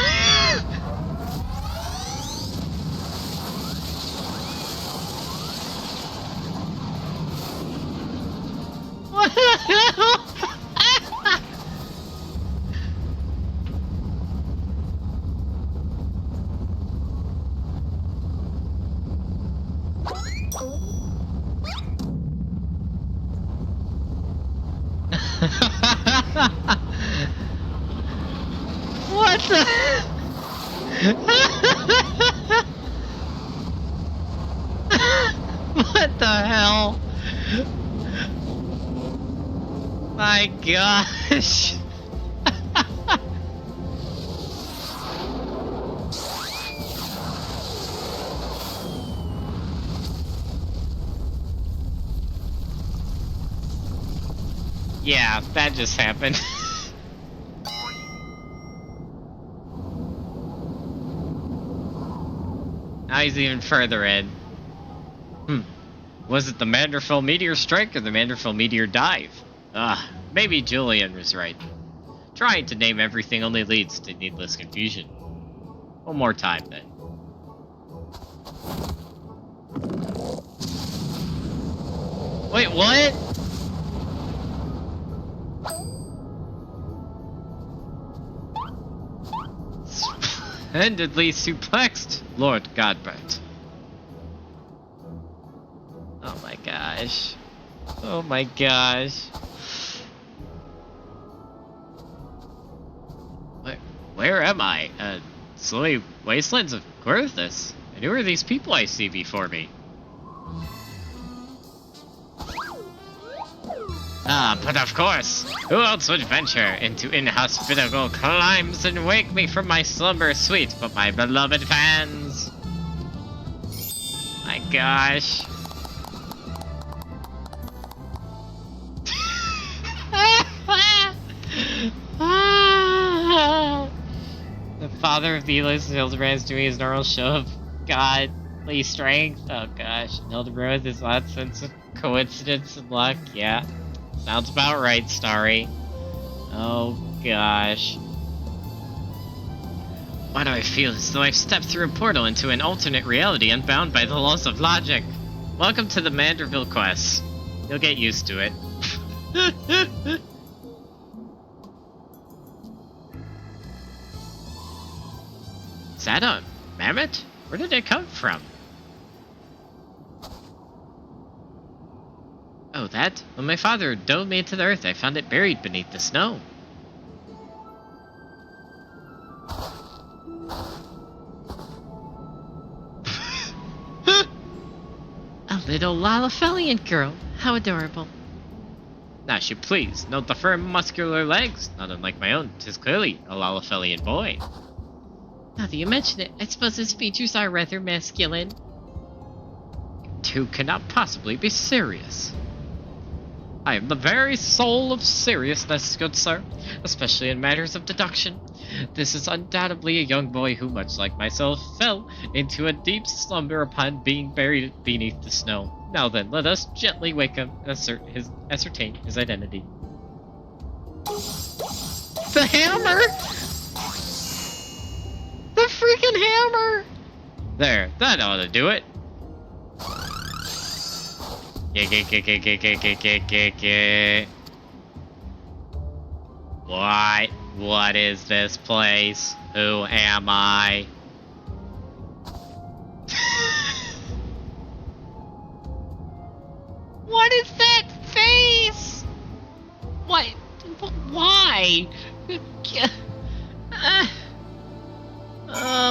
What the? What the hell? My gosh. Yeah, that just happened. Now he's even further in. Was it the Manderfell meteor strike or the Manderfell meteor dive? Maybe Julian was right. Trying to name everything only leads to needless confusion. One more time, then. Wait, what? Splendidly suplexed, Lord Godbert. Oh my gosh. Oh my gosh. Where am I? Snowy wastelands of Querthus. And who are these people I see before me? But of course, who else would venture into inhospitable climes and wake me from my slumber sweet but my beloved fans? My gosh. The father of the Elis, Hildebrand is doing his normal show of godly strength. Oh gosh, Hildebrand with his odd sense of coincidence and luck. Yeah, sounds about right, Starry. Oh gosh. Why do I feel as though I've stepped through a portal into an alternate reality unbound by the laws of logic? Welcome to the Manderville quest. You'll get used to it. Is that a mammoth? Where did it come from? Oh, that? When my father dove me into the earth, I found it buried beneath the snow. A little Lalafelian girl. How adorable. Now, should please note the firm, muscular legs. Not unlike my own, 'tis clearly a Lalafelian boy. Now that you mention it, I suppose his features are rather masculine. You two cannot possibly be serious. I am the very soul of seriousness, good sir, especially in matters of deduction. This is undoubtedly a young boy who, much like myself, fell into a deep slumber upon being buried beneath the snow. Now then, let us gently wake him and ascertain his identity. The hammer! The freaking hammer! There, that ought to do it. What is this place? Who am I? What is that face? What? Why?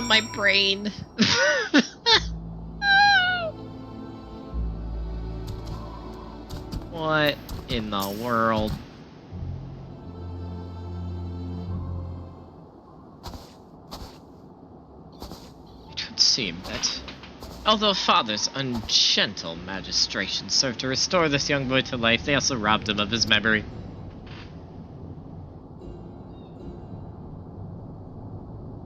My brain. What in the world? It would seem that, although father's ungentle magistration served to restore this young boy to life, they also robbed him of his memory.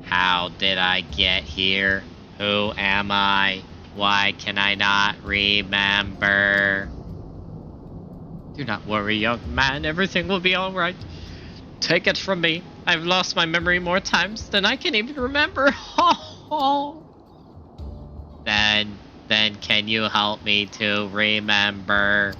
How did I get here? Who am I? Why can I not remember? Do not worry, young man. Everything will be alright. Take it from me. I've lost my memory more times than I can even remember. Then can you help me to remember?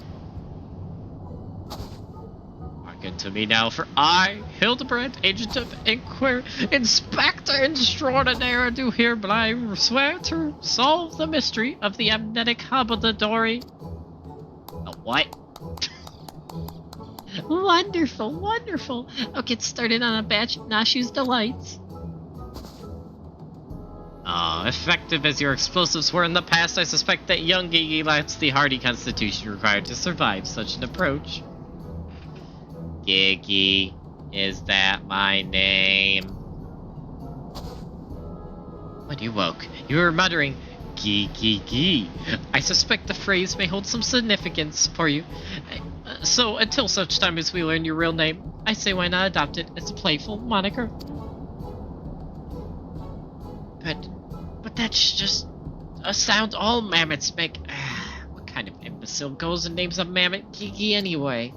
listen to me now, for I, Hildebrand, agent of inquiry, Inspector Extraordinaire, do hereby swear to solve the mystery of the amnetic Habadadori. What? Wonderful, wonderful. I'll get started on a batch of Nashu's delights. Effective as your explosives were in the past, I suspect that young Gigi lacks the hardy constitution required to survive such an approach. Gigi, is that my name? When you woke, you were muttering, Gigi. I suspect the phrase may hold some significance for you. So, until such time as we learn your real name, I say why not adopt it as a playful moniker. But that's just a sound all mammoths make. What kind of imbecile goes and names a mammoth Gigi anyway?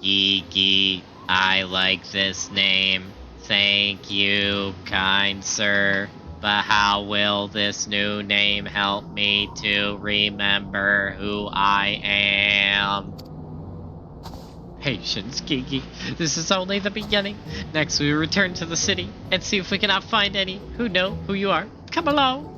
Gigi, I like this name. Thank you, kind sir. But how will this new name help me to remember who I am? Patience, Gigi. This is only the beginning. Next we will return to the city and see if we cannot find any who know who you are. Come along.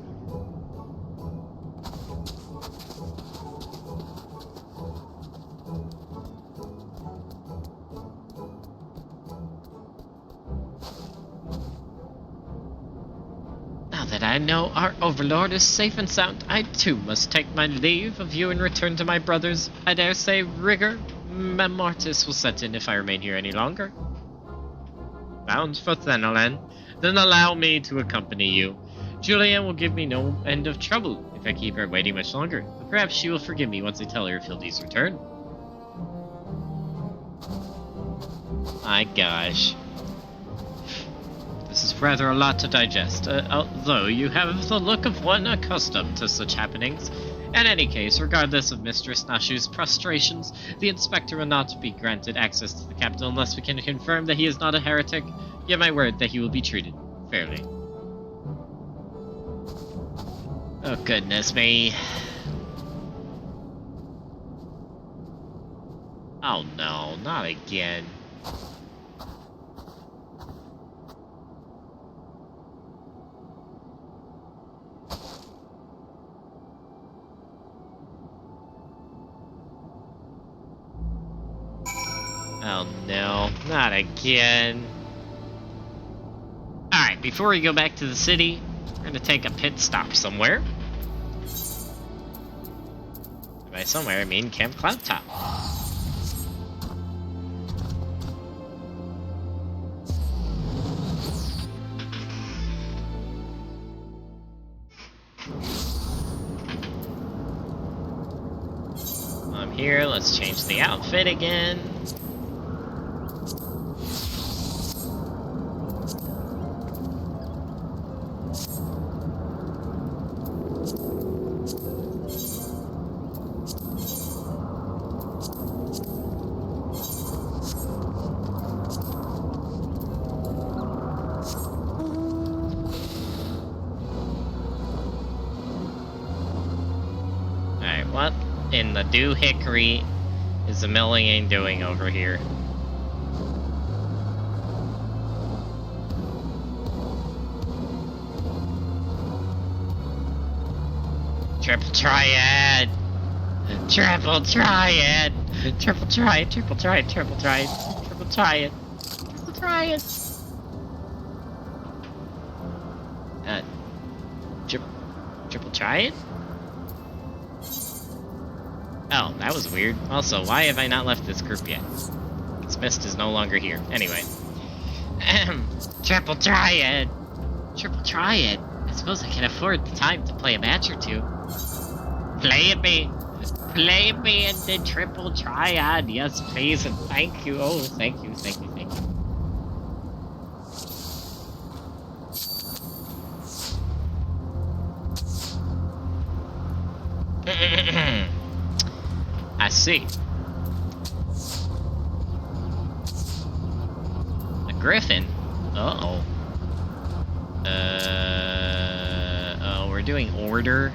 Now that I know our overlord is safe and sound, I too must take my leave of you and return to my brothers. I dare say rigor mortis will set in if I remain here any longer. Bound for Thanalan, then allow me to accompany you. Julianne will give me no end of trouble if I keep her waiting much longer, but perhaps she will forgive me once I tell her of Hildy's return. My gosh. This is rather a lot to digest, although you have the look of one accustomed to such happenings. In any case, regardless of Mistress Nashu's prostrations, the inspector will not be granted access to the capital unless we can confirm that he is not a heretic. Give my word that he will be treated fairly. Oh, goodness me. Oh no, not again. Oh no, not again. Alright, before we go back to the city, we're gonna take a pit stop somewhere. By somewhere, I mean Camp Cloud Top. I'm here, let's change the outfit again. What in the doohickery is the Million doing over here? Triple triad! Triple triad! Triple triad, triple triad, triple triad, triple triad, triple triad! Triple triad? Oh, that was weird. Also, why have I not left this group yet? Smist is no longer here. Anyway. Triple triad! Triple triad? I suppose I can afford the time to play a match or two. Play me in the triple triad. Yes, please, and thank you. Oh, thank you, thank you, thank you. I see. A griffin? Uh-oh. Oh, we're doing order.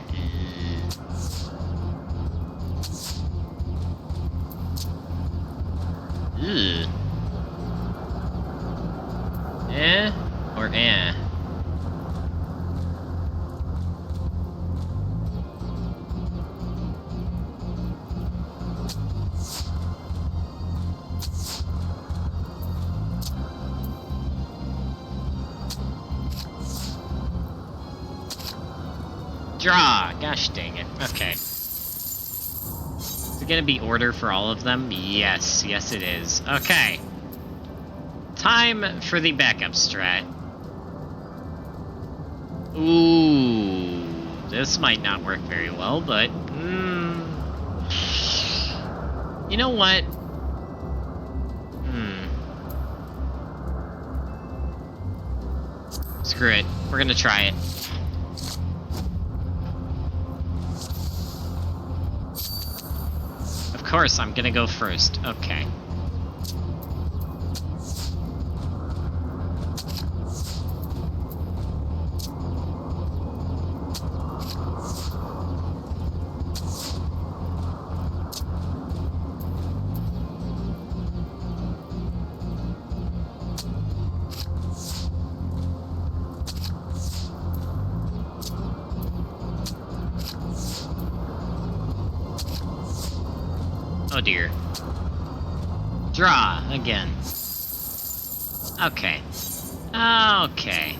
Draw! Gosh dang it. Okay. Is it gonna be order for all of them? Yes. Yes it is. Okay. Time for the backup strat. Ooh. This might not work very well, but... you know what? Screw it. We're gonna try it. Of course, I'm gonna go first. Okay. Oh dear. Draw again. Okay. Okay.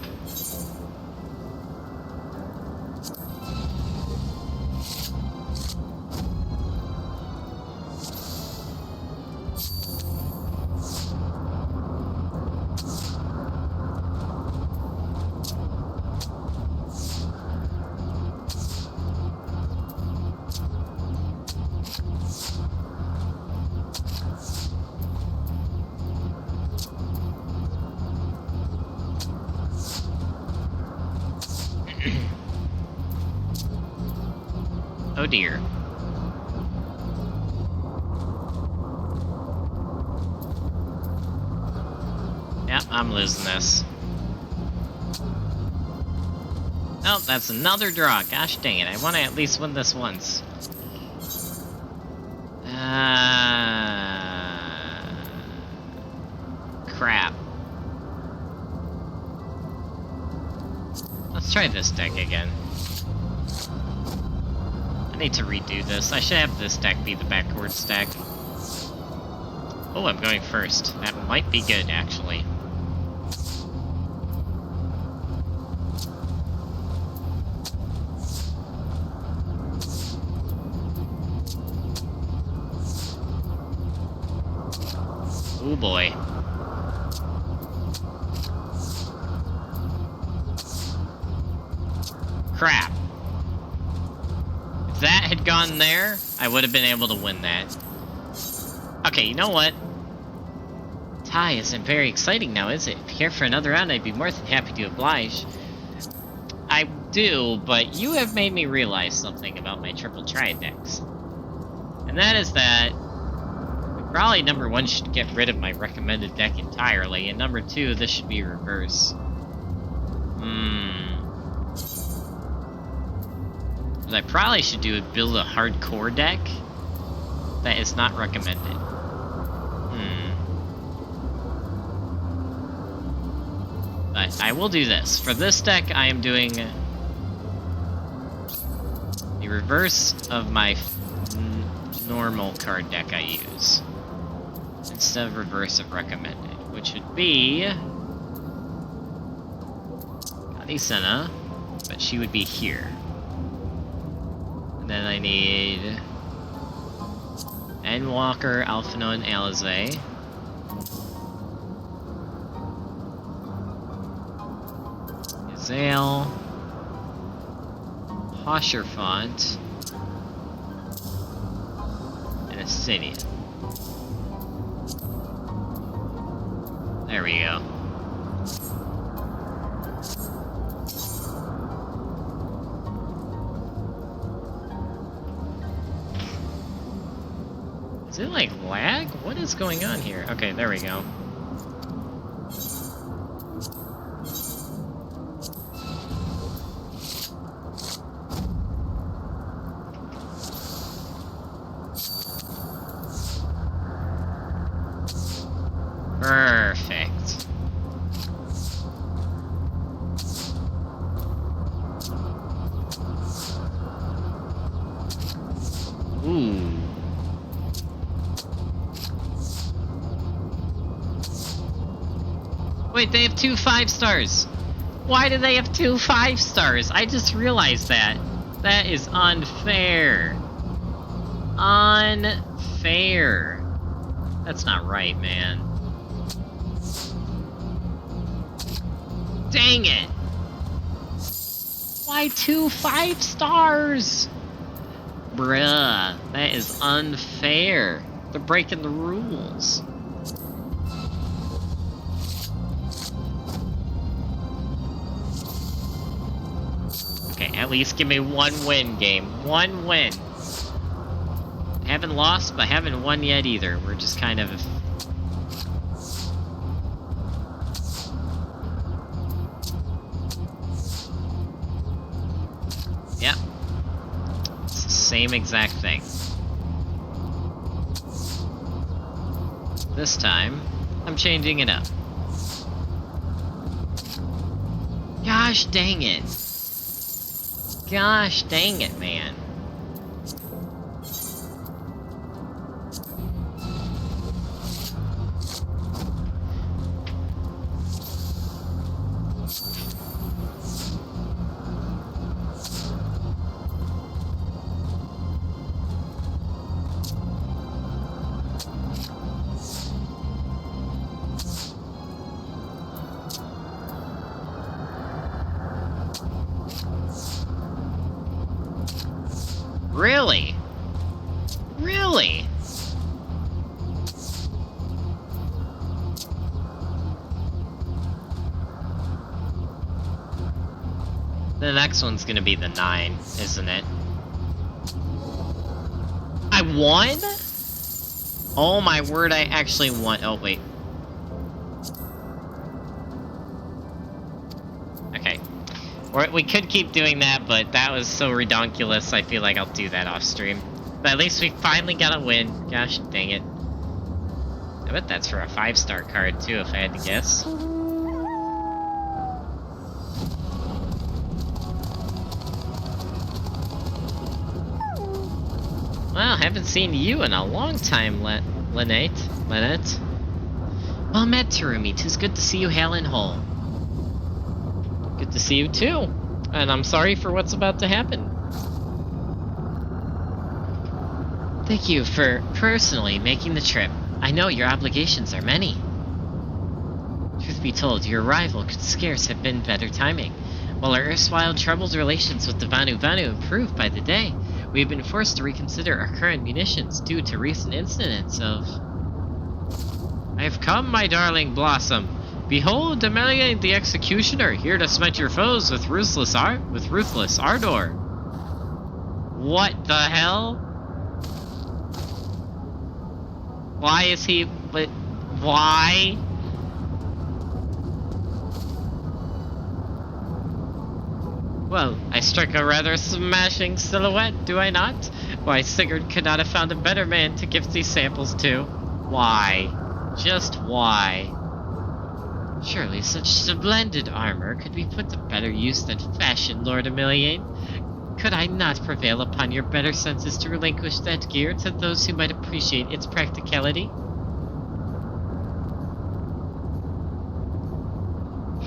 Oh dear. Yep, I'm losing this. Oh, that's another draw. Gosh dang it, I want to at least win this once. Crap. Let's try this deck again. I need to redo this. I should have this deck be the backwards deck. Oh, I'm going first. That might be good, actually. Oh boy. Crap. If that had gone there, I would have been able to win that. Okay, you know what? Tie isn't very exciting now, is it? If you care for another round, I'd be more than happy to oblige. I do, but you have made me realize something about my triple triad decks. And that is that probably number one should get rid of my recommended deck entirely, and number two, this should be reverse. What I probably should do is build a hardcore deck that is not recommended. But I will do this. For this deck, I am doing the reverse of my normal card deck I use, instead of reverse of recommended, which would be Senna, but she would be here. And then I need Endwalker, Alphino, and Alizé. Zale, Hosherfont, and Acidian. There we go. Is it like lag? What is going on here? Okay, there we go. Perfect. Ooh. Wait, they have 2 5-stars. Why do they have 2 5-stars? I just realized that. That is unfair. Unfair. That's not right, man. Dang it! Why 2 5 stars? Bruh, that is unfair. They're breaking the rules. Okay, at least give me 1 win, game. 1 win. Haven't lost, but haven't won yet either. We're just kind of... Yep. It's the same exact thing. This time, I'm changing it up. Gosh dang it. Gosh dang it, man. Really? Really? The next one's gonna be the 9, isn't it? I won? Oh my word, I actually won. Oh, wait. Okay. We could keep doing that, but that was so redonkulous, I feel like I'll do that off stream. But at least we finally got a win. Gosh dang it. I bet that's for a 5-star card too, if I had to guess. Well, haven't seen you in a long time, Lynette. Well met, Terumi. 'Tis good to see you hale and whole. Good to see you too. And I'm sorry for what's about to happen. Thank you for personally making the trip. I know your obligations are many. Truth be told, your arrival could scarce have been better timing. While our erstwhile troubled relations with the Vanu improved by the day, we have been forced to reconsider our current munitions due to recent incidents of... I have come, my darling Blossom. Behold, Demelian the Executioner, here to smite your foes with ruthless ardor. What the hell? Why is he... but... why? Well, I strike a rather smashing silhouette, do I not? Why, Sigurd could not have found a better man to give these samples to. Why? Just why? Surely such splendid armor could be put to better use than fashion, Lord Emiliane. Could I not prevail upon your better senses to relinquish that gear to those who might appreciate its practicality?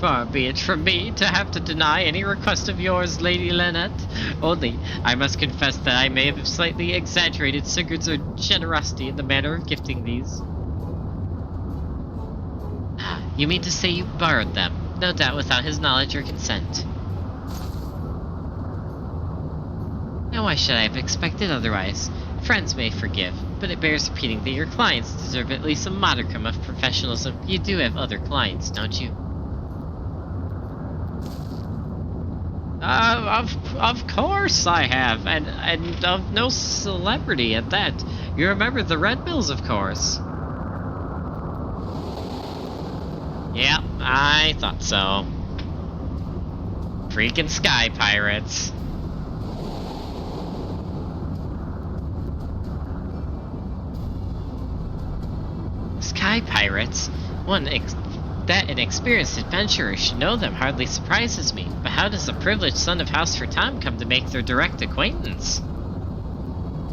Far be it from me to have to deny any request of yours, Lady Lynette. Only, I must confess that I may have slightly exaggerated Sigurd's generosity in the manner of gifting these. You mean to say you borrowed them, no doubt without his knowledge or consent? Now why should I have expected otherwise? Friends may forgive, but it bears repeating that your clients deserve at least a modicum of professionalism. You do have other clients, don't you? Of course I have, and of no celebrity at that. You remember the Red Bills, of course. Yep, I thought so. Freaking Sky Pirates. Sky Pirates? That an experienced adventurer should know them hardly surprises me, but how does the privileged son of House Fertam come to make their direct acquaintance?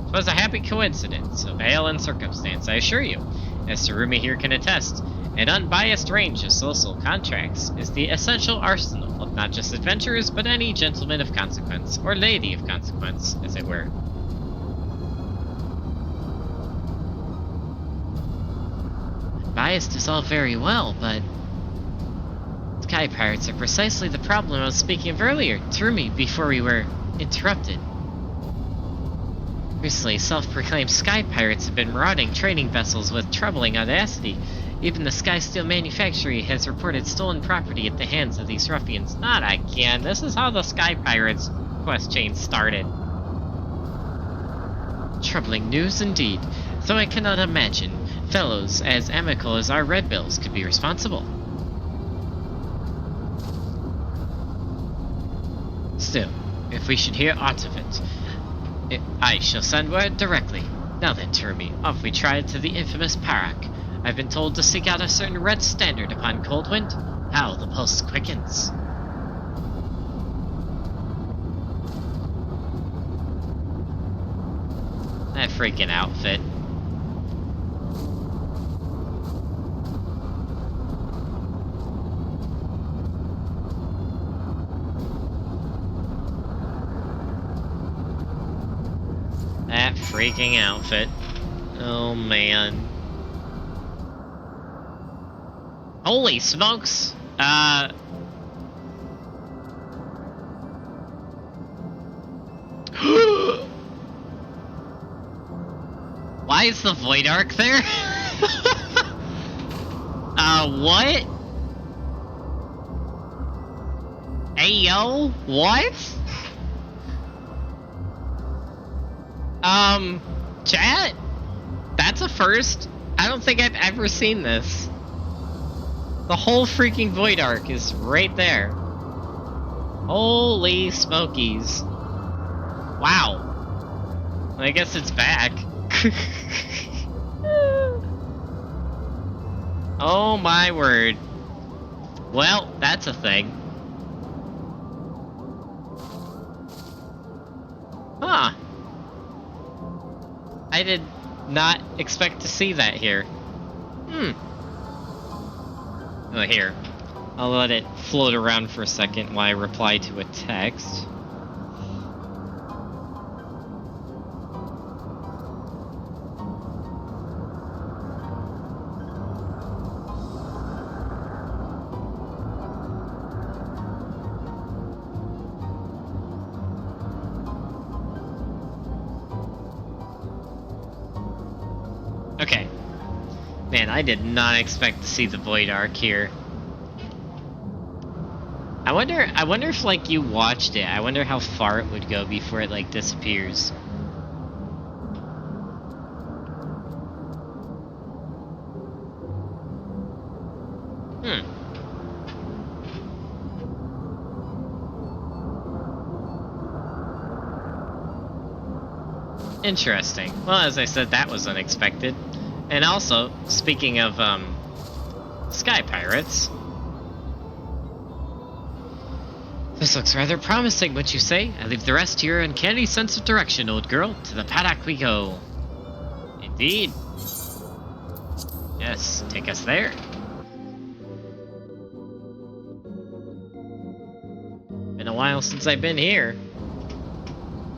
'Twas a happy coincidence, of ale and circumstance, I assure you, as Terumi here can attest. An unbiased range of social contracts is the essential arsenal of Not just adventurers, but any gentleman of consequence, or lady of consequence, as it were. Biased is all very well, but sky pirates are precisely the problem I was speaking of earlier, Terumi, before we were interrupted. Recently, self-proclaimed sky pirates have been marauding trading vessels with troubling audacity. Even the Sky Steel Manufactory has reported stolen property at the hands of these ruffians. Not again. This is how the Sky Pirates quest chain started. Troubling news indeed, though I cannot imagine fellows as amicable as our Red Bills could be responsible. Still, if we should hear aught of it, I shall send word directly. Now then, Terumi, off we try to the infamous Parak. I've been told to seek out a certain red standard upon Coldwind. How the pulse quickens. That freaking outfit. That freaking outfit. Oh man. Holy smokes! Why is the Void Arc there? What? Hey yo, what? Chat? That's a first. I don't think I've ever seen this. The whole freaking Void Arc is right there. Holy smokies. Wow. I guess it's back. Oh my word. Well, that's a thing. Huh. I did not expect to see that here. Oh, here. I'll let it float around for a second while I reply to a text. Okay. Man, I did not expect to see the Void Arc here. I wonder if like you watched it. I wonder how far it would go before it like disappears. Interesting. Well, as I said, that was unexpected. And also, speaking of sky pirates, this looks rather promising, wouldn't you say? I leave the rest to your uncanny sense of direction, old girl. To the paddock we go. Indeed. Yes, take us there. Been a while since I've been here.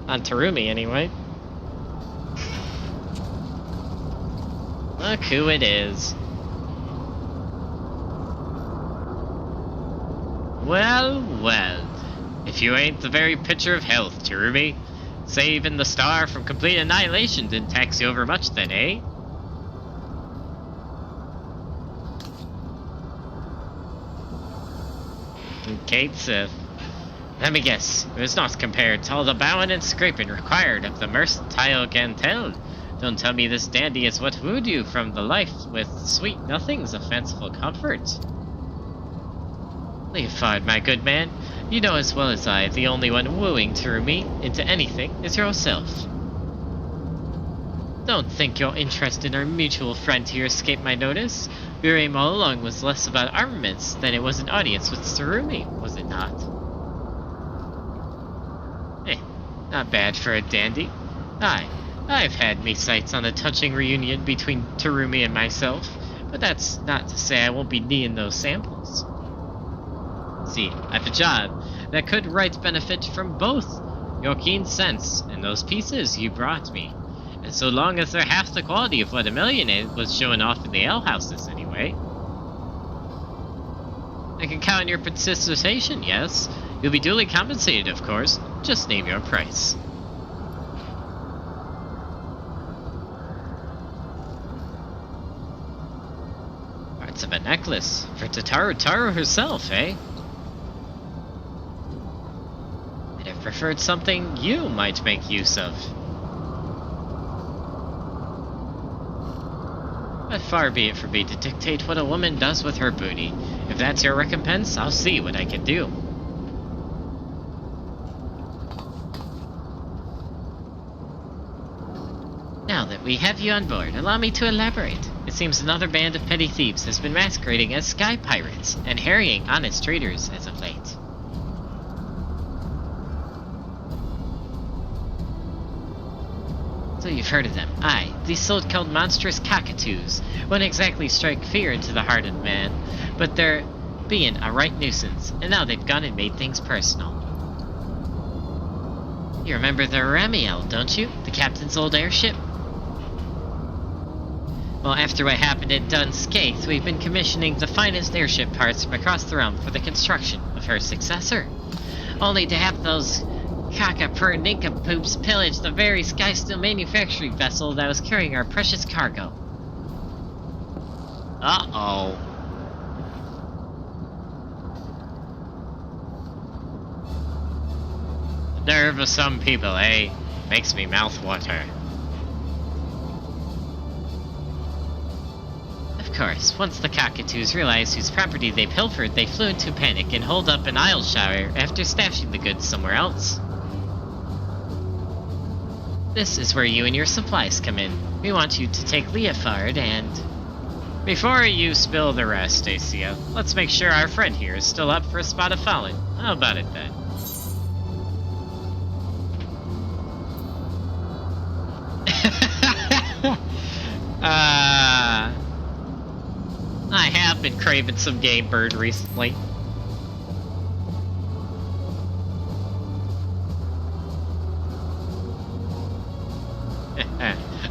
On Terumi, anyway. Look who it is. Well, well. If you ain't the very picture of health, Terumi. Say even the star from complete annihilation didn't tax you over much then, eh? Kate Sith. Let me guess, it was not compared to all the bowing and scraping required of the mercantile Gantel. Don't tell me this dandy is what wooed you from the life with sweet nothings of fanciful comfort. Leave fard, my good man. You know as well as I, the only one wooing Terumi into anything is yourself. Don't think your interest in our mutual friend here escaped my notice. Your aim all along was less about armaments than it was an audience with Terumi, was it not? Not bad for a dandy. I've had me sights on a touching reunion between Terumi and myself, but that's not to say I won't be needing those samples. See, I have a job that could right benefit from both your keen sense and those pieces you brought me. And so long as they're half the quality of what a millionaire was showing off in the alehouses anyway. I can count on your participation, yes. You'll be duly compensated, of course. Just name your price. Parts of a necklace for Tataru herself, eh? I'd have preferred something you might make use of. But far be it for me to dictate what a woman does with her booty. If that's your recompense, I'll see what I can do. Now that we have you on board, allow me to elaborate. It seems another band of petty thieves has been masquerading as sky pirates and harrying honest traders as of late. So you've heard of them. Aye, these so-called monstrous cockatoos won't exactly strike fear into the heart of man, but they're being a right nuisance, and now they've gone and made things personal. You remember the Ramiel, don't you? The captain's old airship? Well, after what happened at Dunscaith, we've been commissioning the finest airship parts from across the realm for the construction of her successor. Only to have those cockapur nincompoops pillage the very Skysteel manufacturing vessel that was carrying our precious cargo. Uh-oh. The nerve of some people, eh? Makes me mouth water. Of course, once the cockatoos realized whose property they pilfered, they flew into panic and holed up in Isleshire after stashing the goods somewhere else. This is where you and your supplies come in. We want you to take Leofard and... Before you spill the rest, Stacia, let's make sure our friend here is still up for a spot of Fallen. How about it then? I have been craving some game bird recently.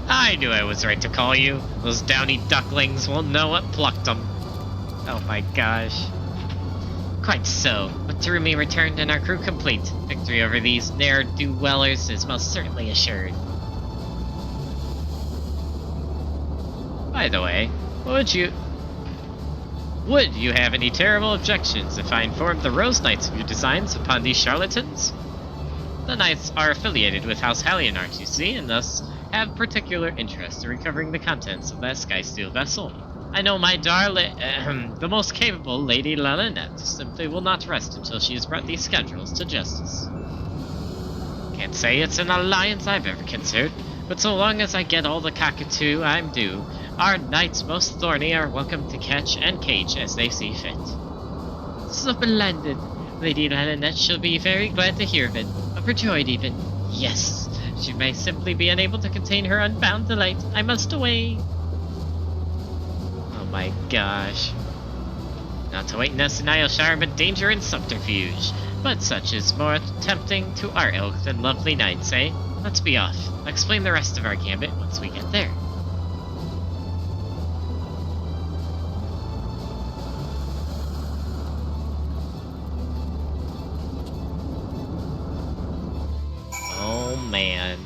I knew I was right to call you. Those downy ducklings will know what plucked them. Oh my gosh. Quite so. With Terumi returned and our crew complete, victory over these ne'er-do-wellers is most certainly assured. By the way, would you have any terrible objections if I informed the Rose Knights of your designs upon these charlatans? The Knights are affiliated with House Hallionart, you see, and thus have particular interest in recovering the contents of that Skysteel vessel. I know my darling, the most capable Lady Lalinette simply will not rest until she has brought these scoundrels to justice. Can't say it's an alliance I've ever considered, but so long as I get all the cockatoo I'm due, our knights most thorny are welcome to catch and cage as they see fit. Splendid! Lady Lalinette shall be very glad to hear of it, overjoyed even. Yes, she may simply be unable to contain her unbound delight. I must away. Oh my gosh. Not to wait in Isleshire, but danger and subterfuge. But such is more tempting to our ilk than lovely knights, eh? Let's be off. I'll explain the rest of our gambit once we get there. Oh man.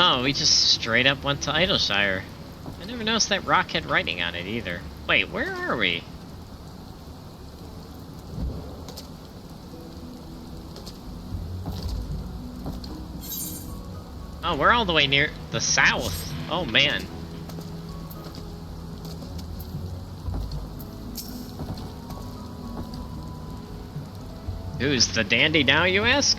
Oh, we just straight up went to Isleshire. I never noticed that rock had writing on it either. Wait, where are we? Oh, we're all the way near the south. Oh man. Who's the dandy now, you ask?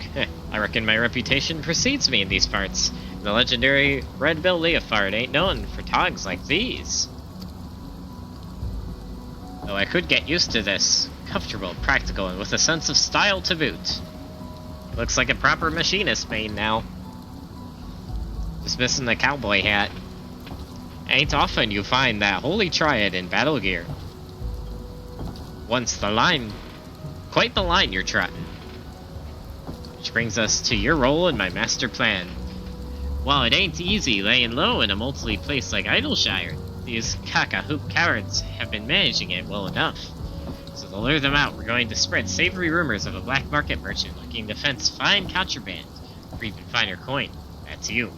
I reckon my reputation precedes me in these parts. The legendary Red-Bill Leofard ain't known for togs like these. Though I could get used to this. Comfortable, practical, and with a sense of style to boot. He looks like a proper machinist main now. Just missing the cowboy hat. Ain't often you find that holy triad in battle gear. Once the line, quite the line you're trotting. Which brings us to your role in my master plan. While it ain't easy laying low in a multi place like Idleshire, these cock-a-hoop cowards have been managing it well enough. So to lure them out, we're going to spread savory rumors of a black market merchant looking to fence fine contraband, or even finer coin. That's you.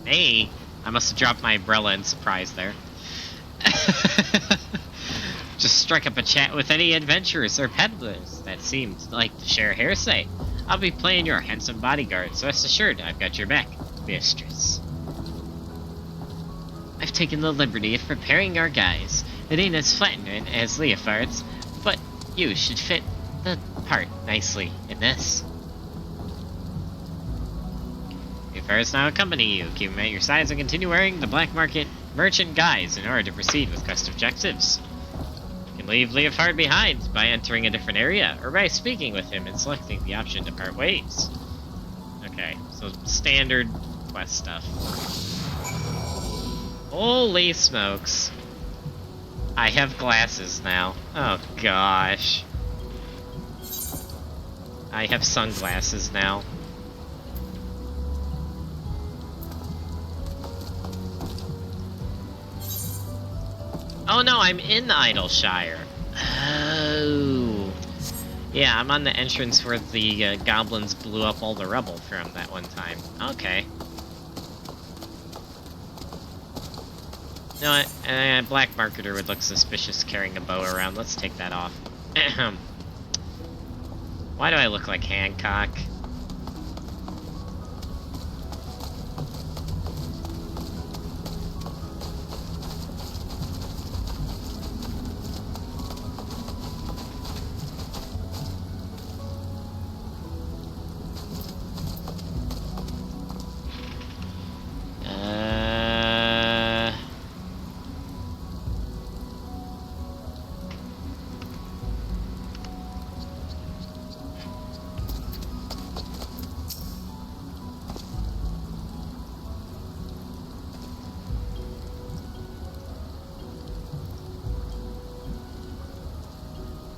Hey, I must have dropped my umbrella in surprise there. Just strike up a chat with any adventurers or peddlers that seem to like to share hearsay. I'll be playing your handsome bodyguard, so rest assured I've got your back, mistress. I've taken the liberty of preparing our guys. It ain't as flattering as Leofard's, but you should fit the part nicely in this. Leofard's now accompany you. Keep them at your sides and continue wearing the black market merchant guise in order to proceed with quest objectives. You can leave Leofard behind by entering a different area, or by speaking with him and selecting the option to part ways. Okay, so standard quest stuff. Holy smokes. I have glasses now. Oh gosh. I have sunglasses now. Oh no, I'm in Idleshire. Oh. Yeah, I'm on the entrance where the goblins blew up all the rubble from that one time. Okay. You know what? A black marketer would look suspicious carrying a bow around. Let's take that off. Why do I look like Hancock?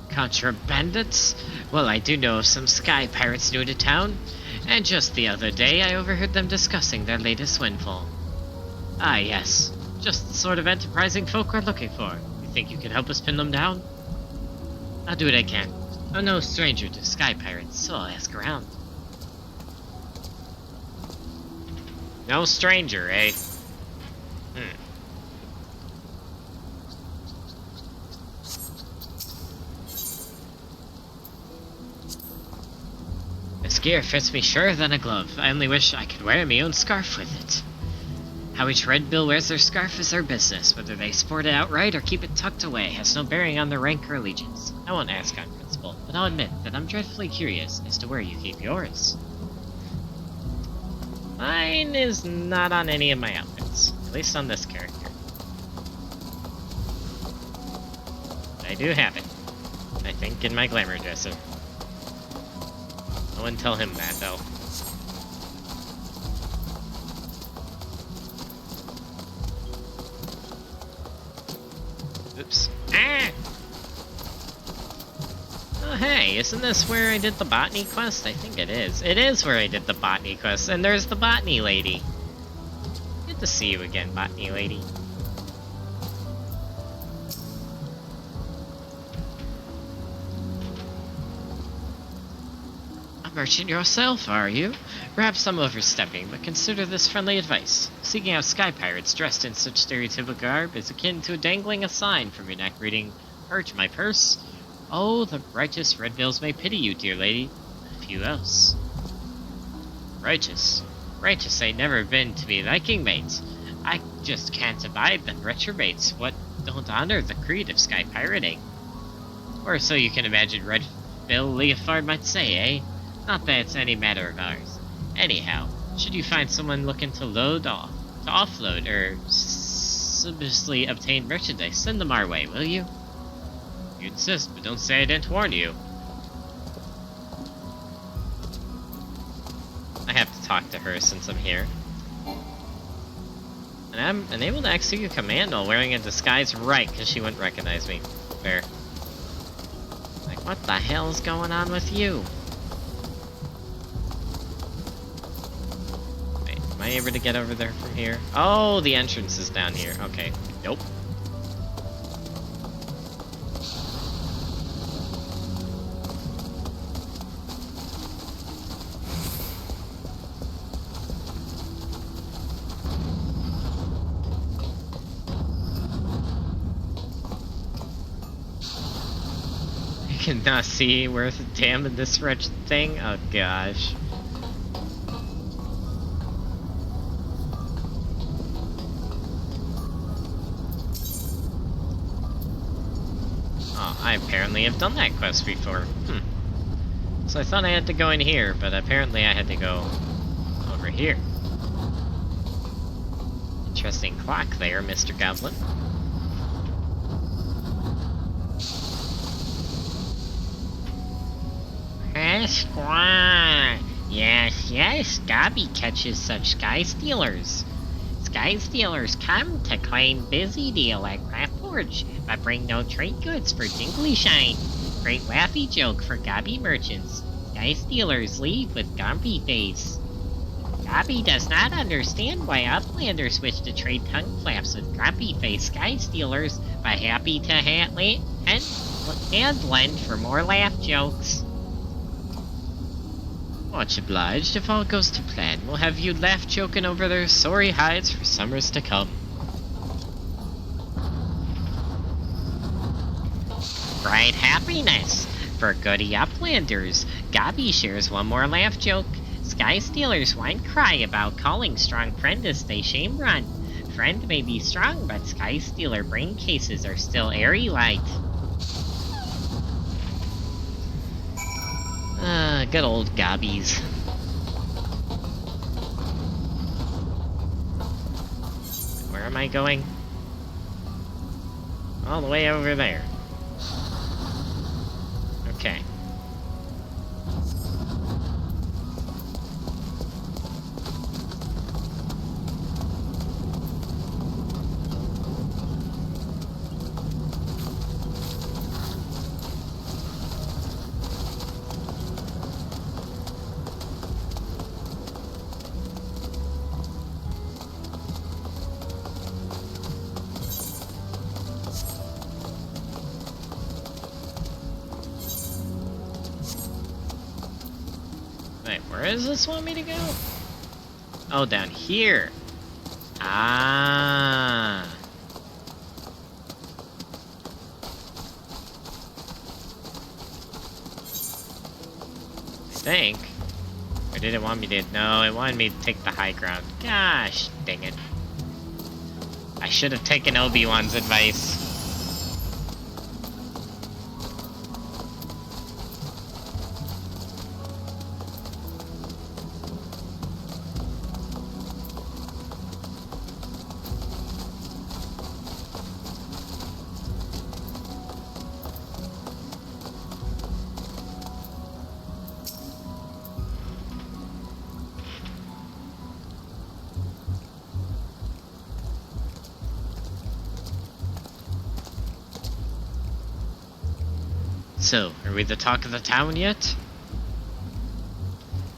Contrabandits? Well, I do know of some sky pirates new to town, and just the other day I overheard them discussing their latest windfall. Ah yes, just the sort of enterprising folk we're looking for. You think you can help us pin them down? I'll do what I can. I'm no stranger to sky pirates, so I'll ask around. No stranger, eh? This gear fits me surer than a glove. I only wish I could wear my own scarf with it. How each Red Bill wears their scarf is their business. Whether they sport it outright or keep it tucked away has no bearing on their rank or allegiance. I won't ask on principle, but I'll admit that I'm dreadfully curious as to where you keep yours. Mine is not on any of my outfits, at least on this character. But I do have it, I think, in my glamour dresser. I wouldn't tell him that, though. Oops. Ah! Oh, hey, isn't this where I did the botany quest? I think it is. It is where I did the botany quest, and there's the botany lady. Good to see you again, botany lady. Merchant yourself, are you? Perhaps I'm overstepping, but consider this friendly advice. Seeking out sky pirates dressed in such stereotypical garb is akin to dangling a sign from your neck reading, "Urge my purse." Oh, the righteous Red Bills may pity you, dear lady. Few else. Righteous? Righteous ain't never been to me liking, mate. I just can't abide them retrobates what don't honor the creed of sky pirating. Or so you can imagine Red Bill Leofard might say, eh? Not that it's any matter of ours. Anyhow, should you find someone looking to offload, or suspiciously obtain merchandise, send them our way, will you? You insist, but don't say I didn't warn you. I have to talk to her since I'm here. And I'm unable to execute a command while wearing a disguise, right, because she wouldn't recognize me. Fair. Like, what the hell is going on with you? Wait, am I able to get over there from here? Oh, the entrance is down here. Okay. Nope. Cannot see worth a damn in this wretched thing? Oh gosh. Oh, I apparently have done that quest before. So I thought I had to go in here, but apparently I had to go over here. Interesting clock there, Mr. Goblin. Yes, yes, Gabby catches such sky stealers. Sky stealers come to claim busy deal at Craft Forge, but bring no trade goods for Jingly Shine. Great laughy joke for Gabby merchants. Sky stealers leave with Grumpy face. Gabby does not understand why Uplanders wish to trade tongue flaps with Grumpy face sky stealers, but happy to and lend for more laugh jokes. Much obliged. If all goes to plan, we'll have you laugh joking over their sorry hides for summers to come. Bright happiness! For goody Uplanders, Gabby shares one more laugh joke. Sky Stealers whine cry about calling strong friend as they shame run. Friend may be strong, but Sky Stealer brain cases are still airy light. Good old Gobbies. Where am I going? All the way over there. Okay. Wait, where does this want me to go? Oh, down here. Ah. I think. Or did it want me to? No, it wanted me to take the high ground. Gosh, dang it. I should have taken Obi-Wan's advice. So, are we the talk of the town yet?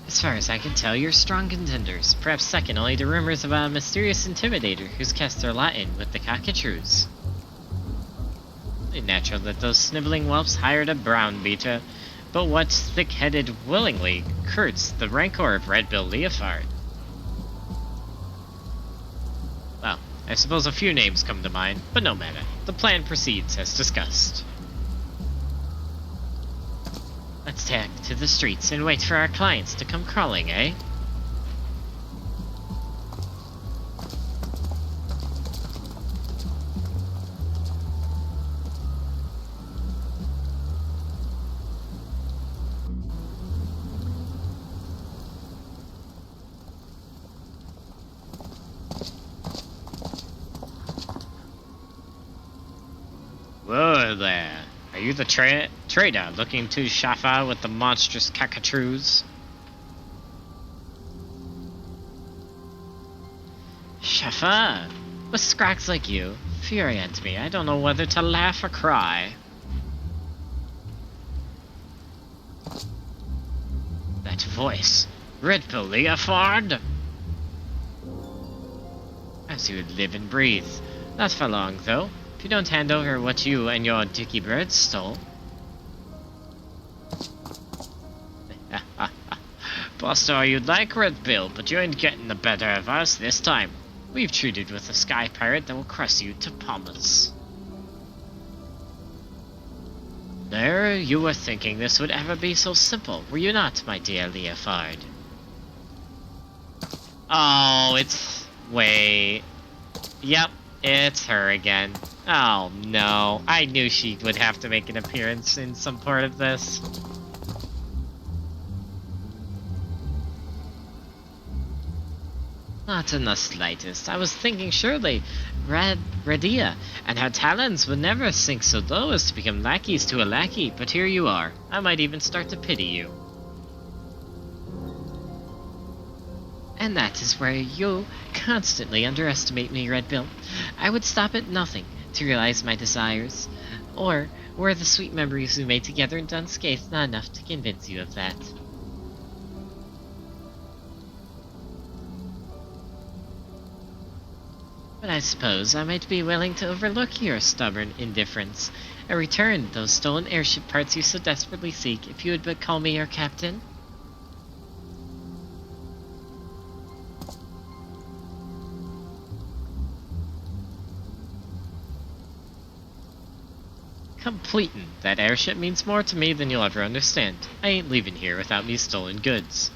As far as I can tell, you're strong contenders, perhaps second only to rumors about a mysterious intimidator who's cast their lot in with the cockatrice. It's natural that those sniveling whelps hired a brown beater, but what's thick-headed willingly curts the rancor of Red Bill Leofard? Well, I suppose a few names come to mind, but no matter. The plan proceeds as discussed. Let's take to the streets and wait for our clients to come crawling, eh? Whoa there. Are you the trader looking to Shafa with the monstrous cockatrices? Shafa, with scrags like you, infuriate me. I don't know whether to laugh or cry. That voice. Red Pill Leofard! As you would live and breathe. Not for long, though. If you don't hand over what you and your dicky birds stole. Bust all you'd like, Red Bill, but you ain't getting the better of us this time. We've treated with a sky pirate that will crush you to pumice. There, you were thinking this would ever be so simple, were you not, my dear Leofard? Oh, it's... wait... Yep, it's her again. Oh no, I knew she would have to make an appearance in some part of this. Not in the slightest. I was thinking surely Radia and her talons would never sink so low as to become lackeys to a lackey, but here you are. I might even start to pity you. And that is where you constantly underestimate me, Red Bill. I would stop at nothing to realize my desires. Or were the sweet memories we made together in Dunscaith not enough to convince you of that? But I suppose I might be willing to overlook your stubborn indifference and return those stolen airship parts you so desperately seek if you would but call me your captain. Completin'. That airship means more to me than you'll ever understand. I ain't leaving here without me stolen goods.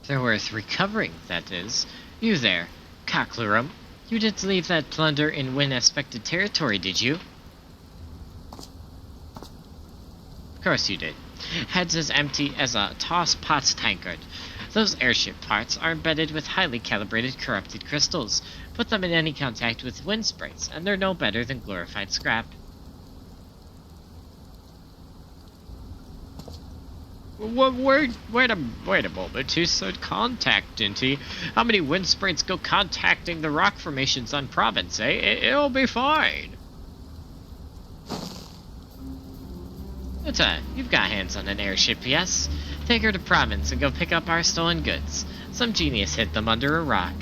They're worth recovering, that is. You there, Cocklurum. You didn't leave that plunder in wind-aspected territory, did you? Of course you did. Heads as empty as a toss-pot's tankard. Those airship parts are embedded with highly calibrated corrupted crystals. Put them in any contact with wind sprites, and they're no better than glorified scrap. Wait a moment, he said contact, didn't he? How many wind sprites go contacting the rock formations on Province, eh? It'll be fine. Uta, you've got hands on an airship, yes? Take her to Province and go pick up our stolen goods. Some genius hid them under a rock.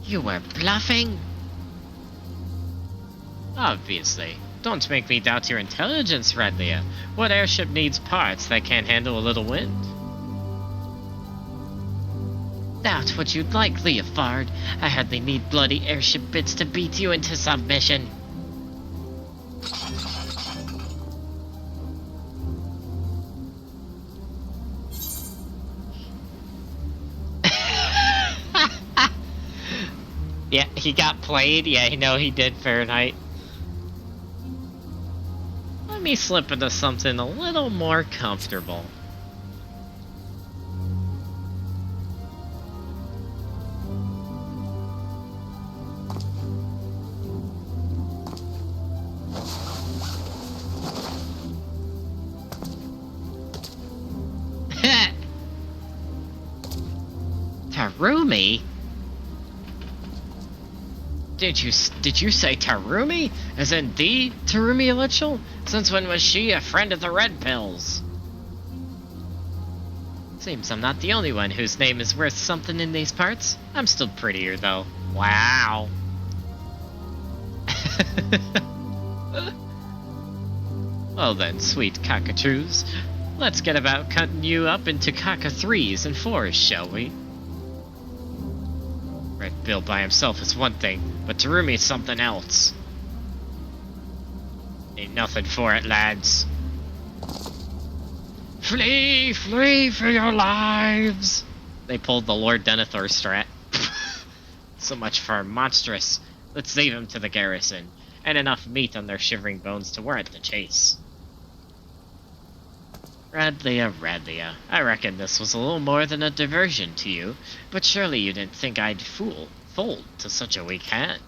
You were bluffing? Obviously. Don't make me doubt your intelligence, Radlia. What airship needs parts that can't handle a little wind? Doubt what you'd like, Leofard. I hardly need bloody airship bits to beat you into submission. Yeah, he got played. Yeah, no, he did, Fahrenheit. Let me slip into something a little more comfortable. Tarumi? Did you say Tarumi? As in the Tarumi Elitchel? Since when was she a friend of the Red Pills? Seems I'm not the only one whose name is worth something in these parts. I'm still prettier though. Wow. Well then, sweet cockatroos. Let's get about cutting you up into cocka-3s and 4s, shall we? Red Bill by himself is one thing, but Tarumi's something else. Ain't nothing for it, lads. Flee! Flee for your lives! They pulled the Lord Denethor strat. So much for monstrous. Let's leave him to the garrison, and enough meat on their shivering bones to warrant the chase. Radlia. I reckon this was a little more than a diversion to you, but surely you didn't think I'd fold to such a weak hand.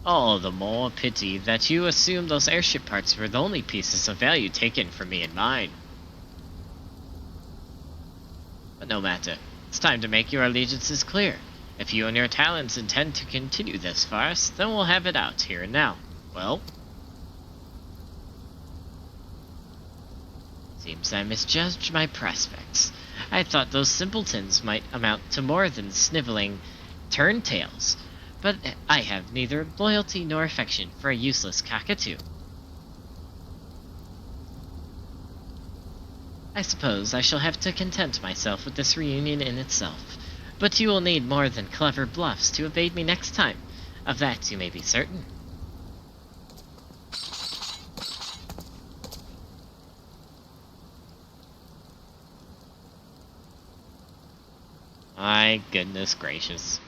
All the more pity that you assumed those airship parts were the only pieces of value taken from me and mine. But no matter. It's time to make your allegiances clear. If you and your talents intend to continue this farce, then we'll have it out here and now. Well, seems I misjudged my prospects. I thought those simpletons might amount to more than sniveling turntails, but I have neither loyalty nor affection for a useless cockatoo. I suppose I shall have to content myself with this reunion in itself, but you will need more than clever bluffs to evade me next time. Of that you may be certain. My goodness gracious.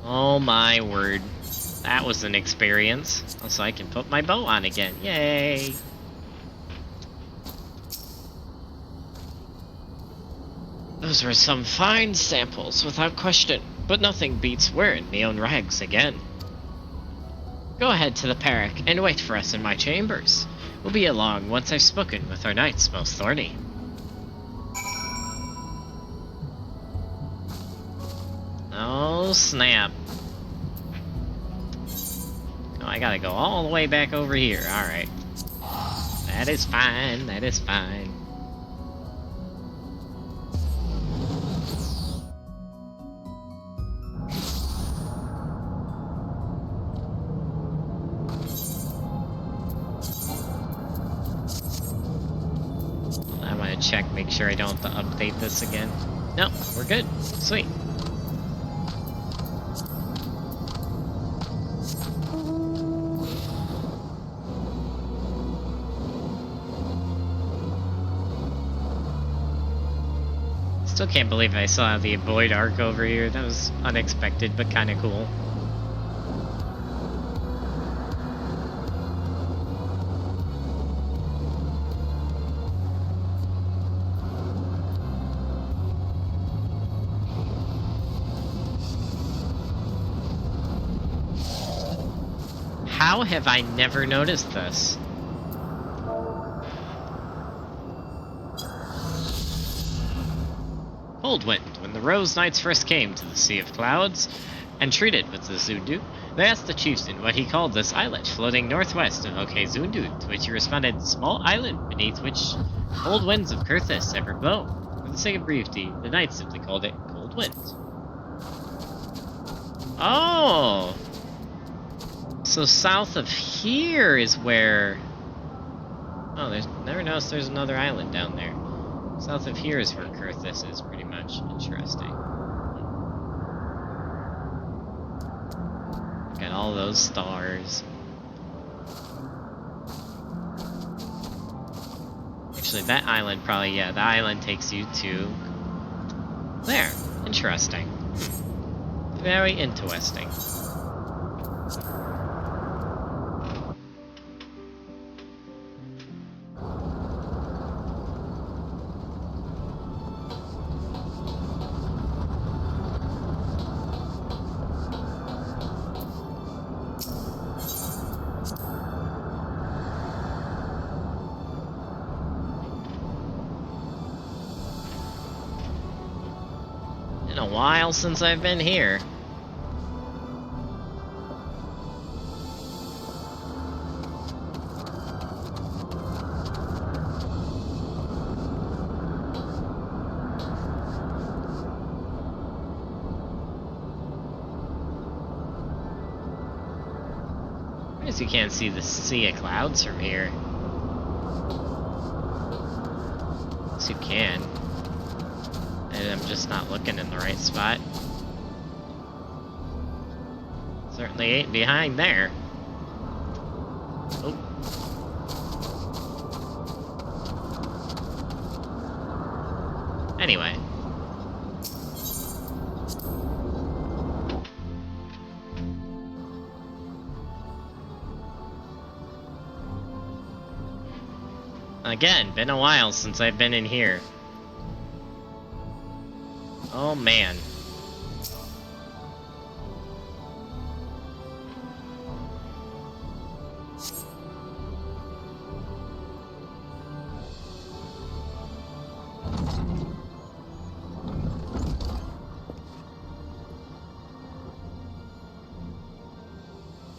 Oh my word. That was an experience. Also, I can put my bow on again. Yay! Those were some fine samples, without question, but nothing beats wearing me own rags again. Go ahead to the barrack and wait for us in my chambers. We'll be along once I've spoken with our knights most thorny. Oh snap. Oh, I gotta go all the way back over here. Alright. That is fine, that is fine. I want to check, make sure I don't have to update this again. No, we're good. Sweet. Still can't believe I saw the Void Arc over here. That was unexpected, but kind of cool. How have I never noticed this? Cold Wind. When the Rose Knights first came to the Sea of Clouds and treated with the Zundu, they asked the chieftain what he called this islet floating northwest of Zundu, to which he responded, "Small island beneath which cold winds of Kurthis ever blow." For the sake of brevity, the knights simply called it Cold Wind. Oh! So south of here is where... Oh, there's never noticed there's another island down there. South of here is where Kurthis is, pretty much. Interesting. Got all those stars. Actually, that island probably, yeah, the island takes you to... there. Interesting. Very interesting. Been a while since I've been here. I guess you can't see the Sea of Clouds from here. Yes, you can. And I'm just not looking in the right spot. Certainly ain't behind there. Oh. Anyway. Again, been a while since I've been in here. Oh man.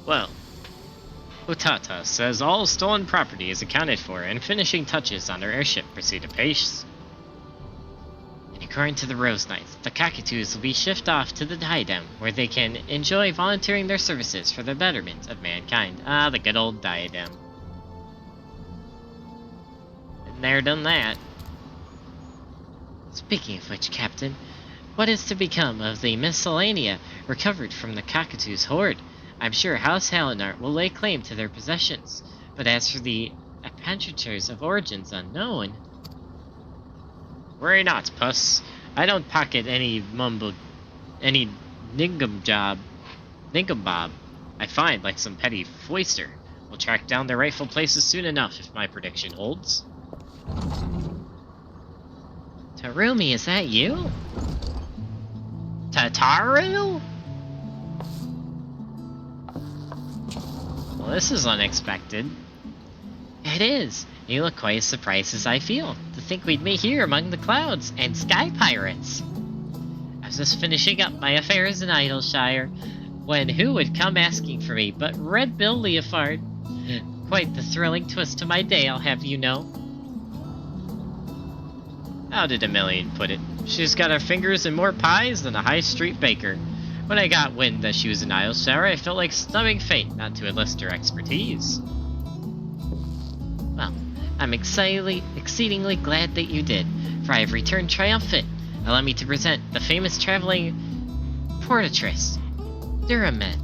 Well, Utata says all stolen property is accounted for and finishing touches on her airship proceed apace. And according to the Rose Knights, the Cockatoos will be shipped off to the Diadem where they can enjoy volunteering their services for the betterment of mankind. Ah, the good old Diadem. Been there, done that. Speaking of which, Captain, what is to become of the miscellanea recovered from the Cockatoo's hoard? I'm sure House Halinart will lay claim to their possessions, but as for the appenditures of origins unknown... Worry not, Puss. I don't pocket any ningumbob I find, like some petty foister. We'll track down their rightful places soon enough if my prediction holds. Tarumi, is that you? Tataru? Well, this is unexpected. It is. You look quite as surprised as I feel. To think we'd meet here among the clouds and sky pirates. I was just finishing up my affairs in Idleshire when who would come asking for me but Red Bill Leofard. Quite the thrilling twist to my day, I'll have you know. How did Emilian put it? She's got her fingers in more pies than a high street baker. When I got wind that she was in Idleshire, I felt like snubbing fate not to enlist her expertise. Well, I'm exceedingly glad that you did, for I have returned triumphant. Allow me to present the famous traveling portraitress, Duramert.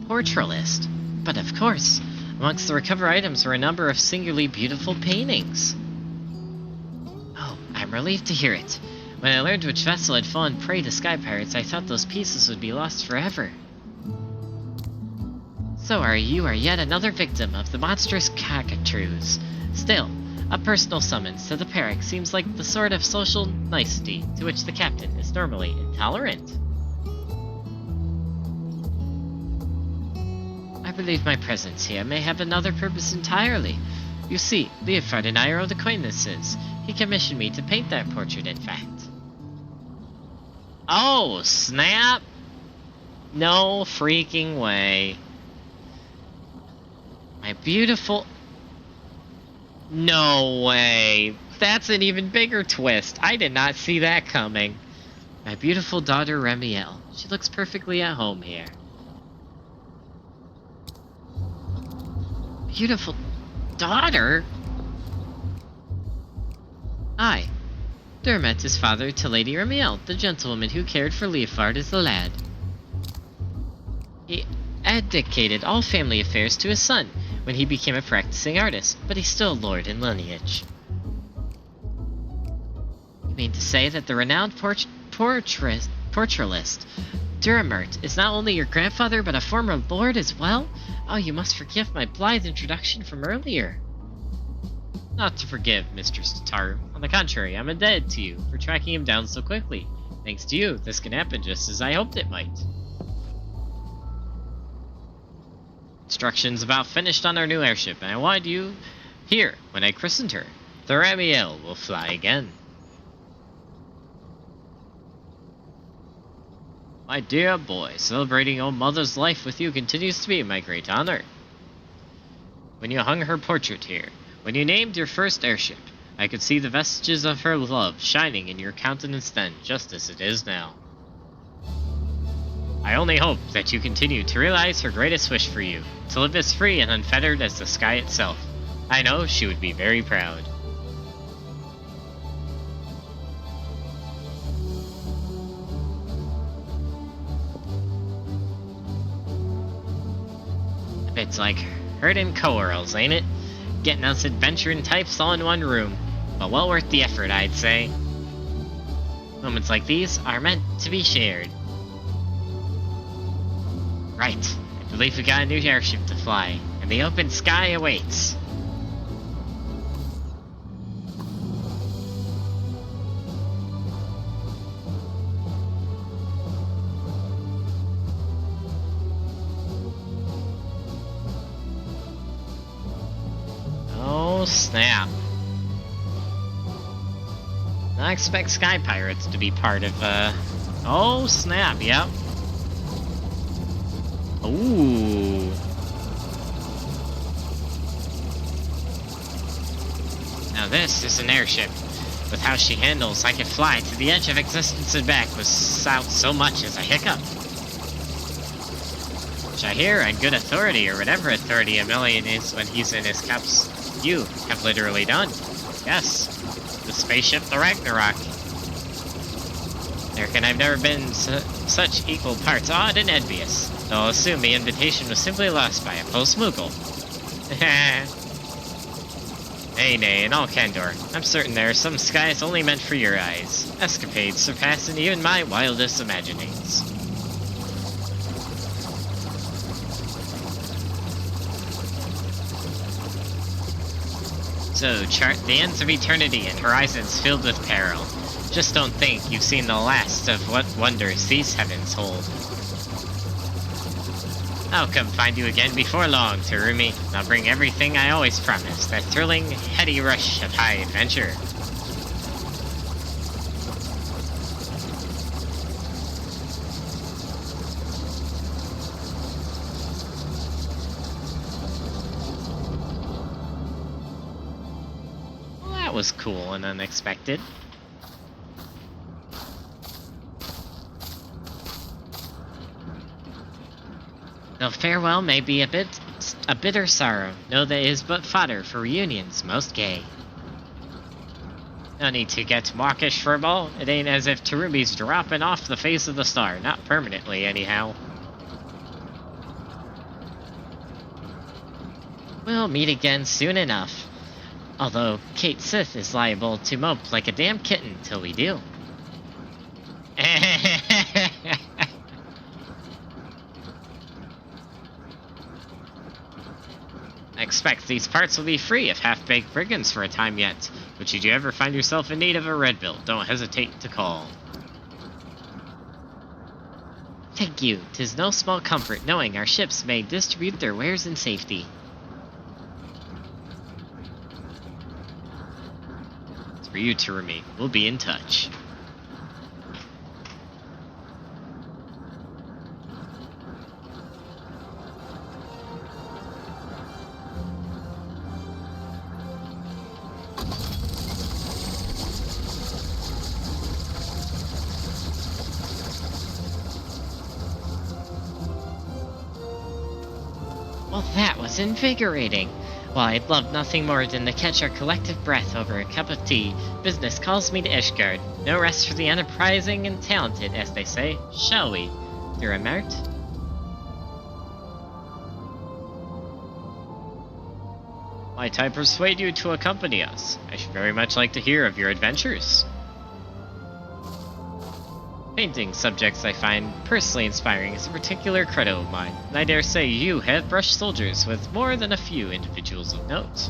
Portraitist. But of course, amongst the recovered items were a number of singularly beautiful paintings. Oh, I'm relieved to hear it. When I learned which vessel had fallen prey to sky pirates, I thought those pieces would be lost forever. So you are yet another victim of the monstrous cockatoos. Still, a personal summons to the Peric seems like the sort of social nicety to which the captain is normally intolerant. I believe my presence here may have another purpose entirely. You see, Leofard and I are old acquaintances. He commissioned me to paint that portrait, in fact. Oh, snap! No freaking way. My beautiful... No way. That's an even bigger twist. I did not see that coming. My beautiful daughter, Remiel. She looks perfectly at home here. Beautiful daughter? I, Dermot is father to Lady Remiel, the gentlewoman who cared for Leofard as a lad. He abdicated all family affairs to his son when he became a practicing artist, but he's still lord in lineage. You mean to say that the renowned portraitist Duramert is not only your grandfather, but a former lord as well? Oh, you must forgive my blithe introduction from earlier. Not to forgive, Mistress Tataru. On the contrary, I'm indebted to you for tracking him down so quickly. Thanks to you, this can happen just as I hoped it might. Instructions about finished on our new airship, and I wanted you here when I christened her. The Ramiel will fly again. My dear boy, celebrating old mother's life with you continues to be my great honor. When you hung her portrait here, when you named your first airship, I could see the vestiges of her love shining in your countenance then, just as it is now. I only hope that you continue to realize her greatest wish for you, to live as free and unfettered as the sky itself. I know she would be very proud. It's like Herding coeurls, ain't it? Getting us adventuring types all in one room. But well worth the effort, I'd say. Moments like these are meant to be shared. Right. I believe we got a new airship to fly, and the open sky awaits. Oh, snap. I expect Sky Pirates to be part of, Oh, snap, yep. Ooh. Now this is an airship. With how she handles, I can fly to the edge of existence and back without so much as a hiccup. Which I hear on good authority, or whatever authority a million is when he's in his cups, you have literally done. Yes. The spaceship, the Ragnarok. I reckon I've never been such equal parts awed and envious, though I'll assume the invitation was simply lost by a post-Moogle. Nay, in all candor, I'm certain there are some skies only meant for your eyes, escapades surpassing even my wildest imaginings. So, chart the ends of eternity and horizons filled with peril. Just don't think you've seen the last of what wonders these heavens hold. I'll come find you again before long, Terumi. I'll bring everything I always promised, that thrilling, heady rush of high adventure. Well, that was cool and unexpected. Though farewell may be a bitter sorrow, know that it is but fodder for reunions most gay. No need to get mawkish, furball. It ain't as if Terumi's dropping off the face of the star, not permanently anyhow. We'll meet again soon enough. Although Kate Sith is liable to mope like a damn kitten till we do. I expect these parts will be free of half-baked brigands for a time yet, but should you ever find yourself in need of a red bill, don't hesitate to call. Thank you. 'Tis no small comfort knowing our ships may distribute their wares in safety. It's for you, Terumi. We'll be in touch. Well, that was invigorating. While I'd love nothing more than to catch our collective breath over a cup of tea, business calls me to Ishgard. No rest for the enterprising and talented, as they say. Shall we, Duramert? Might I persuade you to accompany us? I should very much like to hear of your adventures. Painting subjects I find personally inspiring is a particular credo of mine, and I dare say you have brushed soldiers with more than a few individuals of note.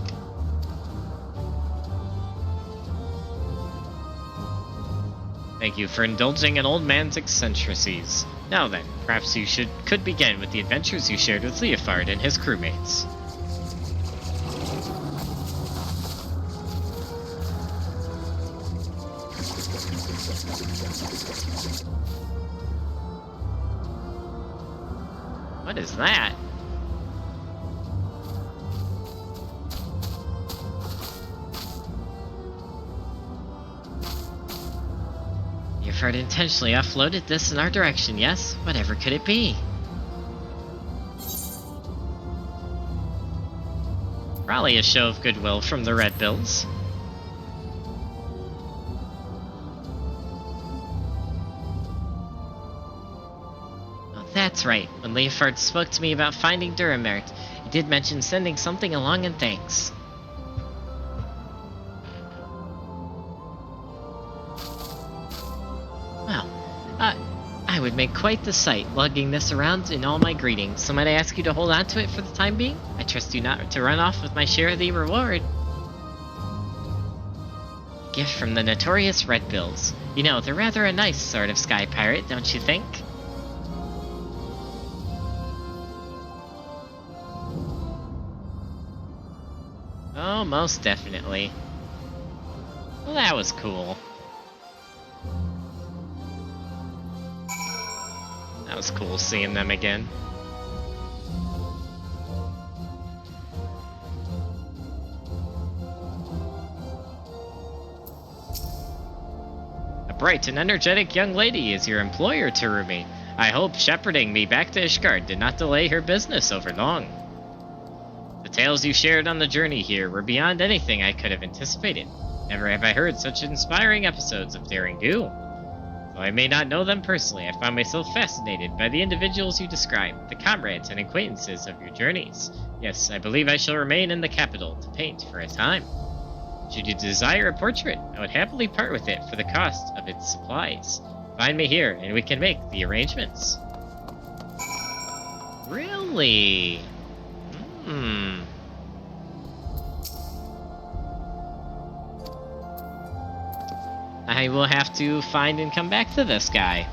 Thank you for indulging an old man's eccentricities. Now then, perhaps you could begin with the adventures you shared with Leofard and his crewmates. What is that? You've heard intentionally offloaded this in our direction, yes? Whatever could it be? Probably a show of goodwill from the Red Bills. That's right. When Leofard spoke to me about finding Duramert, it did mention sending something along in thanks. Well, I would make quite the sight lugging this around in all my greetings, so might I ask you to hold on to it for the time being? I trust you not to run off with my share of the reward. Gift from the notorious Redbills. You know, they're rather a nice sort of sky pirate, don't you think? Oh, most definitely. Well, that was cool. That was cool seeing them again. A bright and energetic young lady is your employer, Terumi. I hope shepherding me back to Ishgard did not delay her business over long. The tales you shared on the journey here were beyond anything I could have anticipated. Never have I heard such inspiring episodes of daring do. Though I may not know them personally, I found myself fascinated by the individuals you described, the comrades and acquaintances of your journeys. Yes, I believe I shall remain in the capital to paint for a time. Should you desire a portrait, I would happily part with it for the cost of its supplies. Find me here, and we can make the arrangements. Really? I will have to find and come back to this guy.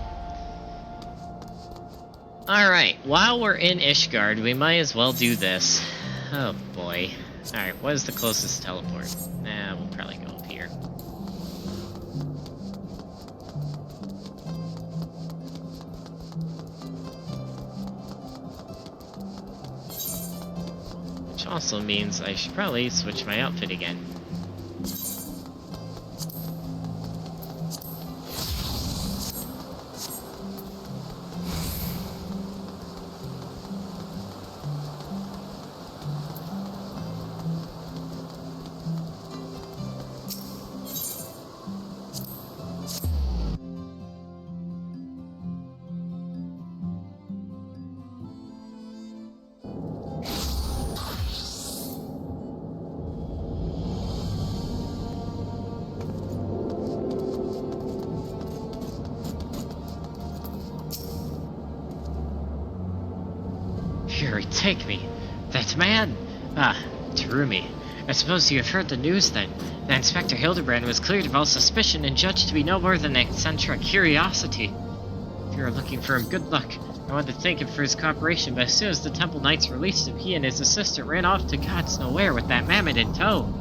Alright, while we're in Ishgard, we might as well do this. Oh boy. Alright, what is the closest teleport? Nah, we'll probably go up here. Which also means I should probably switch my outfit again. Fury, take me! That man! Ah, Terumi. I suppose you have heard the news then. That Inspector Hildebrand was cleared of all suspicion and judged to be no more than an eccentric curiosity. If you are looking for him, good luck. I want to thank him for his cooperation, but as soon as the Temple Knights released him, he and his assistant ran off to God's know where with that mammoth in tow.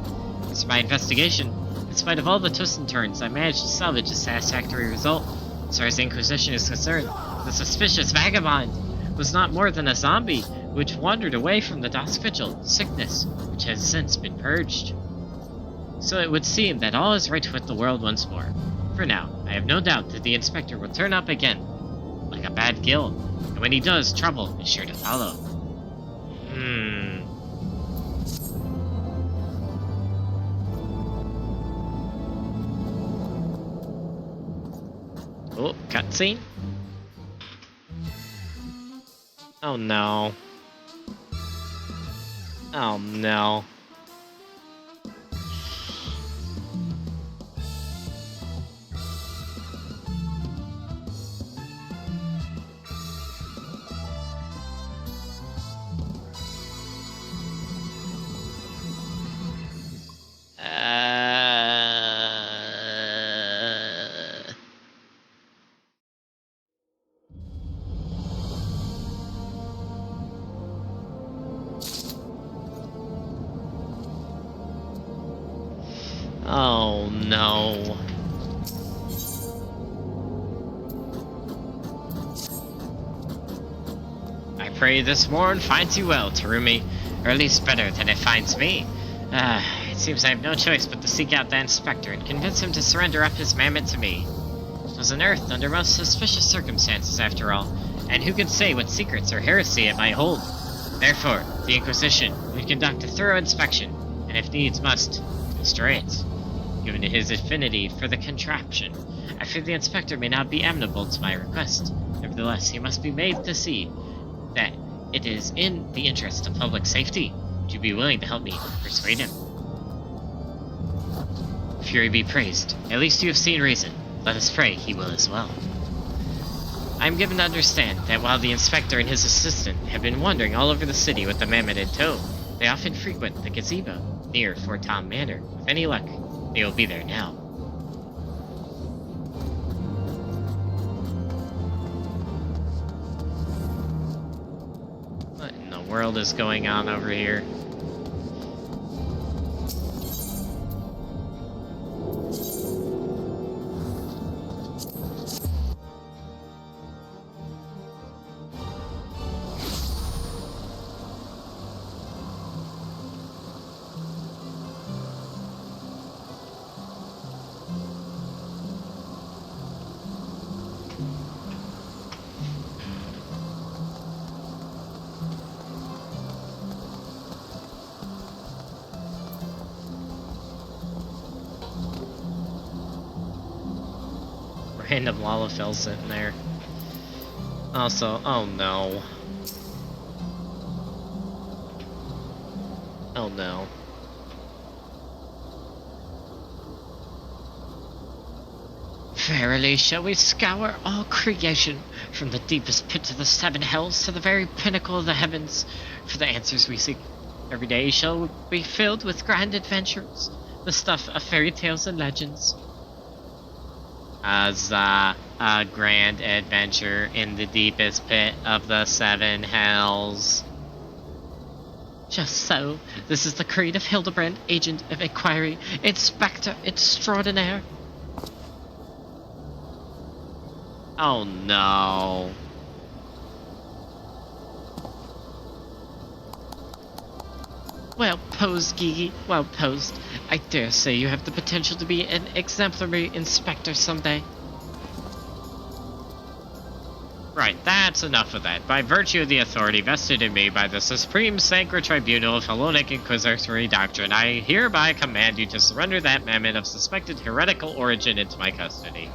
As for my investigation, in spite of all the twists and turns, I managed to salvage a satisfactory result. As far as the Inquisition is concerned, the suspicious vagabond was not more than a zombie which wandered away from the Dusk Vigil, sickness which has since been purged. So it would seem that all is right with the world once more. For now, I have no doubt that the Inspector will turn up again, like a bad guild, and when he does, trouble is sure to follow. Oh, cutscene? Oh no. Oh no. Oh no. I pray this morn finds you well, Terumi, or at least better than it finds me. It seems I have no choice but to seek out that Inspector and convince him to surrender up his mammoth to me. It was unearthed under most suspicious circumstances, after all, and who can say what secrets or heresy it might hold? Therefore, the Inquisition would conduct a thorough inspection, and if needs must, destroy it. Given his affinity for the contraption, I fear the Inspector may not be amenable to my request. Nevertheless, he must be made to see that It is in the interest of public safety. Would you be willing to help me persuade him? Fury be praised. At least you have seen reason. Let us pray he will as well. I am given to understand that while the inspector and his assistant have been wandering all over the city with the mammoth in tow, they often frequent the gazebo near Fort Tom Manor. With any luck, they will be there now. What in the world is going on over here? Random Lalafell sitting there. Also, oh no. Oh no. Verily shall we scour all creation, from the deepest pit of the seven hells to the very pinnacle of the heavens, for the answers we seek. Every day shall be filled with grand adventures, the stuff of fairy tales and legends. As a grand adventure in the deepest pit of the seven hells. Just so, this is the creed of Hildebrand, agent of inquiry, inspector extraordinaire. Oh no. Well posed, Gigi, well posed. I dare say you have the potential to be an exemplary inspector someday. Right, that's enough of that. By virtue of the authority vested in me by the Supreme Sacred Tribunal of Hellenic Inquisitory Doctrine, I hereby command you to surrender that mammoth of suspected heretical origin into my custody.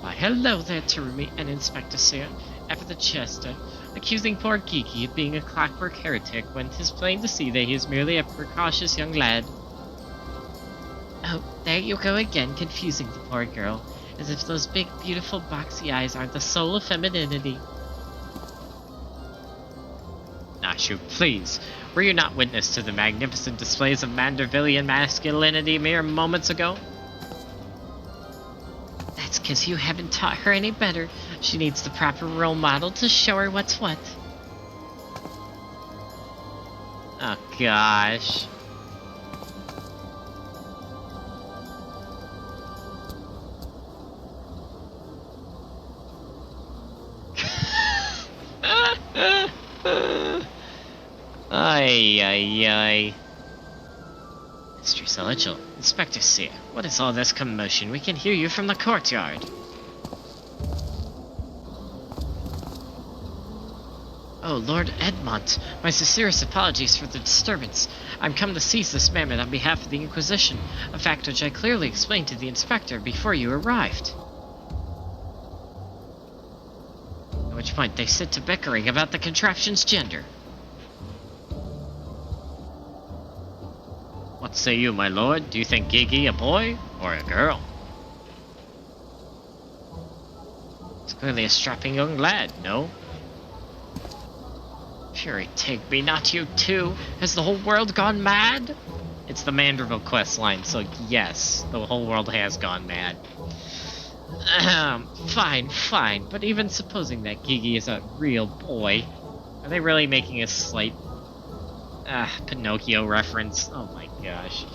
Why, hello there, Terumi and Inspector Seer. After the Chester, accusing poor Gigi of being a clockwork heretic when 'tis plain to see that he is merely a precautious young lad. Oh, there you go again, confusing the poor girl, as if those big, beautiful, boxy eyes aren't the soul of femininity. Nashu, please, were you not witness to the magnificent displays of Mandervillian masculinity mere moments ago? That's 'cause you haven't taught her any better. She needs the proper role model to show her what's what. Oh gosh. Ay, ay, ay. Mistress Elechel, Inspector Seer, what is all this commotion? We can hear you from the courtyard. Oh, Lord Edmont, my sincerest apologies for the disturbance. I'm come to seize this mammoth on behalf of the Inquisition, a fact which I clearly explained to the Inspector before you arrived. At which point they sit to bickering about the contraption's gender. What say you, my lord? Do you think Gigi a boy or a girl? It's clearly a strapping young lad, no? Fury take me, not you too. Has the whole world gone mad? It's the Manderville quest line, so yes, the whole world has gone mad. Fine, but even supposing that Gigi is a real boy, are they really making a slight Pinocchio reference? Oh my gosh.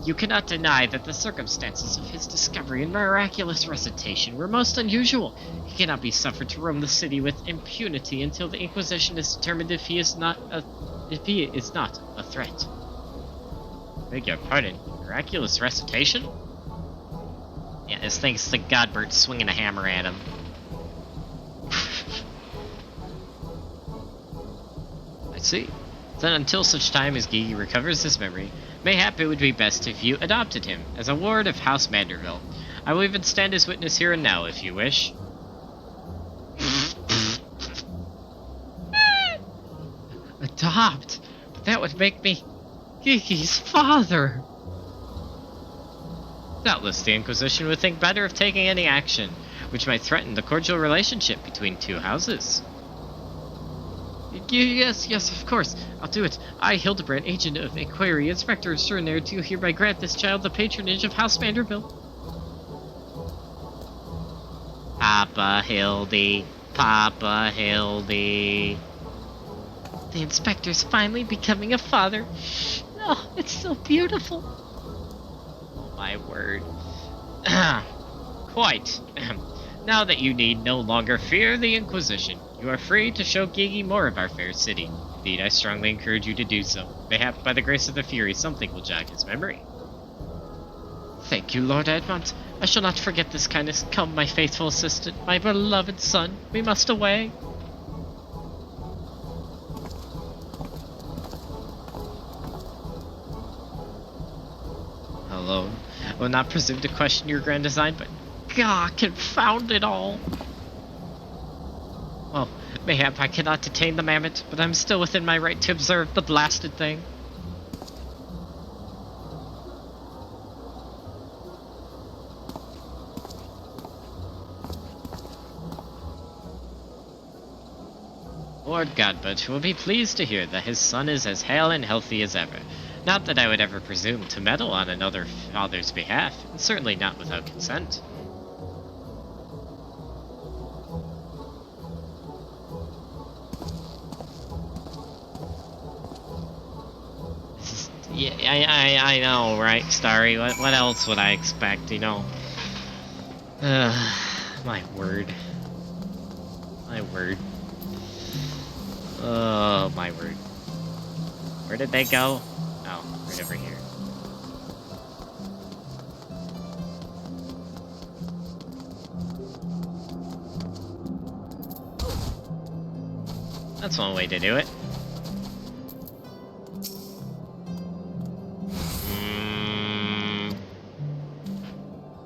You cannot deny that the circumstances of his discovery and miraculous recitation were most unusual. He cannot be suffered to roam the city with impunity until the Inquisition is determined if he is not a threat. Beg your pardon, miraculous recitation? Yeah, this thanks to Godbert swinging a hammer at him. I see. Then until such time as Gigi recovers his memory, mayhap it would be best if you adopted him as a ward of House Manderville. I will even stand as witness here and now if you wish. adopt. But that would make me Gigi's father. Doubtless the Inquisition would think better of taking any action, which might threaten the cordial relationship between two houses. Yes, of course. I'll do it. I, Hildebrand, agent of Inquiry, Inspector Extraordinary, do hereby grant this child the patronage of House Vanderbilt. Papa Hildy. Papa Hildy. The Inspector's finally becoming a father. Oh, it's so beautiful. Oh, my word. Quite. Now that you need no longer fear the Inquisition, you are free to show Gigi more of our fair city. Indeed, I strongly encourage you to do so. Mayhap, by the grace of the Fury, something will jog his memory. Thank you, Lord Edmund. I shall not forget this kindness. Come, my faithful assistant, my beloved son. We must away. Alone. I will not presume to question your grand design, but God, confound it all. Well, mayhap I cannot detain the mammoth, but I'm still within my right to observe the blasted thing. Lord Godbut will be pleased to hear that his son is as hale and healthy as ever. Not that I would ever presume to meddle on another father's behalf, and certainly not without consent. Yeah, I know, right, Starry? What else would I expect, you know? My word. My word. Oh, my word. Where did they go? Oh, right over here. That's one way to do it.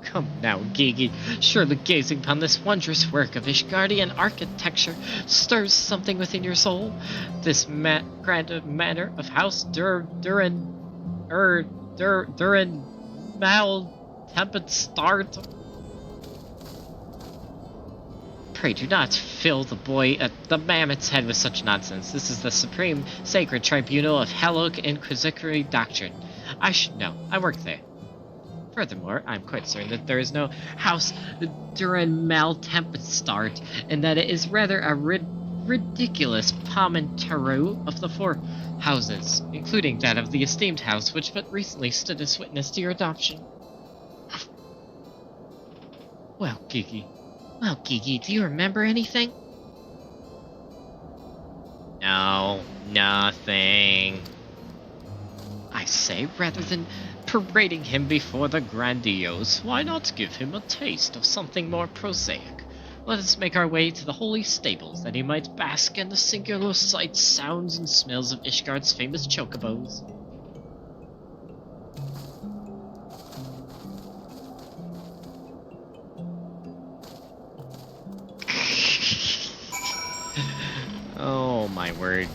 Come now, Gigi. Surely gazing upon this wondrous work of Ishgardian architecture stirs something within your soul. This grand manor of House Duran Mal Tempestart. Pray do not fill the boy at the mammoth's head with such nonsense. This is the supreme sacred tribunal of Hellog Inquisitory doctrine. I should know. I work there. Furthermore, I'm quite certain that there is no House Duran Mal Tempestart, and that it is rather a ridiculous portmanteau of the four houses, including that of the esteemed house which but recently stood as witness to your adoption. Well, Gigi, do you remember anything? No, nothing. I say, rather than parading him before the grandiose, why not give him a taste of something more prosaic? Let us make our way to the holy stables, that he might bask in the singular sights, sounds, and smells of Ishgard's famous chocobos. Oh my word.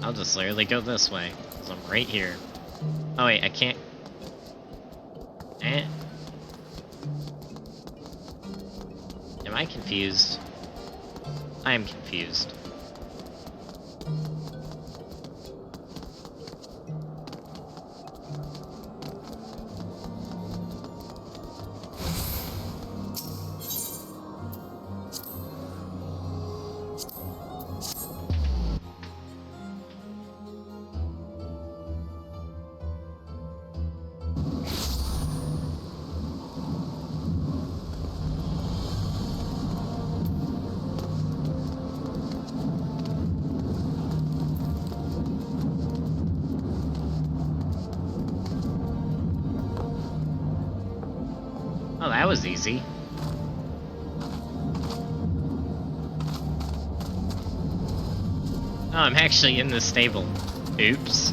I'll just literally go this way, because I'm right here. Oh wait, I can't... Am I confused? I am confused. Oh, that was easy. Oh, I'm actually in the stable. Oops.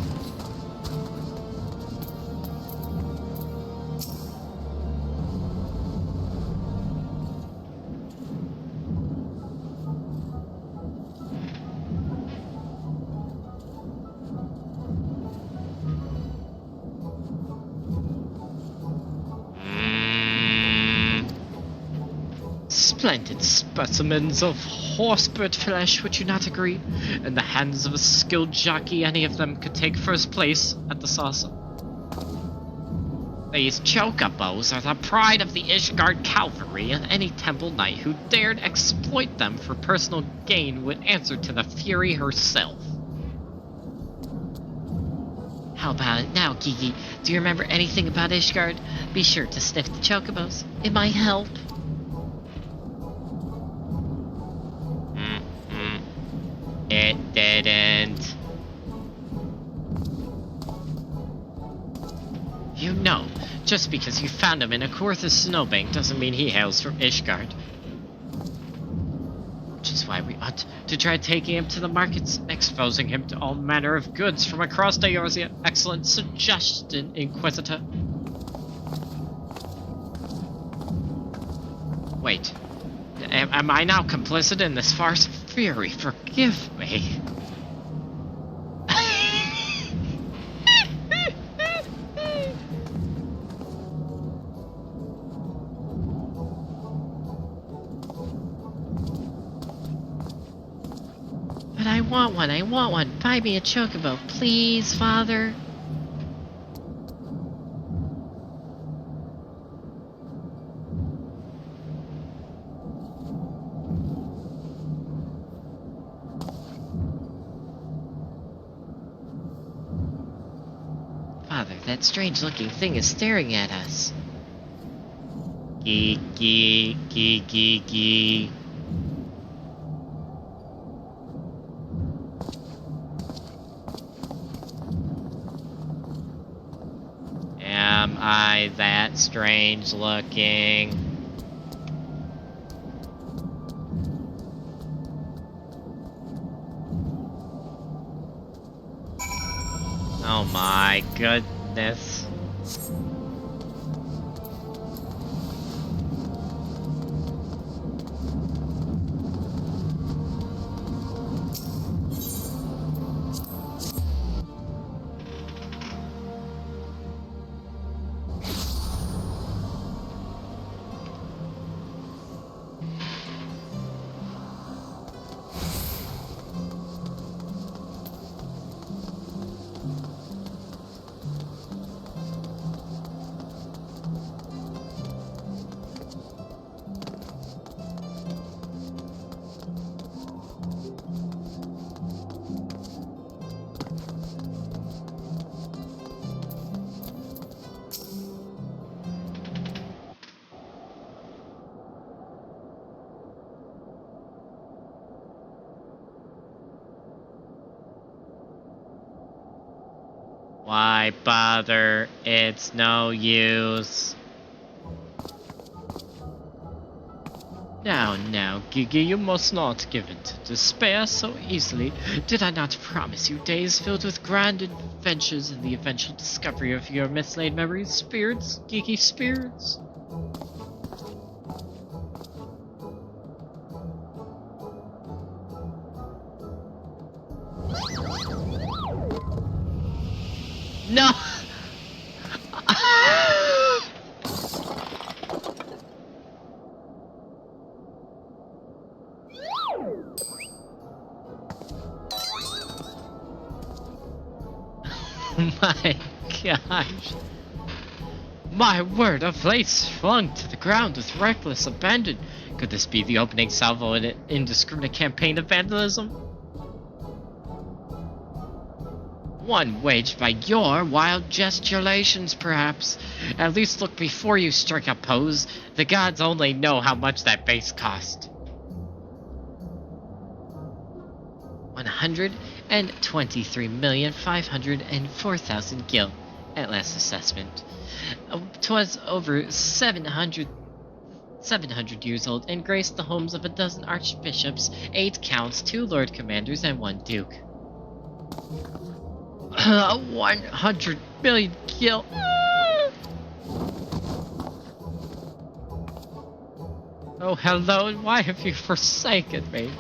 Splendid specimens of horsebird flesh, would you not agree? In the hands of a skilled jockey, any of them could take first place at the saucer. These chocobos are the pride of the Ishgard cavalry, and any temple knight who dared exploit them for personal gain would answer to the Fury herself. How about it now, Kiki? Do you remember anything about Ishgard? Be sure to sniff the chocobos. It might help. It didn't. You know, just because you found him in a Korthus snowbank doesn't mean he hails from Ishgard. Which is why we ought to try taking him to the markets, exposing him to all manner of goods from across Eorzea. Excellent suggestion, Inquisitor. Wait, am I now complicit in this farce? Fury, forgive me. But I want one. Buy me a chocobo, please, Father. Father, that strange-looking thing is staring at us. Gee. Am I that strange-looking? Oh my goodness. Why bother? It's no use. Now, Gigi, you must not give in to despair so easily. Did I not promise you days filled with grand adventures and the eventual discovery of your mislaid memories? Spirits, Gigi spirits. No! My gosh. My word, a place flung to the ground with reckless abandon. Could this be the opening salvo in an indiscriminate campaign of vandalism? One waged by your wild gesticulations, perhaps. At least look before you strike a pose. The gods only know how much that base cost. 123,504,000 gil at last assessment. 'Twas over 700 years old and graced the homes of a dozen archbishops, 8 counts, 2 lord commanders, and 1 duke. 100 million gil. Oh, hello, why have you forsaken me?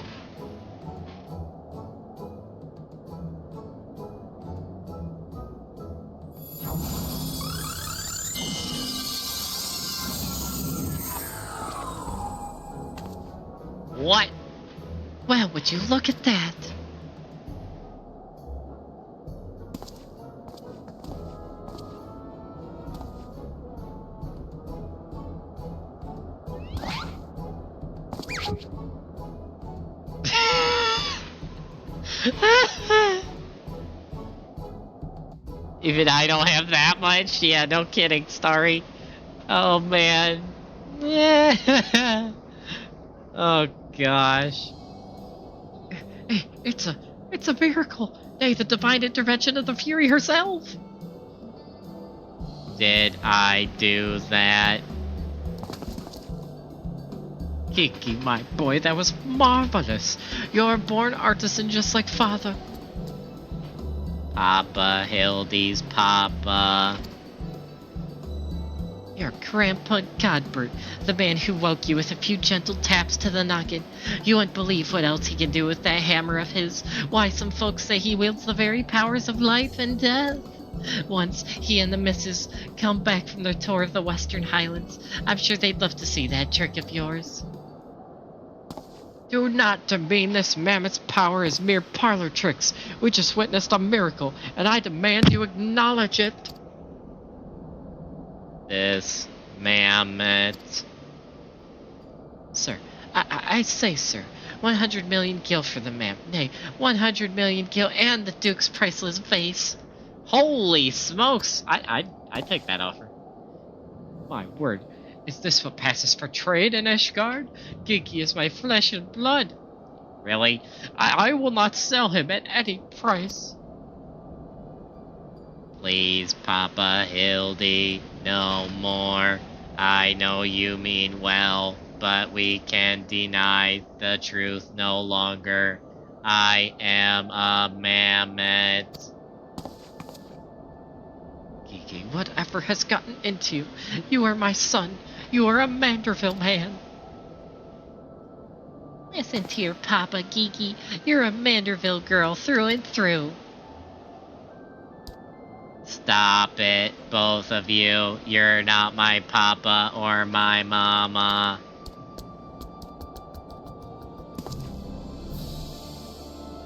What? Well, would you look at that? Even I don't have that much? Yeah, no kidding, Starry. Oh, man. Oh, gosh. Hey, it's a miracle. Nay, the divine intervention of the Fury herself. Did I do that? Kiki, my boy, that was marvelous. You're a born artisan just like father. Papa, Hildy's Papa. Your Grandpa Godbert, the man who woke you with a few gentle taps to the noggin. You wouldn't believe what else he can do with that hammer of his. Why, some folks say he wields the very powers of life and death. Once he and the missus come back from their tour of the Western Highlands. I'm sure they'd love to see that trick of yours. Do not demean this mammoth's power as mere parlor tricks. We just witnessed a miracle, and I demand you acknowledge it. This mammoth. Sir, I say, sir, 100 million gil for the mammoth. Nay, 100 million gil and the Duke's priceless vase. Holy smokes! I'd take that offer. My word, is this what passes for trade in Ishgard? Gigi is my flesh and blood. Really? I will not sell him at any price. Please, Papa Hildy, no more. I know you mean well, but we can deny the truth no longer. I am a mammoth. Gigi, whatever has gotten into you? You are my son. You are a Manderville man. Listen to your papa, Gigi. You're a Manderville girl through and through. Stop it, both of you. You're not my papa or my mama.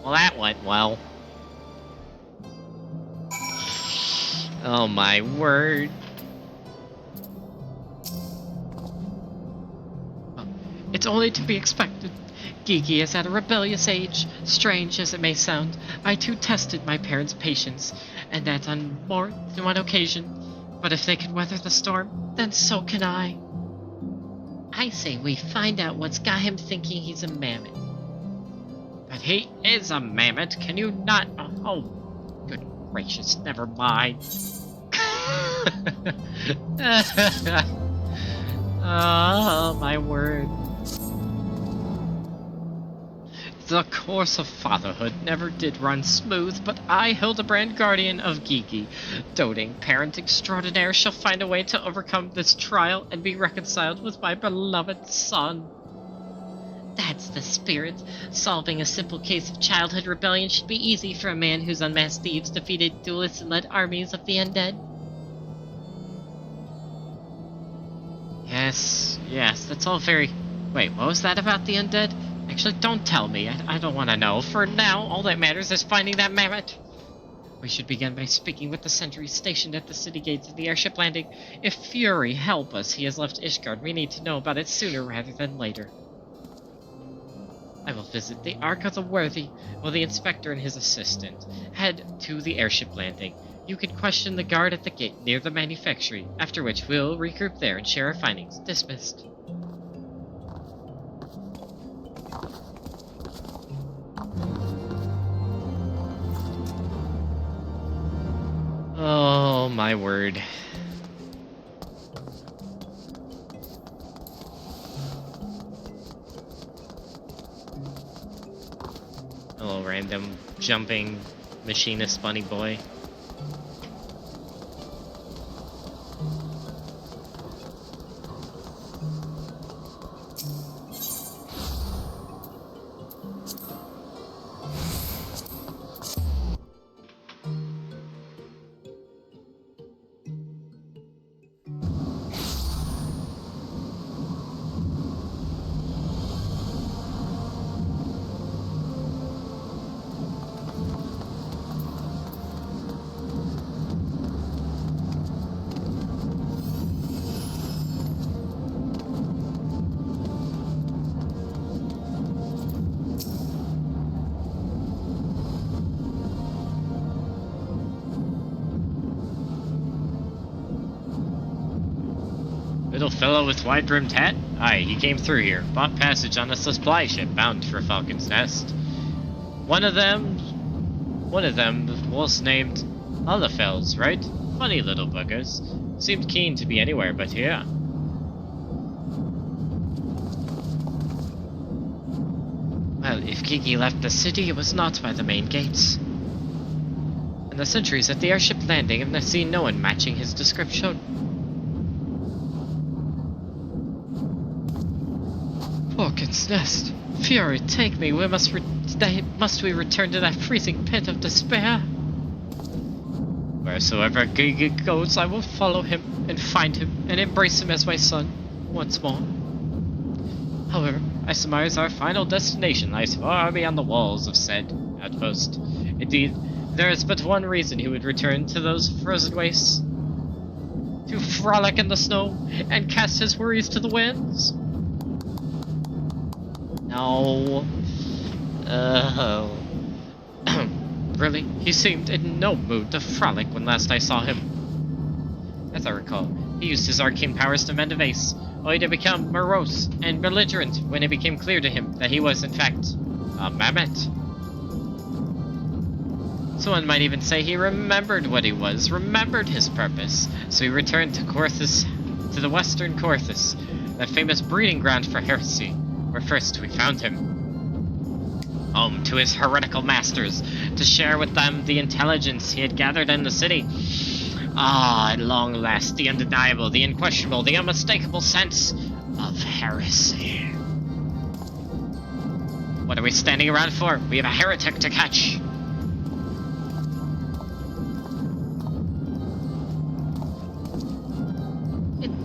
Well, that went well. Oh my word. It's only to be expected. Gigi is at a rebellious age. Strange as it may sound, I too tested my parents' patience, and that on more than one occasion. But if they can weather the storm, then so can I. I say we find out what's got him thinking he's a mammoth. But he is a mammoth, can you not? Oh, good gracious, never mind. Oh, my word. The course of fatherhood never did run smooth, but I, Hildebrand, guardian of Gigi, doting parent extraordinaire, shall find a way to overcome this trial and be reconciled with my beloved son. That's the spirit. Solving a simple case of childhood rebellion should be easy for a man who's unmasked thieves, defeated duelists, and led armies of the undead. Yes, that's all very... Wait, what was that about the undead? Actually, don't tell me. I don't want to know. For now, all that matters is finding that mammoth. We should begin by speaking with the sentries stationed at the city gates of the airship landing. If Fury help us, he has left Ishgard. We need to know about it sooner rather than later. I will visit the Ark of the Worthy, while the inspector and his assistant head to the airship landing. You can question the guard at the gate near the manufactory, after which we'll regroup there and share our findings. Dismissed. Oh, my word. Hello, random jumping machinist bunny boy. Little fellow with wide-brimmed hat? Aye, he came through here, bought passage on a supply ship bound for Falcon's Nest. One of them was named Olafels, right? Funny little buggers. Seemed keen to be anywhere but here. Well, if Kiki left the city, it was not by the main gates. And the sentries at the airship landing have seen no one matching his description. Falcon's Nest. Fury, take me. Must we return to that freezing pit of despair? Wheresoever Gigi goes, I will follow him and find him and embrace him as my son once more. However, I surmise our final destination lies far beyond the walls of said outpost. Indeed, there is but one reason he would return to those frozen wastes. To frolic in the snow and cast his worries to the winds. No. Really? He seemed in no mood to frolic when last I saw him. As I recall, he used his arcane powers to mend a vase, only to become morose and belligerent when it became clear to him that he was, in fact, a mammoth. Someone might even say he remembered what he was, remembered his purpose, so he returned to Corthus, to the Western Corthus, that famous breeding ground for heresy, where first we found him. Home to his heretical masters, to share with them the intelligence he had gathered in the city. Ah, at long last, the undeniable, the unquestionable, the unmistakable sense of heresy. What are we standing around for? We have a heretic to catch.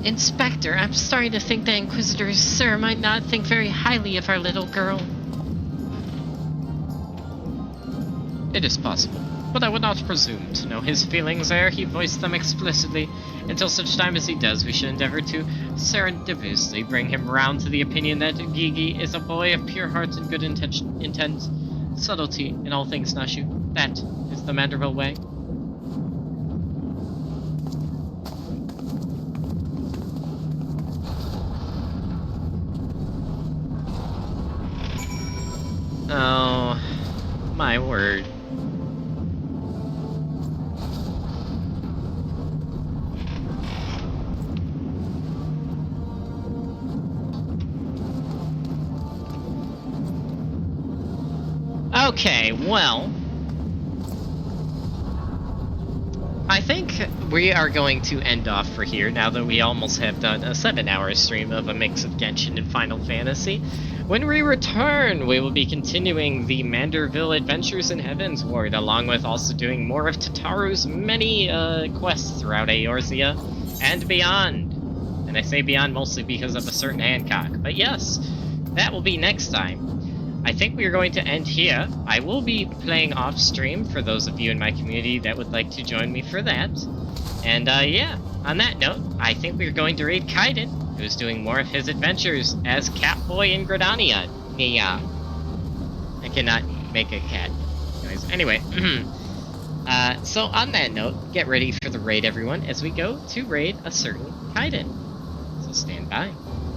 Inspector, I'm starting to think the Inquisitors, sir, might not think very highly of our little girl. It is possible, but I would not presume to know his feelings ere he voiced them explicitly. Until such time as he does, we should endeavor to serendipitously bring him round to the opinion that Gigi is a boy of pure heart and good intent, subtlety in all things Nashu. That is the Manderville way. Oh, my word. Okay, well, I think we are going to end off for here now that we almost have done a 7-hour stream of a mix of Genshin and Final Fantasy. When we return, we will be continuing the Manderville Adventures in Heavensward, along with also doing more of Tataru's many quests throughout Eorzea and beyond. And I say beyond mostly because of a certain Hancock. But yes, that will be next time. I think we are going to end here. I will be playing off stream for those of you in my community that would like to join me for that. And yeah, on that note, I think we're going to raid Kaiden, who's doing more of his adventures as Catboy in Gridania. Yeah. I cannot make a cat. Anyways, anyway. So on that note, get ready for the raid, everyone, as we go to raid a certain Kaiden. So stand by.